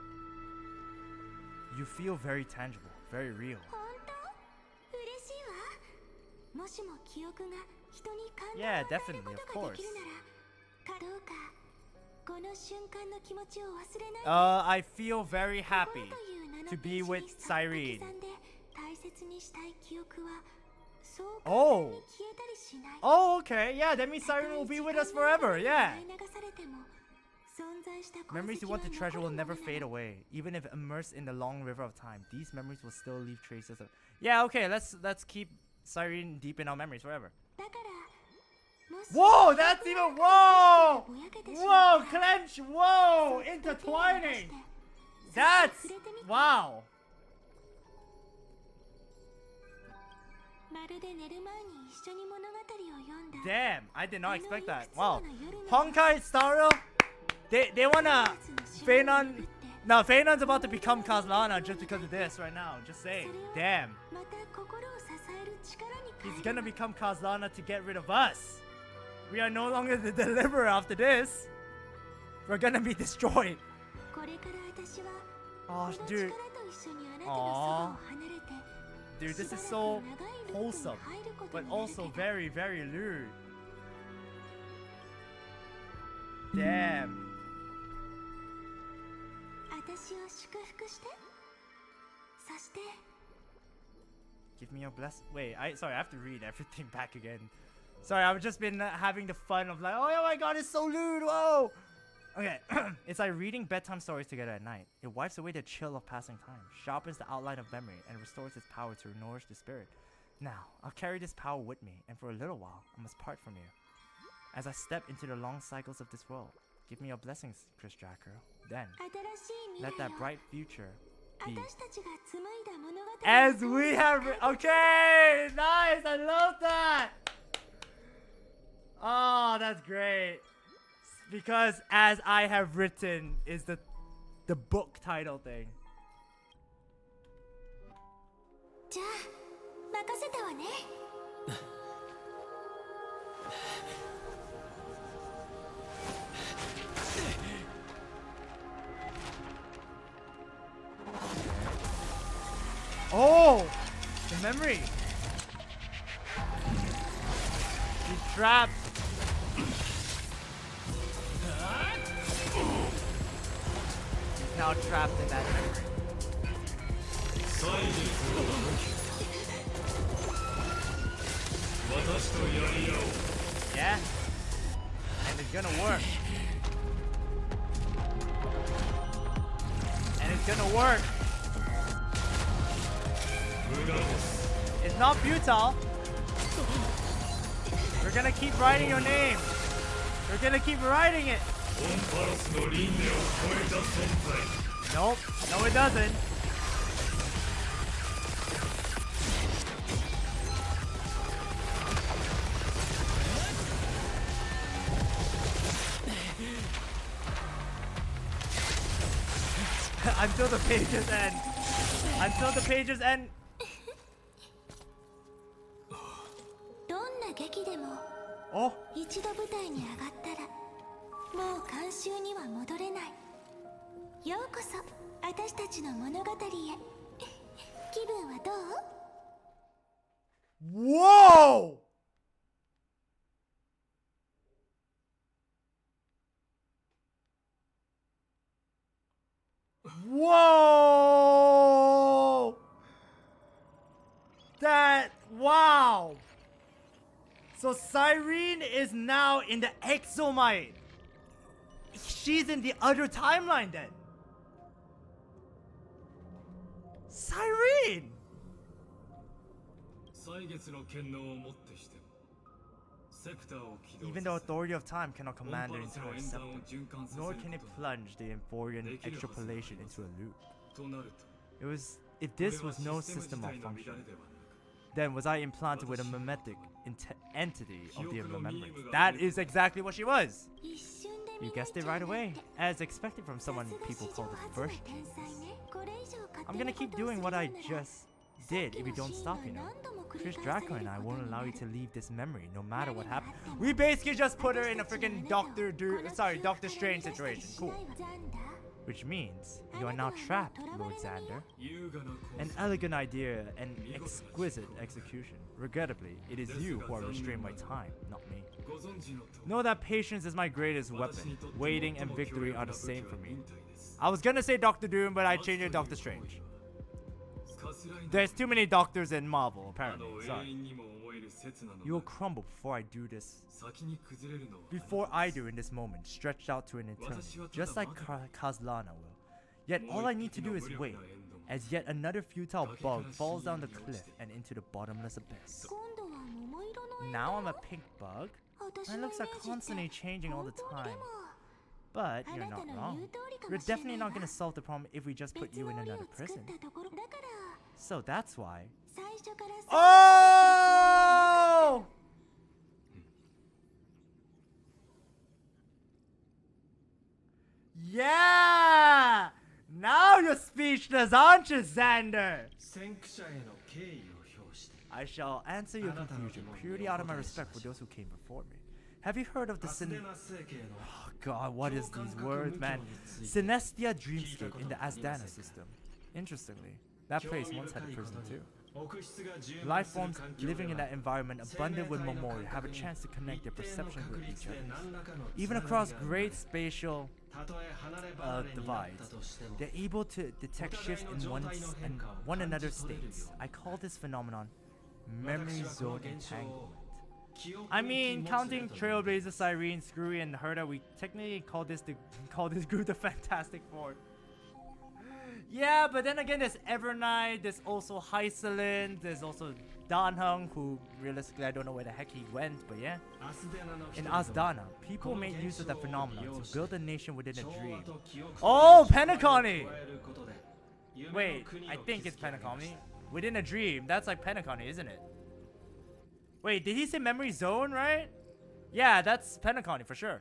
You feel very tangible, very real. 本当？嬉しいわ。もしも記憶が人に感動を Yeah, 与える definitely, こ of とが course. できるなら、どうかこの瞬間の気持ちを忘れないで。 I feel very 心 happy という名の to ペー be ジ with にさっと Cyrene. 刻んで大切にしたい記憶はそう簡 Oh. 単に消えたりしない。 Oh, okay. Yeah, that means Cyrene will be with us forever. Yeah. 流されても存在した痕跡 Memories you want to は treasure 残 will るも never のな fade の。 away, even if immersed in the long river of time. These memories will still leave traces of. Yeah, okay. Let's keep Cyrene deep in our memories forever. だからもし Whoa, that's even whoa, ぼやけてしま whoa, ったら clench, whoa, intertwining. That's wow. まるで寝る前に一緒に物語を読んだ Damn, I did not あの expect い that. くつも Wow. の夜の Honkai Star Rail. They wanna. 季節の島を Feinon. 巡って No, Feinon's about to become Kazlana just because of this right now. Just saying. Damn. また心を支える力に変え He's る gonna become Kazlana to get rid of us. We are no longer the deliverer after this. We're gonna be destroyed. これから私は Oh, この力と dude. 一緒にあなたのそばを離れて Dude, this しば is らく so 長いルートに wholesome, 入ること but になる also けど very, very lewd. Damn. 私を祝福してそして Give me your blessing. Wait, sorry, I have to read everything back again. Sorry, I've just been having the fun of like, oh my god, it's so lewd. Whoa. Okay, it's like reading bedtime stories together at night. It wipes away the chill of passing time, sharpens the outline of memory, and restores its power to nourish the spirit. Now, I'll carry this power with me, and for a little while, I must part from you. As I step into the long cycles of this world, give me your blessings, Chris Dragkrow. Then, 新しい let 未来 that を bright future be. 私たちが紡いだ物語 As を we have. Okay! Nice! I love that! Oh, that's great. Because as I have written is the book title thing. じゃあ任せたわね Oh! The memory! He's trapped. He's now trapped in that memory. 歳月を私とやり合おう Yeah? And it's gonna work. And it's gonna work. 無駄です It's not futile. We're gonna keep writing your name. We're gonna keep writing it. オンパロスの輪廻を超えた存在 Nope. No, it doesn't. Until the pages end. Until the pages end. どんな劇でも Oh, 一度舞台に上がったらもう監修には戻れないようこそ私たちの物語へ気分はどう whoa! Whoa! Wow! So Cyrene is now in the Exomite. She's in the other timeline then. Cyrene! 歳月の権能をもってしてもセプターを起動 Even さ the せ authority of time cannot command the オンパラス entire の演算を scepter, 循環させ nor る can it こと plunge the Amphorean extrapolation into a loop. となる It was, if と this これは was no システ system ム自体の malfunction, 乱れではなく then was I implanted with a mimetic entity of the remembrance? That is exactly what she was! 一瞬で You 見抜い guessed it ちゃ right うなん away, て as expected from さ someone すが people 史上 call the 初の first 天 genius. 才ねこれ以上勝 I'm 手 gonna なこ keep とを doing する what よ I うなら just did if you don't stop, you know. Chris Dragkrow and I won't allow you to leave this memory, no matter what happens. We basically just put her in a freaking Doctor Strange situation. Cool. Which means you are now trapped, Lord Zandar. 優雅な構 An 成 elegant idea and exquisite execution. Regrettably, it is you who are restraining my time, not me. ご存知の通り Know that patience is my greatest weapon. Waiting and victory are the 私に same とっ for て me. も忍耐です I was gonna say Doctor Doom, but I changed it to Doctor Strange. There's too many doctors in Marvel, あ apparently. の永 Sorry. 遠にも思える刹那の You will 中 crumble before I do this. 先に崩れるのは Before I do in this moment, stretched out to an eternity, just like Kazlana will. Yet all I need to do is wait, as yet another futile bug falls down the cliff and into the bottomless abyss. 今度は桃色の Now I'm a pink bug? 私 My のイ looks メ are ージ constantly って changing all the 本当で time. も But あ you're なた not の wrong. 言う通りか We're もしれな definitely い not わ gonna solve the problem if we just put 別 you の in 檻を another 作っ prison. たところだから So that's why. 最初から Oh! Yeah! Now you're speechless, aren't you, Xander? 先駆者への敬意を表して I shall answer your confusion purely out of my respect for those who came before me. Have you heard of the アスデナ星系の Oh god, what is these words, man? Synestia Dreamscape in the Asdana system. Interestingly, that place once had a prison too. 奥室が充満 Life する forms 環境 living in では that environment abundant with memoria have a chance to connect their perceptions with each other. Even across great spatial たとえ離れ離れになった divides, としても they're able to detect shifts in one another's states. I call this phenomenon memory zone entanglement. I mean, counting Trailblaze, Cyrene, Screwy, and Herda, we technically call this group the Fantastic Four. Yeah, but then again, there's Evernight, there's also Hysilens, there's also Danheng, who realistically I don't know where the heck he went, but yeah. アスデナの人 In 々は Asdana, people この made 現 use of 象 that を phenomenon 利用 to して build a nation within a 調和 dream. と記憶 Oh, と Penacony! 加えることで夢の Wait, 国を I think it's 築き上げまし Penacony. た Within a dream, that's like Penacony, isn't it? Wait, did he say memory zone, right? Yeah, that's Penacony for sure.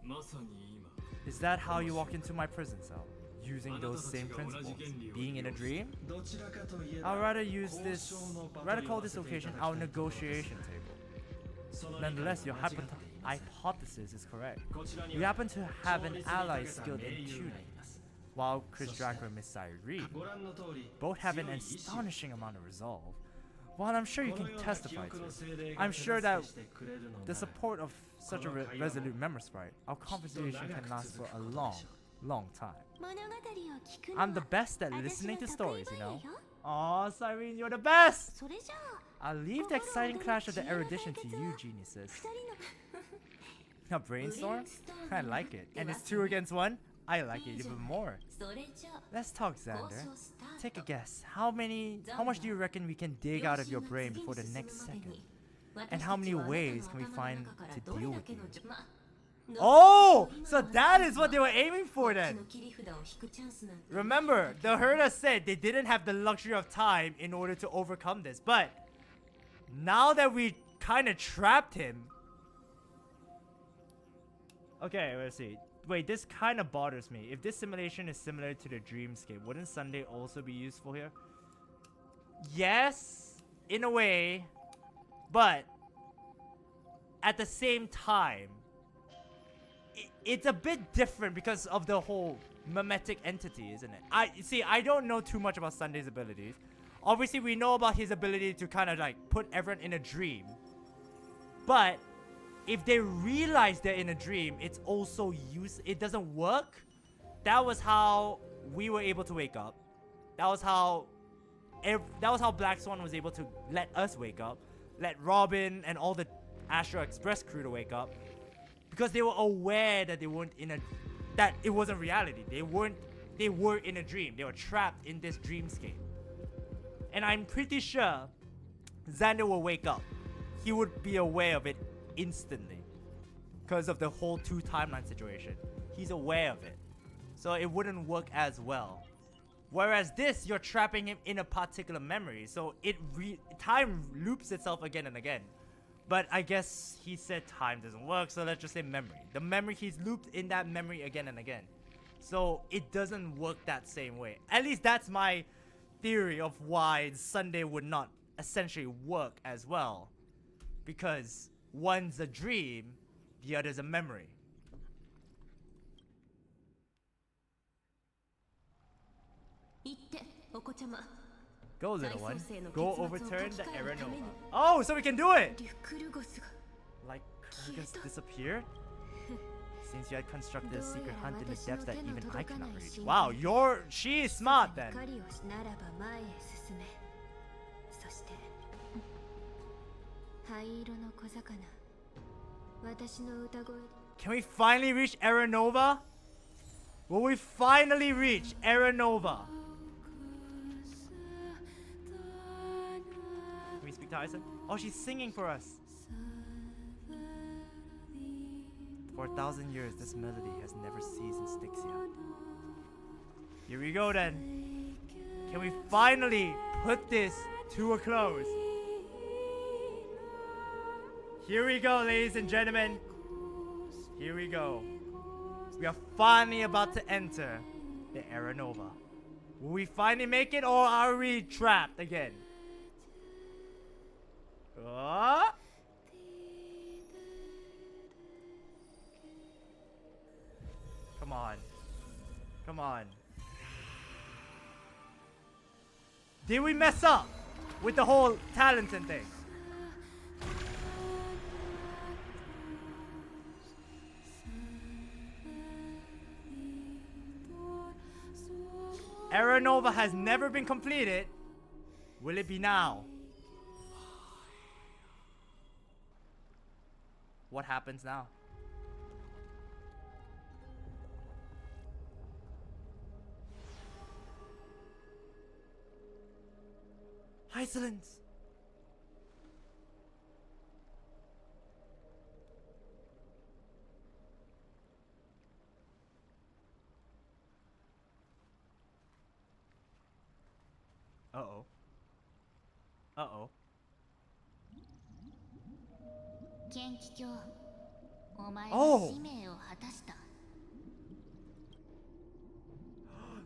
まさに今 Is that how you walk into my prison cell? Using those same principles? Being in a dream? どちらかといえ I'd ば rather use this, 交渉の場と rather 言 call わ this せてい location ただ our きたいと思います negotiation table. その理解は Nonetheless, your 間違っていません hypothesis is correct. こちらに We は happen to have an 勝率に ally 長けた skilled 盟 in 友が tuning, います while Chris Dragkrow and Miss Cyrene ご覧の通り both have an 強い意志を astonishing amount of resolve. While I'm sure you この can ような記 testify 憶 to, の精霊 I'm が sure 手 that 助けしてくれるのな the ら support of such a resolute memory sprite, our conversation can last for a long, long time. 物語を聞くの I'm the は best at 私 listening の to 得意 stories, 分 you 野 know? よ Aw, Cyrene, you're the best! それじゃあ I'll leave the exciting clash of the erudition to you, geniuses. 二人の A brainstorm? I like it. And it's 2 against 1? I like it even more. それじゃあ Let's talk, 交 Xander. 渉スタート Take a guess. How much do you reckon we can dig out of your brain before the next second? And how many ways can we find to deal with you? Oh! So that is what they were aiming for then! Remember, the Herda said they didn't have the luxury of time in order to overcome this, but now that we kind of trapped him... Okay, let's see. Wait, this kind of bothers me. If this simulation is similar to the dreamscape, wouldn't Sunday also be useful here? Yes, in a way, but at the same time, it's a bit different because of the whole mimetic entity, isn't it? I don't know too much about Sunday's abilities. Obviously, we know about his ability to kind of like put everyone in a dream. But if they realize they're in a dream, it's also it doesn't work. That was how we were able to wake up. That was how Black Swan was able to let us wake up, let Robin and all the Astro Express crew to wake up, because they were aware that they weren't that it wasn't reality. They were in a dream. They were trapped in this dreamscape. And I'm pretty sure Zandar will wake up. He would be aware of it instantly because of the whole 2 timeline situation. He's aware of it. So it wouldn't work as well. Whereas this, you're trapping him in a particular memory. So time loops itself again and again. But I guess he said time doesn't work, so let's just say memory. The memory, he's looped in that memory again and again. So it doesn't work that same way. At least that's my theory of why Sunday would not essentially work as well. Because one's a dream, the other's a memory. Go, little one. Go overturn the Era Nova. Oh, so we can do it! Like Lygus disappeared? Since you had constructed a secret hunt in the depths that even I cannot reach. Wow, she is smart then. Can we finally reach Era Nova? Will we finally reach Era Nova? Can we speak to Hysilens? Oh, she's singing for us. For 1,000 years, this melody has never ceased in Styxia. Here we go then. Can we finally put this to a close? Here we go, ladies and gentlemen. Here we go. We are finally about to enter the Era Nova. Will we finally make it, or are we trapped again? Come on. Come on. Did we mess up with the whole talent and thing? Era Nova has never been completed. Will it be now? What happens now? Hysilens! Uh-oh. Uh-oh. 剣気境、お前は使命を果たした。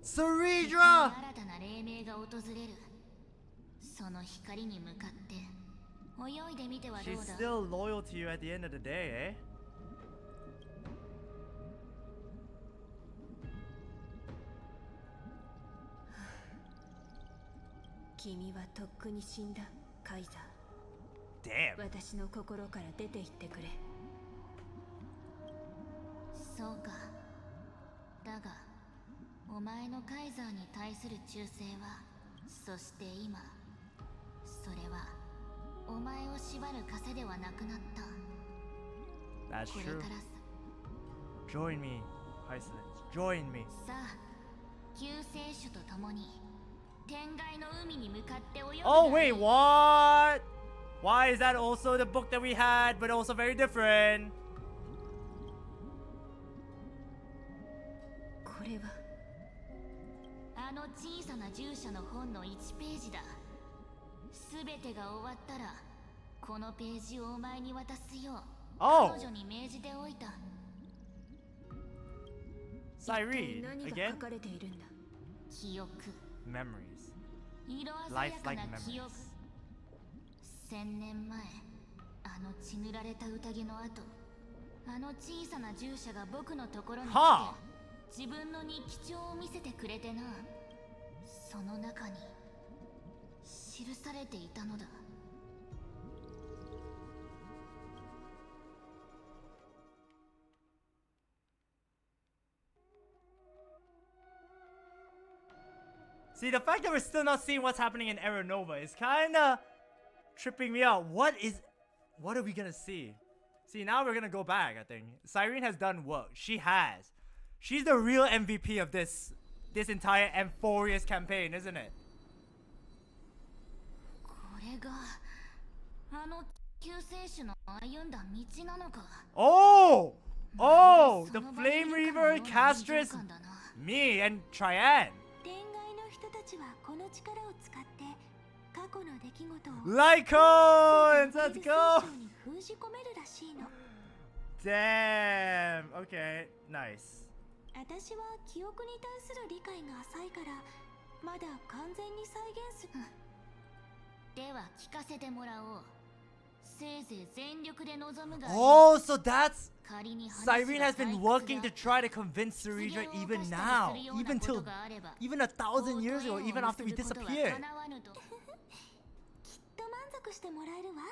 Ceredra! 新たな黎明が訪れる。その光に向かって泳いでみてはどうだ? She's still loyal to you at the end of the day, eh? 君はとっくに死んだ、カイザー。Damn. 私の心から出て行ってくれ。そうか。だが、お前のカイザーに対する忠誠は、そして今、それはお前を縛る枷ではなくなった。That's これ true. からさ。Join me, Hysilens. Join me. さあ、救世主と共に。 Oh wait, what? Why is that also the book that we had, but also very different? これはあの小さな従者の本の1ページだ。すべてが終わったら、このページをお前に渡すよう彼女に命じておいた。Cyrene, 何が again? 書かれているんだ。記憶。 Memories. 色鮮やかな記憶。1000年前、あの血塗られた宴の後、あの小さな従者が僕のところに来て、自分の日記帳を見せてくれてな。その中に記されていたのだ。See, the fact that we're still not seeing what's happening in Aeronova is kind of tripping me out. What are we gonna see? See, now we're gonna go back, I think. Cyrene has done work. She has. She's the real MVP of this entire Amphoreus campaign, isn't it? これがあの救世主の歩んだ道なのか。 Oh! Oh! The Flame Reaver, Castress, me, and Triane. 天外の人たちはこの力を使って過去の出来事を Lycons! Let's go! に封じ込めるらしいの。 Damn. Okay, nice. 私は記憶に対する理解が浅いからまだ完全に再現する。では聞かせてもらおう。せいぜい全力で臨むがいい。 Oh, so that's 仮に話 Cyrene が has been 退屈 working だ to try to convince Ceredra even now, even till, even 1,000 years ago, even after we disappeared. きっと満足してもらえるわ。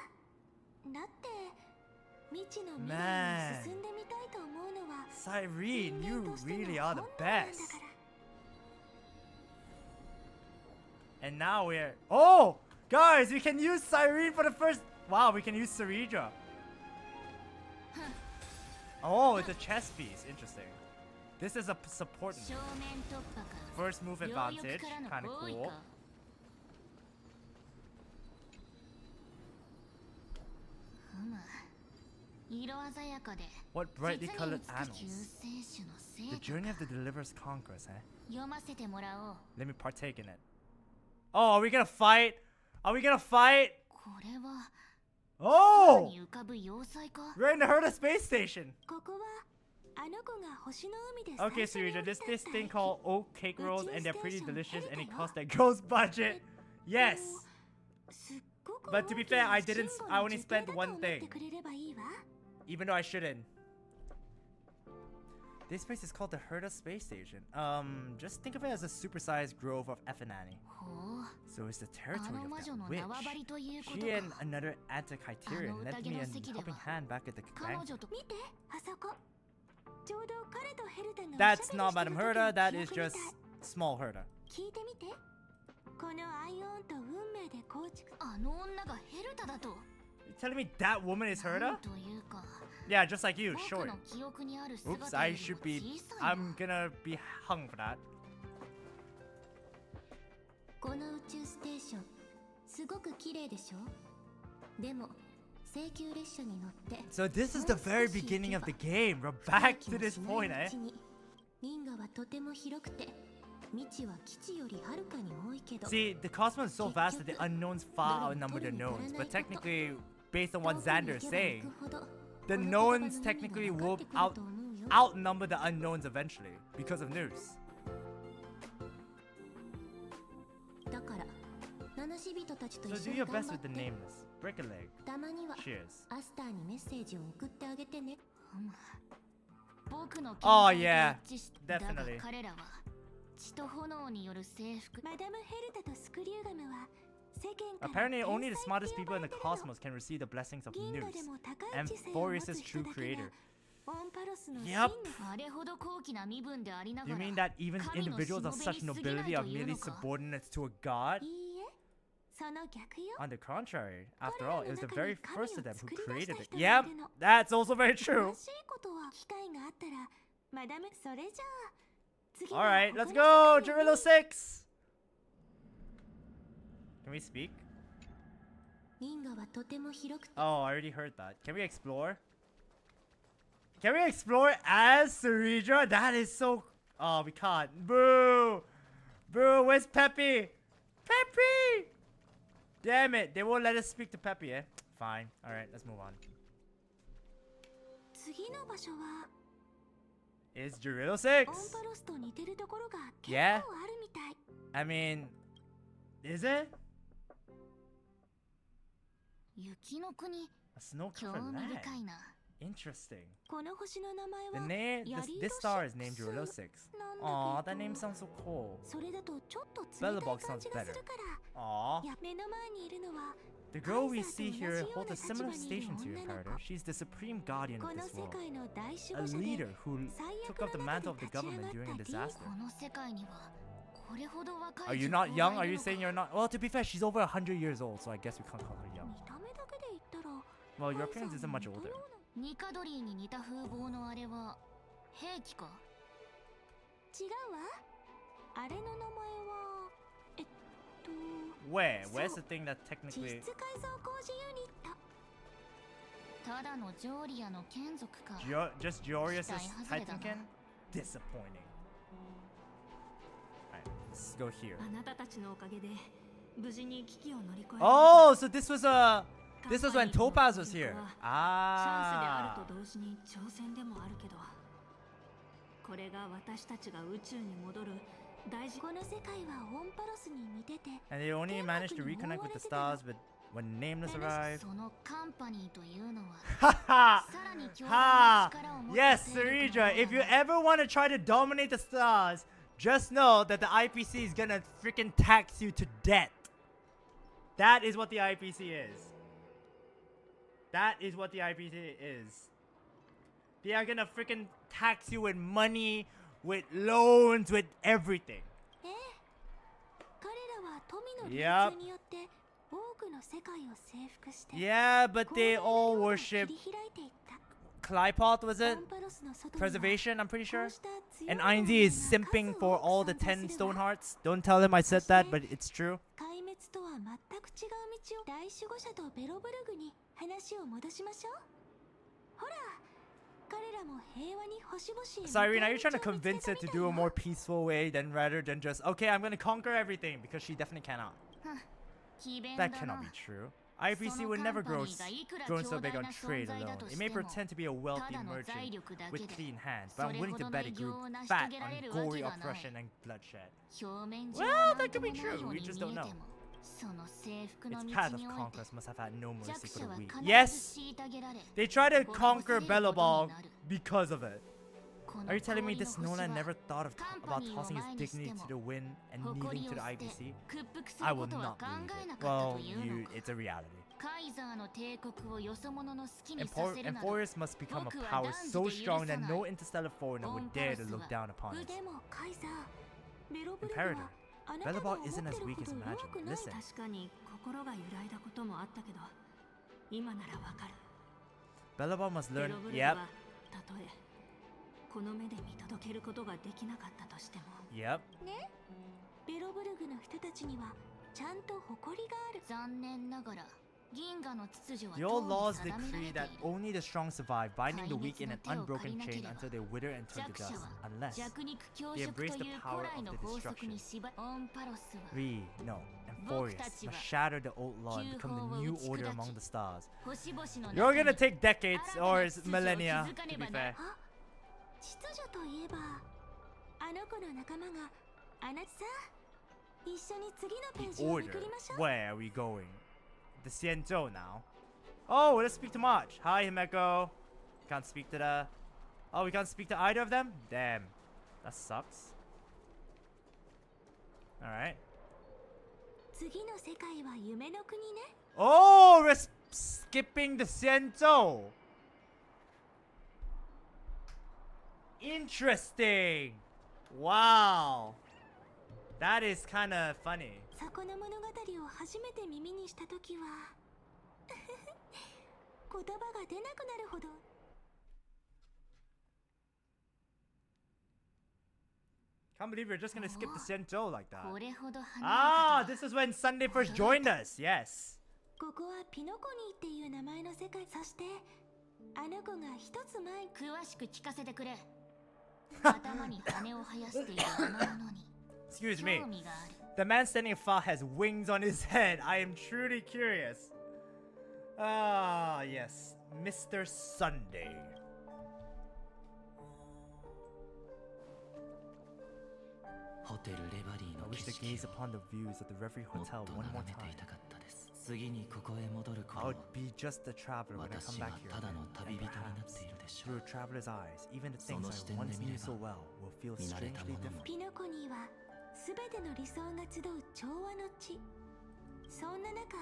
だって未知の未来に進んでみたいと思うのは Cyrene, you 人間としての really are the 本能なんだ best. から。 And now we're... Oh! Guys, we can use Cyrene for the first... Wow, we can use Ceredra. Oh, it's a chess piece. Interesting. This is a support move. 正面突破か。 First move 両 advantage. 翼からの Kind of 包囲 cool. か。ふむ。色鮮やかで。 What brightly 実に colored 美しい annals. 救世主の The 成 journey 果 of the deliverer's conquest, eh? 読ませてもらおう。 Let me partake in it. Oh, are we gonna fight? Are we gonna fight? これは Oh! に浮かぶ要塞か。 We're in the Herda space station. ここはあの子が星の海で Okay, 最初に Ceredra, this 降り立った thing 駅 called oak cake rolls, and they're pretty Station delicious, and it Herda costs that girl's budget. Yes. すっごく But to be 大き fair, な I didn't. 信号 I の only 樹形 spent だと one 思っ thing, てくれればいいわ。 even though I shouldn't. This place is called the Herda Space Station. Just think of it as a supersized grove of Ethanani. ほう。 So it's the あ territory の of 魔 that 女の witch. 縄張りということ She か。 and another anti-Criterion lent me a helping hand back at the 彼 bank. 女と見て、あそこ。ちょうど彼とヘルタが That's お not しゃべ Madam りしてる Herda. 時 That の is 記憶 just みたい。 small Herda. 聞いてみて。このアイオンと運命で構築。あの女がヘルタだと。 You telling me that woman is な Herda? んというか。 Yeah, just like you, 僕 short. の記憶にある Oops, 姿 I より should も be. 小さいな。 I'm gonna be hung for that. この宇宙ステーションすごく綺麗でしょ。でも請求列車に乗って So this is the very beginning of the game. We're back to this point, eh? 銀河はとても広くて未知は基地よりはるかに多いけど See, the cosmos is so vast that the unknowns far outnumber the knowns. But technically, based on what Xander is saying, the knowns technically will outnumber the unknowns eventually because of news. だから七死人たちと So 一緒 do に your 頑 best 張っ with the て nameless. Break a leg. たまには Cheers. アスターにメッセージを送ってあげてね。僕の Oh, 見解 yeah. と一致しだが Definitely. 彼らは血と炎による征服。マダムヘルタとスクリューガムは世間から Apparently, only the 天才 smartest って people 呼 in ば the れてるの。 cosmos can receive the blessings of 銀河 news. でも高い知性を持 Amphoreus' つ true 人だけ creator. がオンパロスの Yep. あれほど高貴な身分でありな Do が you ら mean that even 神の individuals of し such もべに過ぎない nobility are という merely のか。 subordinates to a god? いいえ、その逆よ。 On the contrary, after all, it was the very first of them who created it. 彼 Yep, らの中に神を作り出した人がいるの。 that's also very true. 詳しいことは機会があったらマダムそれじゃあ次 Alright, let's 他 go! の世界を Jirilo 6! Can we speak? 銀河はとても広くて Oh, I already heard that. Can we explore? Can we explore as Ceredra? That is so... Oh, we can't. Boo! Boo, where's Peppy? Peppy! Damn it, they won't let us speak to Peppy, eh? Fine. Alright, let's move on. 次の場所は Is Jirilo オン 6? パロスと似てるところが結構 Yeah. あるみたい。 I mean... Is it? 雪の国 A snow 興 covered 味 land. 深いな。 Interesting. この星の名前 The は name... This star is named Jirilo 6. なんだ Aw, け that ど name sounds so cool. それだとちょっと冷たい Bellabog 感 sounds じが better. するから Aw. いや目の前にいるのは The girl we see here holds a similar station to you, Imperator. She's the supreme guardian こ of の this 世 world. 界の大守 A 護者で leader who 最 took 悪 up the の mantle 中 of で the 立ち上が government っ during a た disaster. この世界にはこれほど若 Are い you 女 not 王 young? が Are い you るのか saying you're not? Well, to be fair, she's over 100 years old, so I guess we can't call her young. 見た目だけで言ったら Well, your カイさん appearance isn't much 似た older. ようなニカドリーに似た風貌のあれは兵器か。違うわ。あれの名前はWhere? Where's So, the thing that 地 technically... 質改造工事ユニット。ただのジョーリアの眷属か。 Just Jorius' 期待外れだな。 Titankin? Disappointing. Alright, let's go here. あなたたちのおかげで無事に危機を乗り越え Oh, so this was when Topaz was here. チャンスであ Ah. ると同時に挑戦でもあるけど、これが私たちが宇宙に戻る大事。この世界はオンパロスに似てて And they only managed to reconnect with the stars, but when Nameless arrived... そのカンパニーというのは Haha! さらに強大な Ha! 力を持った Yes, 勢力の Sarija, if you ever want to try to dominate the stars, just know that the IPC is gonna freaking tax you to death. That is what the IPC is. That is what the IPC is. They are gonna freaking tax you with money, with loans, with everything. ええ、彼らは富の Yep. 流通によって多くの世界を征服して Yeah, but 広 they 大な all 領土を worship 切り開いていった Clypot, was オ it? ンパロスの外には Preservation, I'm pretty こ sure. うした強い And もの INZ is が simping 数 for 多 all く the 10存在する stone わ。 hearts. Don't tell him I said that, but it's true. 壊滅とは全く違う道を大守護者とベロブルグに話を戻しましょう。ほら、彼らも平和に星々へ向かう Cyrene, are you trying to 道を見つけ convince た it み to たい do a よ。 more peaceful way rather than just, okay, I'm gonna conquer everything, because she definitely cannot. 詭弁 That だ cannot な be true. IPC would never grow so big on trade alone. It may pretend to be a wealthy ただの財 merchant 力だけ with で clean hands, but I'm willing to bet it grew それほどの偉業を成し fat 遂げられ on るわけ gory がない。 oppression and bloodshed. 表面上 Well, は that 何 could と be もない true. よう We に just 見 don't え know. てもその征服の Its 道 path of において conquest must have had no 弱 mercy 者 for は the 必 weak. ず Yes, 虐げられ they try to 滅ぼさ conquer れること Bellaball になる。 because of it. この Are you telling me 氷の this 星 Nolan は never thought of カンパ about ニーを tossing his 前にして dignity も to the wind and 誇 kneeling りを to the 捨て IPC? 屈服す I る will ことは not 考 believe えな it. かった Well, というの you, か。 it's a reality. カイザーの帝国をよそ者の好きにさせるなど Amphoreus must become a power so strong that no interstellar foreigner would dare to look down upon us. でもカイザー、ベロブルグ Imperator, はあなたが Bellaball 思っ isn't て as る weak ほ as ど弱 imagined. くない。 Listen, 確かに心が揺らいだこともあったけど、今ならわかる。 Bellaball must ベ learn. ロブルグ Yep, はたとえこの目で見届けることができなかったとしても、 yep. ね、ベロブルグの人たちにはちゃんと誇りがある。残念ながら銀河の秩序は Your とう laws に定めら decree れて that いる。 only the strong survive, binding the weak in an unbroken chain until they wither and turn to 弱者 dust, は unless 弱肉強 they 食と embrace the いう power 古来 of の the 法則 destruction. に縛りオンパロスは We, no, Amphoreus must shatter the old law and become the new order among the stars. 星々の You're 中 gonna に take decades 新たな or 秩序を millennia, 築か to ね be ばな fair. あ、秩序といえばあの子の仲間があなたさ、一緒に次のペー The ジをめ order. くりましょう。 Where are we going? The Xianzhou now. Oh, let's speak to March. Hi, Himeko. Can't speak to the... Oh, we can't speak to either of them? Damn. That sucks. Alright. 次の世界は夢の国ね。 Oh, we're skipping the Xianzhou. Interesting. Wow. That is kind of funny. そこの物語を初めて耳にしたときは言葉が出なくなるほど。 Can't believe you're just gonna skip the Xianzhou like that. これほど離 Ah, れたとは this is when Sunday first joined us. Yes. ここはピノコニーっていう名前の世界。そしてあの子が一つ前。詳しく聞かせてくれ。頭に羽を生やしているあの者に Excuse me. 興味がある。 The man standing afar has wings on his head. I am truly curious. Ah, yes. Mr. Sunday. I wish to gaze upon the views of the Reverie Hotel one more time. I would be just a traveler when I come back here again, and perhaps, through a traveler's eyes, even the things I once knew so well will feel strangely different. ピノコニーは全ての理想が集う調和の地。そんな中、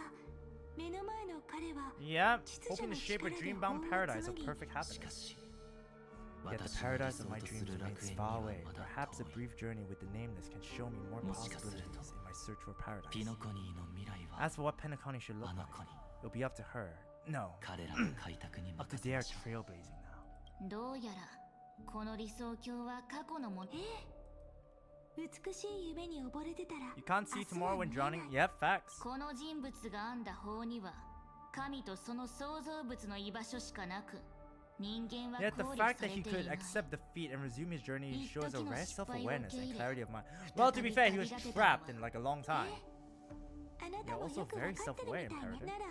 目の前の彼は Yeah, hoping to shape a dream-bound paradise of perfect happiness. Yet the paradise of my dreams remains far away. Perhaps a brief journey with the nameless can show me more possibilities in my search for paradise. As for what Penacony should look like, it'll be up to her. No, up to their trailblazing now. どうやらこの理想郷は過去のもの。美しい夢に溺れてたら You can't see tomorrow when drowning? Yep, facts. この人物が編んだ法には神とその創造物の居場所しかなく、人間は Yet the 考慮 fact さ that れ he てい could ない。 accept defeat and resume his journey 一 shows a 時の rare 失敗を受 self-awareness け入 and れ clarity of mind. Well, to be fair, he was trapped in like a long time. あなたも also よく very 分かってるみたい self-aware ね imperative. なら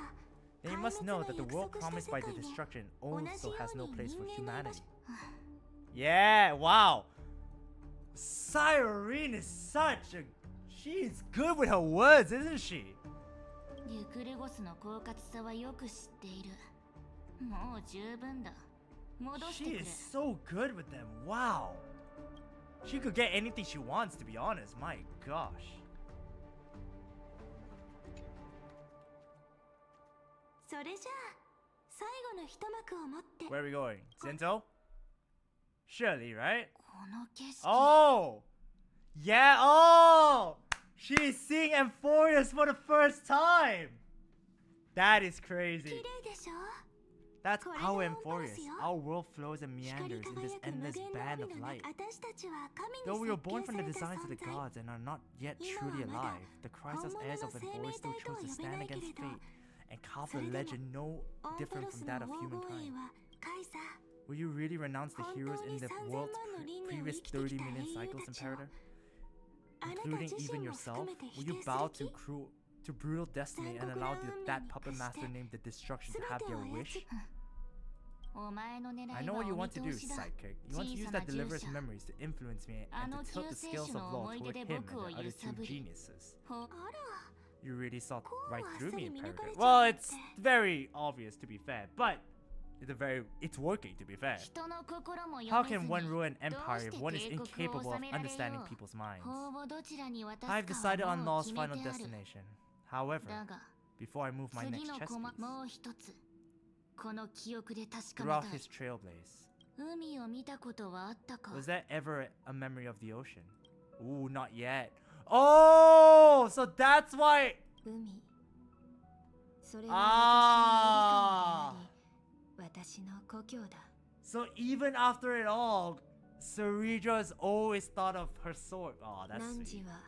Then you must know that the world promised by the destruction also has no place for humanity. Yeah, wow. Cyrene is such a... She's good with her words, isn't she? リュクレゴスの狡猾さはよく知っている。もう十分だ。戻して She くれ。 is so good with them. Wow. She could get anything she wants, to be honest. My gosh. それじゃあ最後の一幕を持って Where are we going? Zento? Surely, right? この景色。 Oh! Yeah, oh! She's seeing Amphoreus for the first time! That is 綺 crazy. 麗でしょ That's Correct, our Amphoreus. Amphoreus. Our world flows and 光 meanders り in this 輝く無 endless 限の band 海 of の light. 中私たちは神 Though に we were 設 born 計 from さ the れた designs of the 存在 gods and are not yet truly alive, the Christos heirs of Amphoreus still chose to stand against fate and carve a legend no オンパ different ロ from ス that の of 黄 humankind. 金園はカイサ Will you really renounce the 本 heroes 当 in に the 3000 world's 万の輪廻を previous 生きて 30 きた million 英雄 cycles たちを imperator? あなた Including 自 even 身も yourself? 含めて Will 否 you 定す bow る to 気 to brutal destiny and 残酷 allow な運命 that に puppet 屈し master て named the destruction 全 to have て their を操 wish? っお前の狙い I は know what you お want to 見 do, 通しだ。 sidekick. You want to use 小さ that な従 delivers 者。 memories to influence me and to tilt the scales of law toward him and the other two geniuses. ほあら You really saw right こうはあっ through さ me, り見抜か Imperator. れちゃ Well, うんだっ it's て very obvious to be fair, but it's working to be fair. 人の心も How 読めず can one に rule an どう empire して if one is 帝国を incapable 治 of められよ understanding う。 people's minds? 法をどちらに渡 I've すか decided は on もう Law's 決め final てある。 destination. However, だが before I move my 次 next の chess コマ piece, もう一つ。この記憶で確かめ throughout たい。 his trailblaze, 海を見たことはあったか。 was there ever a memory of the ocean? Ooh, not yet. Oh, so that's why. 海それは私の依りかであり私の故郷だ So even after it all, Ceredra has always thought of her sword. Oh, that's 汝 sweet. は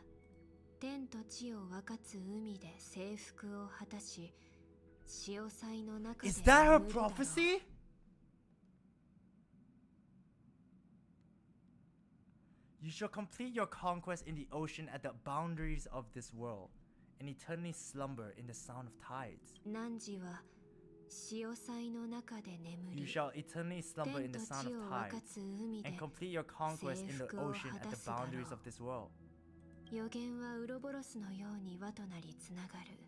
天と地を分かつ海で征服を果たし潮騒の中で Is that her 眠るだろう prophecy? You shall complete your conquest in the ocean at the boundaries of this world, and eternally slumber in the sound of tides. 汝は潮騒の中で眠 You り shall eternally slumber 天 in と the sound 地を of 分か tides, つ海で and complete your conquest in the ocean at the boundaries of this world. 予言はウロボロスのように輪となりつながる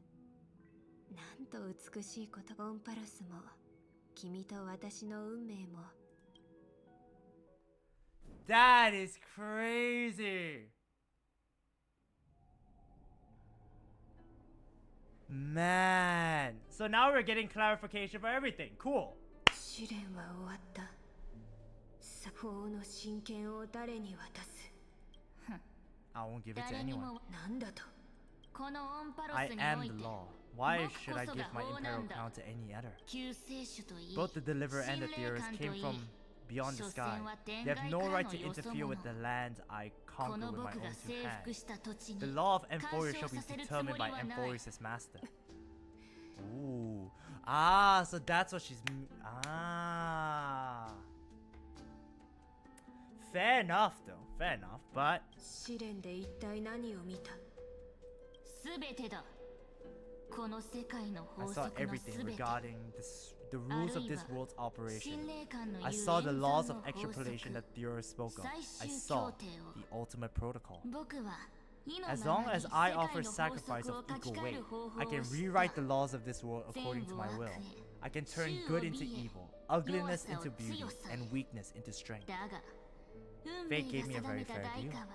なんと美しいことオンパロスも君と私の運命も That is crazy! Man! So now we're getting clarification for everything. Cool. 試練は終わったさ法の真剣を誰に渡す I won't give it to 誰に anyone. なもんだとこのオンパロ I スに am おい the て law. Why 僕 should I こそ give が my 法な imperial んだ crown to any other? 救世主といい Both the deliverer and the 神霊 theorist 感と came いい from beyond the 所 sky. 詮は They 天 have 外 no から right の to よそ interfere 者 with the lands I こ conquer の with my 僕 own が two 征 hands. 服した土地 The に law of 干 Amphoreus 渉 shall be させるつ determined もり by はない Amphoreus' master. Ooh. Ah, so that's what she's... Ah. Fair enough, though. Fair enough, but... 試練で一体何を見たすべてだこの世界の I 法 saw 則の everything すべて regarding the rules of this world's 心 operation. 霊感の I 言う saw the 演 laws 算 of の法則 extrapolation that Theor spoke of. I 最終 saw 協定を the ultimate protocol. 僕は意の As ま long まに as 世 I 界の offer 法 sacrifice 則を of 書き equal 換え weight, る方法 I を can 知っ rewrite た the laws of this world according to my will. I can turn good into evil, ugliness into beauty, and weakness into strength. だが運 Fate 命 gave me a が定め very た fair 代 deal. 価は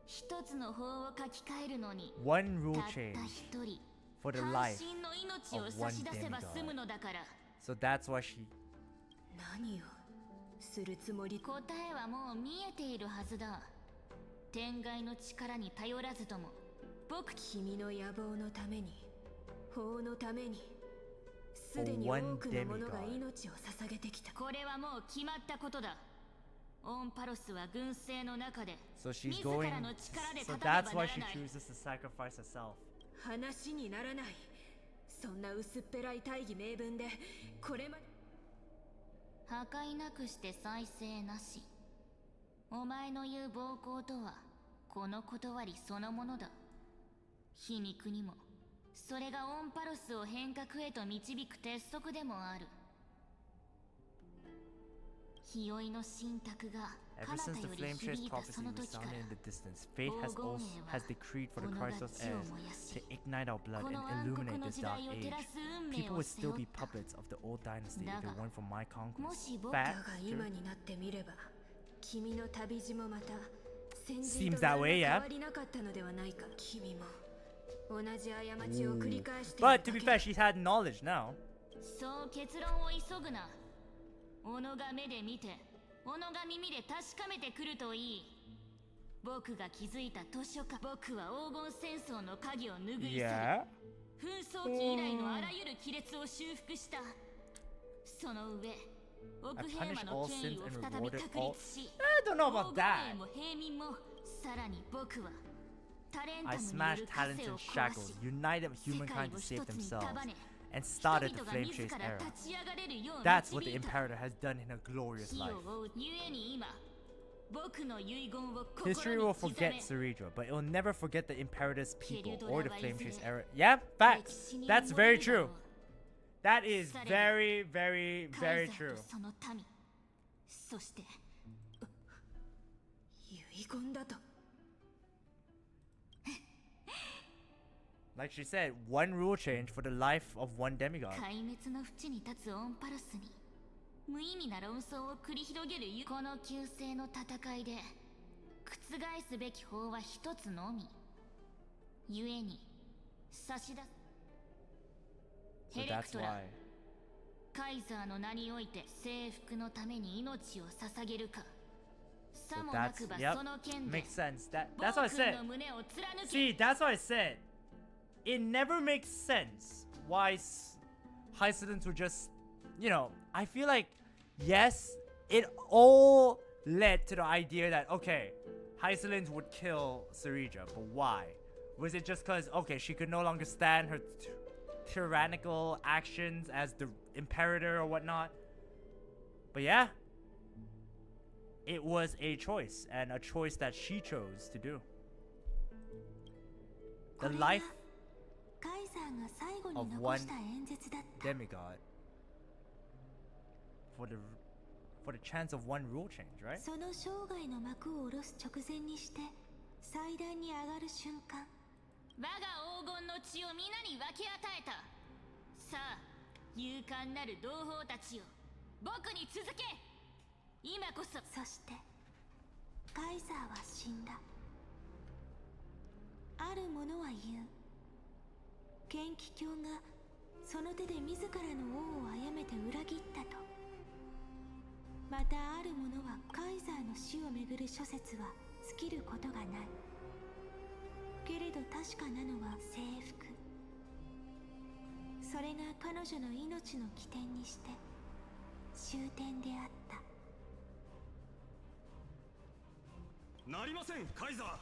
一つの法を書き換えるのに One rule たった change 一人 for the 半 life 身の命を of 差 one し出せば demigod. 済むのだから So that's why she... 何よするつもり。答えはもう見えているはずだ。天外の力に頼らずとも君の野望のために、法のために、すでに多くの者が命を捧げてきた。これはもう決まったことだ。オンパロスは軍政の中で So she's 自 going. らの力で So 立たねばな that's ら why ない。 she chooses to sacrifice herself. 話にならない。そんな薄っぺらい大義名分でこれまで破壊なくして再生なし。お前の言う暴行とはこの断りそのものだ。皮肉にもそれがオンパロスを変革へと導く鉄則でもある。日酔いの信託が Ever 彼方 since the より flame 響 trace いたそ prophecy の時から resounded in the distance, fate has decreed for the Crystal's heirs to ignite our blood and illuminate this dark age. People would still be puppets of the old dynasty if it weren't for my も conquest. し僕 だ Fact. が今になってみれば、君の旅路もまた先 Seems 人と that 何ら way, yeah. 変わりなかったのではないか。君も同じ過ちを繰り返している But だけ to be fair, she's had knowledge now. そう結論を急ぐな。己が目で見て己が耳で確かめてくるといい。僕が築いた図書館、僕は黄金戦争の影を拭い去り、 Yeah. 紛争期以来のあらゆる亀裂を修復した。その上奥平魔の権威を再び確立し、 I don't know 黄 about 金 that. 園も平民も、さらに僕はタレン I タムによ smashed る talents 枷を and 壊 shackles, し、 united 世界 humankind を to 一 save つに themselves, 束ね、 and 人 started the 々が flame 自 chase ら era. 立ち上がれるよう That's what the 導いた。 Imperator has done in her glorious 火 life. を追うゆえに今、僕の遺言を History 心 will に刻 forget め。 Ceredra, but it will never forget the Imperator's people or the flame chase era. Yeah, facts. 歴史に That's 埋もれ very るだろ true. う。 That is very, very, カイ very ザー true. とその民、そして遺言だと。 Like she said, one rule change for the life of one demigod. 壊滅の淵に立つオンパロスに無意味な論争を繰り広げるこの旧世の戦いで覆すべき法は一つのみ。故に差し出す So ヘレク that's トラ、 why. カイザーの名において征服のために命を捧げるか、 So さもな that's くば yep. その剣で Makes sense. That's 暴 what I 君 said. の胸を貫け。 See, that's what I said. It never makes sense why Hysilens would just, you know, I feel like, yes, it all led to the idea that, okay, Hysilens would kill Ceredra, but why? Was it just because, okay, she could no longer stand her tyrannical actions as the Imperator or whatnot? But yeah, it was a choice, and a choice that she chose to do. The これが life カイザーが最後に of 残 one した演説だった。 demigod for the chance of one rule change, right? その生涯の幕を下ろす直前にして祭壇に上がる瞬間、我が黄金の血を皆に分け与えた。さあ、勇敢なる同胞たちよ、僕に続け。今こそ。そしてカイザーは死んだ。ある者は言う、剣気教がその手で自らの王を殺めて裏切ったと。またある者はカイザーの死をめぐる諸説は尽きることがない。けれど確かなのは征服。それが彼女の命の起点にして終点であった。なりません、カイザ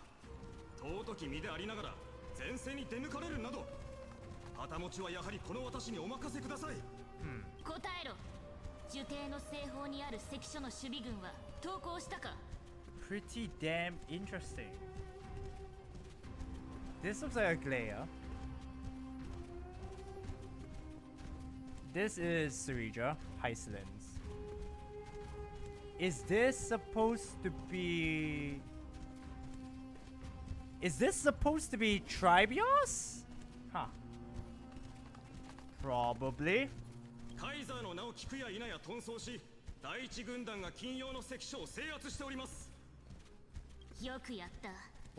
ー。尊き身でありながら前線に出抜かれるなど、旗持ちはやはりこの私にお任せください。答えろ。呪帝の西方にある関所の守備軍は投降したか。 Pretty damn interesting. This looks like a Glea. This is Ceredra, Hysilens. Is this supposed to be... Is this supposed to be Tribios? Huh. Probably. カイザーの名を聞くや否や遁走し、第一軍団が金曜の関所を制圧しております。よくやった。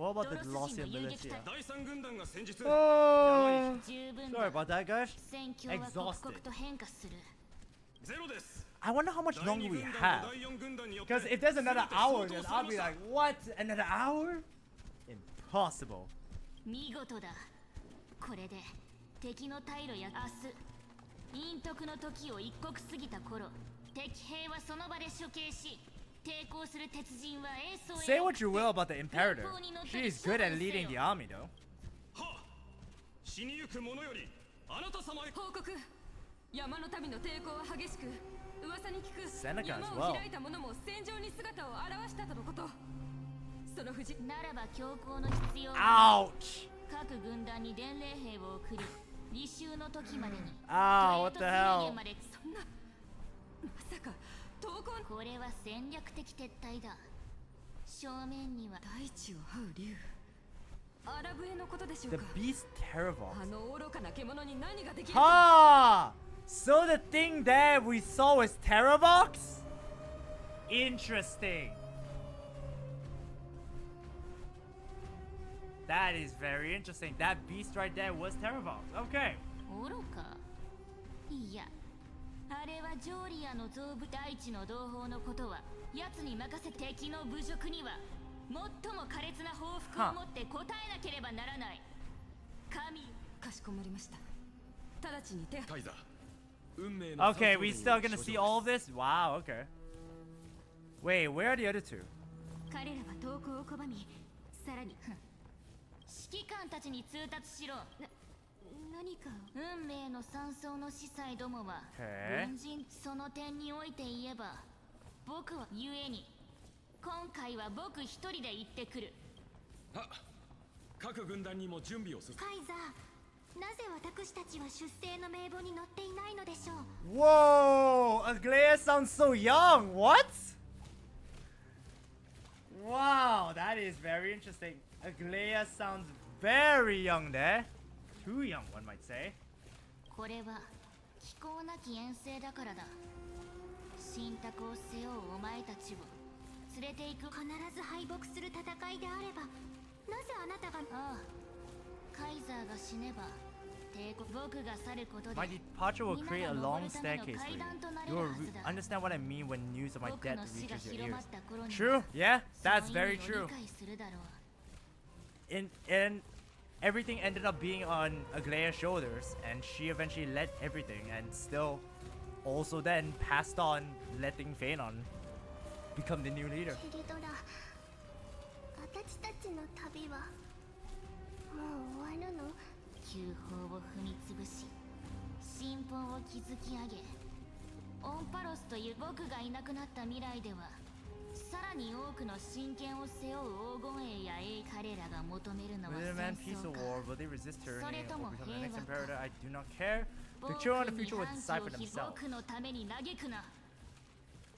What about the ドロス人 Glossier の遊撃 Militia? 隊。第三軍団が先日、 Oh, 十分 sorry だ。 about that, guys. 戦況は刻々と変化する。ゼロです。I wonder how much longer we have. Because if there's another hour, then I'll be like, what? Another hour? Impossible. 見事だ。これで敵の退路や明日、陰徳の時を一刻過ぎた頃、敵兵はその場で処刑し、抵抗する鉄人はエースを Say what you will about the Imperator. She is good at leading the army, though. は死にゆく者よりあなた様へ報告。山の民の抵抗は激しく、噂に聞く Seneca as 山 well. を開いた者も戦場に姿を現したとのこと。その藤ならば強行の必要 Ouch! 各軍団に伝令兵を送り、履修の時までに Ow, what the トレート制 hell? 限までそんなまさか闘魂これは戦略的撤退だ。正面には大地を這う竜。アラブエのことでしょう The か。 beast Terravox. あの愚かな獣に何ができる Ha! So the thing that we saw was Terravox? Interesting. That is very interesting. That beast right there was Terravox. Okay. 愚か。いや、あれはジョーリアの造部大地の同胞のことは、奴に任せ敵の侮辱には最も苛烈な報復を持って答えなければならない。神。かしこまりました。直ちに手。カイザー、運命の Okay, we still gonna see all of this? Wow, okay. Wait, where are the other two? 彼らは投降を拒み、さらに指揮官たちに通達しろ。何か運命の山荘の司祭どもはへえ軍人、その点において言えば僕はゆえに今回は僕一人で行ってくる。は各軍団にも準備を進め。カイザー、なぜ私たちは出征の名簿に載っていないのでしょう。 Whoa! Aglaya sounds so young. What? Wow, that is very interesting. Aglaya sounds very young there. Too young, one might say. これは気候なき遠征だからだ。信託を背負うお前たちを連れて行く。必ず敗北する戦いであれば、なぜあなたが。ああ、カイザーが死ねば帝国、僕が去ることで My departure will create a long staircase for you. You will understand what I mean when news of my 僕 death の死が reaches 広 your ま ears. った頃に True, yeah, その that's 意 very 味を true. 理解するだろう。And everything ended up being on Aglaya's shoulders, and she eventually led everything, and still also then passed on, letting Phaenon become the new leader. ペリドラ、私たちの旅はもう終わるの。旧法を踏みつぶし、信奉を築き上げ、オンパロスという僕がいなくなった未来では、さらに多くの真剣を背負う黄金栄や栄、彼らが求めるのは Will the man 戦 peace 争 or か。 war? Will they resist tyranny それと or も become the 平 next 和 imperator? か。 I do not care. The 僕 children of に the future will 反旗 decide を for ひ themselves. 僕のために嘆くな。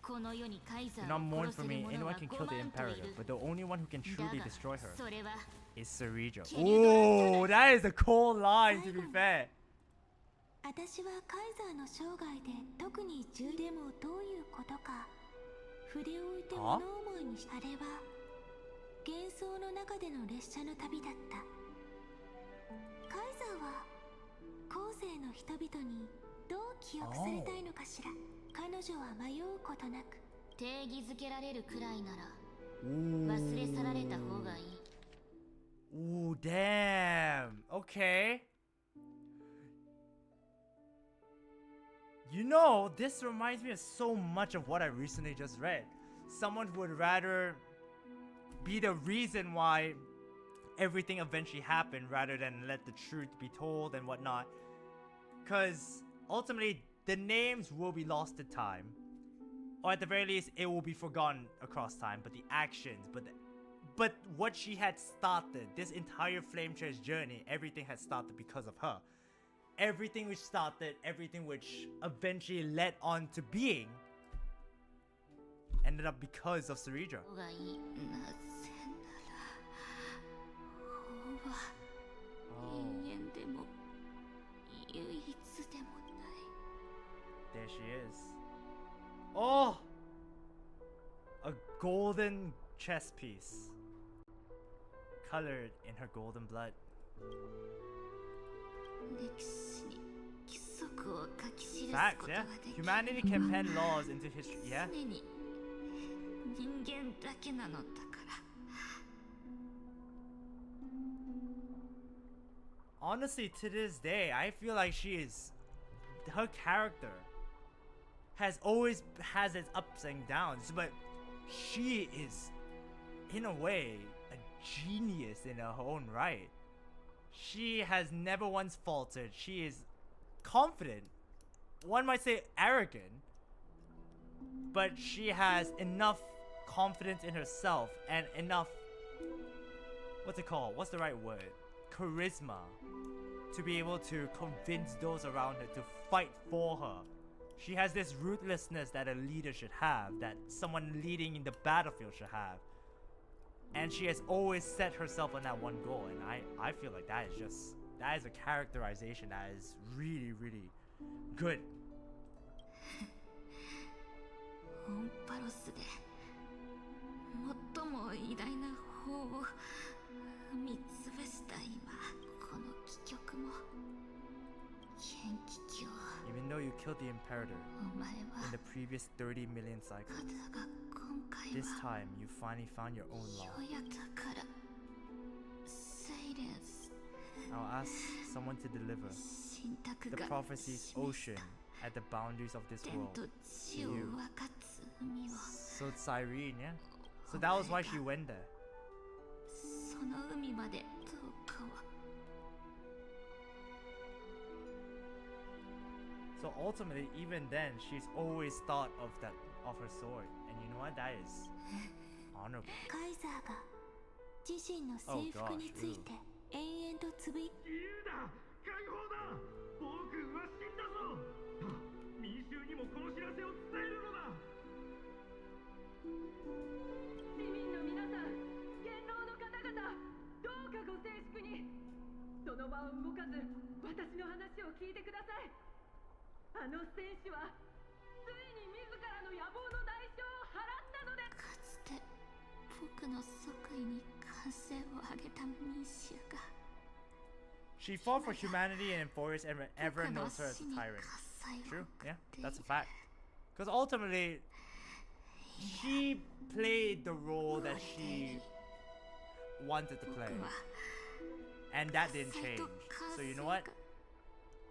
この世にカイザ Do ー not を mourn 殺 for せる me. 者 Anyone は can 5 kill the 万とい imperator, る。 but the only one who can だ truly が destroy her それは is Sarijo. ケリドラ Ooh, that is a cold line, to be fair. 私はカイザーの生涯で特に重でもどういうことか筆を置いて物思いにし、あれは幻想の中での列車の旅だった。カイザーは後世の人々にどう記憶されたいのかしら。彼女は迷うことなく定義づけられるくらいなら Ooh. 忘れ去られた方がいい。 Ooh, damn. Okay. You know, this reminds me of so much of what I recently just read. Someone who would rather be the reason why everything eventually happened rather than let the truth be told and whatnot. Because ultimately, the names will be lost to time. Or at the very least, it will be forgotten across time. But the actions, but what she had started, this entire Flame Chase journey, everything had started because of her. Everything which started, everything which eventually led on to being, ended up because of Sarijo. 方がいい。なぜなら王は永遠でも唯一でもない。 There she is. Oh! A golden chess piece. Colored in her golden blood. 歴史に刻則を書き記す Facts, こと yeah. ができる Humanity can pen laws into history, yeah. 常に人間だけなのだから。 Honestly, to this day, I feel like her character has always has its ups and downs, but she is, in a way, a genius in her own right. She has never once faltered. She is confident. One might say arrogant, but she has enough confidence in herself and enough, what's it called? What's the right word? Charisma to be able to convince those around her to fight for her. She has this ruthlessness that a leader should have, that someone leading in the battlefield should have. And she has always set herself on that one goal, and I feel like that is a characterization that is really, really good. オンパロスで最も偉大な法を見つぶした今、この戯曲も元気教 Even though you killed the Imperator お前 in は the previous 30 million た cycles, だが今回 this は time you finally found your own よ law. やだからサイレンス I'll ask someone to deliver 信託 the が prophecy's 示 ocean at the boundaries of this 天 world. と地を You. 分かつ海を So Cyrene, yeah? So that was why she went there. その海までどうかは So ultimately, even then, she's always thought of her sword. And you know what? That is honorable. カイザーが自身の征服について延々とつぶい自由だ、解放だ、暴君は死んだぞ。民衆にもこの知らせを伝えるのだ。市民の皆さん、元老の方々、どうかご静粛に。その場を動かず、私の話を聞いてください。あの戦士はついに自らの野望の代償を払ったので。かつて僕の即位に歓声を上げた民衆が She fought for humanity and Amphoreus and everyone knows her as a tyrant. True? Yeah, that's a fact. Because ultimately, she played the role that she wanted to play. And that didn't change. So you know what?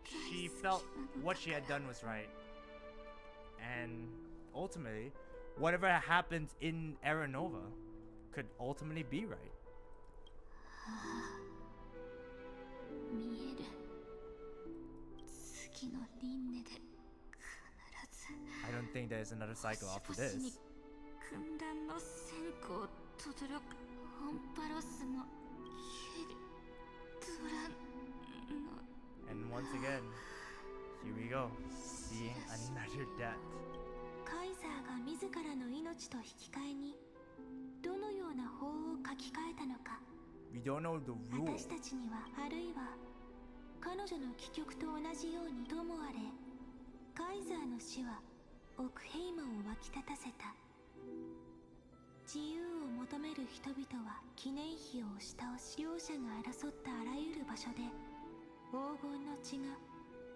She felt what she had done was right. And ultimately, whatever happens in Era Nova could ultimately be right. 見える次の輪廻で必ず I don't think there's another cycle after 星々に this. 軍団の戦果を轟くオンパロスのケリドラの And once again, here we go, seeing another death. カイザーが自らの命と引き換えにどのような法を書き換えたのか We don't know the rule. 私たちにはあるいは彼女の戯曲と同じようにともあれカイザーの死はオクヘイマンを沸き立たせた自由を求める人々は記念碑を押し倒し両者が争ったあらゆる場所で黄金の血が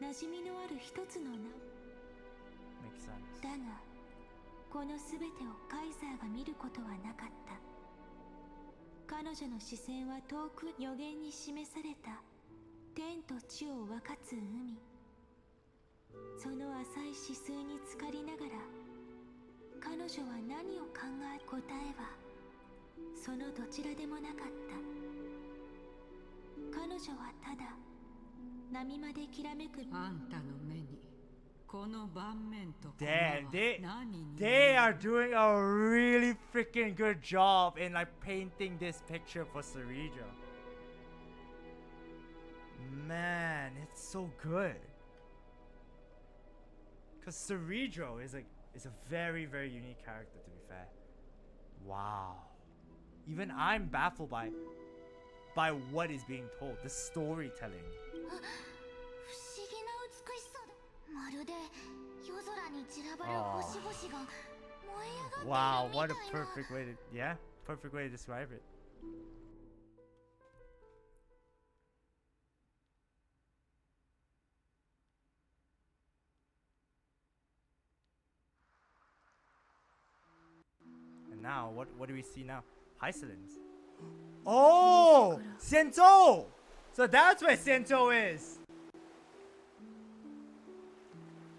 馴染みのある一つの名 Makes sense. だがこの全てをカイザーが見ることはなかった彼女の視線は遠く予言に示された天と地を分かつ海その浅い指数に浸かりながら彼女は何を考え答えはそのどちらでもなかった彼女はただ波間できらめくあんたの目にこの盤面と Damn, 粉は何に they are doing a really freaking good job in like painting this picture for Cerejo. Man, it's so good. Cause Cerejo is a very, very unique character, to be fair. Wow. Even I'm baffled by what is being told, the storytelling. 不思議な美しさだまるで夜空に散らばる星々が燃え上が Wow, ってい what る a みたいな perfect way to, yeah, perfect way to describe it. now. What do we see now? Hysilens. Oh, Sento. So that's where Sento is.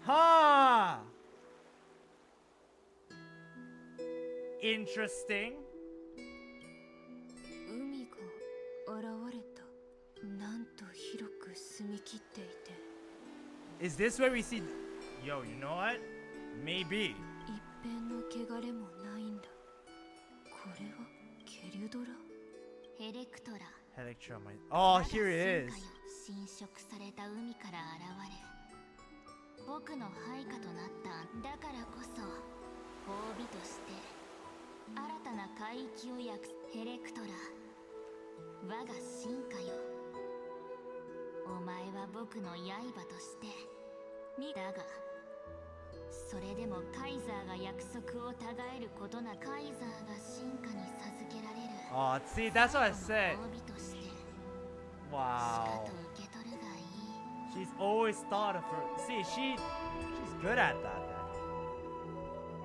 Ha. Interesting. 海が現れた。なんと広く澄み切っていて。Is this where we see? Yo, you know what? Maybe. 一片の汚れもないんだ。これはケリュドラ？ヘレクトラ。Electro, my. Oh, here it is. 侵食された海から現れ、僕の配下となった。だからこそ褒美として新たな海域を約す。ヘレクトラ、我が進化よ。お前は僕の刃としてだが、それでもカイザーが約束をたがえることな。カイザーが進化に授けられる。 Oh, see, that's what I said. 褒美としてし Wow. かと受け取るがいい。 She's always thought of her. See, she's good at that. Then.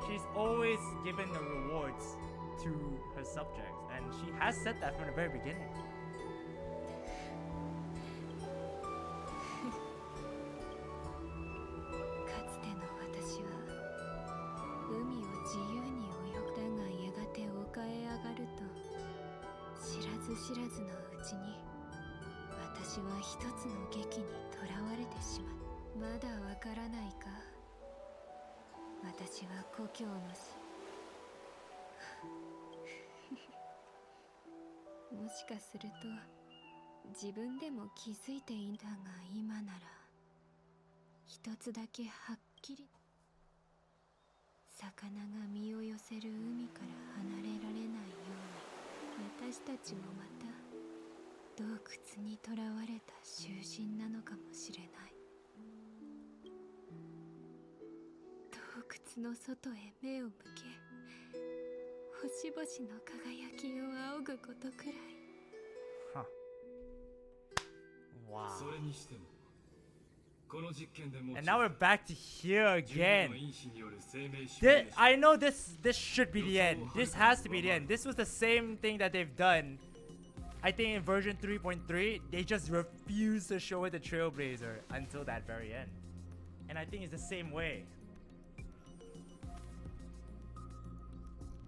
She's always given the rewards to her subjects, and she has said that from the very beginning. かつての私は海を自由に泳ぐ。だがやがて丘へ上がると、知らず知らずのうちに私は一つの劇にとらわれてしまう。まだわからないか。私は故郷のもしかすると自分でも気づいていたが、今なら一つだけはっきり。魚が身を寄せる海から離れられないように、私たちもまた洞窟にとらわれた囚人なのかもしれない。洞窟の外へ目を向け、星々の輝きを仰ぐことくらい。 Huh. Wow. それにしてもこの実験でも And now we're back to here 自分 again. の因子による生命修 This, 練 I know this should be the end. This has to be the end. This was the same thing that they've done. I think in version 3.3, they just refused to show it the Trailblazer until that very end. And I think it's the same way.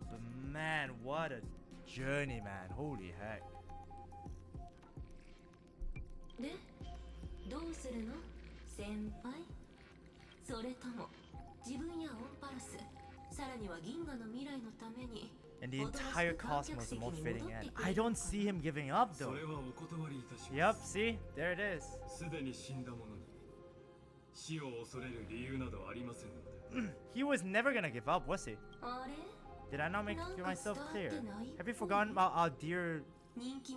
But man, what a journey, man. Holy heck. で、どうするの先輩？それとも自分やオンパルス、さらには銀河の未来のために And the entire cosmos are motivating end. I don't see him giving up そ though. れはお断りいたし Yep, ます see? There it is. すでに死んだ者に死を恐れる理由などありませんので He was never gonna give up, was he? あれ？ Did I not make myself clear? Have you forgotten about our dear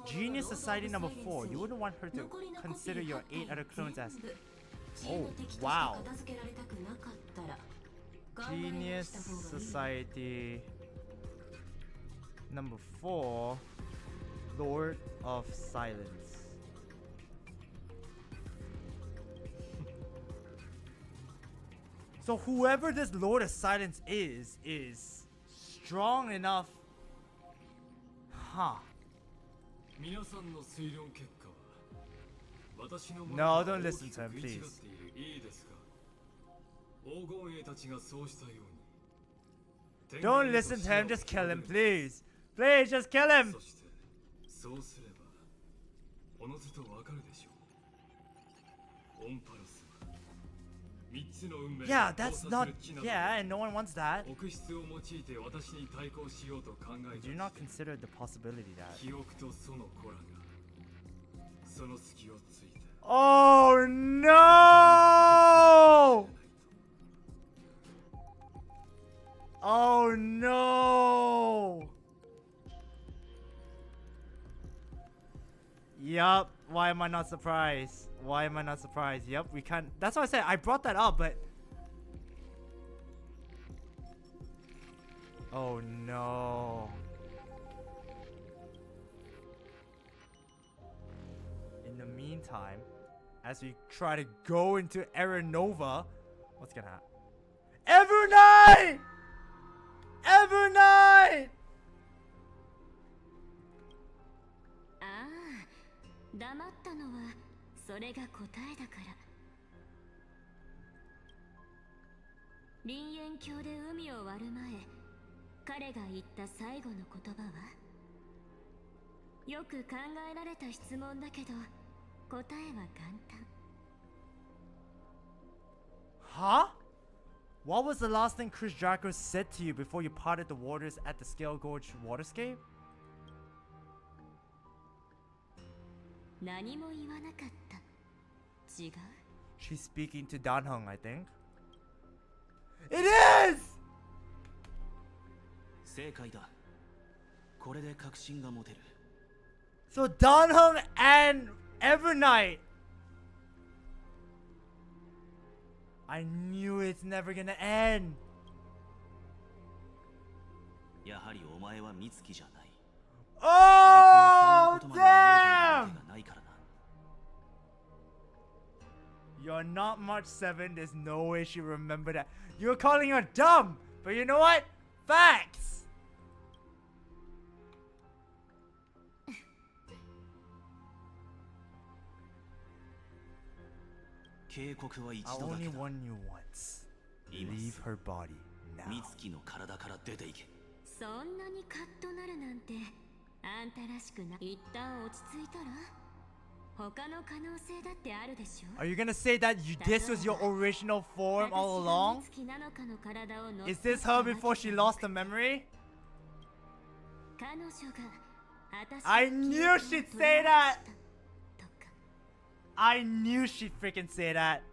Genius Society number 4? You wouldn't want her to consider your 8 other clones as... Oh, wow. Genius Society number 4, Lord of Silence. So whoever this Lord of Silence is strong enough. Huh. 皆さんの推論結果は私の No, don't listen to him, please. いいですか？黄金衛たちがそうしたように Don't listen to him, just kill him, please. Please, just kill him. そしてそうすればおのずとわかるでしょう。オンパルスは3つの運命を Yeah, that's 交 not. 差する地など Yeah, and no one wants that. 奥質を用いて私に対抗しようと考え Do た not consider the possibility that. 記憶とその子らがその隙をついて Oh no! Oh no! Yup. Why am I not surprised? Why am I not surprised? Yup, we can't. That's why I said I brought that up, but. Oh no. In the meantime, as we try to go into Era Nova, what's gonna happen? Evernight! Evernight! れが答えだから。林縁橋で海を割る前、彼が言った最後の言葉は、よく考えられた質問だけど、答えは簡単。Huh? What was the last thing Chris Dragkrow said to you before you parted the waters at the Scale Gorge waterscape? 何も言わなかった。違う？ She's speaking to Danhong, I think. It is! 正解だ。これで確信が持てる。 So Danhong and Evernight. I knew it's never gonna end. やはりお前は美月じゃない。 Oh, damn! You're not much 7. There's no way she remembered that. You're calling her dumb, but you know what? Facts. I only warn you once. Leave her body now. 美月の体から出ていけ。そんなにカッとなるなんて、あんたらしくない。一旦落ち着いたら、他の可能性だってあるでしょ。 Are you gonna say that this was your original form all along? Is this her before she lost the memory? I knew she'd say that! I knew she'd freaking say that.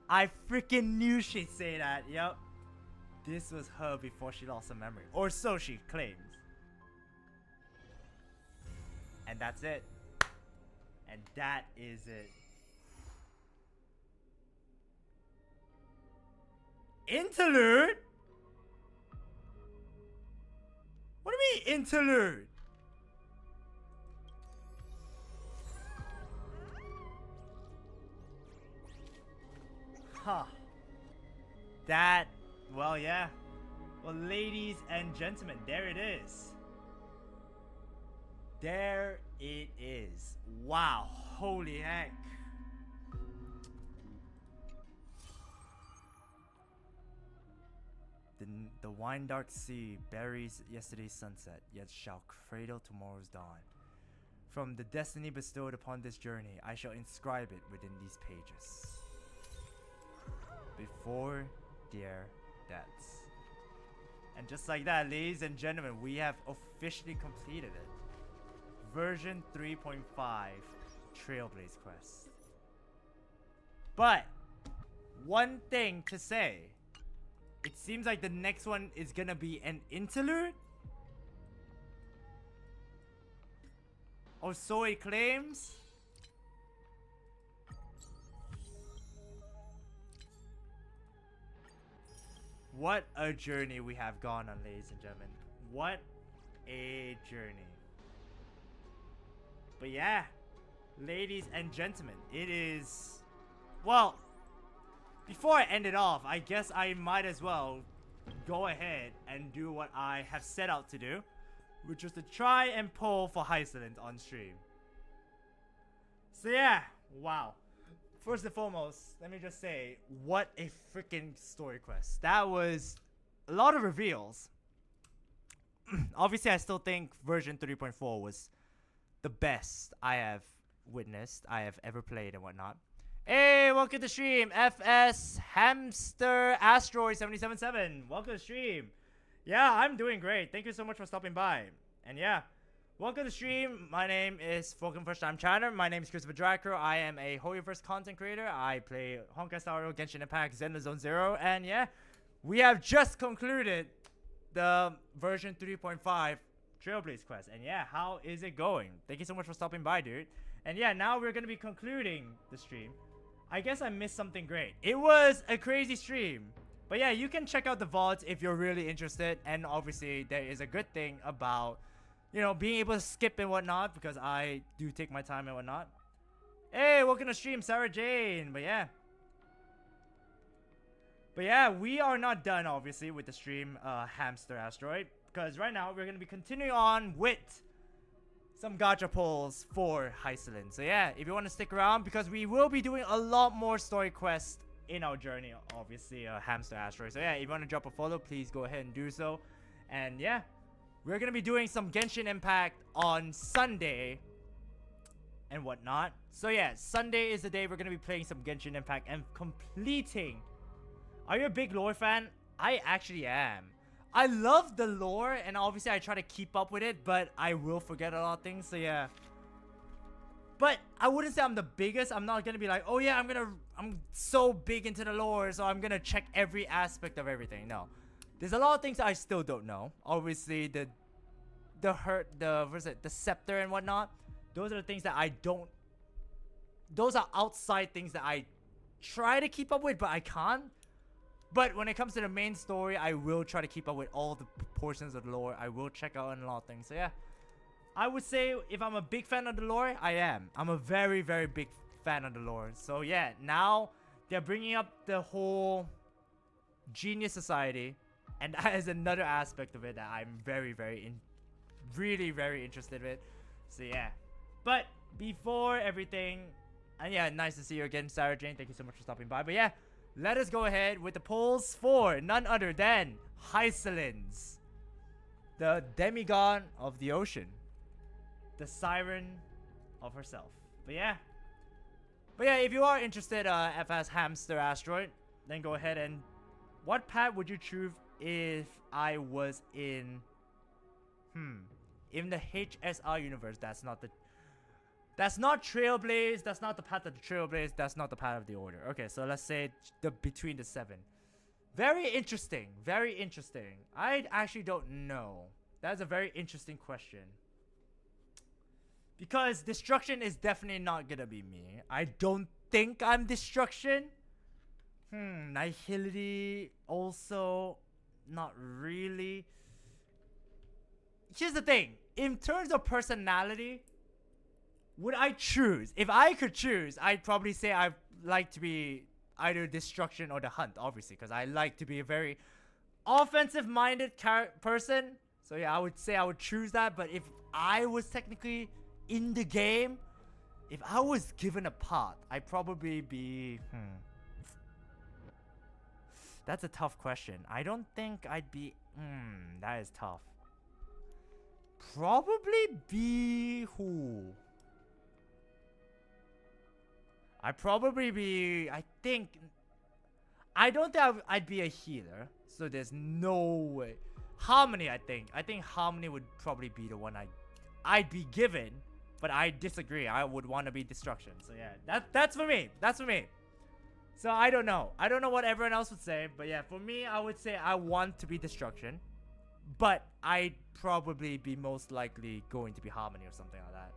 I freaking knew she'd say that. Yep. This was her before she lost her memory. Or so she claims. And that's it. And that is it. Interlude? What do you mean interlude? Huh. That, well, yeah. Well, ladies and gentlemen, there it is. There it is. Wow. Holy heck. The wine dark sea buries yesterday's sunset, yet shall cradle tomorrow's dawn. From the destiny bestowed upon this journey, I shall inscribe it within these pages. Before their deaths. And just like that, ladies and gentlemen, we have officially completed it. Version 3.5 Trailblaze Quest. But one thing to say, it seems like the next one is gonna be an interlude. Or so it claims. What a journey we have gone on, ladies and gentlemen. What a journey. But yeah, ladies and gentlemen, it is... Well, before I end it off, I guess I might as well go ahead and do what I have set out to do, which was to try and pull for Hysilens on stream. So yeah, wow. First and foremost, let me just say, what a freaking story quest. That was a lot of reveals. Obviously, I still think version 3.4 was the best I have witnessed, I have ever played and whatnot. Hey, welcome to the stream, FS Hamster Asteroid 777. Welcome to the stream. Yeah, I'm doing great. Thank you so much for stopping by. And yeah, welcome to the stream. My name is Welcome First Time Chatter. My name is Christopher Dragkrow. I am a Hoyoverse content creator. I play Honkai Star Rail, Genshin Impact, Zandar Zone Zero. And yeah, we have just concluded the version 3.5 Trailblaze Quest. And yeah, how is it going? Thank you so much for stopping by, dude. And yeah, now we're going to be concluding the stream. I guess I missed something great. It was a crazy stream. But yeah, you can check out the VODs if you're really interested. And obviously, there is a good thing about, you know, being able to skip and whatnot, because I do take my time and whatnot. Hey, welcome to stream, Sarah Jane. But yeah, we are not done, obviously, with the stream, Hamster Asteroid. Because right now, we're going to be continuing on with some gacha pulls for Hysilens. So yeah, if you want to stick around, because we will be doing a lot more story quests in our journey, obviously, Hamster Asteroid. So yeah, if you want to drop a follow, please go ahead and do so. And yeah, we're gonna be doing some Genshin Impact on Sunday and whatnot. So yeah, Sunday is the day we're gonna be playing some Genshin Impact and completing. Are you a big lore fan? I actually am. I love the lore, and obviously I try to keep up with it, but I will forget a lot of things, so yeah. But I wouldn't say I'm the biggest. I'm not gonna be like, oh yeah, I'm so big into the lore, so I'm gonna check every aspect of everything. No. There's a lot of things that I still don't know. Obviously, the scepter and whatnot. Those are the things that I don't. Those are outside things that I try to keep up with, but I can't. But when it comes to the main story, I will try to keep up with all the portions of the lore. I will check out on a lot of things. So yeah, I would say if I'm a big fan of the lore, I am. I'm a very, very big fan of the lore. So yeah, now they're bringing up the whole Genius Society, and that is another aspect of it that I'm very, really very interested in. So yeah, but before everything, and yeah, nice to see you again, Sarah Jane. Thank you so much for stopping by. But yeah, let us go ahead with the polls for none other than Hysilens, the demigod of the ocean, the siren of herself. But yeah, if you are interested, FS Hamster Asteroid, then go ahead and what path would you choose if I was in the HSR universe? That's not Trailblaze. That's not the path of the Trailblaze. That's not the path of the Order. Okay, so let's say between the 7. Very interesting. Very interesting. I actually don't know. That's a very interesting question. Because Destruction is definitely not gonna be me. I don't think I'm Destruction. Nihility also not really. Here's the thing. In terms of personality, would I choose? If I could choose, I'd probably say I'd like to be either Destruction or the Hunt, obviously, because I like to be a very offensive-minded person. So yeah, I would say I would choose that. But if I was technically in the game, if I was given a path, I'd probably be... That's a tough question. I don't think I'd be... that is tough. Probably be... who? I'd probably be... I don't think I'd be a healer. So there's no way. Harmony, I think. I think Harmony would probably be the one I'd be given. But I disagree. I would want to be Destruction. So yeah, that's for me. That's for me. So I don't know. I don't know what everyone else would say. But yeah, for me, I would say I want to be Destruction. But I'd probably be most likely going to be Harmony or something like that.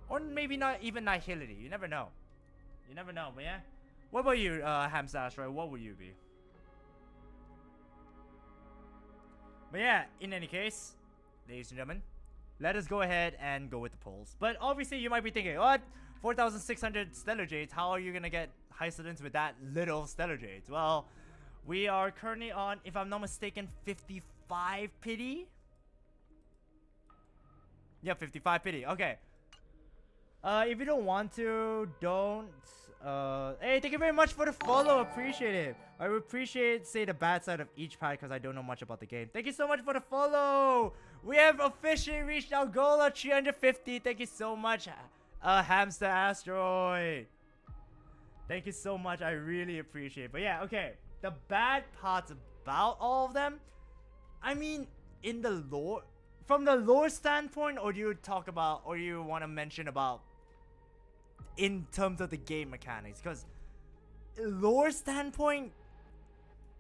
Or maybe not even Nihility. You never know. You never know. But yeah. What about you, Hamster Asteroid? What would you be? But yeah, in any case, ladies and gentlemen, let us go ahead and go with the polls. But obviously, you might be thinking, what? 4,600 Stellar Jades? How are you going to get Hysilens with that little Stellar Jades? Well, we are currently on, if I'm not mistaken, 55 pity. Yeah, 55 pity. Okay. If you don't want to, don't. Hey, thank you very much for the follow. Appreciate it. I would appreciate, say, the bad side of each pack because I don't know much about the game. Thank you so much for the follow. We have officially reached our goal of 350. Thank you so much, Hamster Asteroid. Thank you so much. I really appreciate it. But yeah, okay. The bad parts about all of them, I mean, in the lore, from the lore standpoint, or do you talk about, or you want to mention about in terms of the game mechanics? Because lore standpoint,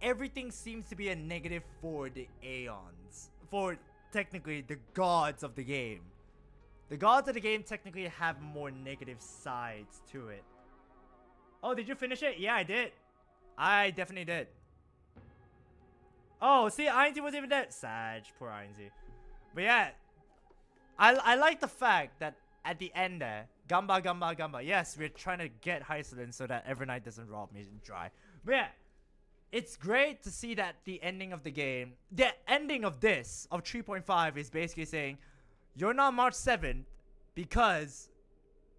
everything seems to be a negative for the Aeons, for technically the gods of the game. The gods of the game technically have more negative sides to it. Oh, did you finish it? Yeah, I did. I definitely did. Oh, see, Ainzi was even dead. Sag, poor Ainzi. But yeah, I like the fact that at the end there, Gamba, Gamba, Gamba. Yes, we're trying to get Hysilens so that Evernight doesn't rob me dry. But yeah, it's great to see that the ending of the game, the ending of this, of 3.5 is basically saying, you're not March 7th because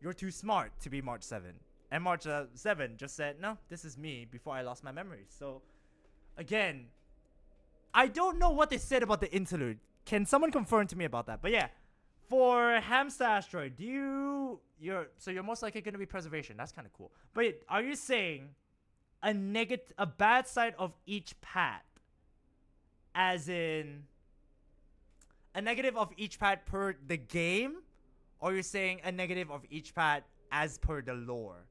you're too smart to be March 7th. And March 7 just said, no, this is me before I lost my memory. So, again, I don't know what they said about the interlude. Can someone confirm to me about that? But yeah, for Hamster Asteroid, you're most likely going to be preservation. That's kind of cool. But are you saying a bad side of each path, as in a negative of each path per the game, or you're saying a negative of each path as per the lore?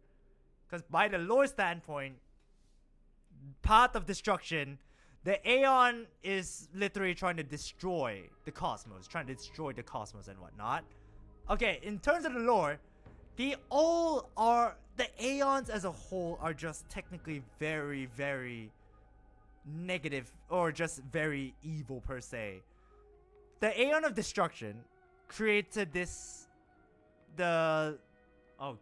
Because by the lore standpoint, path of destruction, the Aeon is literally trying to destroy the cosmos, and whatnot. Okay, in terms of the lore, the Aeons as a whole are just technically very, very negative, or just very evil per se. The Aeon of Destruction created oh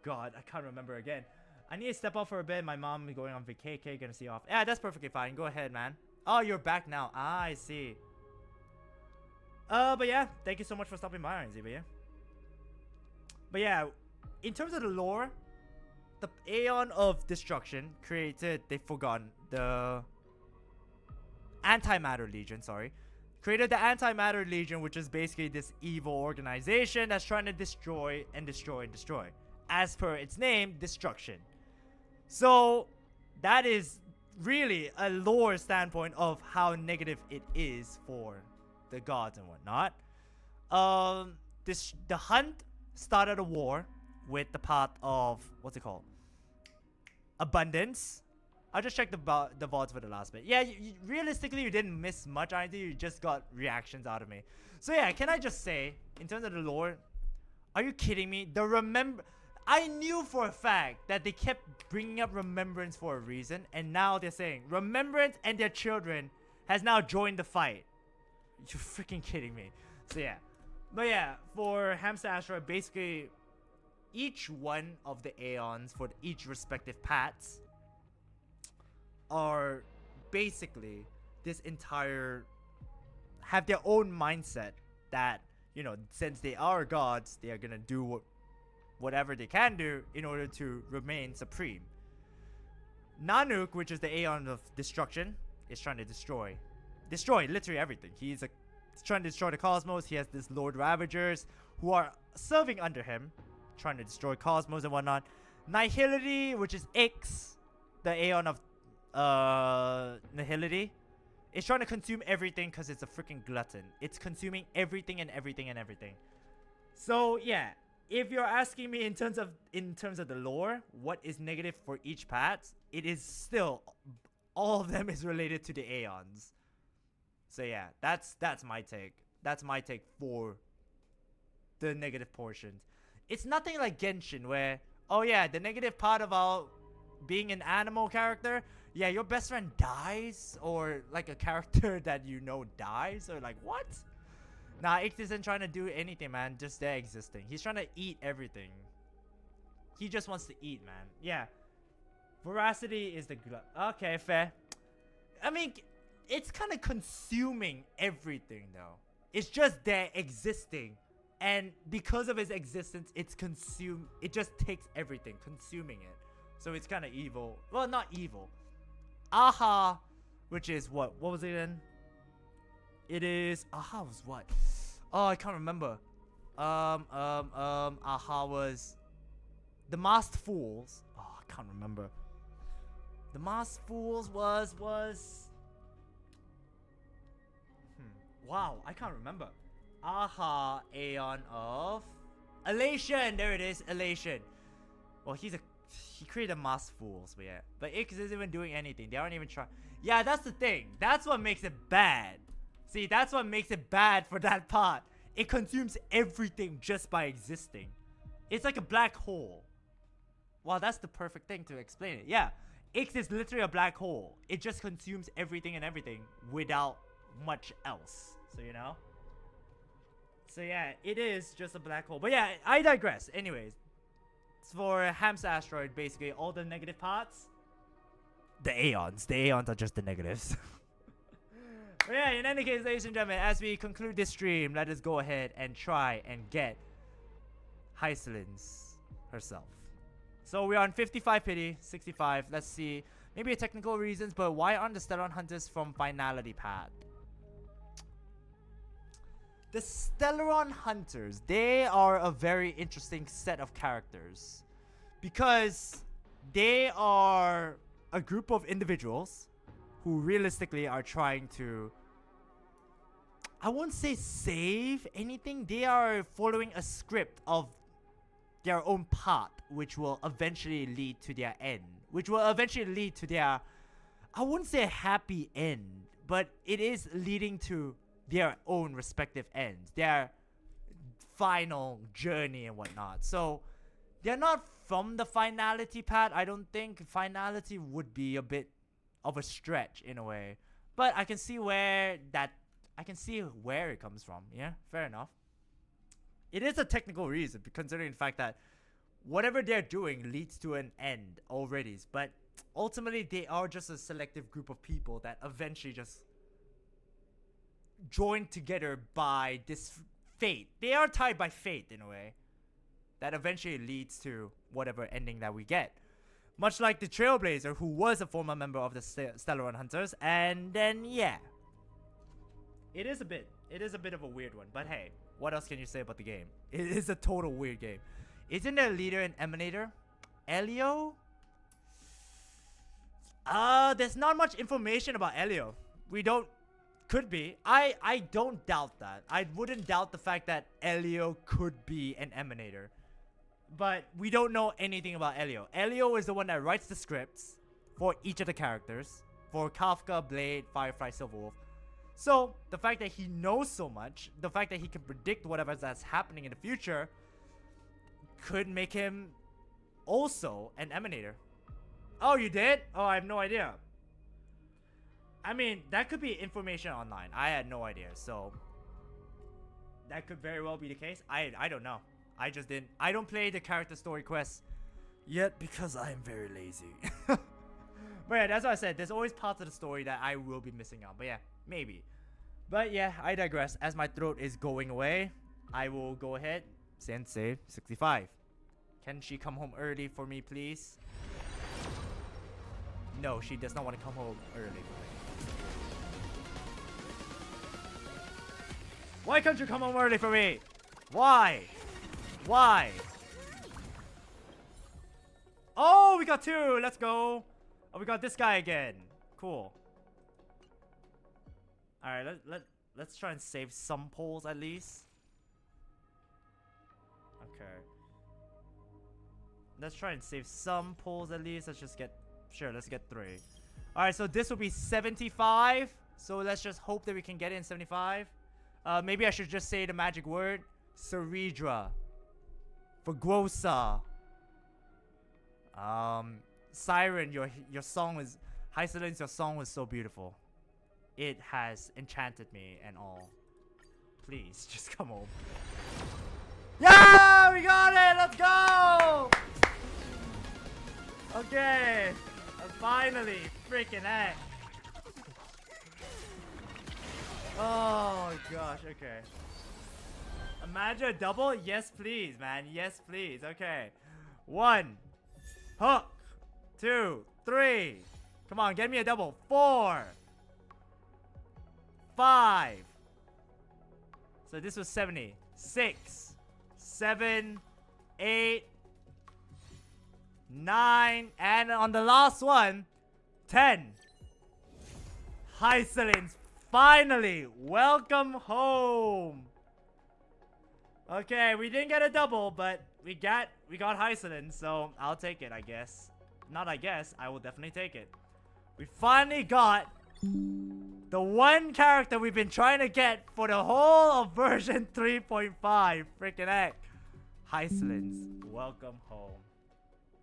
god, I can't remember again. I need to step out for a bit. My mom is going on vacation, gonna see off. Yeah, that's perfectly fine. Go ahead, man. Oh, you're back now. Ah, I see. But yeah, thank you so much for stopping by, Ziba. But yeah, in terms of the lore, the Aeon of Destruction created, they've forgotten, the Antimatter Legion, created the Antimatter Legion, which is basically this evil organization that's trying to destroy and destroy and destroy. As per its name, destruction. So, that is really a lore standpoint of how negative it is for the gods and whatnot. The hunt started a war with the path of, what's it called? Abundance. I just checked the VODs for the last bit. Yeah, realistically, you didn't miss much either. You just got reactions out of me. So yeah, can I just say, in terms of the lore, are you kidding me? I knew for a fact that they kept bringing up Remembrance for a reason, and now they're saying Remembrance and their children has now joined the fight. You're freaking kidding me. So yeah. But yeah, for Hamster Asteroid, basically, each one of the Aeons for each respective paths are basically have their own mindset that, since they are gods, they are gonna do whatever they can do in order to remain supreme. Nanook, which is the Aeon of Destruction, is trying to destroy literally everything. He's trying to destroy the cosmos. He has this Lord Ravagers who are serving under him, trying to destroy cosmos and whatnot. Nihility, which is Ix, the Aeon of Nihility, is trying to consume everything because it's a freaking glutton. It's consuming everything and everything and everything. So yeah, if you're asking me in terms of the lore, what is negative for each path, it is still all of them is related to the Aeons. So yeah, that's my take. That's my take for the negative portions. It's nothing like Genshin where, oh yeah, the negative part about being an animal character, yeah, your best friend dies, or like a character that dies, or like what? Nah, Ix isn't trying to do anything, man. Just there existing. He's trying to eat everything. He just wants to eat, man. Yeah. Voracity is the okay, fair. I mean, it's kind of consuming everything, though. It's just there existing. And because of his existence, it just takes everything, consuming it. So it's kind of evil. Well, not evil. Aha, which is what? What was it then? It is Aha was what? Oh, I can't remember. Aha was the Masked Fools. Oh, I can't remember. The Masked Fools was wow, I can't remember. Aha, Aeon of Elation. There it is, Elation. Well, he created Masked Fools, but yeah. But Ix isn't even doing anything. They aren't even trying. Yeah, that's the thing. That's what makes it bad. See, that's what makes it bad for that part. It consumes everything just by existing. It's like a black hole. Wow, that's the perfect thing to explain it. Yeah, Ix is literally a black hole. It just consumes everything and everything without much else. So yeah, it is just a black hole. But yeah, I digress. Anyways, for Hamster Asteroid, basically all the negative parts, the Aeons are just the negatives. But yeah, in any case, ladies and gentlemen, as we conclude this stream, let us go ahead and try and get Hysilens herself. So we're on 55 pity, 65. Let's see. Maybe technical reasons, but why aren't the Stellar Hunters from Finality Pad? The Stellaron Hunters, they are a very interesting set of characters because they are a group of individuals who realistically are trying to, I won't say save anything, they are following a script of their own path, which will eventually lead to their end, which will eventually lead to their, I wouldn't say a happy end, but it is leading to their own respective ends, their final journey and whatnot. So they're not from the Finality Pad. I don't think Finality would be a bit of a stretch in a way, but I can see where it comes from. Yeah, fair enough. It is a technical reason, considering the fact that whatever they're doing leads to an end already, but ultimately they are just a selective group of people that eventually just joined together by this fate. They are tied by fate in a way that eventually leads to whatever ending that we get. Much like the Trailblazer, who was a former member of the Stellaron Hunters, and then yeah, it is a bit of a weird one. But hey, what else can you say about the game? It is a total weird game. Isn't there a leader and Emanator? Elio? There's not much information about Elio. Could be. I don't doubt that. I wouldn't doubt the fact that Elio could be an Emanator. But we don't know anything about Elio. Elio is the one that writes the scripts for each of the characters. For Kafka, Blade, Firefly, Silverwolf. So, the fact that he knows so much, the fact that he can predict whatever that's happening in the future, could make him also an Emanator. Oh, you did? Oh, I have no idea. I mean, that could be information online. I had no idea, so that could very well be the case. I don't know. I don't play the character story quests yet because I am very lazy. But yeah, that's what I said. There's always parts of the story that I will be missing out. But yeah, maybe. But yeah, I digress. As my throat is going away, I will go ahead and save 65. Can she come home early for me, please? No, she does not want to come home early for me. Why can't you come home early for me? Why? Why? Oh, we got two. Let's go. Oh, we got this guy again. Cool. All right, let's try and save some polls at least. Okay. Let's try and save some polls at least. Let's just get, sure, let's get 3. All right, so this will be 75. So let's just hope that we can get in 75. Maybe I should just say the magic word. Ceridra. Vergrosa. Siren, your song was, Hysilens, your song was so beautiful. It has enchanted me and all. Please, just come home. Yeah, we got it! Let's go! Okay. Finally, freaking heck. Oh gosh, okay. Imagine a double? Yes, please, man. Yes, please. Okay. 1. Hook. 2. 3. Come on, get me a double. 4. 5. So this was 70. 6. 7. 8. 9. And on the last one, 10. Hysilens. Finally, welcome home. Okay, we didn't get a double, but we got Hysilens, so I'll take it, I guess. Not I guess, I will definitely take it. We finally got the one character we've been trying to get for the whole of version 3.5. Freaking heck. Hysilens, welcome home.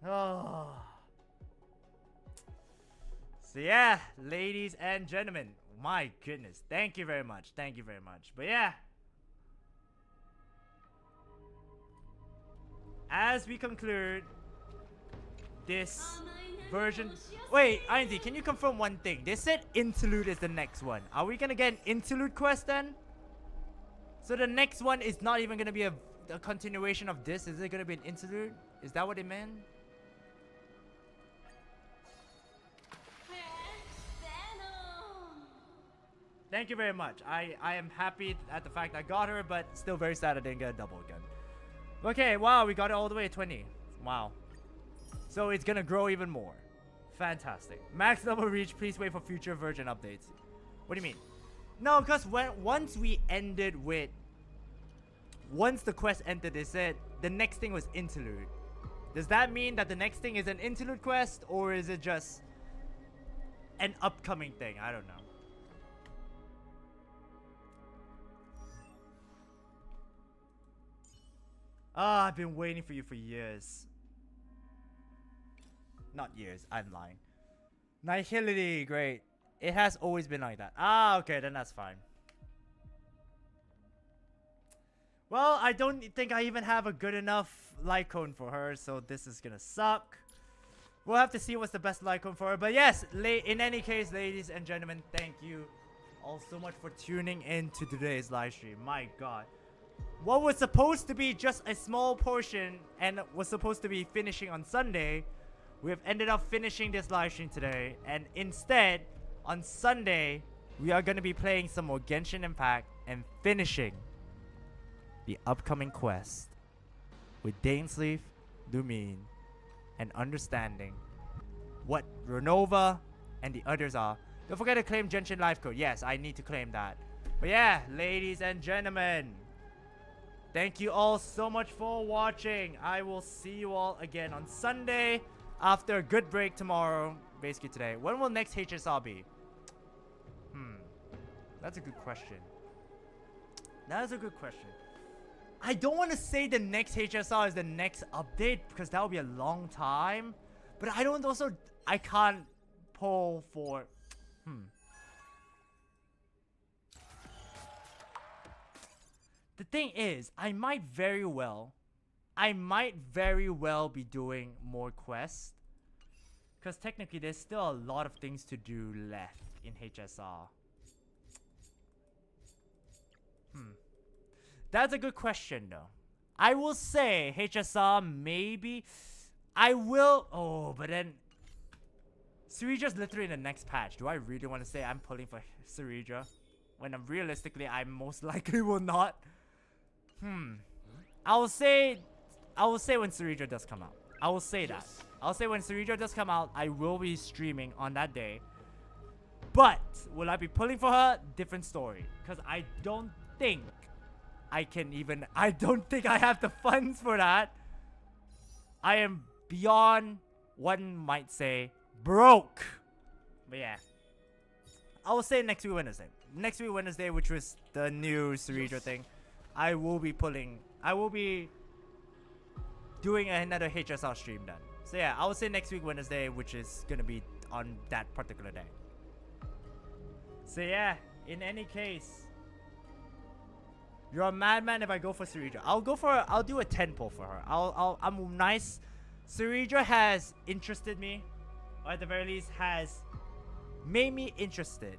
Oh. So yeah, ladies and gentlemen, my goodness, thank you very much. Thank you very much. But yeah, as we conclude this version. Wait, Ainzi, can you confirm one thing? They said interlude is the next one. Are we gonna get an interlude quest then? So the next one is not even gonna be a continuation of this. Is it gonna be an interlude? Is that what it meant? Thank you very much. I am happy at the fact I got her, but still very sad I didn't get a double again. Okay, wow, we got it all the way to 20. Wow. So it's gonna grow even more. Fantastic. Max level reach, please wait for future version updates. What do you mean? No, because once the quest ended, they said the next thing was interlude. Does that mean that the next thing is an interlude quest, or is it just an upcoming thing? I don't know. Ah, I've been waiting for you for years. Not years, I'm lying. Nihility, great. It has always been like that. Ah, okay, then that's fine. Well, I don't think I even have a good enough light cone for her, so this is gonna suck. We'll have to see what's the best light cone for her. But yes, in any case, ladies and gentlemen, thank you all so much for tuning in to today's live stream. My god. What was supposed to be just a small portion and was supposed to be finishing on Sunday, we have ended up finishing this live stream today. And instead, on Sunday, we are going to be playing some more Genshin Impact and finishing the upcoming quest with Dainsleif, Lumine, and understanding what Renova and the others are. Don't forget to claim Genshin Life Code. Yes, I need to claim that. But yeah, ladies and gentlemen, thank you all so much for watching. I will see you all again on Sunday after a good break tomorrow. Basically today. When will next HSR be? That's a good question. That is a good question. I don't want to say the next HSR is the next update because that will be a long time. But I can't pull for... The thing is, I might very well be doing more quests. Because technically, there's still a lot of things to do left in HSR. That's a good question, though. I will say HSR maybe. I will. Oh, but then Ceredra's literally in the next patch. Do I really want to say I'm pulling for Ceredra when realistically I most likely will not? I will say when Ceredra does come out. I will say that. I'll say when Ceredra does come out, I will be streaming on that day. But will I be pulling for her? Different story. Because I don't think I have the funds for that. I am beyond, one might say, broke. But yeah. I will say next week Wednesday. Next week Wednesday, which was the new Ceredra thing. I will be doing another HSR stream then. So yeah, I will say next week Wednesday, which is gonna be on that particular day. So yeah, in any case, you're a madman if I go for Ceredra. I'll do a 10 pull for her. I'm nice. Ceredra has interested me, or at the very least has made me interested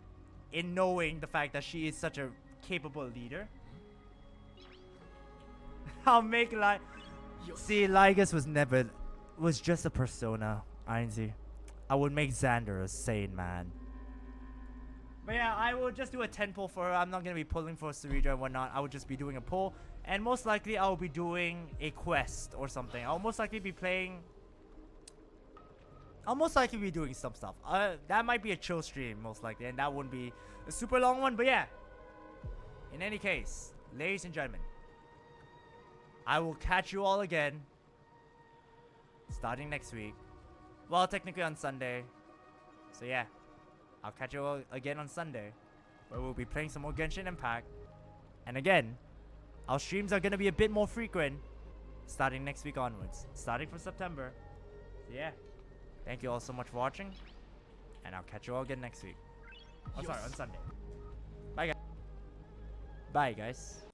in knowing the fact that she is such a capable leader. I'll make like... See, Lygus was just a persona, Ainzi. I would make Zandar a sane man. But yeah, I will just do a 10 pull for her. I'm not going to be pulling for Ceredra and whatnot. I will just be doing a pull. And most likely, I will be doing a quest or something. I'll most likely be playing... I'll most likely be doing some stuff. That might be a chill stream, most likely. And that wouldn't be a super long one. But yeah. In any case, ladies and gentlemen, I will catch you all again starting next week. Well, technically on Sunday. So yeah, I'll catch you all again on Sunday, where we'll be playing some more Genshin Impact. And again, our streams are going to be a bit more frequent starting next week onwards. Starting from September. So yeah, thank you all so much for watching. And I'll catch you all again next week. Oh, sorry, on Sunday. Bye, guys. Bye, guys.